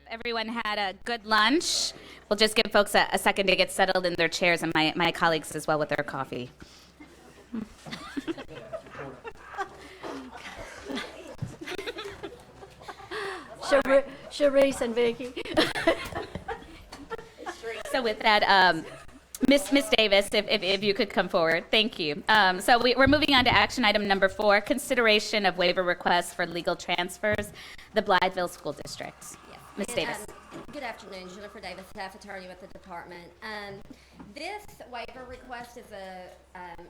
Speaker 5: everyone had a good lunch. We'll just give folks a second to get settled in their chairs, and my colleagues as well with their coffee.
Speaker 1: Sharice and Vicky.
Speaker 5: So with that, Miss Davis, if you could come forward. Thank you. So we're moving on to action item number 4, consideration of waiver requests for legal transfers, the Blytheville School District. Ms. Davis.
Speaker 6: Good afternoon, Jennifer Davis, staff attorney with the department. This waiver request is a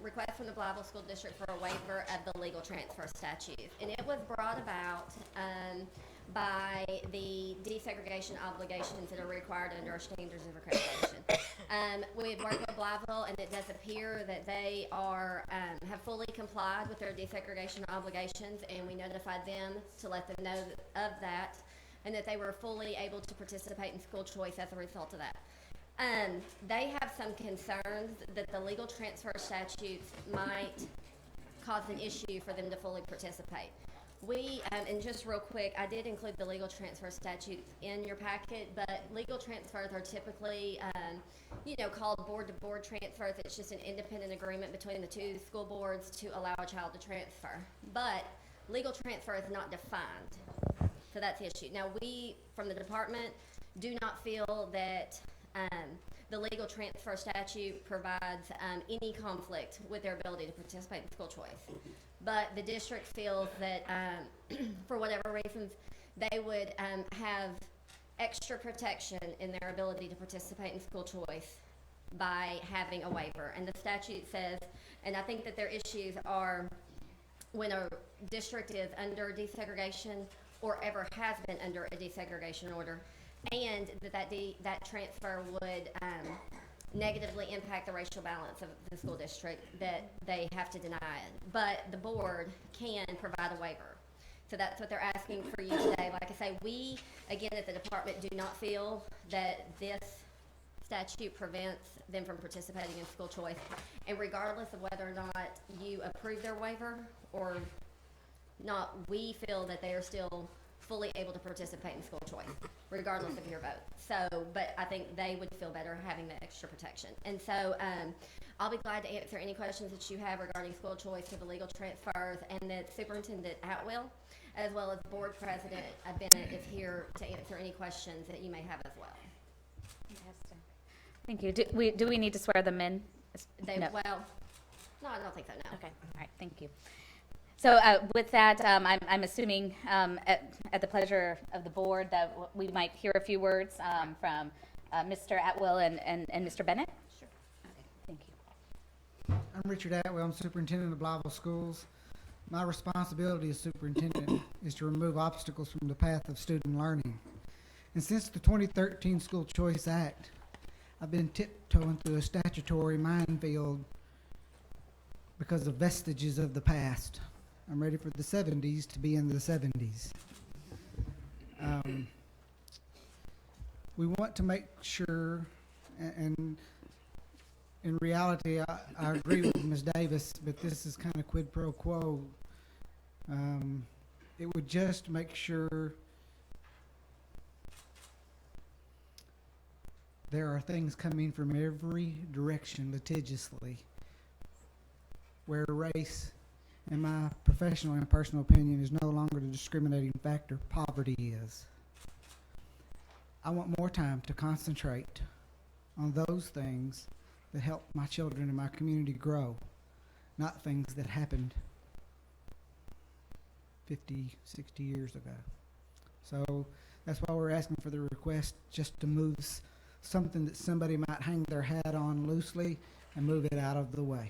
Speaker 6: request from the Blytheville School District for a waiver of the legal transfer statute. And it was brought about by the desegregation obligations that are required under our standards of accreditation. We had worked with Blytheville, and it does appear that they are have fully complied with their desegregation obligations, and we notified them to let them know of that, and that they were fully able to participate in school choice as a result of that. They have some concerns that the legal transfer statutes might cause an issue for them to fully participate. We, and just real quick, I did include the legal transfer statutes in your packet, but legal transfers are typically, called board-to-board transfers. It's just an independent agreement between the two school boards to allow a child to transfer. But legal transfer is not defined, so that's the issue. Now, we, from the department, do not feel that the legal transfer statute provides any conflict with their ability to participate in school choice. But the district feels that for whatever reasons, they would have extra protection in their ability to participate in school choice by having a waiver. And the statute says, and I think that their issues are when a district is under desegregation or ever has been under a desegregation order, and that transfer would negatively impact the racial balance of the school district, that they have to deny it. But the board can provide a waiver. So that's what they're asking for you today. Like I say, we, again, at the department, do not feel that this statute prevents them from participating in school choice. And regardless of whether or not you approve their waiver or not, we feel that they are still fully able to participate in school choice, regardless of your vote. So, but I think they would feel better having the extra protection. And so I'll be glad to answer any questions that you have regarding school choice for the legal transfers, and that Superintendent Atwell, as well as Board President Bennett, is here to answer any questions that you may have as well.
Speaker 5: Fantastic. Thank you. Do we need to swear them in? No.
Speaker 6: Well, no, I don't think so, no.
Speaker 5: Okay. All right. Thank you. So with that, I'm assuming at the pleasure of the board that we might hear a few words from Mr. Atwell and Mr. Bennett. Sure. Okay. Thank you.
Speaker 22: I'm Richard Atwell. I'm superintendent of Blytheville Schools. My responsibility as superintendent is to remove obstacles from the path of student learning. And since the 2013 School Choice Act, I've been tiptoeing through a statutory minefield because of vestiges of the past. I'm ready for the 70s to be in the 70s. We want to make sure, and in reality, I agree with Ms. Davis, but this is kind of quid pro quo. It would just make sure there are things coming from every direction litigiously, where race, in my professional and personal opinion, is no longer the discriminating factor poverty is. I want more time to concentrate on those things that help my children and my community grow, not things that happened 50, 60 years ago. So that's why we're asking for the request, just to move something that somebody might hang their hat on loosely and move it out of the way.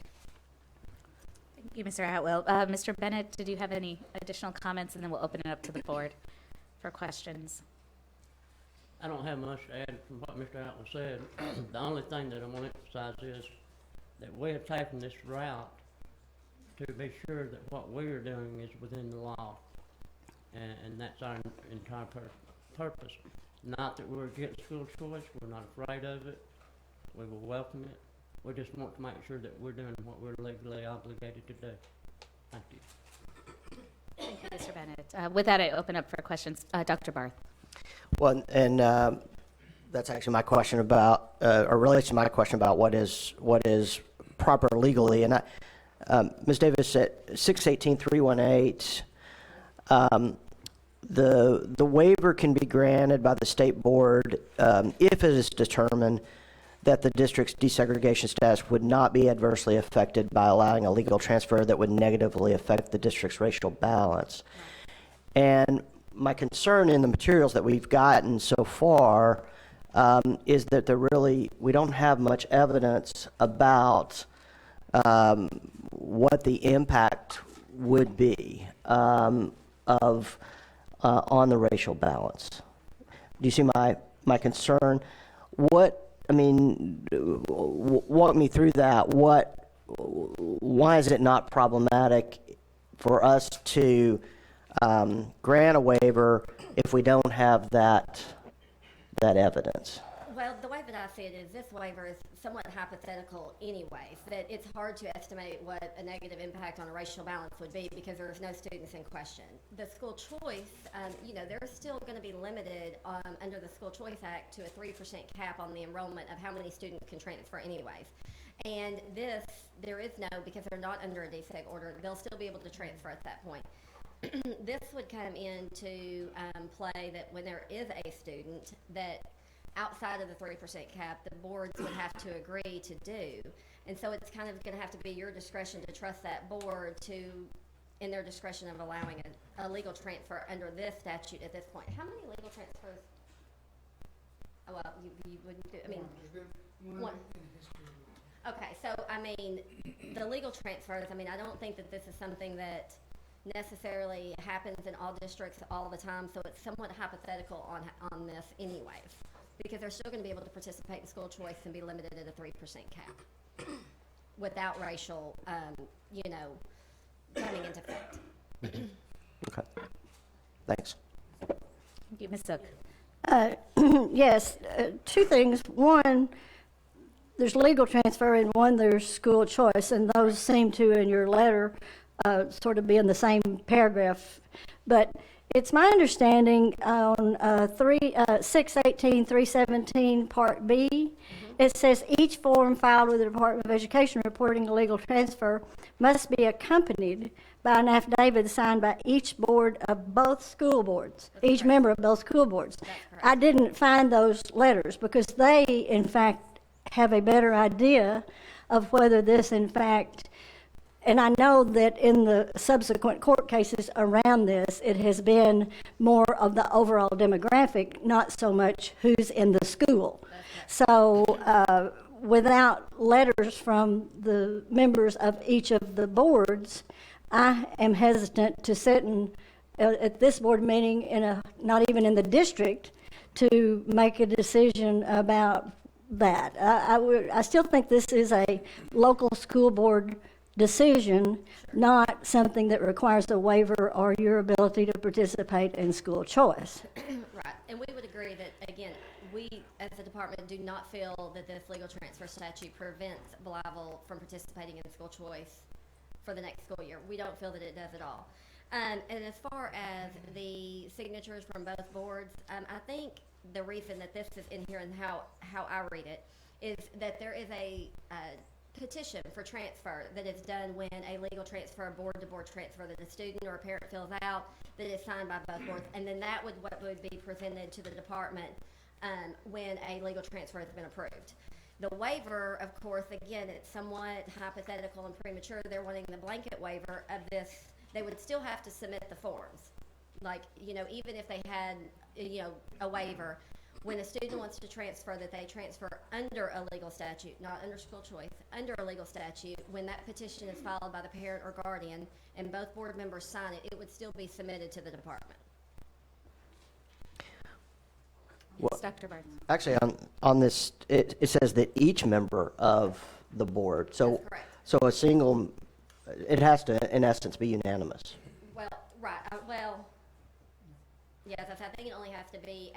Speaker 5: Thank you, Mr. Atwell. Mr. Bennett, did you have any additional comments? And then we'll open it up to the board for questions.
Speaker 23: I don't have much to add from what Mr. Atwell said. The only thing that I want to emphasize is that we have taken this route to be sure that what we are doing is within the law. And that's our entire purpose. Not that we're against school choice. We're not afraid of it. We will welcome it. We just want to make sure that we're doing what we're legally obligated to do. Thank you.
Speaker 5: Thank you, Mr. Bennett. With that, I open up for questions. Dr. Barth.
Speaker 8: Well, and that's actually my question about, or relates to my question about what is proper legally. And Ms. Davis, at 618-318, the waiver can be granted by the state board if it is determined that the district's desegregation status would not be adversely affected by allowing a legal transfer that would negatively affect the district's racial balance. And my concern in the materials that we've gotten so far is that we don't have much evidence about what the impact would be on the racial balance. Do you see my concern? Walk me through that. Why is it not problematic for us to grant a waiver if we don't have that evidence?
Speaker 6: Well, the way that I see it is this waiver is somewhat hypothetical anyways, that it's hard to estimate what a negative impact on a racial balance would be because there's no students in question. The school choice, they're still going to be limited under the School Choice Act to a 3% cap on the enrollment of how many students can transfer anyways. And this, there is no, because they're not under a deseg order, they'll still be able to transfer at that point. This would come into play that when there is a student that outside of the 3% cap, the boards would have to agree to do. And so it's kind of going to have to be your discretion to trust that board to, in their discretion of allowing a legal transfer under this statute at this point. How many legal transfers? Oh, well, you wouldn't do, one. Okay, so, the legal transfers, I don't think that this is something that necessarily happens in all districts all the time, so it's somewhat hypothetical on this anyways, because they're still going to be able to participate in school choice and be limited at a 3% cap without racial, coming into effect.
Speaker 8: Okay. Thanks.
Speaker 5: Thank you, Ms. Zook.
Speaker 1: Yes, two things. One, there's legal transfer, and one, there's school choice, and those seem to, in your letter, sort of be in the same paragraph. But it's my understanding on 618-317 Part B, it says each form filed with the Department of Education reporting a legal transfer must be accompanied by an affidavit signed by each board of both school boards, each member of both school boards. I didn't find those letters because they, in fact, have a better idea of whether this, in fact, and I know that in the subsequent court cases around this, it has been more of the overall demographic, not so much who's in the school. So without letters from the members of each of the boards, I am hesitant to sit at this board meeting, not even in the district, to make a decision about that. I still think this is a local school board decision, not something that requires a waiver or your ability to participate in school choice.
Speaker 6: Right, and we would agree that, again, we as a department do not feel that this legal transfer statute prevents Blytheville from participating in school choice for the next school year. We don't feel that it does at all. And as far as the signatures from both boards, I think the reason that this is in here and how I read it is that there is a petition for transfer that is done when a legal transfer, board-to-board transfer that a student or a parent fills out that is signed by both boards, and then that would be presented to the department when a legal transfer has been approved. The waiver, of course, again, it's somewhat hypothetical and premature. They're wanting the blanket waiver of this. They would still have to submit the forms. Like, even if they had, a waiver, when a student wants to transfer, that they transfer under a legal statute, not under school choice, under a legal statute, when that petition is filed by the parent or guardian and both board members sign it, it would still be submitted to the department.
Speaker 8: Well,
Speaker 5: Dr. Barnes.
Speaker 8: actually, on this, it says that each member of the board, so a single, it has to, in essence, be unanimous.
Speaker 6: Well, right. Yes, I think it only has to be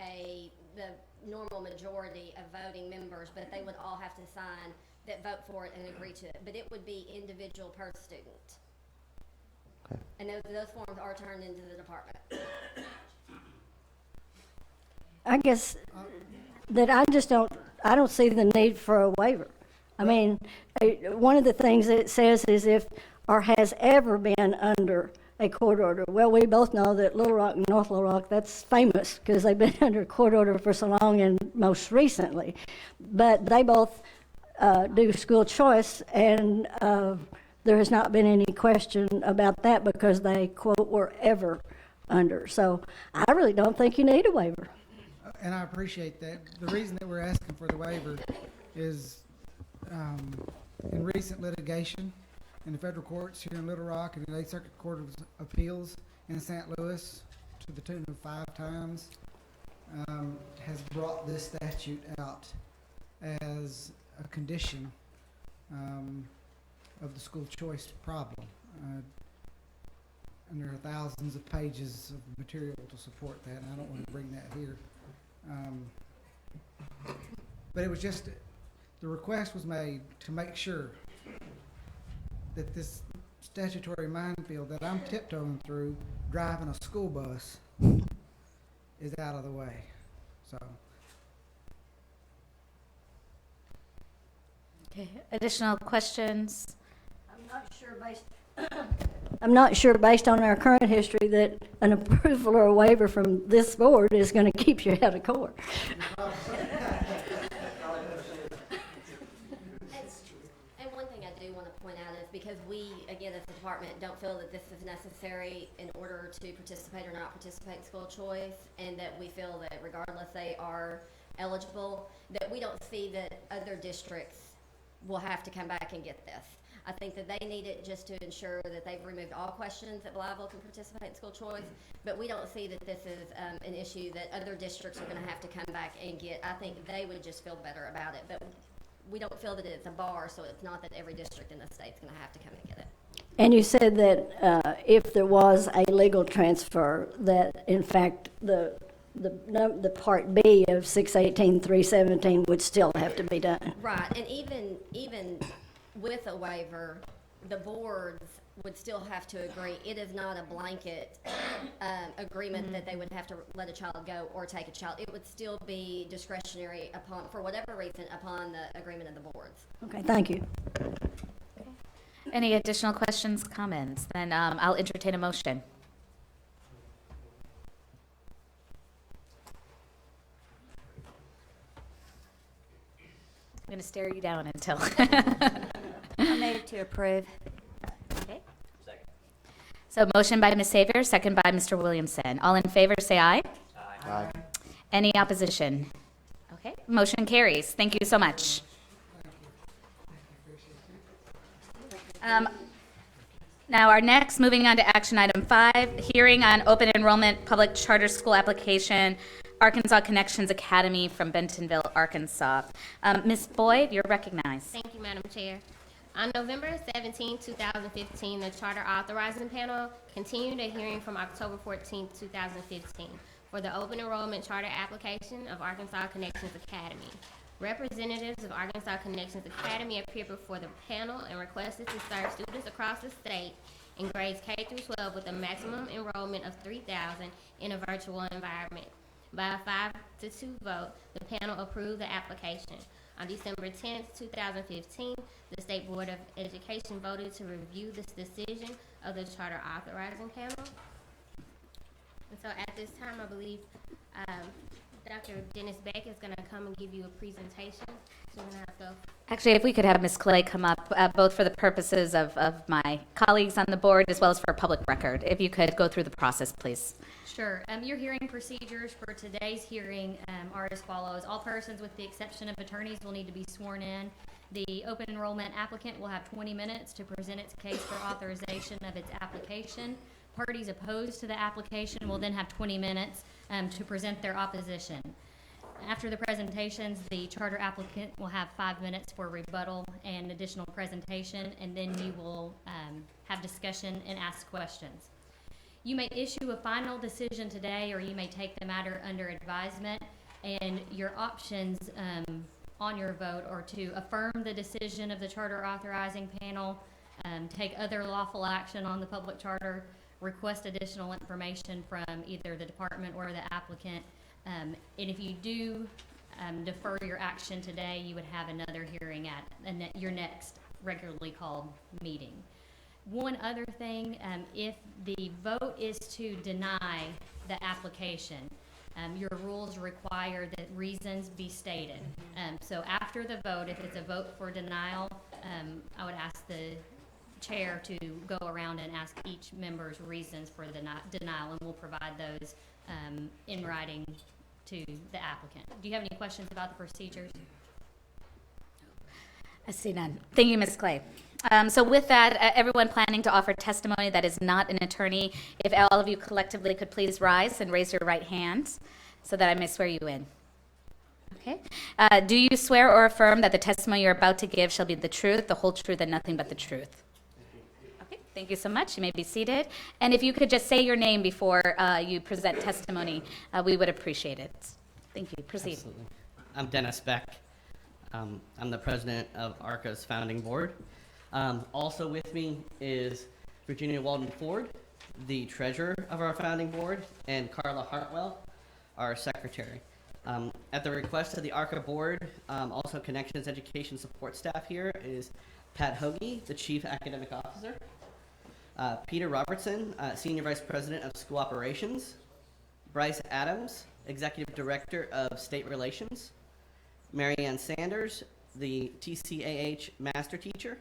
Speaker 6: the normal majority of voting members, but they would all have to sign that vote for it and agree to it. But it would be individual per student. Okay. And those forms are turned into the department.
Speaker 1: I guess that I don't see the need for a waiver. I mean, one of the things that it says is if or has ever been under a court order. Well, we both know that Little Rock and North Little Rock, that's famous because they've been under a court order for so long and most recently. But they both do school choice, and there has not been any question about that because they, quote, were ever under. So I really don't think you need a waiver.
Speaker 22: And I appreciate that. The reason that we're asking for the waiver is in recent litigation in the federal courts here in Little Rock and the 8th Circuit Court of Appeals in St. Louis to the tune of 5 times has brought this statute out as a condition of the school choice problem. And there are thousands of pages of material to support that, and I don't want to bring that here. But it was just, the request was made to make sure that this statutory minefield that I'm tiptoeing through driving a school bus is out of the way. So.
Speaker 5: Okay, additional questions?
Speaker 1: I'm not sure based on our current history that an approval or a waiver from this board is going to keep you out of court.
Speaker 6: And one thing I do want to point out is because we, again, as a department, don't feel that this is necessary in order to participate or not participate in school choice, and that we feel that regardless they are eligible, that we don't see that other districts will have to come back and get this. I think that they need it just to ensure that they've removed all questions that Blytheville can participate in school choice, but we don't see that this is an issue that other districts are going to have to come back and get. I think they would just feel better about it, but we don't feel that it's a bar, so it's not that every district in the state's going to have to come and get it.
Speaker 1: And you said that if there was a legal transfer, that in fact the Part B of 618.317 would still have to be done.
Speaker 6: Right, and even with a waiver, the boards would still have to agree. It is not a blanket agreement that they would have to let a child go or take a child. It would still be discretionary upon, for whatever reason, upon the agreement of the boards.
Speaker 1: Okay, thank you.
Speaker 5: Any additional questions, comments? Then I'll entertain a motion. I'm going to stare you down until.
Speaker 3: I move to approve.
Speaker 5: Okay. Second. So motion by Ms. Savior, second by Mr. Williamson. All in favor, say aye.
Speaker 8: Aye.
Speaker 5: Any opposition? Okay, motion carries. Thank you so much. Now our next, moving on to action item 5, hearing on open enrollment public charter school application, Arkansas Connections Academy from Bentonville, Arkansas. Ms. Boyd, you're recognized.
Speaker 2: Thank you, Madam Chair. On November 17, 2015, the Charter Authorizing Panel continued a hearing from October 14, 2015 for the open enrollment charter application of Arkansas Connections Academy. Representatives of Arkansas Connections Academy appeared before the panel and requested to serve students across the state in grades K through 12 with a maximum enrollment of 3,000 in a virtual environment. By a 5-2 vote, the panel approved the application. On December 10, 2015, the State Board of Education voted to review this decision of the Charter Authorizing Panel. And so at this time, I believe Dr. Dennis Beck is going to come and give you a presentation. So we're going to have to.
Speaker 5: Actually, if we could have Ms. Clay come up, both for the purposes of my colleagues on the board as well as for public record. If you could go through the process, please.
Speaker 17: Sure. Your hearing procedures for today's hearing are as follows. All persons with the exception of attorneys will need to be sworn in. The open enrollment applicant will have 20 minutes to present its case for authorization of its application. Parties opposed to the application will then have 20 minutes to present their opposition. After the presentations, the charter applicant will have 5 minutes for rebuttal and additional presentation, and then you will have discussion and ask questions. You may issue a final decision today, or you may take the matter under advisement, and your options on your vote are to affirm the decision of the Charter Authorizing Panel, take other lawful action on the public charter, request additional information from either the department or the applicant, And if you do defer your action today, you would have another hearing at your next regularly called meeting. One other thing, if the vote is to deny the application, your rules require that reasons be stated. So after the vote, if it's a vote for denial, I would ask the chair to go around and ask each member's reasons for the denial, and we'll provide those in writing to the applicant. Do you have any questions about the procedures?
Speaker 5: I see none. Thank you, Ms. Clay. So with that, everyone planning to offer testimony that is not an attorney, if all of you collectively could please rise and raise your right hand so that I may swear you in. Okay. Do you swear or affirm that the testimony you're about to give shall be the truth, the whole truth, and nothing but the truth? Okay. Thank you so much. You may be seated. And if you could just say your name before you present testimony, we would appreciate it. Thank you. Proceed.
Speaker 7: Absolutely. I'm Dennis Beck. I'm the president of ARCA's founding board. Also with me is Virginia Walden Ford, the treasurer of our founding board, and Carla Hartwell, our secretary. At the request of the ARCA board, also Connections Education Support staff here is Pat Hoagie, the chief academic officer, Peter Robertson, senior vice president of school operations, Bryce Adams, executive director of state relations, Mary Ann Sanders, the TCAH master teacher,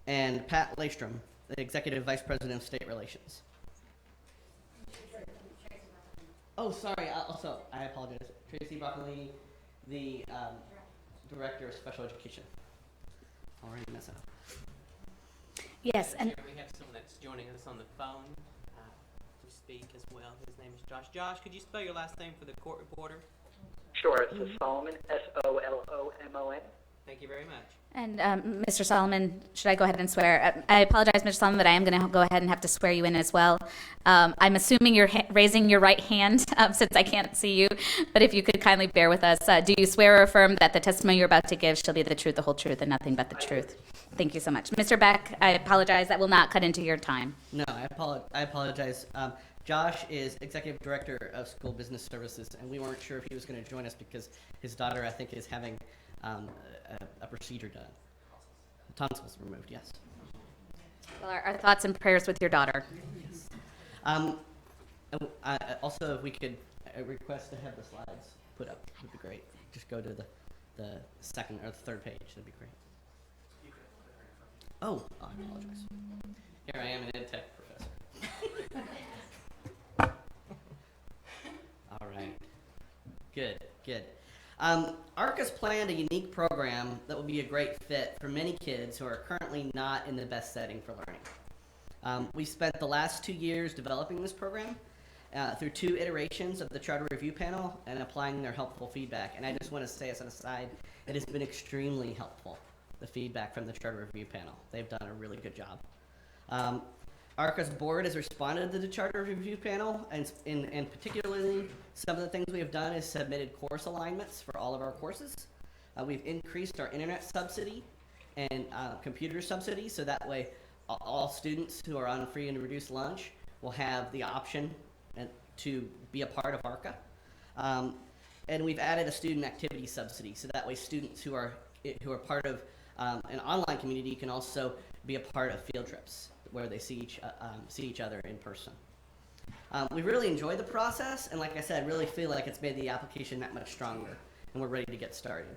Speaker 7: and Pat Laystrom, the executive vice president of state relations. Oh, sorry. I apologize. Tracy Broccolini, the director of special education. Already messed up.
Speaker 5: Yes, and
Speaker 9: we have someone that's joining us on the phone to speak as well. His name is Josh. Josh, could you spell your last name for the court reporter?
Speaker 13: Sure, it's Solomon, S-O-L-O-M-O-N.
Speaker 9: Thank you very much.
Speaker 5: And Mr. Solomon, should I go ahead and swear? I apologize, Mr. Solomon, but I am going to go ahead and have to swear you in as well. I'm assuming you're raising your right hand since I can't see you, but if you could kindly bear with us. Do you swear or affirm that the testimony you're about to give shall be the truth, the whole truth, and nothing but the truth? Thank you so much. Mr. Beck, I apologize. That will not cut into your time.
Speaker 7: No, I apologize. Josh is executive director of school business services, and we weren't sure if he was going to join us because his daughter, I think, is having a procedure done. Tonsils removed, yes.
Speaker 5: Well, our thoughts and prayers with your daughter.
Speaker 7: Yes. Also, if we could request to have the slides put up, would be great. Just go to the second or the third page. That'd be great. Oh, I apologize. Here I am, an ed tech professor. All right. Good. ARCA's planned a unique program that will be a great fit for many kids who are currently not in the best setting for learning. We spent the last 2 years developing this program through 2 iterations of the Charter Review Panel and applying their helpful feedback. And I just want to say as an aside, it has been extremely helpful, the feedback from the Charter Review Panel. They've done a really good job. ARCA's board has responded to the Charter Review Panel, and particularly some of the things we have done is submitted course alignments for all of our courses. We've increased our internet subsidy and computer subsidy, so that way all students who are on free and reduced lunch will have the option to be a part of ARCA. And we've added a student activity subsidy, so that way students who are part of an online community can also be a part of field trips where they see each other in person. We really enjoy the process, and like I said, really feel like it's made the application that much stronger, and we're ready to get started.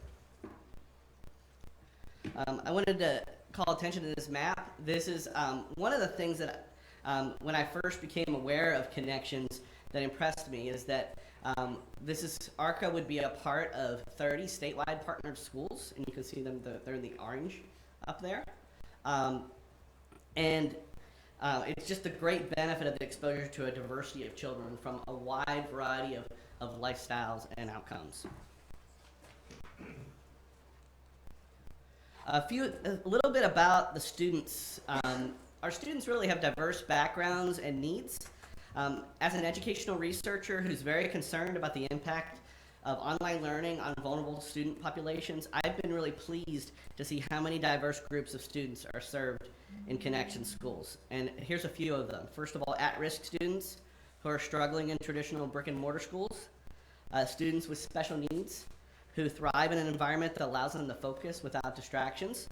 Speaker 7: I wanted to call attention to this map. This is one of the things that when I first became aware of Connections that impressed me is that ARCA would be a part of 30 statewide partnered schools, and you can see them, they're in the orange up there. It's just a great benefit of the exposure to a diversity of children from a wide variety of lifestyles and outcomes. A little bit about the students. Our students really have diverse backgrounds and needs. As an educational researcher who's very concerned about the impact of online learning on vulnerable student populations, I've been really pleased to see how many diverse groups of students are served in Connection schools. And here's a few of them. First of all, at-risk students who are struggling in traditional brick and mortar schools, students with special needs who thrive in an environment that allows them to focus without distractions.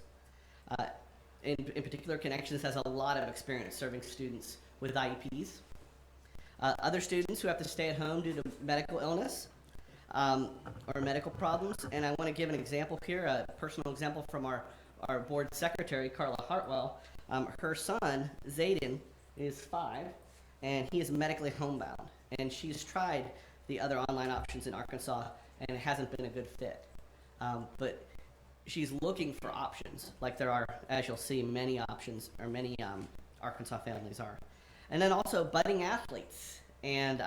Speaker 7: In particular, Connections has a lot of experience serving students with IEPs. Other students who have to stay at home due to medical illness or medical problems. And I want to give an example here, a personal example from our board secretary, Carla Hartwell. Her son, Zayden, is 5, and he is medically homebound. And she's tried the other online options in Arkansas, and it hasn't been a good fit. But she's looking for options, like there are, as you'll see, many options, or many Arkansas families are. And then also budding athletes and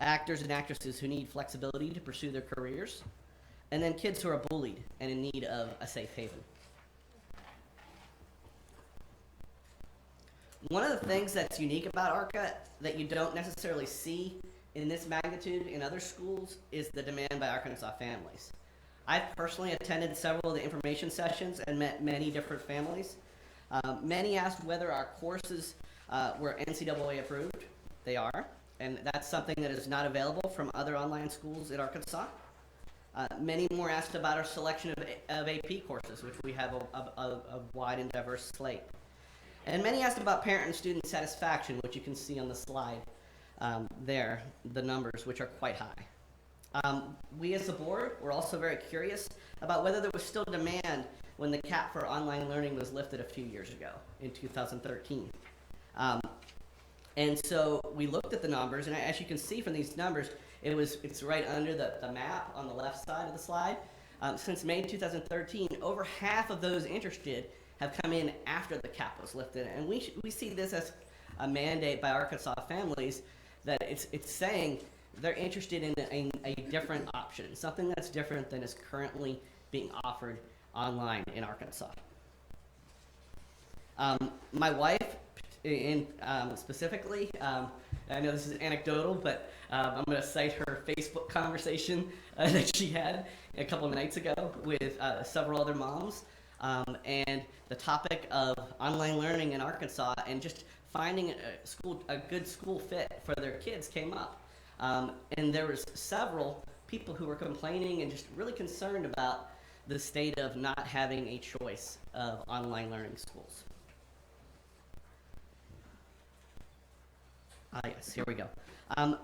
Speaker 7: actors and actresses who need flexibility to pursue their careers. And then kids who are bullied and in need of a safe haven. One of the things that's unique about ARCA that you don't necessarily see in this magnitude in other schools is the demand by Arkansas families. I've personally attended several of the information sessions and met many different families. Many asked whether our courses were NCAA approved. They are, and that's something that is not available from other online schools in Arkansas. Many more asked about our selection of AP courses, which we have a wide and diverse slate. And many asked about parent and student satisfaction, which you can see on the slide there, the numbers, which are quite high. We as a board were also very curious about whether there was still demand when the cap for online learning was lifted a few years ago in 2013. And so we looked at the numbers, and as you can see from these numbers, it's right under the map on the left side of the slide. Since May 2013, over half of those interested have come in after the cap was lifted. And we see this as a mandate by Arkansas families that it's saying they're interested in a different option, something that's different than is currently being offered online in Arkansas. My wife, specifically, I know this is anecdotal, but I'm going to cite her Facebook conversation that she had a couple of nights ago with several other moms. And the topic of online learning in Arkansas and just finding a good school fit for their kids came up. And there was several people who were complaining and just really concerned about the state of not having a choice of online learning schools. Yes, here we go.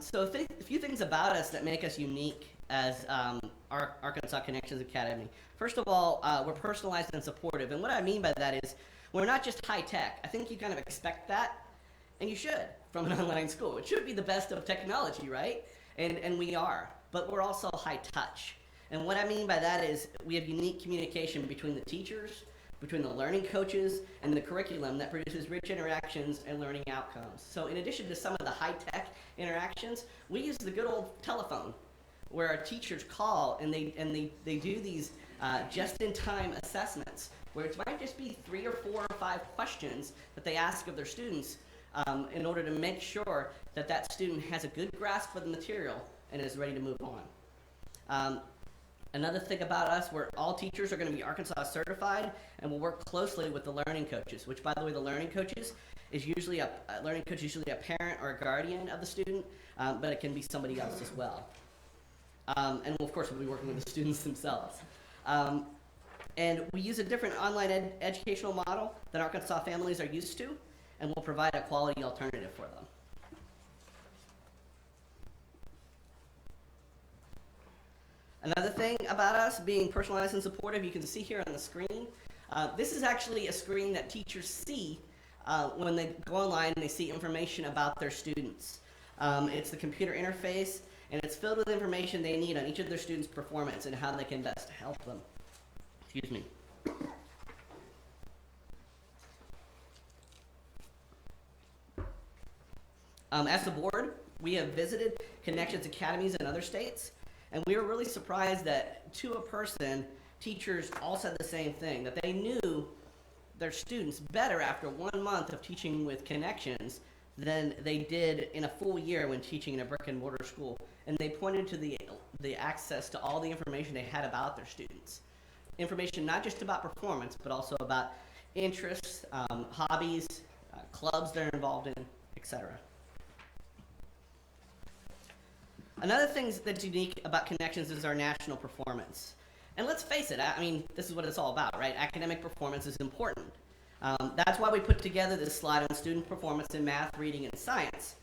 Speaker 7: So a few things about us that make us unique as our Arkansas Connections Academy. First of all, we're personalized and supportive. And what I mean by that is we're not just high tech. I think you kind of expect that, and you should from an online school. It should be the best of technology, right? And we are. But we're also high touch. And what I mean by that is we have unique communication between the teachers, between the learning coaches, and the curriculum that produces rich interactions and learning outcomes. So in addition to some of the high-tech interactions, we use the good old telephone where our teachers call and they do these just-in-time assessments where it might just be 3 or 4 or 5 questions that they ask of their students in order to make sure that that student has a good grasp of the material and is ready to move on. Another thing about us, all teachers are going to be Arkansas certified, and we'll work closely with the learning coaches, which, by the way, the learning coaches is usually a parent or a guardian of the student, but it can be somebody else as well. And of course, we'll be working with the students themselves. And we use a different online educational model than Arkansas families are used to, and we'll provide a quality alternative for them. Another thing about us being personalized and supportive, you can see here on the screen. This is actually a screen that teachers see when they go online and they see information about their students. It's the computer interface, and it's filled with information they need on each of their students' performance and how they can best help them. Excuse me. As a board, we have visited Connections Academies in other states, and we were really surprised that to a person, teachers all said the same thing, that they knew their students better after 1 month of teaching with Connections than they did in a full year when teaching in a brick and mortar school. And they pointed to the access to all the information they had about their students. Information not just about performance, but also about interests, hobbies, clubs they're involved in, etc. Another thing that's unique about Connections is our national performance. And let's face it, I mean, this is what it's all about, right? Academic performance is important. That's why we put together this slide on student performance in math, reading, and science.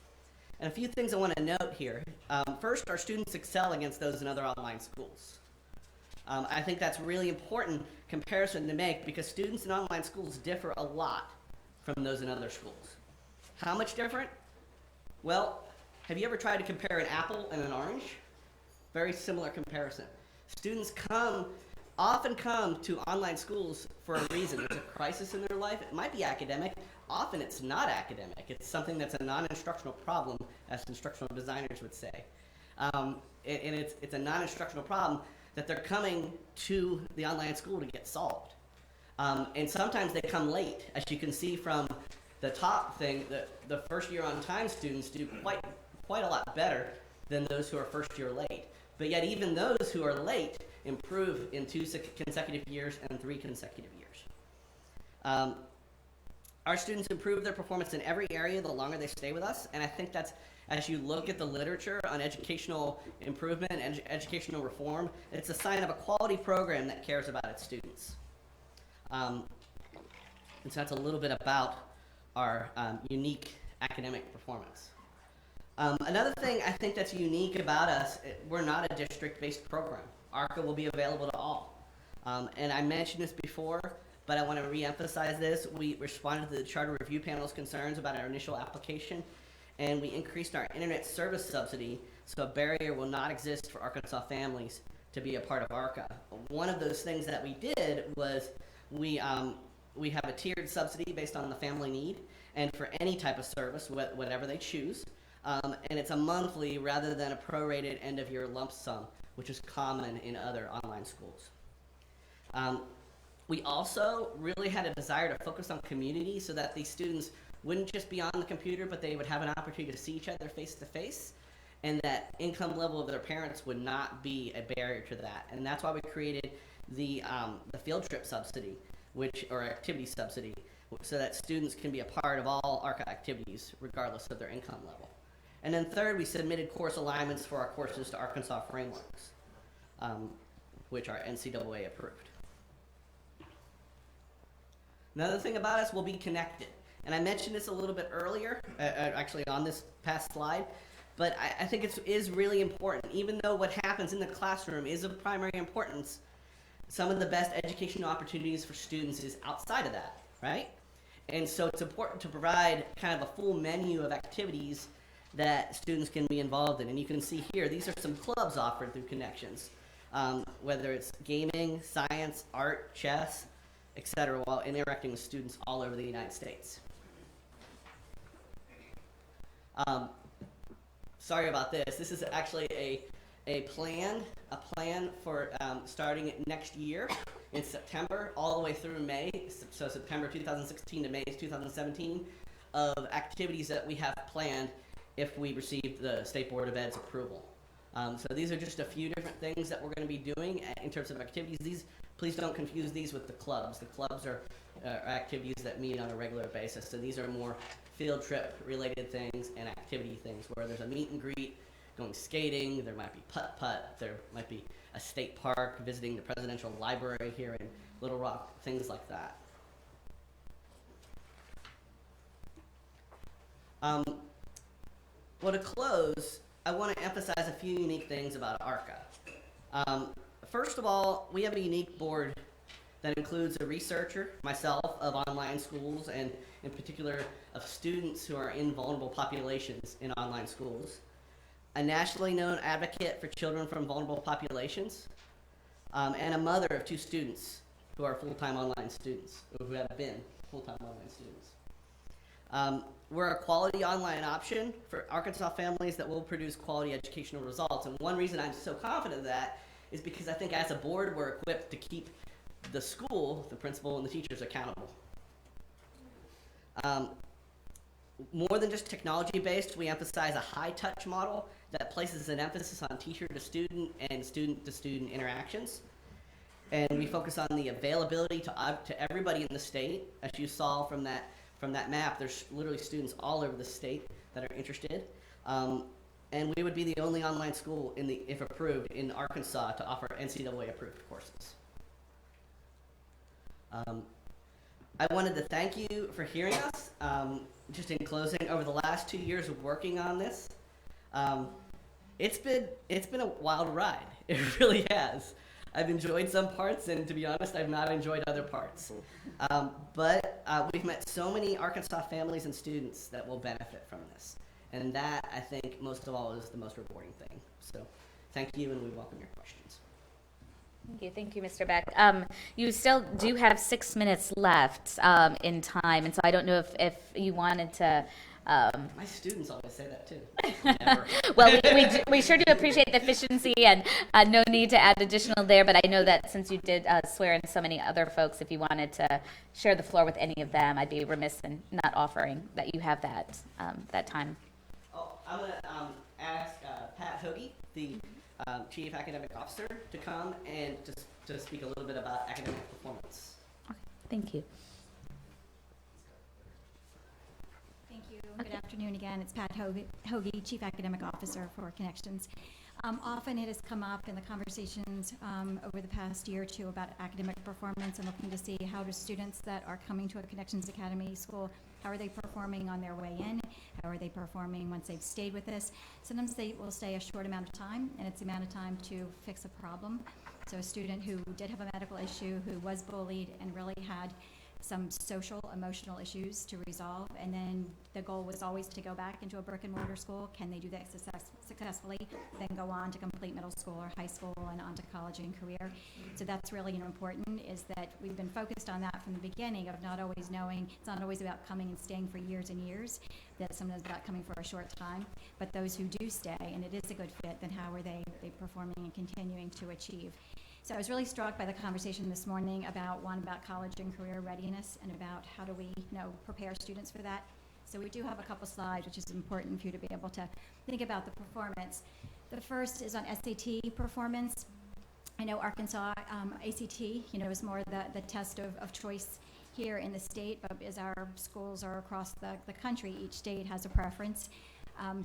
Speaker 7: And a few things I want to note here. First, our students excel against those in other online schools. I think that's really important comparison to make because students in online schools differ a lot from those in other schools. How much different? Well, have you ever tried to compare an apple and an orange? Very similar comparison. Students often come to online schools for a reason. There's a crisis in their life. It might be academic. Often it's not academic. It's something that's a non-instructional problem, as instructional designers would say. And it's a non-instructional problem that they're coming to the online school to get solved. And sometimes they come late. As you can see from the top thing, the first year on time students do quite a lot better than those who are first year late. But yet even those who are late improve in 2 consecutive years and 3 consecutive years. Our students improve their performance in every area the longer they stay with us, and I think that's, as you look at the literature on educational improvement and educational reform, it's a sign of a quality program that cares about its students. And so that's a little bit about our unique academic performance. Another thing I think that's unique about us, we're not a district-based program. ARCA will be available to all. And I mentioned this before, but I want to re-emphasize this. We responded to the Charter Review Panel's concerns about our initial application, and we increased our internet service subsidy so a barrier will not exist for Arkansas families to be a part of ARCA. One of those things that we did was we have a tiered subsidy based on the family need, and for any type of service, whatever they choose. And it's a monthly rather than a prorated end-of-year lump sum, which is common in other online schools. We also really had a desire to focus on community so that these students wouldn't just be on the computer, but they would have an opportunity to see each other face to face, and that income level of their parents would not be a barrier to that. And that's why we created the field trip subsidy, or activity subsidy, so that students can be a part of all ARCA activities regardless of their income level. And then third, we submitted course alignments for our courses to Arkansas Frameworks, which are NCAA approved. Another thing about us, we'll be connected. And I mentioned this a little bit earlier, actually on this past slide, but I think it is really important. Even though what happens in the classroom is of primary importance, some of the best educational opportunities for students is outside of that, right? And so it's important to provide kind of a full menu of activities that students can be involved in. And you can see here, these are some clubs offered through Connections, whether it's gaming, science, art, chess, etc., while interacting with students all over the United States. Sorry about this. This is actually a plan for starting next year in September all the way through May, so September 2016 to May 2017, of activities that we have planned if we receive the State Board of Ed's approval. So these are just a few different things that we're going to be doing in terms of activities. Please don't confuse these with the clubs. The clubs are activities that meet on a regular basis. So these are more field trip related things and activity things where there's a meet and greet, going skating, there might be putt-putt, there might be a state park, visiting the presidential library here in Little Rock, things like that. Well, to close, I want to emphasize a few unique things about ARCA. First of all, we have a unique board that includes a researcher, myself, of online schools, and in particular of students who are in vulnerable populations in online schools, a nationally known advocate for children from vulnerable populations, and a mother of 2 students who are full-time online students, or who have been full-time online students. We're a quality online option for Arkansas families that will produce quality educational results. And one reason I'm so confident of that is because I think as a board, we're equipped to keep the school, the principal, and the teachers accountable. More than just technology-based, we emphasize a high-touch model that places an emphasis on teacher-to-student and student-to-student interactions. And we focus on the availability to everybody in the state. As you saw from that map, there's literally students all over the state that are interested. And we would be the only online school, if approved, in Arkansas to offer NCAA-approved courses. I wanted to thank you for hearing us. Just in closing, over the last 2 years of working on this, it's been a wild ride. It really has. I've enjoyed some parts, and to be honest, I've not enjoyed other parts. But we've met so many Arkansas families and students that will benefit from this. And that, I think, most of all, is the most rewarding thing. So thank you, and we welcome your questions.
Speaker 5: Thank you, Mr. Beck. You still do have 6 minutes left in time, and so I don't know if you wanted to.
Speaker 7: My students always say that too. Never.
Speaker 5: Well, we sure do appreciate the efficiency, and no need to add additional there, but I know that since you did swear in so many other folks, if you wanted to share the floor with any of them, I'd be remiss in not offering that you have that time.
Speaker 7: Oh, I'm going to ask Pat Hoagie, the Chief Academic Officer, to come and to speak a little bit about academic performance.
Speaker 5: Okay. Thank you.
Speaker 10: Thank you. Good afternoon again. It's Pat Hoagie, Chief Academic Officer for Connections. Often it has come up in the conversations over the past year or two about academic performance and looking to see how do students that are coming to a Connections Academy school, how are they performing on their way in? How are they performing once they've stayed with us? Sometimes they will stay a short amount of time, and it's the amount of time to fix a problem. So a student who did have a medical issue, who was bullied, and really had some social, emotional issues to resolve, and then the goal was always to go back into a brick and mortar school. Can they do that successfully, then go on to complete middle school or high school and on to college and career? So that's really important, is that we've been focused on that from the beginning, of not always knowing, it's not always about coming and staying for years and years, that sometimes about coming for a short time, but those who do stay, and it is a good fit, then how are they performing and continuing to achieve? So I was really struck by the conversation this morning about college and career readiness, and about how do we prepare students for that. So we do have a couple slides, which is important for you to be able to think about the performance. The first is on SAT performance. I know Arkansas ACT, is more the test of choice here in the state, but as our schools are across the country, each state has a preference.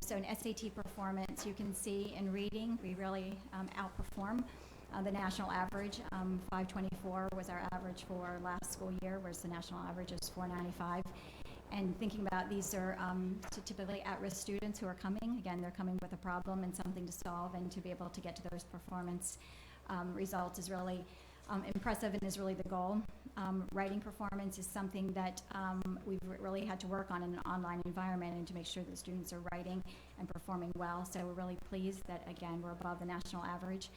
Speaker 10: So in SAT performance, you can see in reading, we really outperform the national average. 524 was our average for last school year, whereas the national average is 495. And thinking about, these are typically at-risk students who are coming. Again, they're coming with a problem and something to solve, and to be able to get to those performance results is really impressive, and is really the goal. Writing performance is something that we've really had to work on in an online environment, and to make sure that students are writing and performing well. So we're really pleased that, again, we're above the national average.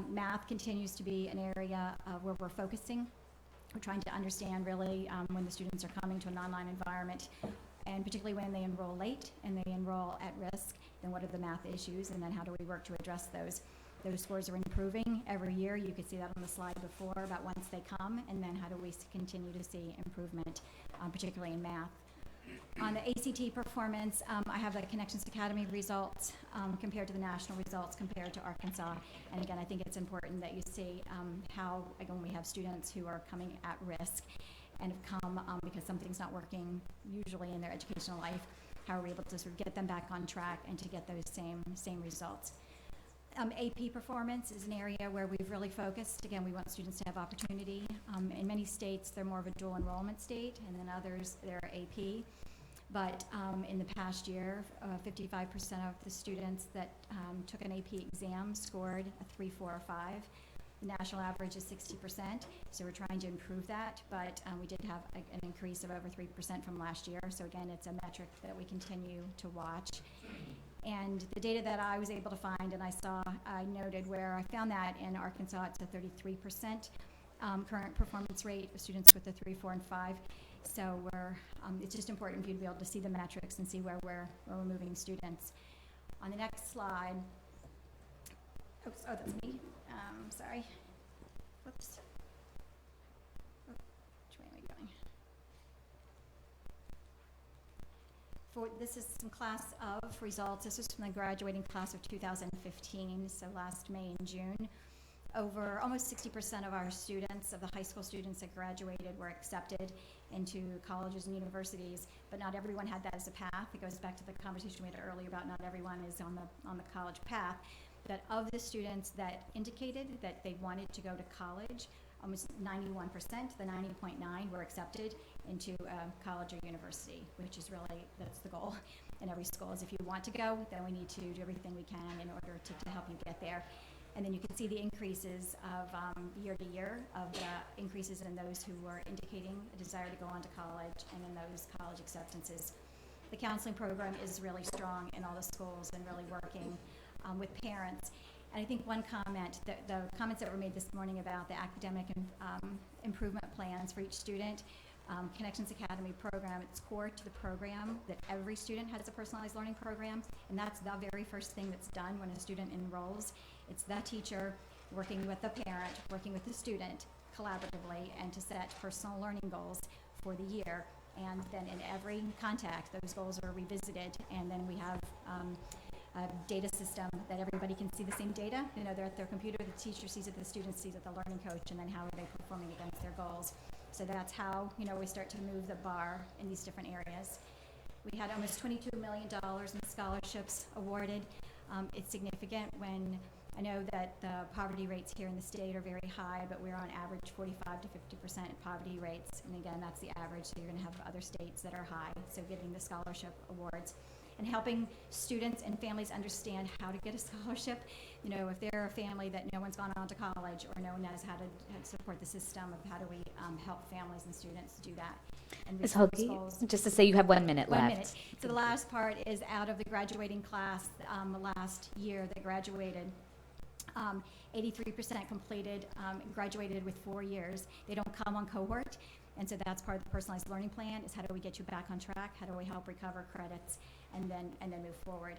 Speaker 10: Math continues to be an area where we're focusing. We're trying to understand really when the students are coming to an online environment, and particularly when they enroll late and they enroll at risk, then what are the math issues, and then how do we work to address those? Those scores are improving every year. You could see that on the slide before about once they come, and then how do we continue to see improvement, particularly in math. On the ACT performance, I have the Connections Academy results compared to the national results compared to Arkansas. And again, I think it's important that you see how, again, we have students who are coming at risk and have come because something's not working usually in their educational life. How are we able to sort of get them back on track and to get those same results? AP performance is an area where we've really focused. Again, we want students to have opportunity. In many states, they're more of a dual enrollment state, and then others, they're AP. But in the past year, 55% of the students that took an AP exam scored a 3, 4, or 5. The national average is 60%, so we're trying to improve that, but we did have an increase of over 3% from last year. So again, it's a metric that we continue to watch. And the data that I was able to find, and I noted where I found that in Arkansas, it's a 33% current performance rate of students with a 3, 4, and 5. So it's just important for you to be able to see the metrics and see where we're moving students. On the next slide, oops, oh, that's me. Sorry. Whoops. Oh, which way am I going? This is some class of results. This is from the graduating class of 2015, so last May and June. over almost 60% of our students, of the high school students that graduated, were accepted into colleges and universities, but not everyone had that as a path. It goes back to the conversation we had earlier about not everyone is on the college path. That of the students that indicated that they wanted to go to college, almost 91%, the 90.9 were accepted into college or university, which is really, that's the goal in every school, is if you want to go, then we need to do everything we can in order to help you get there. And then you can see the increases of year to year, of the increases in those who were indicating a desire to go on to college, and in those college acceptances. The counseling program is really strong in all the schools and really working with parents. And I think one comment, the comments that were made this morning about the academic improvement plans for each student, Connections Academy program, it's core to the program that every student has a personalized learning program, and that's the very first thing that's done when a student enrolls. It's the teacher working with the parent, working with the student collaboratively, and to set personal learning goals for the year. And then in every contact, those goals are revisited, and then we have a data system that everybody can see the same data. You know, they're at their computer, the teacher sees it, the student sees it, the learning coach, and then how are they performing against their goals. So that's how, you know, we start to move the bar in these different areas. We had almost $22 million in scholarships awarded. It's significant when I know that the poverty rates here in the state are very high, but we're on average 45 to 50% poverty rates. And again, that's the average, so you're gonna have other states that are high. So getting the scholarship awards and helping students and families understand how to get a scholarship. You know, if they're a family that no one's gone on to college, or no one knows how to support the system of how do we help families and students do that. And
Speaker 5: Ms. Hoagie, just to say you have 1 minute left.
Speaker 10: 1 minute. So the last part is out of the graduating class last year that graduated, 83% completed, graduated with 4 years. They don't come on cohort, and so that's part of the personalized learning plan, is how do we get you back on track, how do we help recover credits, and then move forward.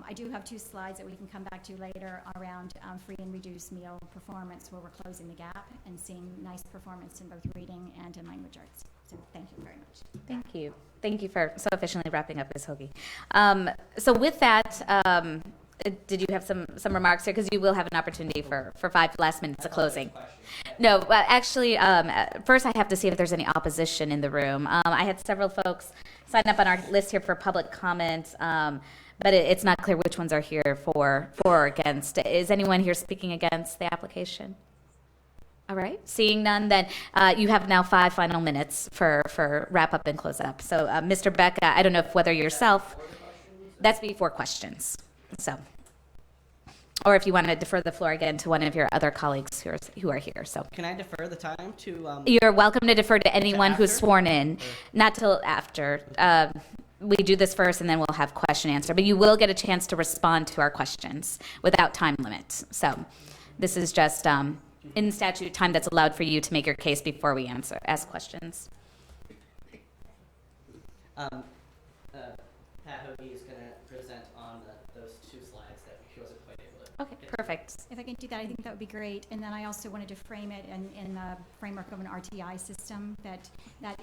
Speaker 10: I do have 2 slides that we can come back to later around free and reduced meal performance, where we're closing the gap and seeing nice performance in both reading and in language arts. So thank you very much.
Speaker 5: Thank you. Thank you for so efficiently wrapping up, Ms. Hoagie. So with that, did you have some remarks here? Because you will have an opportunity for 5 last minutes of closing. No, but actually, first I have to see if there's any opposition in the room. I had several folks sign up on our list here for public comment, but it's not clear which ones are here for or against. Is anyone here speaking against the application? All right, seeing none, then you have now 5 final minutes for wrap up and close up. So Mr. Beck, I don't know if whether yourself, that's before questions. So, or if you want to defer the floor again to one of your other colleagues who are here. So,
Speaker 7: Can I defer the time to?
Speaker 5: You're welcome to defer to anyone who's sworn in, not till after. We do this first, and then we'll have question answer. But you will get a chance to respond to our questions without time limits. So, this is just in statute time that's allowed for you to make your case before we ask questions.
Speaker 7: Pat Hoagie is going to present on those 2 slides that she wasn't quite able to.
Speaker 5: Okay, perfect.
Speaker 10: If I can do that, I think that would be great. And then I also wanted to frame it in the framework of an RTI system that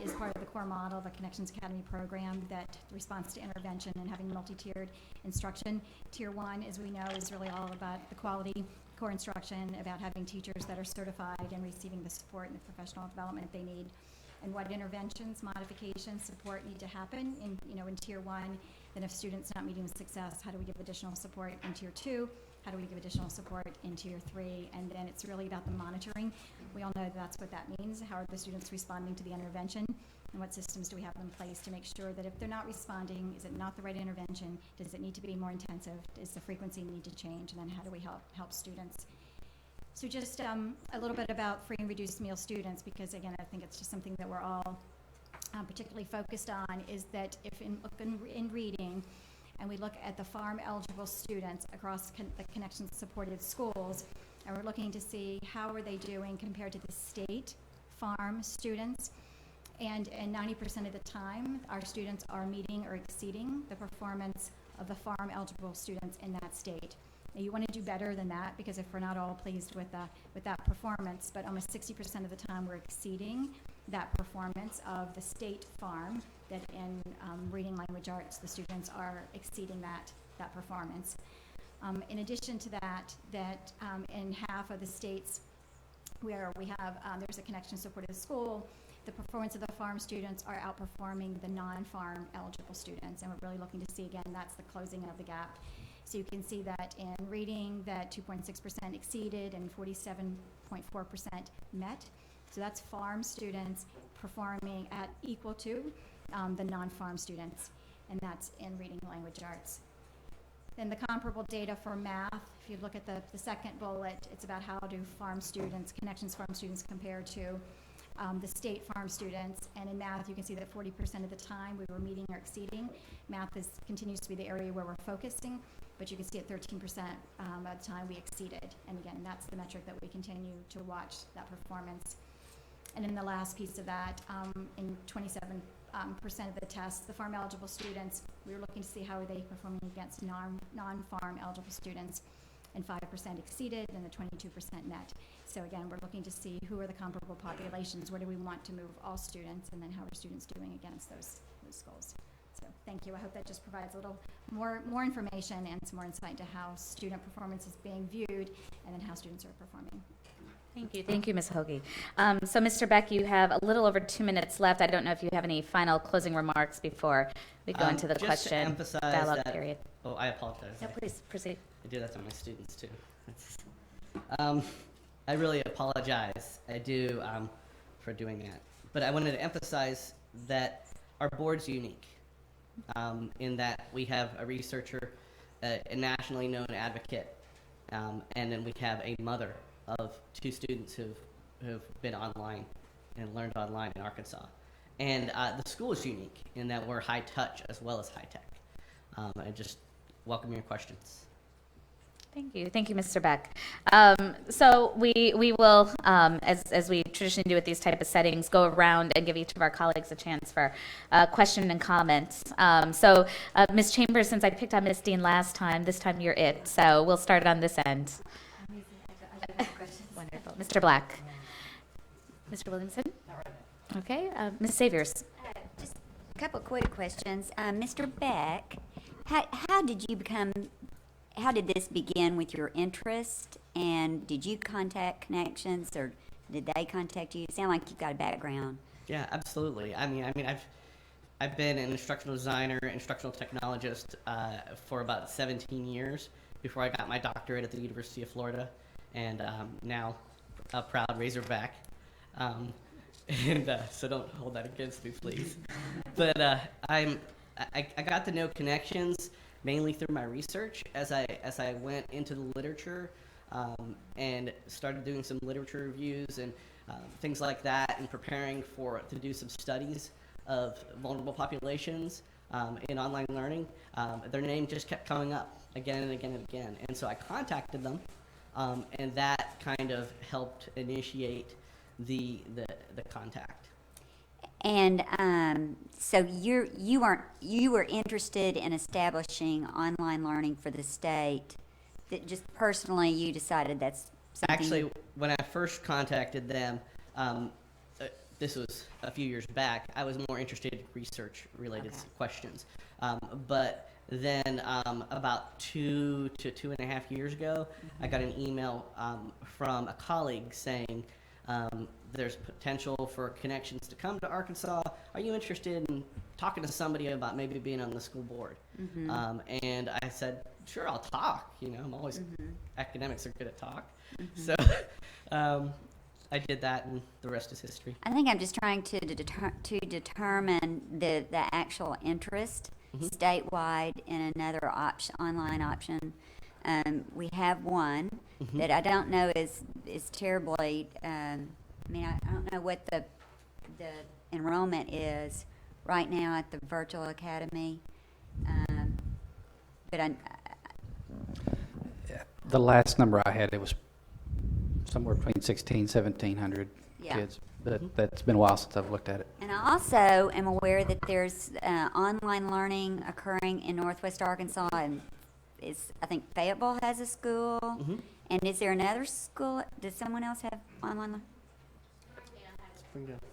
Speaker 10: is part of the core model of a Connections Academy program that responds to intervention and having multi-tiered instruction. Tier 1, as we know, is really all about the quality core instruction, about having teachers that are certified and receiving the support and the professional development they need, and what interventions, modifications, support need to happen in Tier 1. Then if students not meeting success, how do we give additional support in Tier 2? How do we give additional support in Tier 3? And then it's really about the monitoring. We all know that's what that means. How are the students responding to the intervention? And what systems do we have in place to make sure that if they're not responding, is it not the right intervention? Does it need to be more intensive? Does the frequency need to change? And then how do we help students? So just a little bit about free and reduced meal students, because again, I think it's just something that we're all particularly focused on, is that if in reading, and we look at the farm eligible students across the Connections supported schools, and we're looking to see how are they doing compared to the state farm students, and 90% of the time, our students are meeting or exceeding the performance of the farm eligible students in that state. Now, you want to do better than that, because if we're not all pleased with that performance, but almost 60% of the time we're exceeding that performance of the state farm, that in reading language arts, the students are exceeding that performance. In addition to that, in half of the states where we have, there's a connection supported school, the performance of the farm students are outperforming the non-farm eligible students, and we're really looking to see, again, that's the closing of the gap. So you can see that in reading, that 2.6% exceeded and 47.4% met. So that's farm students performing at equal to the non-farm students, and that's in reading language arts. Then the comparable data for math, if you look at the second bullet, it's about how do farm students, Connections farm students compare to the state farm students. And in math, you can see that 40% of the time we were meeting or exceeding. Math continues to be the area where we're focusing, but you can see at 13% of the time we exceeded. And again, that's the metric that we continue to watch, that performance. And then the last piece of that, in 27% of the tests, the farm eligible students, we were looking to see how are they performing against non-farm eligible students, and 5% exceeded and the 22% met. So again, we're looking to see who are the comparable populations, where do we want to move all students, and then how are students doing against those goals. So thank you. I hope that just provides a little more information and some more insight into how student performance is being viewed and then how students are performing.
Speaker 5: Thank you, Ms. Hoagie. So, Mr. Beck, you have a little over 2 minutes left. I don't know if you have any final closing remarks before we go into the
Speaker 7: just
Speaker 5: question
Speaker 7: to emphasize
Speaker 5: dialogue
Speaker 7: that,
Speaker 5: period.
Speaker 7: Oh, I apologize.
Speaker 5: No, please proceed.
Speaker 7: I do that to my students too. I really apologize. I do for doing that. But I wanted to emphasize that our board's unique in that we have a researcher, a nationally known advocate, and then we have a mother of 2 students who've been online and learned online in Arkansas. And the school is unique in that we're high touch as well as high tech. I just welcome your questions.
Speaker 5: Thank you, Mr. Beck. So we will, as we traditionally do with these type of settings, go around and give each of our colleagues a chance for question and comments. So Ms. Chambers, since I picked on Ms. Dean last time, this time you're it. So we'll start on this end. Wonderful. Mr. Black. Mr. Williamson? Okay. Ms. Saviors.
Speaker 3: Just a couple of quick questions. Mr. Beck, how did this begin with your interest, and did you contact Connections, or did they contact you? You sound like you've got a background.
Speaker 7: Yeah, absolutely. I mean, I've been an instructional designer, instructional technologist for about 17 years before I got my doctorate at the University of Florida, and now a proud Razorback. So don't hold that against me, please. But I got to know Connections mainly through my research as I went into the literature and started doing some literature reviews and things like that, and preparing to do some studies of vulnerable populations in online learning. Their name just kept coming up again and again and again, and so I contacted them, and that kind of helped initiate the contact.
Speaker 3: And so you were interested in establishing online learning for the state. That just personally you decided that's something.
Speaker 7: Actually, when I first contacted them, this was a few years back, I was more interested in research-related questions. But then about 2 to 2.5 years ago, I got an email from a colleague saying, there's potential for Connections to come to Arkansas. Are you interested in talking to somebody about maybe being on the school board? And I said, sure, I'll talk. I'm always, academics are good at talk. So I did that, and the rest is history.
Speaker 3: I think I'm just trying to determine the actual interest statewide in another online option. We have one that I don't know is terribly. I don't know what the enrollment is right now at the virtual academy, but
Speaker 4: the last number I had, it was somewhere between 1,700 kids, but that's been a while since I've looked at it.
Speaker 3: And I also am aware that there's online learning occurring in Northwest Arkansas, and I think Fayetteville has a school. And is there another school? Does someone else have online learning?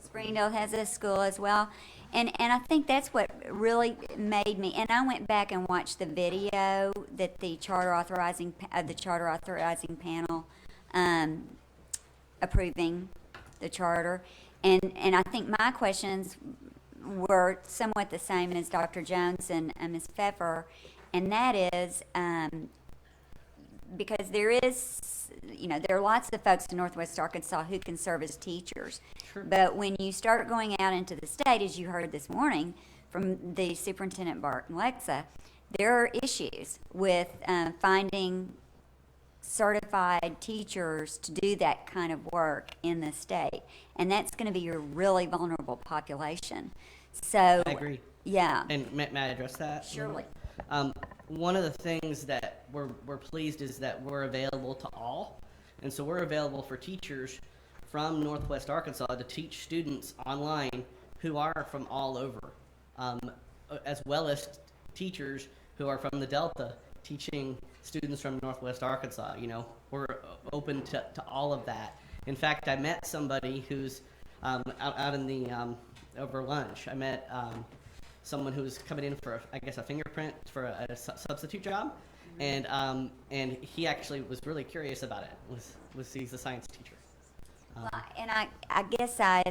Speaker 3: Springdale has a school as well. And I think that's what really made me, and I went back and watched the video that the charter authorizing panel approving the charter. And I think my questions were somewhat the same as Dr. Jones and Ms. Pfeffer, and that is because there are lots of folks in Northwest Arkansas who can serve as teachers.
Speaker 7: Sure.
Speaker 3: But when you start going out into the state, as you heard this morning from the Superintendent Bart and Lexa, there are issues with finding certified teachers to do that kind of work in the state. And that's going to be your really vulnerable population. So
Speaker 7: I agree.
Speaker 3: Yeah.
Speaker 7: And may I address that?
Speaker 3: Surely.
Speaker 7: One of the things that we're pleased is that we're available to all. And so we're available for teachers from Northwest Arkansas to teach students online who are from all over, as well as teachers who are from the Delta teaching students from Northwest Arkansas. We're open to all of that. In fact, I met somebody who's out in the over lunch. I met someone who was coming in for, a fingerprint for a substitute job, and he actually was really curious about it. He's a science teacher.
Speaker 3: Well, and I guess I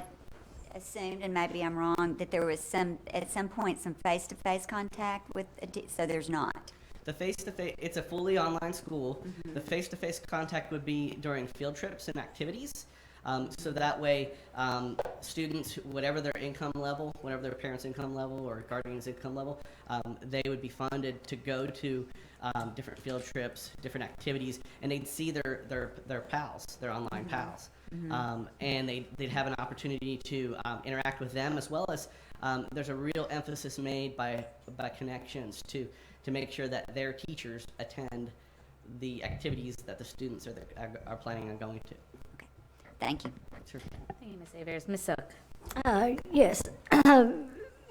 Speaker 3: assumed, and maybe I'm wrong, that there was at some point some face-to-face contact with, so there's not.
Speaker 7: The face-to-face, it's a fully online school.
Speaker 3: Mm-hmm.
Speaker 7: The face-to-face contact would be during field trips and activities. So that way, students, whatever their income level, whatever their parents' income level or guardian's income level, they would be funded to go to different field trips, different activities, and they'd see their pals, their online pals.
Speaker 3: Mm-hmm.
Speaker 7: And they'd have an opportunity to interact with them, as well as there's a real emphasis made by Connections to make sure that their teachers attend the activities that the students are planning on going to.
Speaker 3: Thank you.
Speaker 7: Sure.
Speaker 5: Thank you, Ms. Avers. Ms. Sook.
Speaker 11: Yes.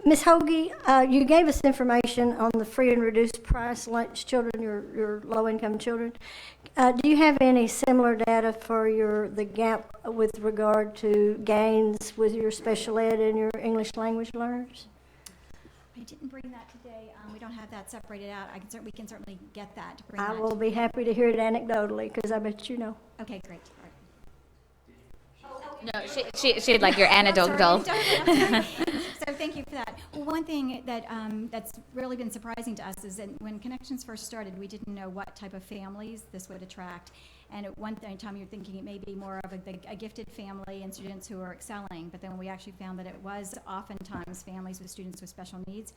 Speaker 11: Ms. Hoagie, you gave us information on the free and reduced price lunch children, your low-income children. Do you have any similar data for the gap with regard to gains with your special ed and your English language learners?
Speaker 10: I didn't bring that today. We don't have that separated out. We can certainly get that.
Speaker 11: I will be happy to hear it anecdotally because I bet you know.
Speaker 10: Okay, great.
Speaker 5: No, she'd like your anecdotal.
Speaker 10: So thank you for that. One thing that that's really been surprising to us is that when Connections first started, we didn't know what type of families this would attract. And at one time, you're thinking it may be more of a gifted family and students who are excelling. But then we actually found that it was oftentimes families with students with special needs,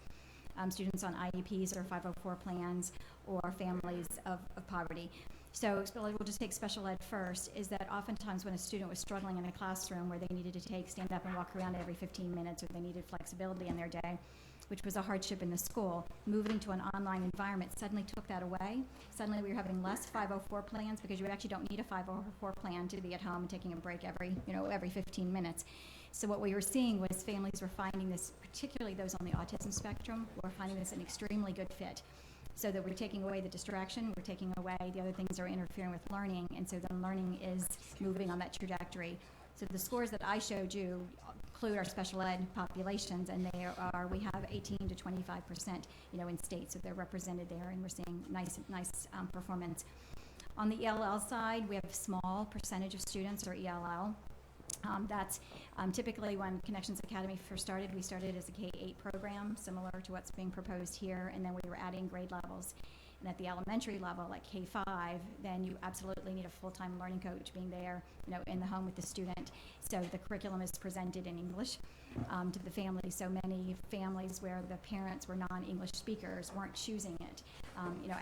Speaker 10: students on IEPs or 504 plans, or families of poverty. So we'll just take special ed first, is that oftentimes when a student was struggling in a classroom where they needed to stand up and walk around every 15 minutes, or they needed flexibility in their day, which was a hardship in the school, moving to an online environment suddenly took that away. Suddenly we were having less 504 plans because you actually don't need a 504 plan to be at home and taking a break every 15 minutes. So what we were seeing was families were finding this, particularly those on the autism spectrum, were finding this an extremely good fit. So that we're taking away the distraction, we're taking away the other things that are interfering with learning, and so then learning is moving on that trajectory. So the scores that I showed you include our special ed populations, and we have 18 to 25%, in states, so they're represented there, and we're seeing nice performance. On the ELL side, we have a small percentage of students are ELL. That's typically when Connections Academy first started, we started as a K-8 program, similar to what's being proposed here, and then we were adding grade levels. And at the elementary level, like K-5, then you absolutely need a full-time learning coach being there, in the home with the student. So the curriculum is presented in English to the family. So many families where the parents were non-English speakers weren't choosing it,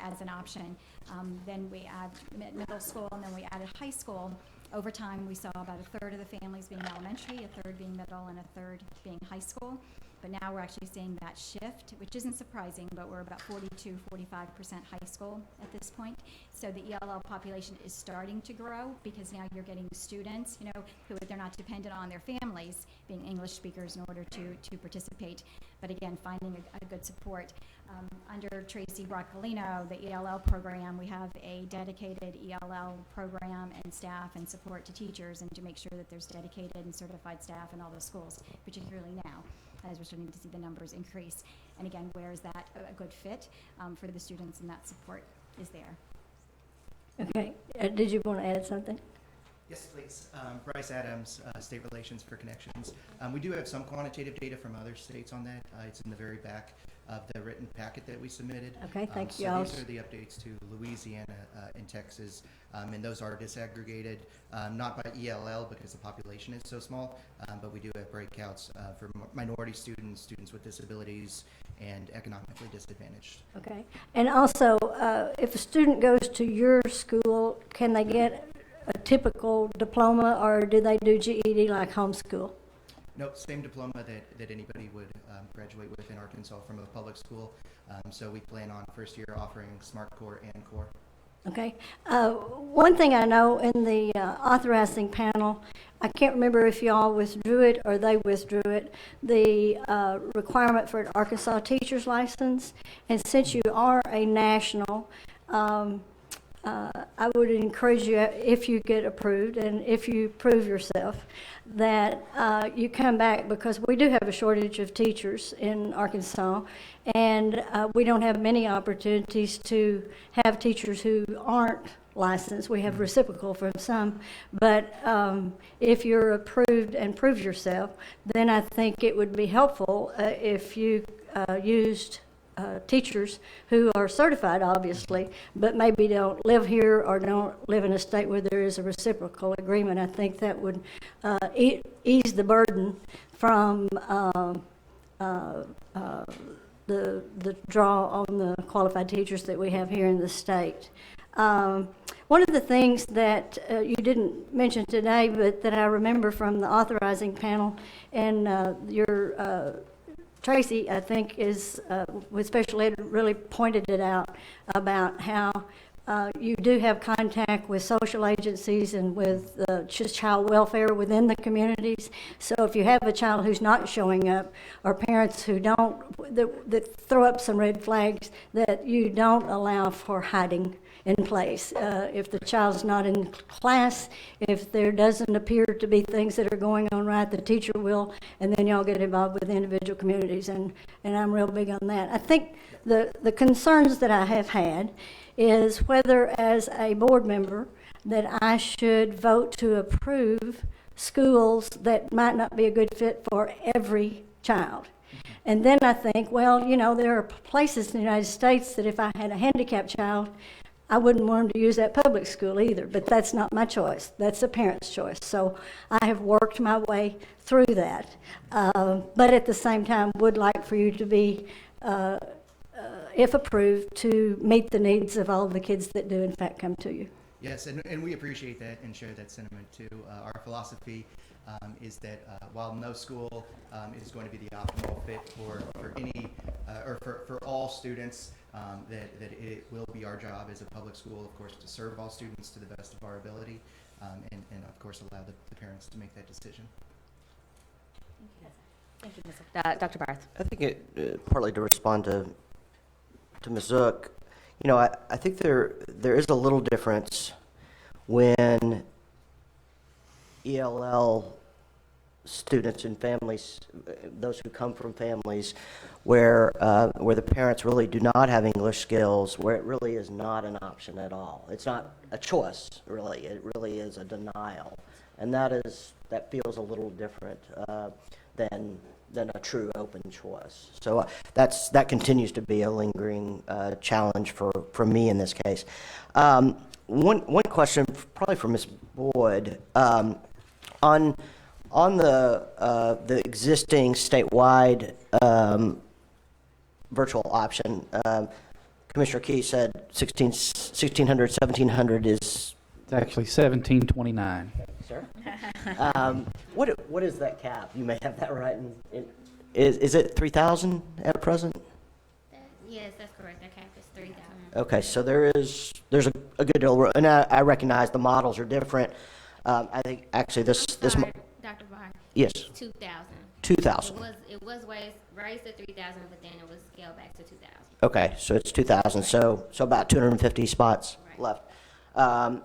Speaker 10: as an option. Then we add middle school, and then we added high school. Over time, we saw about a third of the families being elementary, a third being middle, and a third being high school. But now we're actually seeing that shift, which isn't surprising, but we're about 42, 45% high school at this point. So the ELL population is starting to grow because now you're getting students, who they're not dependent on their families being English speakers in order to participate. But again, finding a good support. Under Tracy Broccolino, the ELL program, we have a dedicated ELL program and staff and support to teachers, and to make sure that there's dedicated and certified staff in all those schools, particularly now.
Speaker 14: as we're starting to see the numbers increase. And again, where is that a good fit for the students, and that support is there.
Speaker 11: Okay, did you want to add something?
Speaker 16: Yes, please. Bryce Adams, State Relations for Connections. We do have some quantitative data from other states on that. It's in the very back of the written packet that we submitted.
Speaker 11: Okay, thank you.
Speaker 16: So these are the updates to Louisiana and Texas, and those are disaggregated, not by ELL because the population is so small, but we do have breakouts for minority students, students with disabilities, and economically disadvantaged.
Speaker 11: Okay, and also, if a student goes to your school, can they get a typical diploma, or do they do GED like homeschool?
Speaker 16: Nope, same diploma that anybody would graduate with in Arkansas from a public school. So we plan on first year offering Smart Core and Core.
Speaker 11: Okay. One thing I know in the authorizing panel, I can't remember if y'all withdrew it or they withdrew it, the requirement for an Arkansas teacher's license. And since you are a national, I would encourage you, if you get approved and if you prove yourself, that you come back, because we do have a shortage of teachers in Arkansas, and we don't have many opportunities to have teachers who aren't licensed. We have reciprocal from some, but if you're approved and prove yourself, then I think it would be helpful if you used teachers who are certified, obviously, but maybe don't live here or don't live in a state where there is a reciprocal agreement. I think that would ease the burden from the draw on the qualified teachers that we have here in the state. One of the things that you didn't mention today, but that I remember from the authorizing panel, and your Tracy, I think, is with special ed, really pointed it out about how you do have contact with social agencies and with child welfare within the communities. So if you have a child who's not showing up, or parents who don't, that throw up some red flags, that you don't allow for hiding in place. If the child's not in class, if there doesn't appear to be things that are going on right, the teacher will, and then y'all get involved with individual communities, and I'm real big on that. I think the concerns that I have had is whether, as a board member, that I should vote to approve schools that might not be a good fit for every child. And then I think, well, you know, there are places in the United States that if I had a handicapped child, I wouldn't want them to use that public school either, but that's not my choice. That's the parent's choice. So I have worked my way through that. But at the same time, would like for you to be, if approved, to meet the needs of all of the kids that do in fact come to you.
Speaker 16: Yes, and we appreciate that and share that sentiment too. Our philosophy is that while no school is going to be the optimal fit for any or for all students, that it will be our job as a public school, of course, to serve all students to the best of our ability, and of course allow the parents to make that decision.
Speaker 5: Thank you, Dr. Barth.
Speaker 8: I think it partly to respond to Ms. Zook. You know, I think there is a little difference when ELL students and families, those who come from families where the parents really do not have English skills, where it really is not an option at all. It's not a choice, really. It really is a denial, and that feels a little different than a true open choice. So that continues to be a lingering challenge for me in this case. One question, probably for Ms. Boyd, on the existing statewide virtual option. Commissioner Key said 1,600, 1,700 is...
Speaker 4: It's actually 1729.
Speaker 8: Sir? What is that cap? You may have that right. Is it 3,000 at present?
Speaker 2: Yes, that's correct. That cap is 3,000.
Speaker 8: Okay, so there's a good deal, and I recognize the models are different. I think actually this
Speaker 2: Dr. Barr.
Speaker 8: Yes.
Speaker 2: 2,000.
Speaker 8: 2,000.
Speaker 2: It was raised to 3,000, but then it was scaled back to 2,000.
Speaker 8: Okay, so it's 2,000. So about 250 spots left. I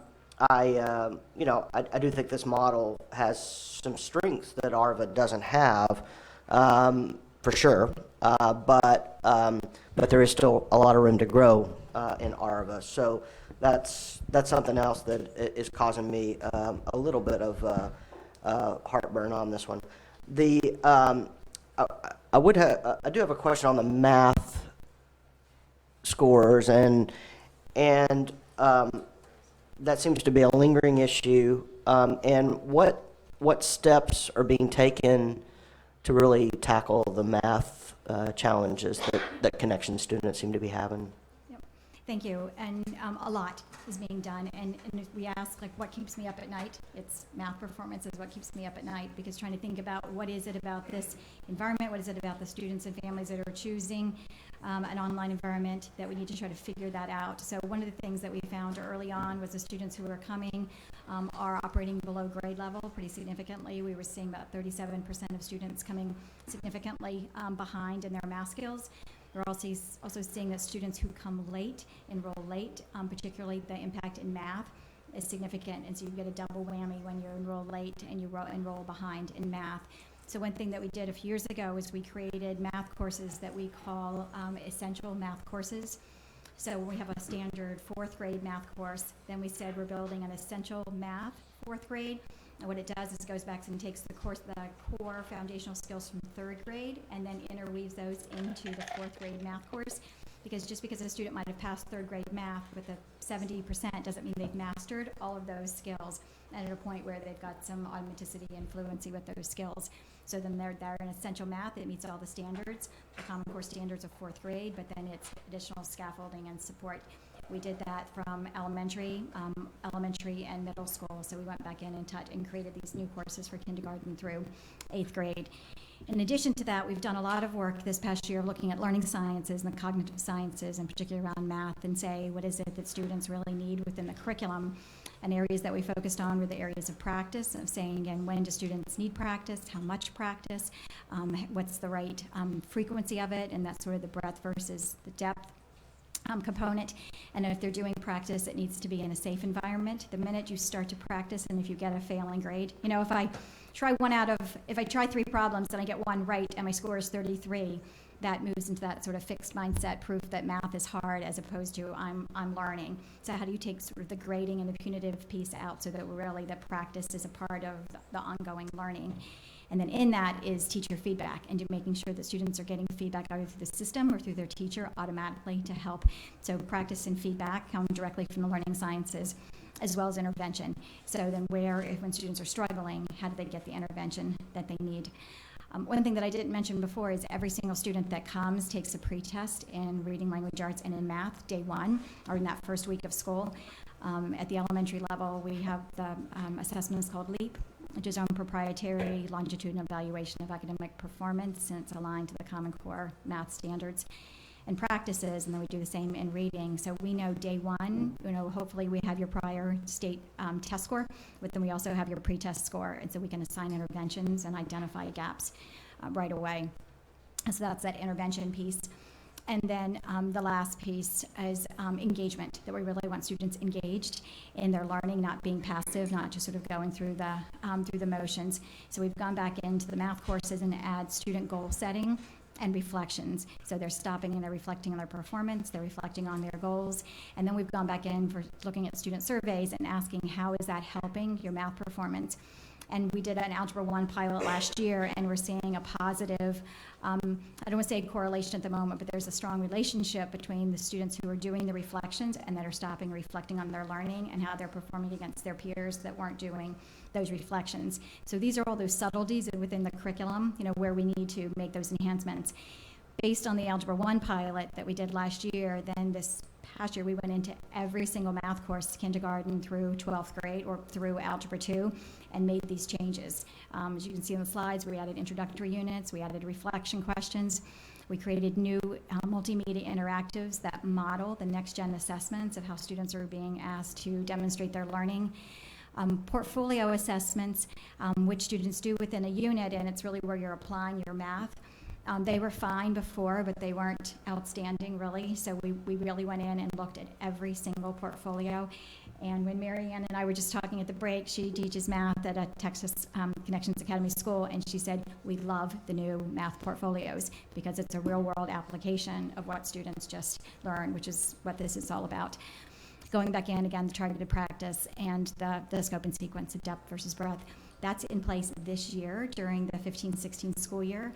Speaker 8: do think this model has some strengths that ARVA doesn't have. for sure, but there is still a lot of room to grow in ARVA. So that's something else that is causing me a little bit of heartburn on this one. I do have a question on the math scores, and that seems to be a lingering issue. And what steps are being taken to really tackle the math challenges that Connection students seem to be having?
Speaker 14: Thank you. And a lot is being done. And if we ask, like, what keeps me up at night? It's math performance is what keeps me up at night, because trying to think about what is it about this environment, what is it about the students and families that are choosing an online environment, that we need to try to figure that out. So one of the things that we found early on was the students who are coming are operating below grade level pretty significantly. We were seeing about 37% of students coming significantly behind in their math skills. We're also seeing that students who come late, enroll late, particularly the impact in math is significant, and so you get a double whammy when you enroll late and you enroll behind in math. So one thing that we did a few years ago is we created math courses that we call essential math courses. So we have a standard 4th grade math course. Then we said we're building an essential math 4th grade. And what it does is it goes back and takes the core foundational skills from 3rd grade and then interweaves those into the 4th grade math course. Because just because a student might have passed 3rd grade math with a 70% doesn't mean they've mastered all of those skills and at a point where they've got some automaticity and fluency with those skills. So then they're in essential math. It meets all the standards, the Common Core standards of 4th grade, but then it's additional scaffolding and support. We did that from elementary and middle school. So we went back in and created these new courses for kindergarten through 8th grade. In addition to that, we've done a lot of work this past year looking at learning sciences and the cognitive sciences, and particularly around math, and say, what is it that students really need within the curriculum? And areas that we focused on were the areas of practice, of saying, again, when do students need practice, how much practice, what's the right frequency of it, and that's sort of the breadth versus the depth component. And if they're doing practice, it needs to be in a safe environment. The minute you start to practice, and if you get a failing grade, you know, if I try 3 problems and I get 1 right and my score is 33, that moves into that sort of fixed mindset proof that math is hard, as opposed to I'm learning. So how do you take sort of the grading and the punitive piece out so that really the practice is a part of the ongoing learning? And then in that is teacher feedback, and making sure that students are getting feedback either through the system or through their teacher automatically to help. So practice and feedback come directly from the learning sciences, as well as intervention. So then when students are struggling, how do they get the intervention that they need? One thing that I didn't mention before is every single student that comes takes a pre-test in reading, language arts, and in math day 1, or in that first week of school. At the elementary level, we have the assessment is called LEAP, which is our own proprietary longitudinal evaluation of academic performance, and it's aligned to the Common Core math standards and practices, and then we do the same in reading. So we know day 1, you know, hopefully we have your prior state test score, but then we also have your pre-test score, and so we can assign interventions and identify gaps right away. So that's that intervention piece. And then the last piece is engagement, that we really want students engaged in their learning, not being passive, not just sort of going through the motions. So we've gone back into the math courses and add student goal setting and reflections. So they're stopping and they're reflecting on their performance, they're reflecting on their goals. And then we've gone back in for looking at student surveys and asking, how is that helping your math performance? And we did an Algebra 1 pilot last year, and we're seeing a positive, I don't want to say correlation at the moment, but there's a strong relationship between the students who are doing the reflections and that are stopping and reflecting on their learning and how they're performing against their peers that weren't doing those reflections. So these are all those subtleties within the curriculum, you know, where we need to make those enhancements. Based on the Algebra 1 pilot that we did last year, then this past year we went into every single math course, kindergarten through 12th grade or through Algebra 2, and made these changes. As you can see on the slides, we added introductory units, we added reflection questions, we created new multimedia interactives that model the next-gen assessments of how students are being asked to demonstrate their learning. Portfolio assessments, which students do within a unit, and it's really where you're applying your math. They were fine before, but they weren't outstanding, really. So we really went in and looked at every single portfolio And when Mary Ann and I were just talking at the break, she teaches math at a Texas Connections Academy school, and she said, we love the new math portfolios because it's a real-world application of what students just learn, which is what this is all about. Going back in, again, the targeted practice and the scope and sequence of depth versus breadth. That's in place this year during the 15-16 school year.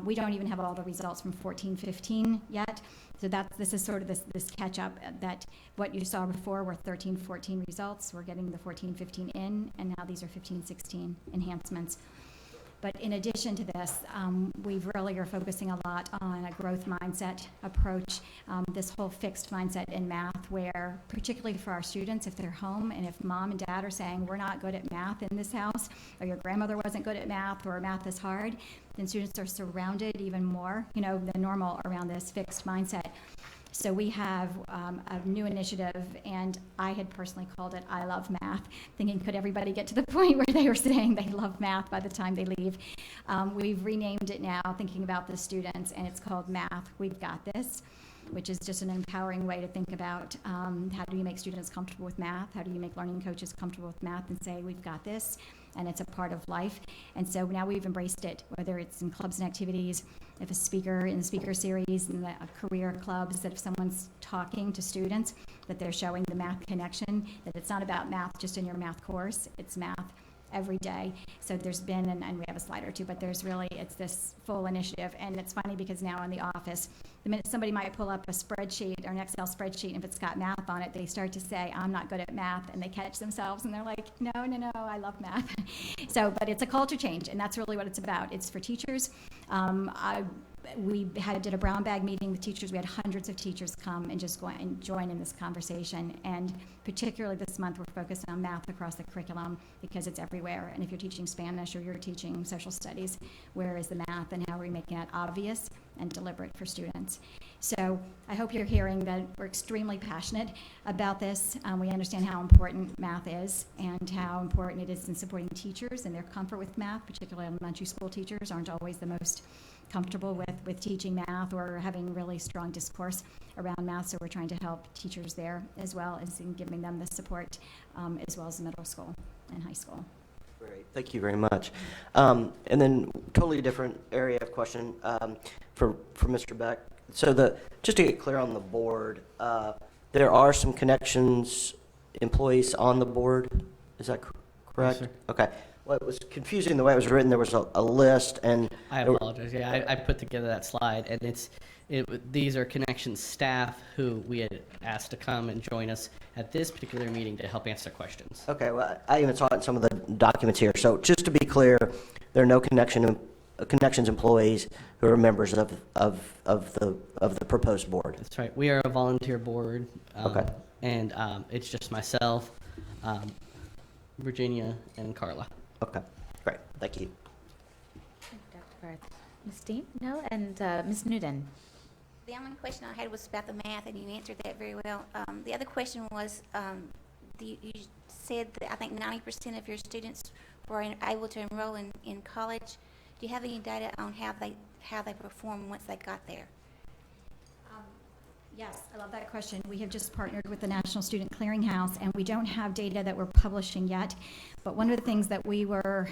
Speaker 14: We don't even have all the results from 14-15 yet. So this is sort of this catch up that what you saw before were 13-14 results. We're getting the 14-15 in, and now these are 15-16 enhancements. But in addition to this, we really are focusing a lot on a growth mindset approach, this whole fixed mindset in math where, particularly for our students, if they're home and if mom and dad are saying, we're not good at math in this house, or your grandmother wasn't good at math, or math is hard, then students are surrounded even more, than normal around this fixed mindset. So we have a new initiative, and I had personally called it I Love Math, thinking could everybody get to the point where they were saying they love math by the time they leave. We've renamed it now, thinking about the students, and it's called Math, We've Got This, which is just an empowering way to think about how do you make students comfortable with math, how do you make learning coaches comfortable with math and say, we've got this, and it's a part of life. And so now we've embraced it, whether it's in clubs and activities, if a speaker in the speaker series, in the career clubs, that if someone's talking to students, that they're showing the math connection, that it's not about math just in your math course, it's math every day. So there's been, and we have a slide or two, but it's this full initiative. And it's funny because now in the office, the minute somebody might pull up a spreadsheet or an Excel spreadsheet, and if it's got math on it, they start to say, I'm not good at math, and they catch themselves, and they're like, no, I love math. But it's a culture change, and that's really what it's about. It's for teachers. We did a brown bag meeting with teachers. We had hundreds of teachers come and just go and join in this conversation. And particularly this month, we're focused on math across the curriculum because it's everywhere. And if you're teaching Spanish or you're teaching social studies, where is the math and how are we making it obvious and deliberate for students? So I hope you're hearing that we're extremely passionate about this. We understand how important math is and how important it is in supporting teachers and their comfort with math, particularly elementary school teachers aren't always the most comfortable with teaching math or having really strong discourse around math, so we're trying to help teachers there as well as in giving them the support as well as the middle school and high school.
Speaker 8: Great, thank you very much. And then totally different area of question for Mr. Beck. So just to get clear on the board, there are some Connections employees on the board, is that correct?
Speaker 7: Yes, sir.
Speaker 8: Okay. Well, it was confusing the way it was written. There was a list, and
Speaker 7: I apologize. Yeah, I put together that slide, and these are Connections staff who we had asked to come and join us at this particular meeting to help answer questions.
Speaker 8: Okay, well, I even saw it in some of the documents here. So just to be clear, there are no Connections employees who are members of the proposed board.
Speaker 7: That's right. We are a volunteer board.
Speaker 8: Okay.
Speaker 7: And it's just myself, Virginia, and Carla.
Speaker 8: Okay, great. Thank you.
Speaker 5: Dr. Barth. Ms. Dean? No? And Ms. Newton?
Speaker 12: The only question I had was about the math, and you answered that very well. The other question was, you said that I think 90% of your students were able to enroll in college. Do you have any data on how they perform once they got there?
Speaker 14: Yes, I love that question. We have just partnered with the National Student Clearinghouse, and we don't have data that we're publishing yet. But one of the things that we were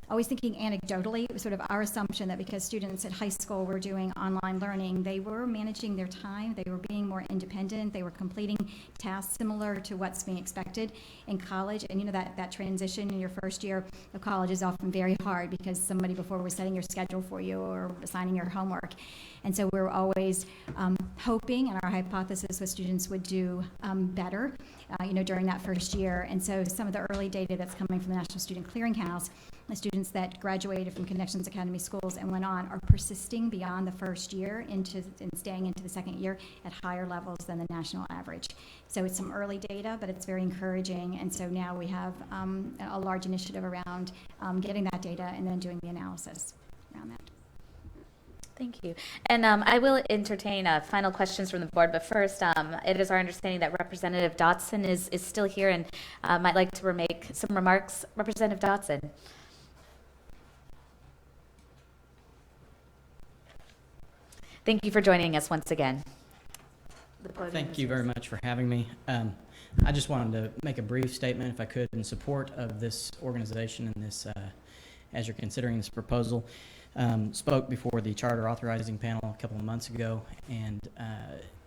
Speaker 14: always thinking anecdotally, it was sort of our assumption that because students at high school were doing online learning, they were managing their time, they were being more independent, they were completing tasks similar to what's being expected in college. And that transition in your first year of college is often very hard because somebody before was setting your schedule for you or assigning your homework. And so we're always hoping, and our hypothesis was students would do better, during that first year. And so some of the early data that's coming from the National Student Clearinghouse, the students that graduated from Connections Academy schools and went on are persisting beyond the first year and staying into the second year at higher levels than the national average. So it's some early data, but it's very encouraging. And so now we have a large initiative around getting that data and then doing the analysis around that.
Speaker 5: Thank you. And I will entertain final questions from the board, but first, it is our understanding that Representative Dotson is still here and might like to make some remarks. Representative Dotson. Thank you for joining us once again.
Speaker 20: The
Speaker 10: podium.
Speaker 15: Thank you very much for having me. I just wanted to make a brief statement, if I could, in support of this organization and this, as you're considering this proposal. Spoke before the charter authorizing panel a couple of months ago, and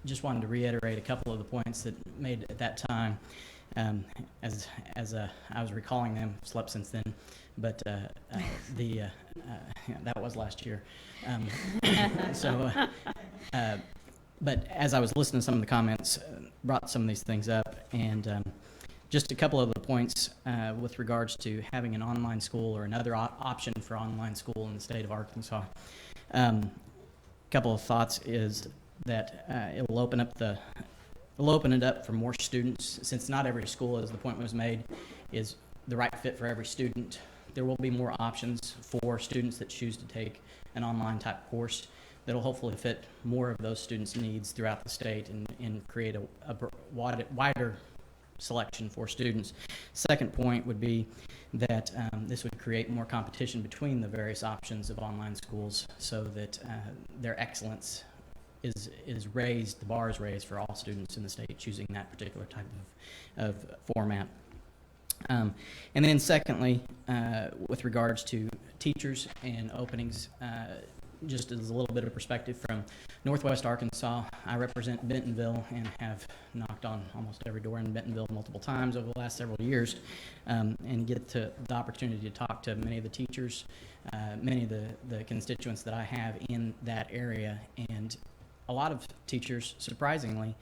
Speaker 15: just wanted to reiterate a couple of the points that made at that time. As I was recalling them, slept since then, but yeah, that was last year. But as I was listening to some of the comments, brought some of these things up, and just a couple of the points with regards to having an online school or another option for online school in the state of Arkansas. A couple of thoughts is that it will open it up for more students, since not every school, as the point was made, is the right fit for every student. There will be more options for students that choose to take an online type course that will hopefully fit more of those students' needs throughout the state and create a wider selection for students. Second point would be that this would create more competition between the various options of online schools, so that their excellence is raised, the bar is raised for all students in the state choosing that particular type of format. And then secondly, with regards to teachers and openings, just as a little bit of perspective from Northwest Arkansas, I represent Bentonville and have knocked on almost every door in Bentonville multiple times over the last several years, and get the opportunity to talk to many of the teachers, many of the constituents that I have in that area. And a lot of teachers, surprisingly,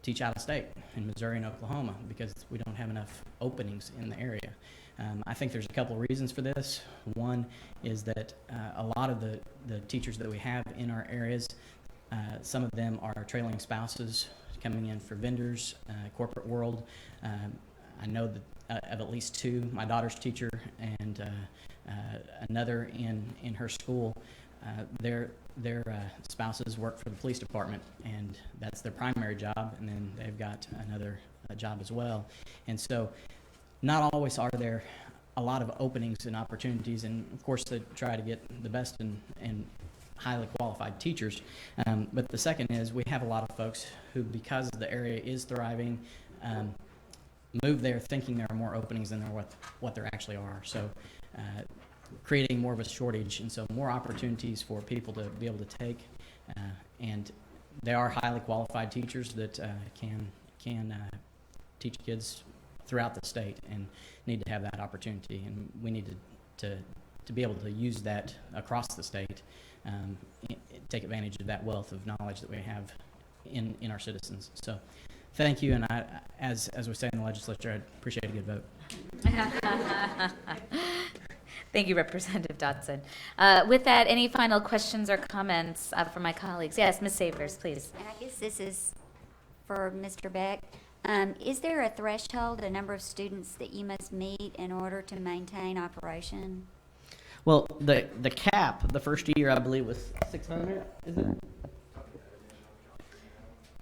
Speaker 15: teach out of state in Missouri and Oklahoma because we don't have enough openings in the area. I think there's a couple of reasons for this. One is that a lot of the teachers that we have in our areas, some of them are trailing spouses coming in for vendors, corporate world. I know that of at least two, my daughter's teacher and another in her school, their spouses work for the police department, and that's their primary job, and then they've got another job as well. And so not always are there a lot of openings and opportunities, and of course they try to get the best and highly qualified teachers. But the second is we have a lot of folks who, because the area is thriving, move there thinking there are more openings than what there actually are. So creating more of a shortage, and so more opportunities for people to be able to take, and there are highly qualified teachers that can teach kids throughout the state and need to have that opportunity, and we need to be able to use that across the state, take advantage of that wealth of knowledge that we have in our citizens. So thank you, and I, as we say in the legislature, I'd appreciate a good vote.
Speaker 5: Thank you, Representative Dodson. With that, any final questions or comments from my colleagues? Yes, Ms. Savers, please.
Speaker 3: And I guess this is for Mr. Beck. Is there a threshold, a number of students that you must meet in order to maintain operation?
Speaker 7: Well, the cap, the first year, I believe, was 600, is it?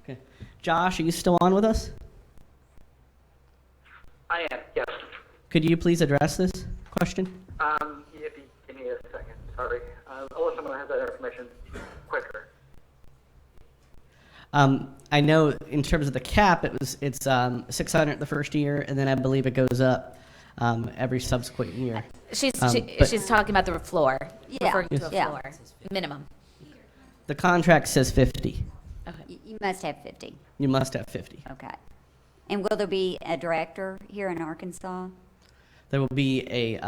Speaker 7: Okay. Josh, are you still on with us?
Speaker 13: I am, yes.
Speaker 7: Could you please address this question?
Speaker 13: If you give me a second, sorry. Unless someone has that information quicker.
Speaker 7: I know in terms of the cap, it's 600 the first year, and then I believe it goes up every subsequent year.
Speaker 5: She's talking about the floor, referring to a floor, minimum.
Speaker 7: The contract says 50.
Speaker 3: Okay. You must have 50.
Speaker 7: You must have 50.
Speaker 3: Okay. And will there be a director here in Arkansas?
Speaker 7: There will be a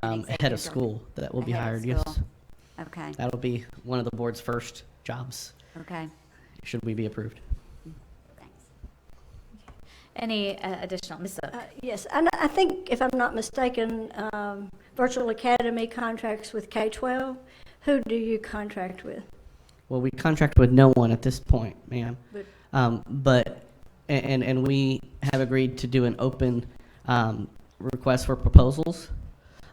Speaker 7: head of school that will be hired, yes.
Speaker 3: Okay.
Speaker 7: That'll be one of the board's first jobs.
Speaker 3: Okay.
Speaker 7: Should we be approved.
Speaker 5: Any additional, Ms. Zook?
Speaker 11: Yes, and I think, if I'm not mistaken, Virtual Academy contracts with K-12. Who do you contract with?
Speaker 7: Well, we contract with no one at this point, ma'am.
Speaker 11: But
Speaker 7: And we have agreed to do an open request for proposals.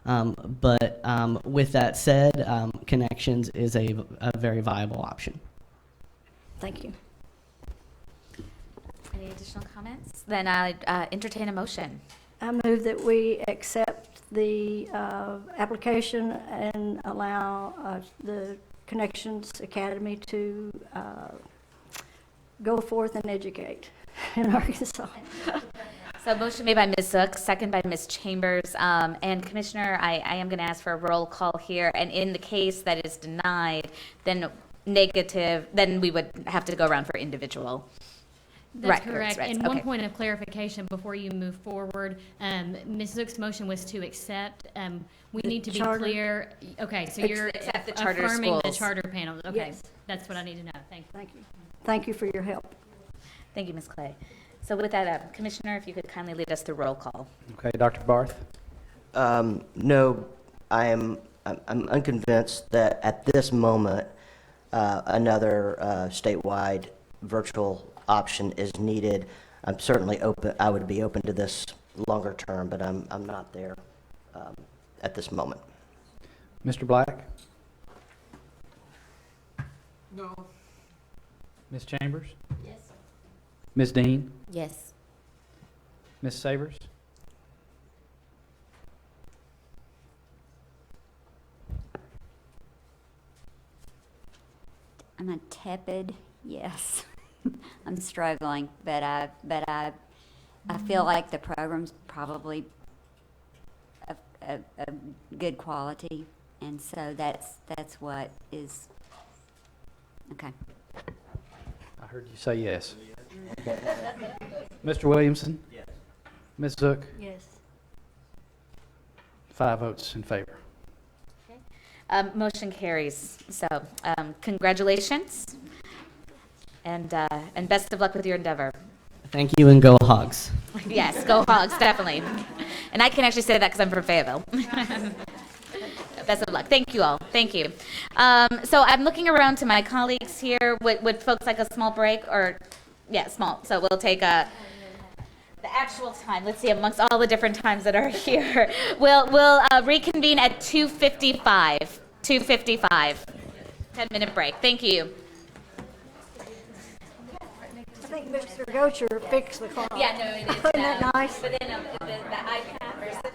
Speaker 7: But with that said, Connections is a very viable option.
Speaker 11: Thank you.
Speaker 5: Any additional comments? Then I entertain a motion.
Speaker 11: I move that we accept the application and allow the Connections Academy to go forth and educate in Arkansas.
Speaker 5: So motion made by Ms. Zook, second by Ms. Chambers. And Commissioner, I am going to ask for a roll call here. And in the case that is denied, then negative, then we would have to go around for individual.
Speaker 17: That's correct.
Speaker 5: Right.
Speaker 17: And one
Speaker 5: Okay.
Speaker 17: point of clarification before you move forward, Ms. Zook's motion was to accept. We
Speaker 11: The
Speaker 17: need to be
Speaker 11: charter.
Speaker 17: clear. Okay, so
Speaker 11: Ex-
Speaker 17: you're
Speaker 5: Accept the charter
Speaker 17: affirming the
Speaker 5: schools.
Speaker 17: charter panel. Okay,
Speaker 11: Yes.
Speaker 17: that's what I need to know. Thank you.
Speaker 11: Thank you. Thank you for your help.
Speaker 5: Thank you, Ms. Clay. So with that, Commissioner, if you could kindly lead us through roll call.
Speaker 4: Okay, Dr. Barth?
Speaker 8: No, I'm unconvinced that at this moment, another statewide virtual option is needed. I'm certainly open, I would be open to this longer term, but I'm not there at this moment.
Speaker 4: Mr. Black?
Speaker 9: No.
Speaker 4: Ms. Chambers?
Speaker 6: Yes.
Speaker 4: Ms. Dean?
Speaker 5: Yes.
Speaker 4: Ms. Savers?
Speaker 3: I'm a tepid yes. I'm struggling, but I feel like the program's probably a good quality, and so that's what is okay.
Speaker 4: I heard you say yes. Mr. Williamson?
Speaker 8: Yes.
Speaker 4: Ms. Zook?
Speaker 11: Yes.
Speaker 4: 5 votes in favor.
Speaker 5: Motion carries. So congratulations, and best of luck with your endeavor.
Speaker 7: Thank you, and go Hogs.
Speaker 5: Yes, go Hogs, definitely. And I can actually say that because I'm from Fayetteville. Best of luck. Thank you all. Thank you. So I'm looking around to my colleagues here. Would folks like a small break? Or, yeah, small. So we'll take the actual time. Let's see, amongst all the different times that are here. We'll reconvene at 2:55. 2:55. 10-minute break. Thank you.
Speaker 11: I think Mr. Gocher fixed the clock.
Speaker 5: Yeah, no, it is.
Speaker 11: Isn't that nice?
Speaker 5: But then the iPad versus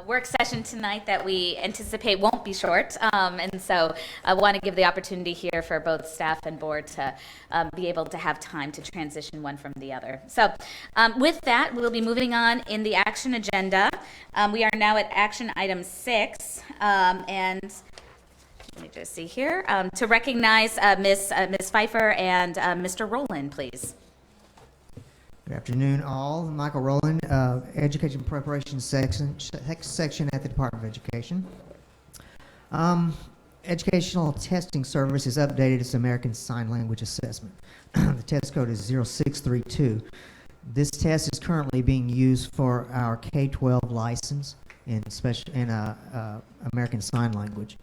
Speaker 5: work session tonight that we anticipate won't be short. And so I want to give the opportunity here for both staff and board to be able to have time to transition one from the other. So with that, we'll be moving on in the action agenda. We are now at action item 6. And let me just see here. To recognize Ms. Pfeiffer and Mr. Rowland, please.
Speaker 19: Good afternoon, all. Michael Rowland, Education Preparation section at the Department of Education. Educational Testing Service is updated its American Sign Language Assessment. The test code is 0632. This test is currently being used for our K-12 license in American Sign Language.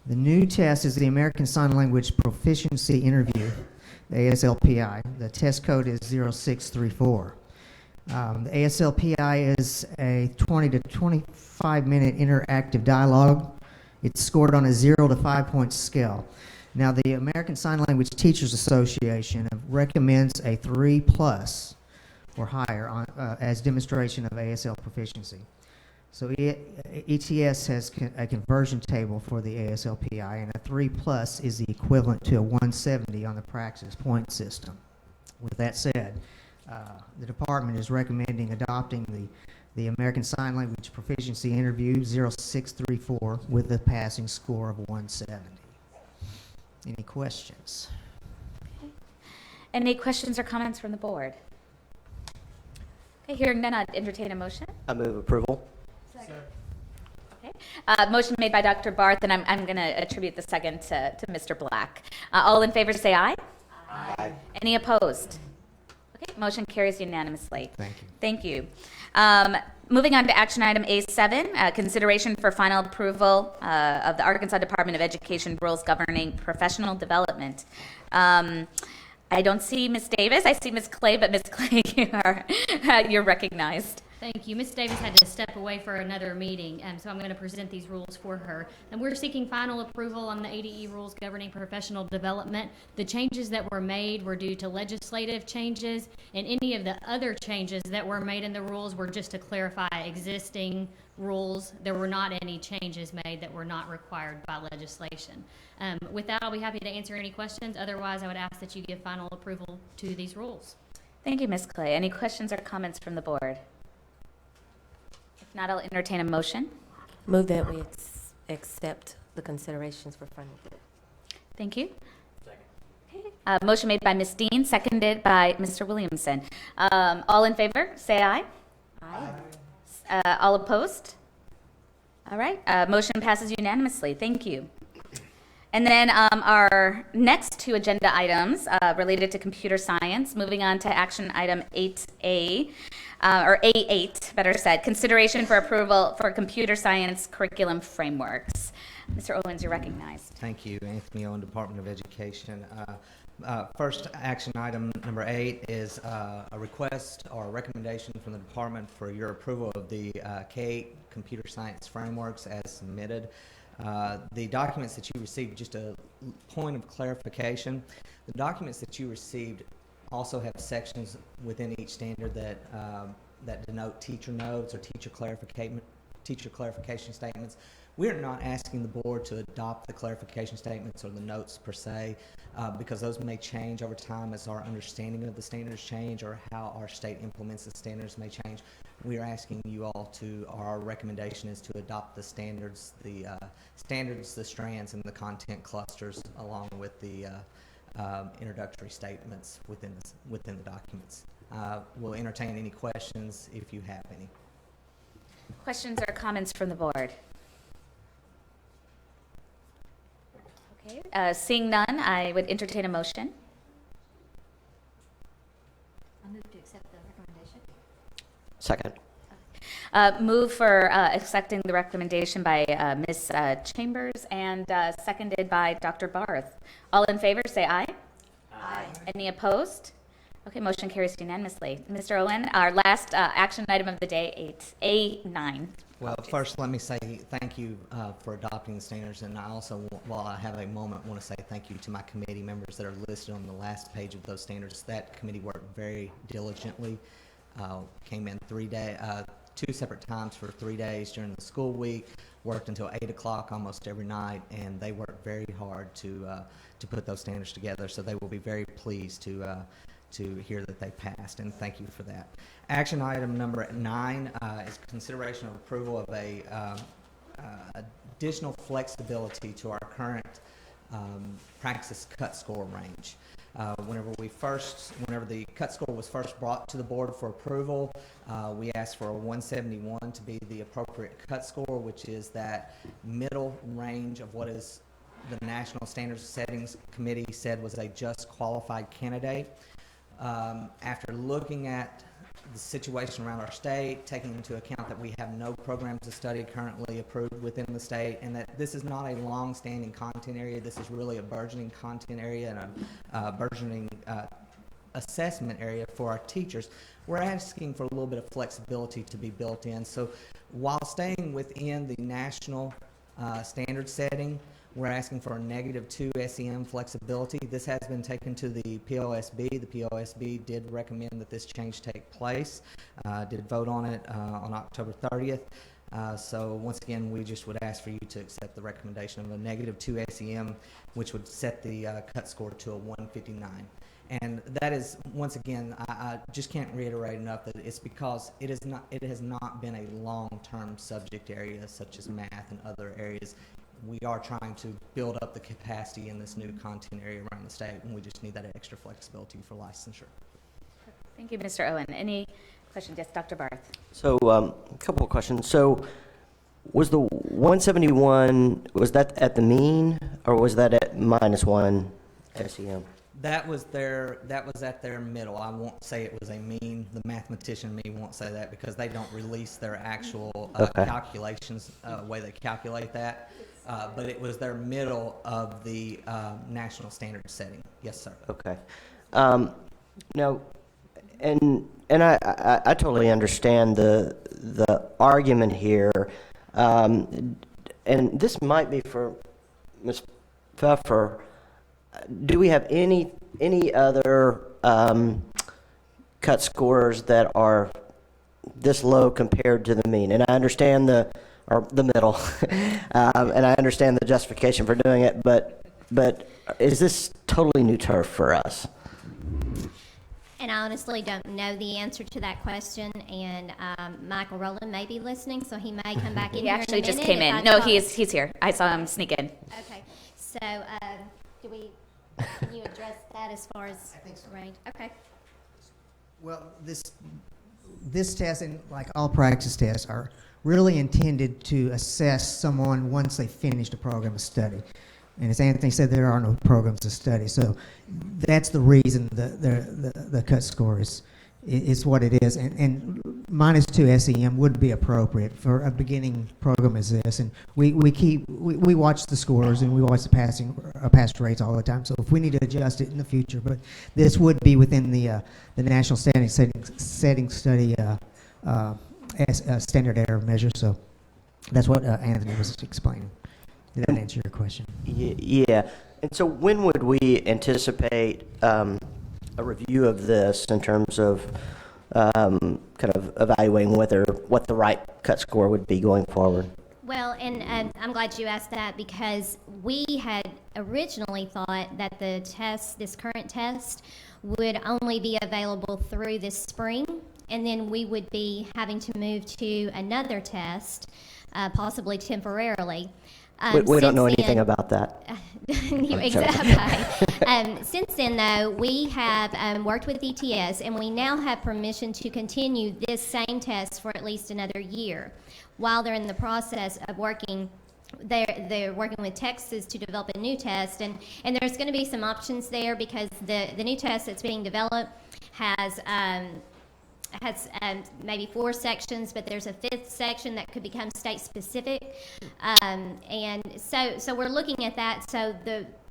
Speaker 19: The new test is the American Sign Language Proficiency Interview, the ASLPI. The test code is 0634. The ASLPI is a 20 to 25 minute interactive dialogue. It's scored on a 0 to 5 point scale. Now, the American Sign Language Teachers Association recommends a 3+ or higher as demonstration of ASL proficiency. So ETS has a conversion table for the ASLPI, and a 3+ is the equivalent to a 170 on the Praxis point system. With that said, the department is recommending adopting the American Sign Language Proficiency Interview 0634 with a passing score of 170. Any questions?
Speaker 5: Okay. Any questions or comments from the board? Okay, hearing none, I'd entertain a motion.
Speaker 8: I move approval.
Speaker 5: Okay. Motion made by Dr. Barth, and I'm going to attribute the second to Mr. Black. All in favor say aye.
Speaker 8: Aye.
Speaker 5: Any opposed? Okay, motion carries unanimously.
Speaker 19: Thank you.
Speaker 5: Thank you. Moving on to action item A7, consideration for final approval of the Arkansas Department of Education rules governing professional development. I don't see Ms. Davis. I see Ms. Clay, but Ms. Clay, you're recognized.
Speaker 17: Thank you. Ms. Davis had to step away for another meeting, so I'm going to present these rules for her. And we're seeking final approval on the ADE rules governing professional development. The changes that were made were due to legislative changes, and any of the other changes that were made in the rules were just to clarify existing rules. There were not any changes made that were not required by legislation. With that, I'll be happy to answer any questions. Otherwise, I would ask that you give final approval to these rules.
Speaker 5: Thank you, Ms. Clay. Any questions or comments from the board? If not, I'll entertain a motion.
Speaker 20: Move that we accept the considerations for final.
Speaker 5: Thank you. Okay. Motion made by Ms. Dean, seconded by Mr. Williamson. All in favor, say aye. Aye. All opposed? All right. Motion passes unanimously. Thank you. And then our next two agenda items related to computer science, moving on to action item 8A, or A8, better said, consideration for approval for computer science curriculum frameworks. Mr. Owens, you're recognized.
Speaker 21: Thank you, Anthony Owen, Department of Education. First action item number 8 is a request or a recommendation from the department for your approval of the K-8 computer science frameworks as submitted. The documents that you received, just a point of clarification, the documents that you received also have sections within each standard that that denote teacher notes or teacher clarification statements. We are not asking the board to adopt the clarification statements or the notes per se, because those may change over time as our understanding of the standards change or how our state implements the standards may change. We are asking you all our recommendation is to adopt the standards, the strands, and the content clusters along with the introductory statements within the documents. We'll entertain any questions if you have any.
Speaker 5: Questions or comments from the board? Okay. Seeing none, I would entertain a motion.
Speaker 20: I move to accept the recommendation.
Speaker 8: Second.
Speaker 5: Move for accepting the recommendation by Ms. Chambers and seconded by Dr. Barth. All in favor, say aye. Aye. Any opposed? Okay, motion carries unanimously. Mr. Owen, our last action item of the day, 8A9.
Speaker 21: Well, first let me say thank you for adopting the standards, and I also, while I have a moment, want to say thank you to my committee members that are listed on the last page of those standards. That committee worked very diligently, came in 2 separate times for 3 days during the school week, worked until 8 o'clock almost every night, and they worked very hard to put those standards together. So they will be very pleased to hear that they passed, and thank you for that. Action item number 9 is consideration of approval of a additional flexibility to our current Praxis cut score range. Whenever the cut score was first brought to the board for approval, we asked for a 171 to be the appropriate cut score, which is that middle range of what is the National Standards Settings Committee said was a just qualified candidate. After looking at the situation around our state, taking into account that we have no programs of study currently approved within the state, and that this is not a long-standing content area, this is really a burgeoning content area and a burgeoning assessment area for our teachers, we're asking for a little bit of flexibility to be built in. So while staying within the national standard setting, we're asking for a -2 SEM flexibility. This has been taken to the POSB. The POSB did recommend that this change take place, did vote on it on October 30th. So once again, we just would ask for you to accept the recommendation of a -2 SEM, which would set the cut score to a 159. And that is, once again, I just can't reiterate enough that it's because it has not been a long-term subject area such as math and other areas. We are trying to build up the capacity in this new content area around the state, and we just need that extra flexibility for licensure.
Speaker 5: Thank you, Mr. Owen. Any questions? Yes, Dr. Barth.
Speaker 8: So a couple of questions. So was the 171, was that at the mean, or was that at -1 SEM?
Speaker 21: That was at their middle. I won't say it was a mean. The mathematician me won't say that because they don't release their actual calculations, way they calculate that. But it was their middle of the national standard setting. Yes, sir.
Speaker 8: Okay. Now, and I totally understand the argument here, and this might be for Ms. Pfeffer. Do we have any other cut scores that are this low compared to the mean? And I understand the middle, and I understand the justification for doing it, but is this totally new turf for us?
Speaker 2: And I honestly don't know the answer to that question, and Michael Rowland may be listening, so he may come back in
Speaker 5: He
Speaker 2: here
Speaker 5: actually
Speaker 2: in a minute.
Speaker 5: just came in. No, he's here. I saw him sneak in.
Speaker 2: Okay, so can you address that as far as range? Okay.
Speaker 19: Well, this test, and like all practice tests, are really intended to assess someone once they finish the program of study. And as Anthony said, there are no programs of study, so that's the reason the cut score is what it is. And -2 SEM would be appropriate for a beginning program as this. And we watch the scores and we watch the pass rates all the time. So if we need to adjust it in the future, but this would be within the National Setting Study standard error measure. So that's what Anthony was explaining. Did that answer your question?
Speaker 8: Yeah. And so when would we anticipate a review of this in terms of kind of evaluating what the right cut score would be going forward?
Speaker 2: Well, and I'm glad you asked that because we had originally thought that this current test would only be available through this spring, and then we would be having to move to another test, possibly temporarily.
Speaker 8: We don't know anything about that.
Speaker 2: Exactly. Since then, though, we have worked with ETS, and we now have permission to continue this same test for at least another year. While they're in the process of working, they're working with Texas to develop a new test, and there's going to be some options there because the new test that's being developed has maybe 4 sections, but there's a 5th section that could become state specific, and so we're looking at that. So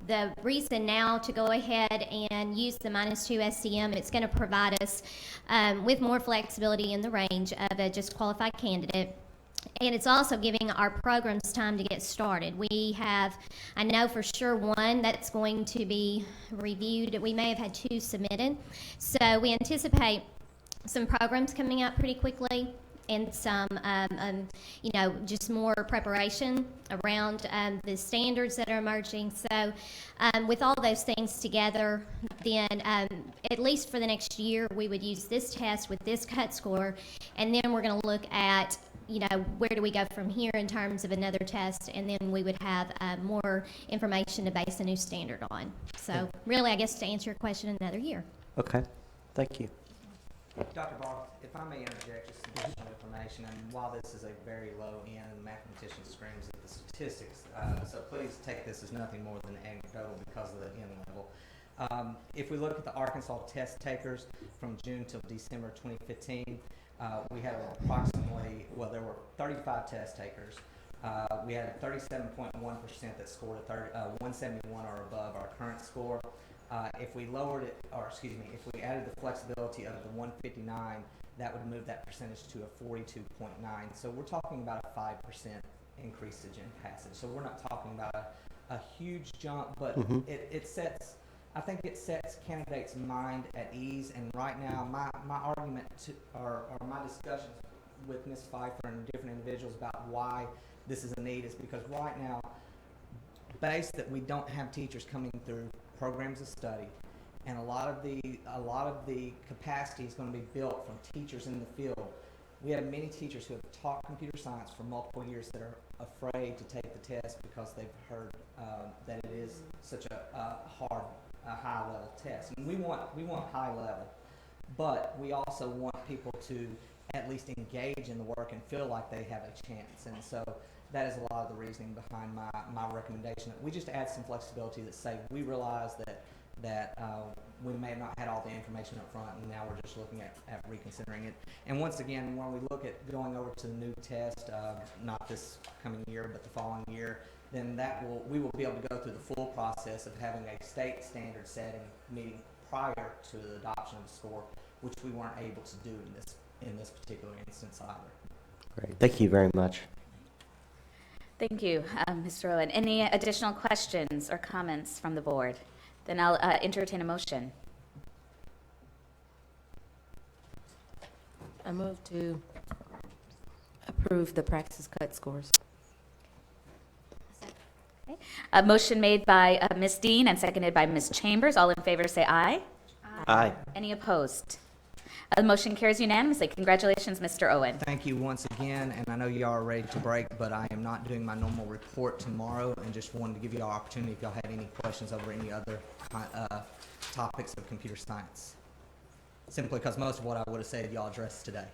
Speaker 2: the reason now to go ahead and use the -2 SEM, it's going to provide us with more flexibility in the range of a just qualified candidate. And it's also giving our programs time to get started. We have, I know for sure, 1 that's going to be reviewed. We may have had 2 submitted. So we anticipate some programs coming out pretty quickly. and some, just more preparation around the standards that are emerging. So with all those things together, then at least for the next year, we would use this test with this cut score, and then we're going to look at where do we go from here in terms of another test, and then we would have more information to base a new standard on. So really, I guess to answer your question, another year.
Speaker 8: Okay, thank you.
Speaker 21: Dr. Barth, if I may interject just some additional information, and while this is a very low end, mathematician screams at the statistics, so please take this as nothing more than anecdotal because of the end level. If we look at the Arkansas test takers from June till December 2015, we had approximately, there were 35 test takers. We had 37.1% that scored a 171 or above our current score. If we lowered it, if we added the flexibility of the 159, that would move that percentage to a 42.9. So we're talking about a 5% increase in passage. So we're not talking about a huge jump, but I think it sets candidates' mind at ease. And right now, my argument or my discussions with Ms. Pfeiffer and different individuals about why this is a need is because right now, based that we don't have teachers coming through programs of study, and a lot of the capacity is going to be built from teachers in the field. We have many teachers who have taught computer science for multiple years that are afraid to take the test because they've heard that it is such a hard, high level test. And we want high level, but we also want people to at least engage in the work and feel like they have a chance. And so that is a lot of the reasoning behind my recommendation. We just add some flexibility that say we realize that we may have not had all the information up front, and now we're just looking at reconsidering it. And once again, when we look at going over to the new test, not this coming year, but the following year, then we will be able to go through the full process of having a state standard setting meeting prior to the adoption of the score, which we weren't able to do in this particular instance either.
Speaker 8: Great, thank you very much.
Speaker 5: Thank you, Mr. Owen. Any additional questions or comments from the board? Then I'll entertain a motion.
Speaker 20: I move to approve the practice cut scores.
Speaker 5: Okay. A motion made by Ms. Dean and seconded by Ms. Chambers. All in favor say aye.
Speaker 8: Aye.
Speaker 5: Any opposed? The motion carries unanimously. Congratulations, Mr. Owen.
Speaker 21: Thank you once again, and I know you are ready to break, but I am not doing my normal report tomorrow, and just wanted to give you all opportunity if y'all had any questions over any other topics of computer science. Simply because most of what I would have said y'all addressed today.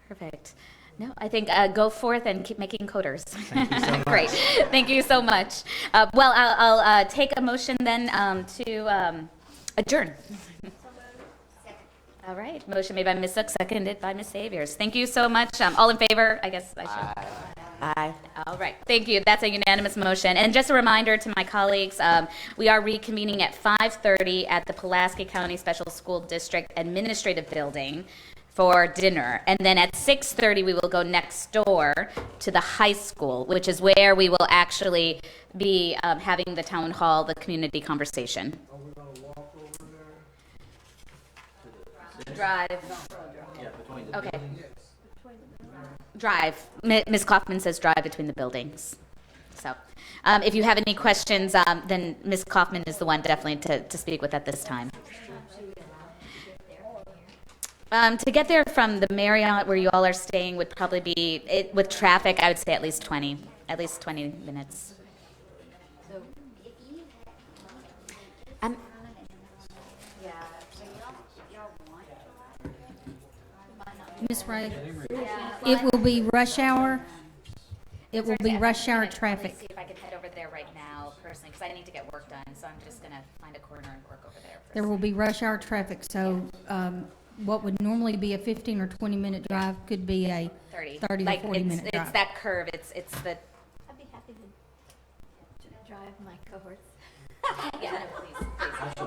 Speaker 5: Perfect. No, I think go forth and keep making coders.
Speaker 21: Thank you so much.
Speaker 5: Great. Thank you so much. I'll take a motion then to adjourn. All right. Motion made by Ms. Zook, seconded by Ms. Saviors. Thank you so much. All in favor? I guess I should.
Speaker 20: Aye.
Speaker 5: All right. Thank you. That's a unanimous motion. And just a reminder to my colleagues, we are reconvening at 5:30 at the Pulaski County Special School District Administrative Building for dinner. And then at 6:30, we will go next door to the high school, which is where we will actually be having the town hall, the community conversation.
Speaker 18: Are we going to walk over there?
Speaker 5: Drive.
Speaker 18: Yeah, between the
Speaker 5: Okay.
Speaker 18: buildings?
Speaker 5: Drive. Ms. Kaufman says drive between the buildings. So if you have any questions, then Ms. Kaufman is the one definitely to speak with at this time. To get there from the Marriott where you all are staying would probably be, with traffic, I would say at least 20 minutes.
Speaker 22: Ms. Ray, it will be rush hour. It will be rush hour traffic.
Speaker 5: See if I can head over there right now personally, because I need to get work done, so I'm just going to find a corner and work over there.
Speaker 22: There will be rush hour traffic, so what would normally be a 15 or 20-minute drive could be a 30 to 40-minute drive.
Speaker 5: It's that curve. It's the.
Speaker 1: I'd be happy to drive my cohorts.
Speaker 5: Yeah, no, please.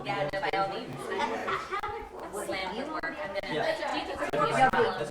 Speaker 5: Yeah, no, by all means. I'm slammed with work. I'm gonna. Do you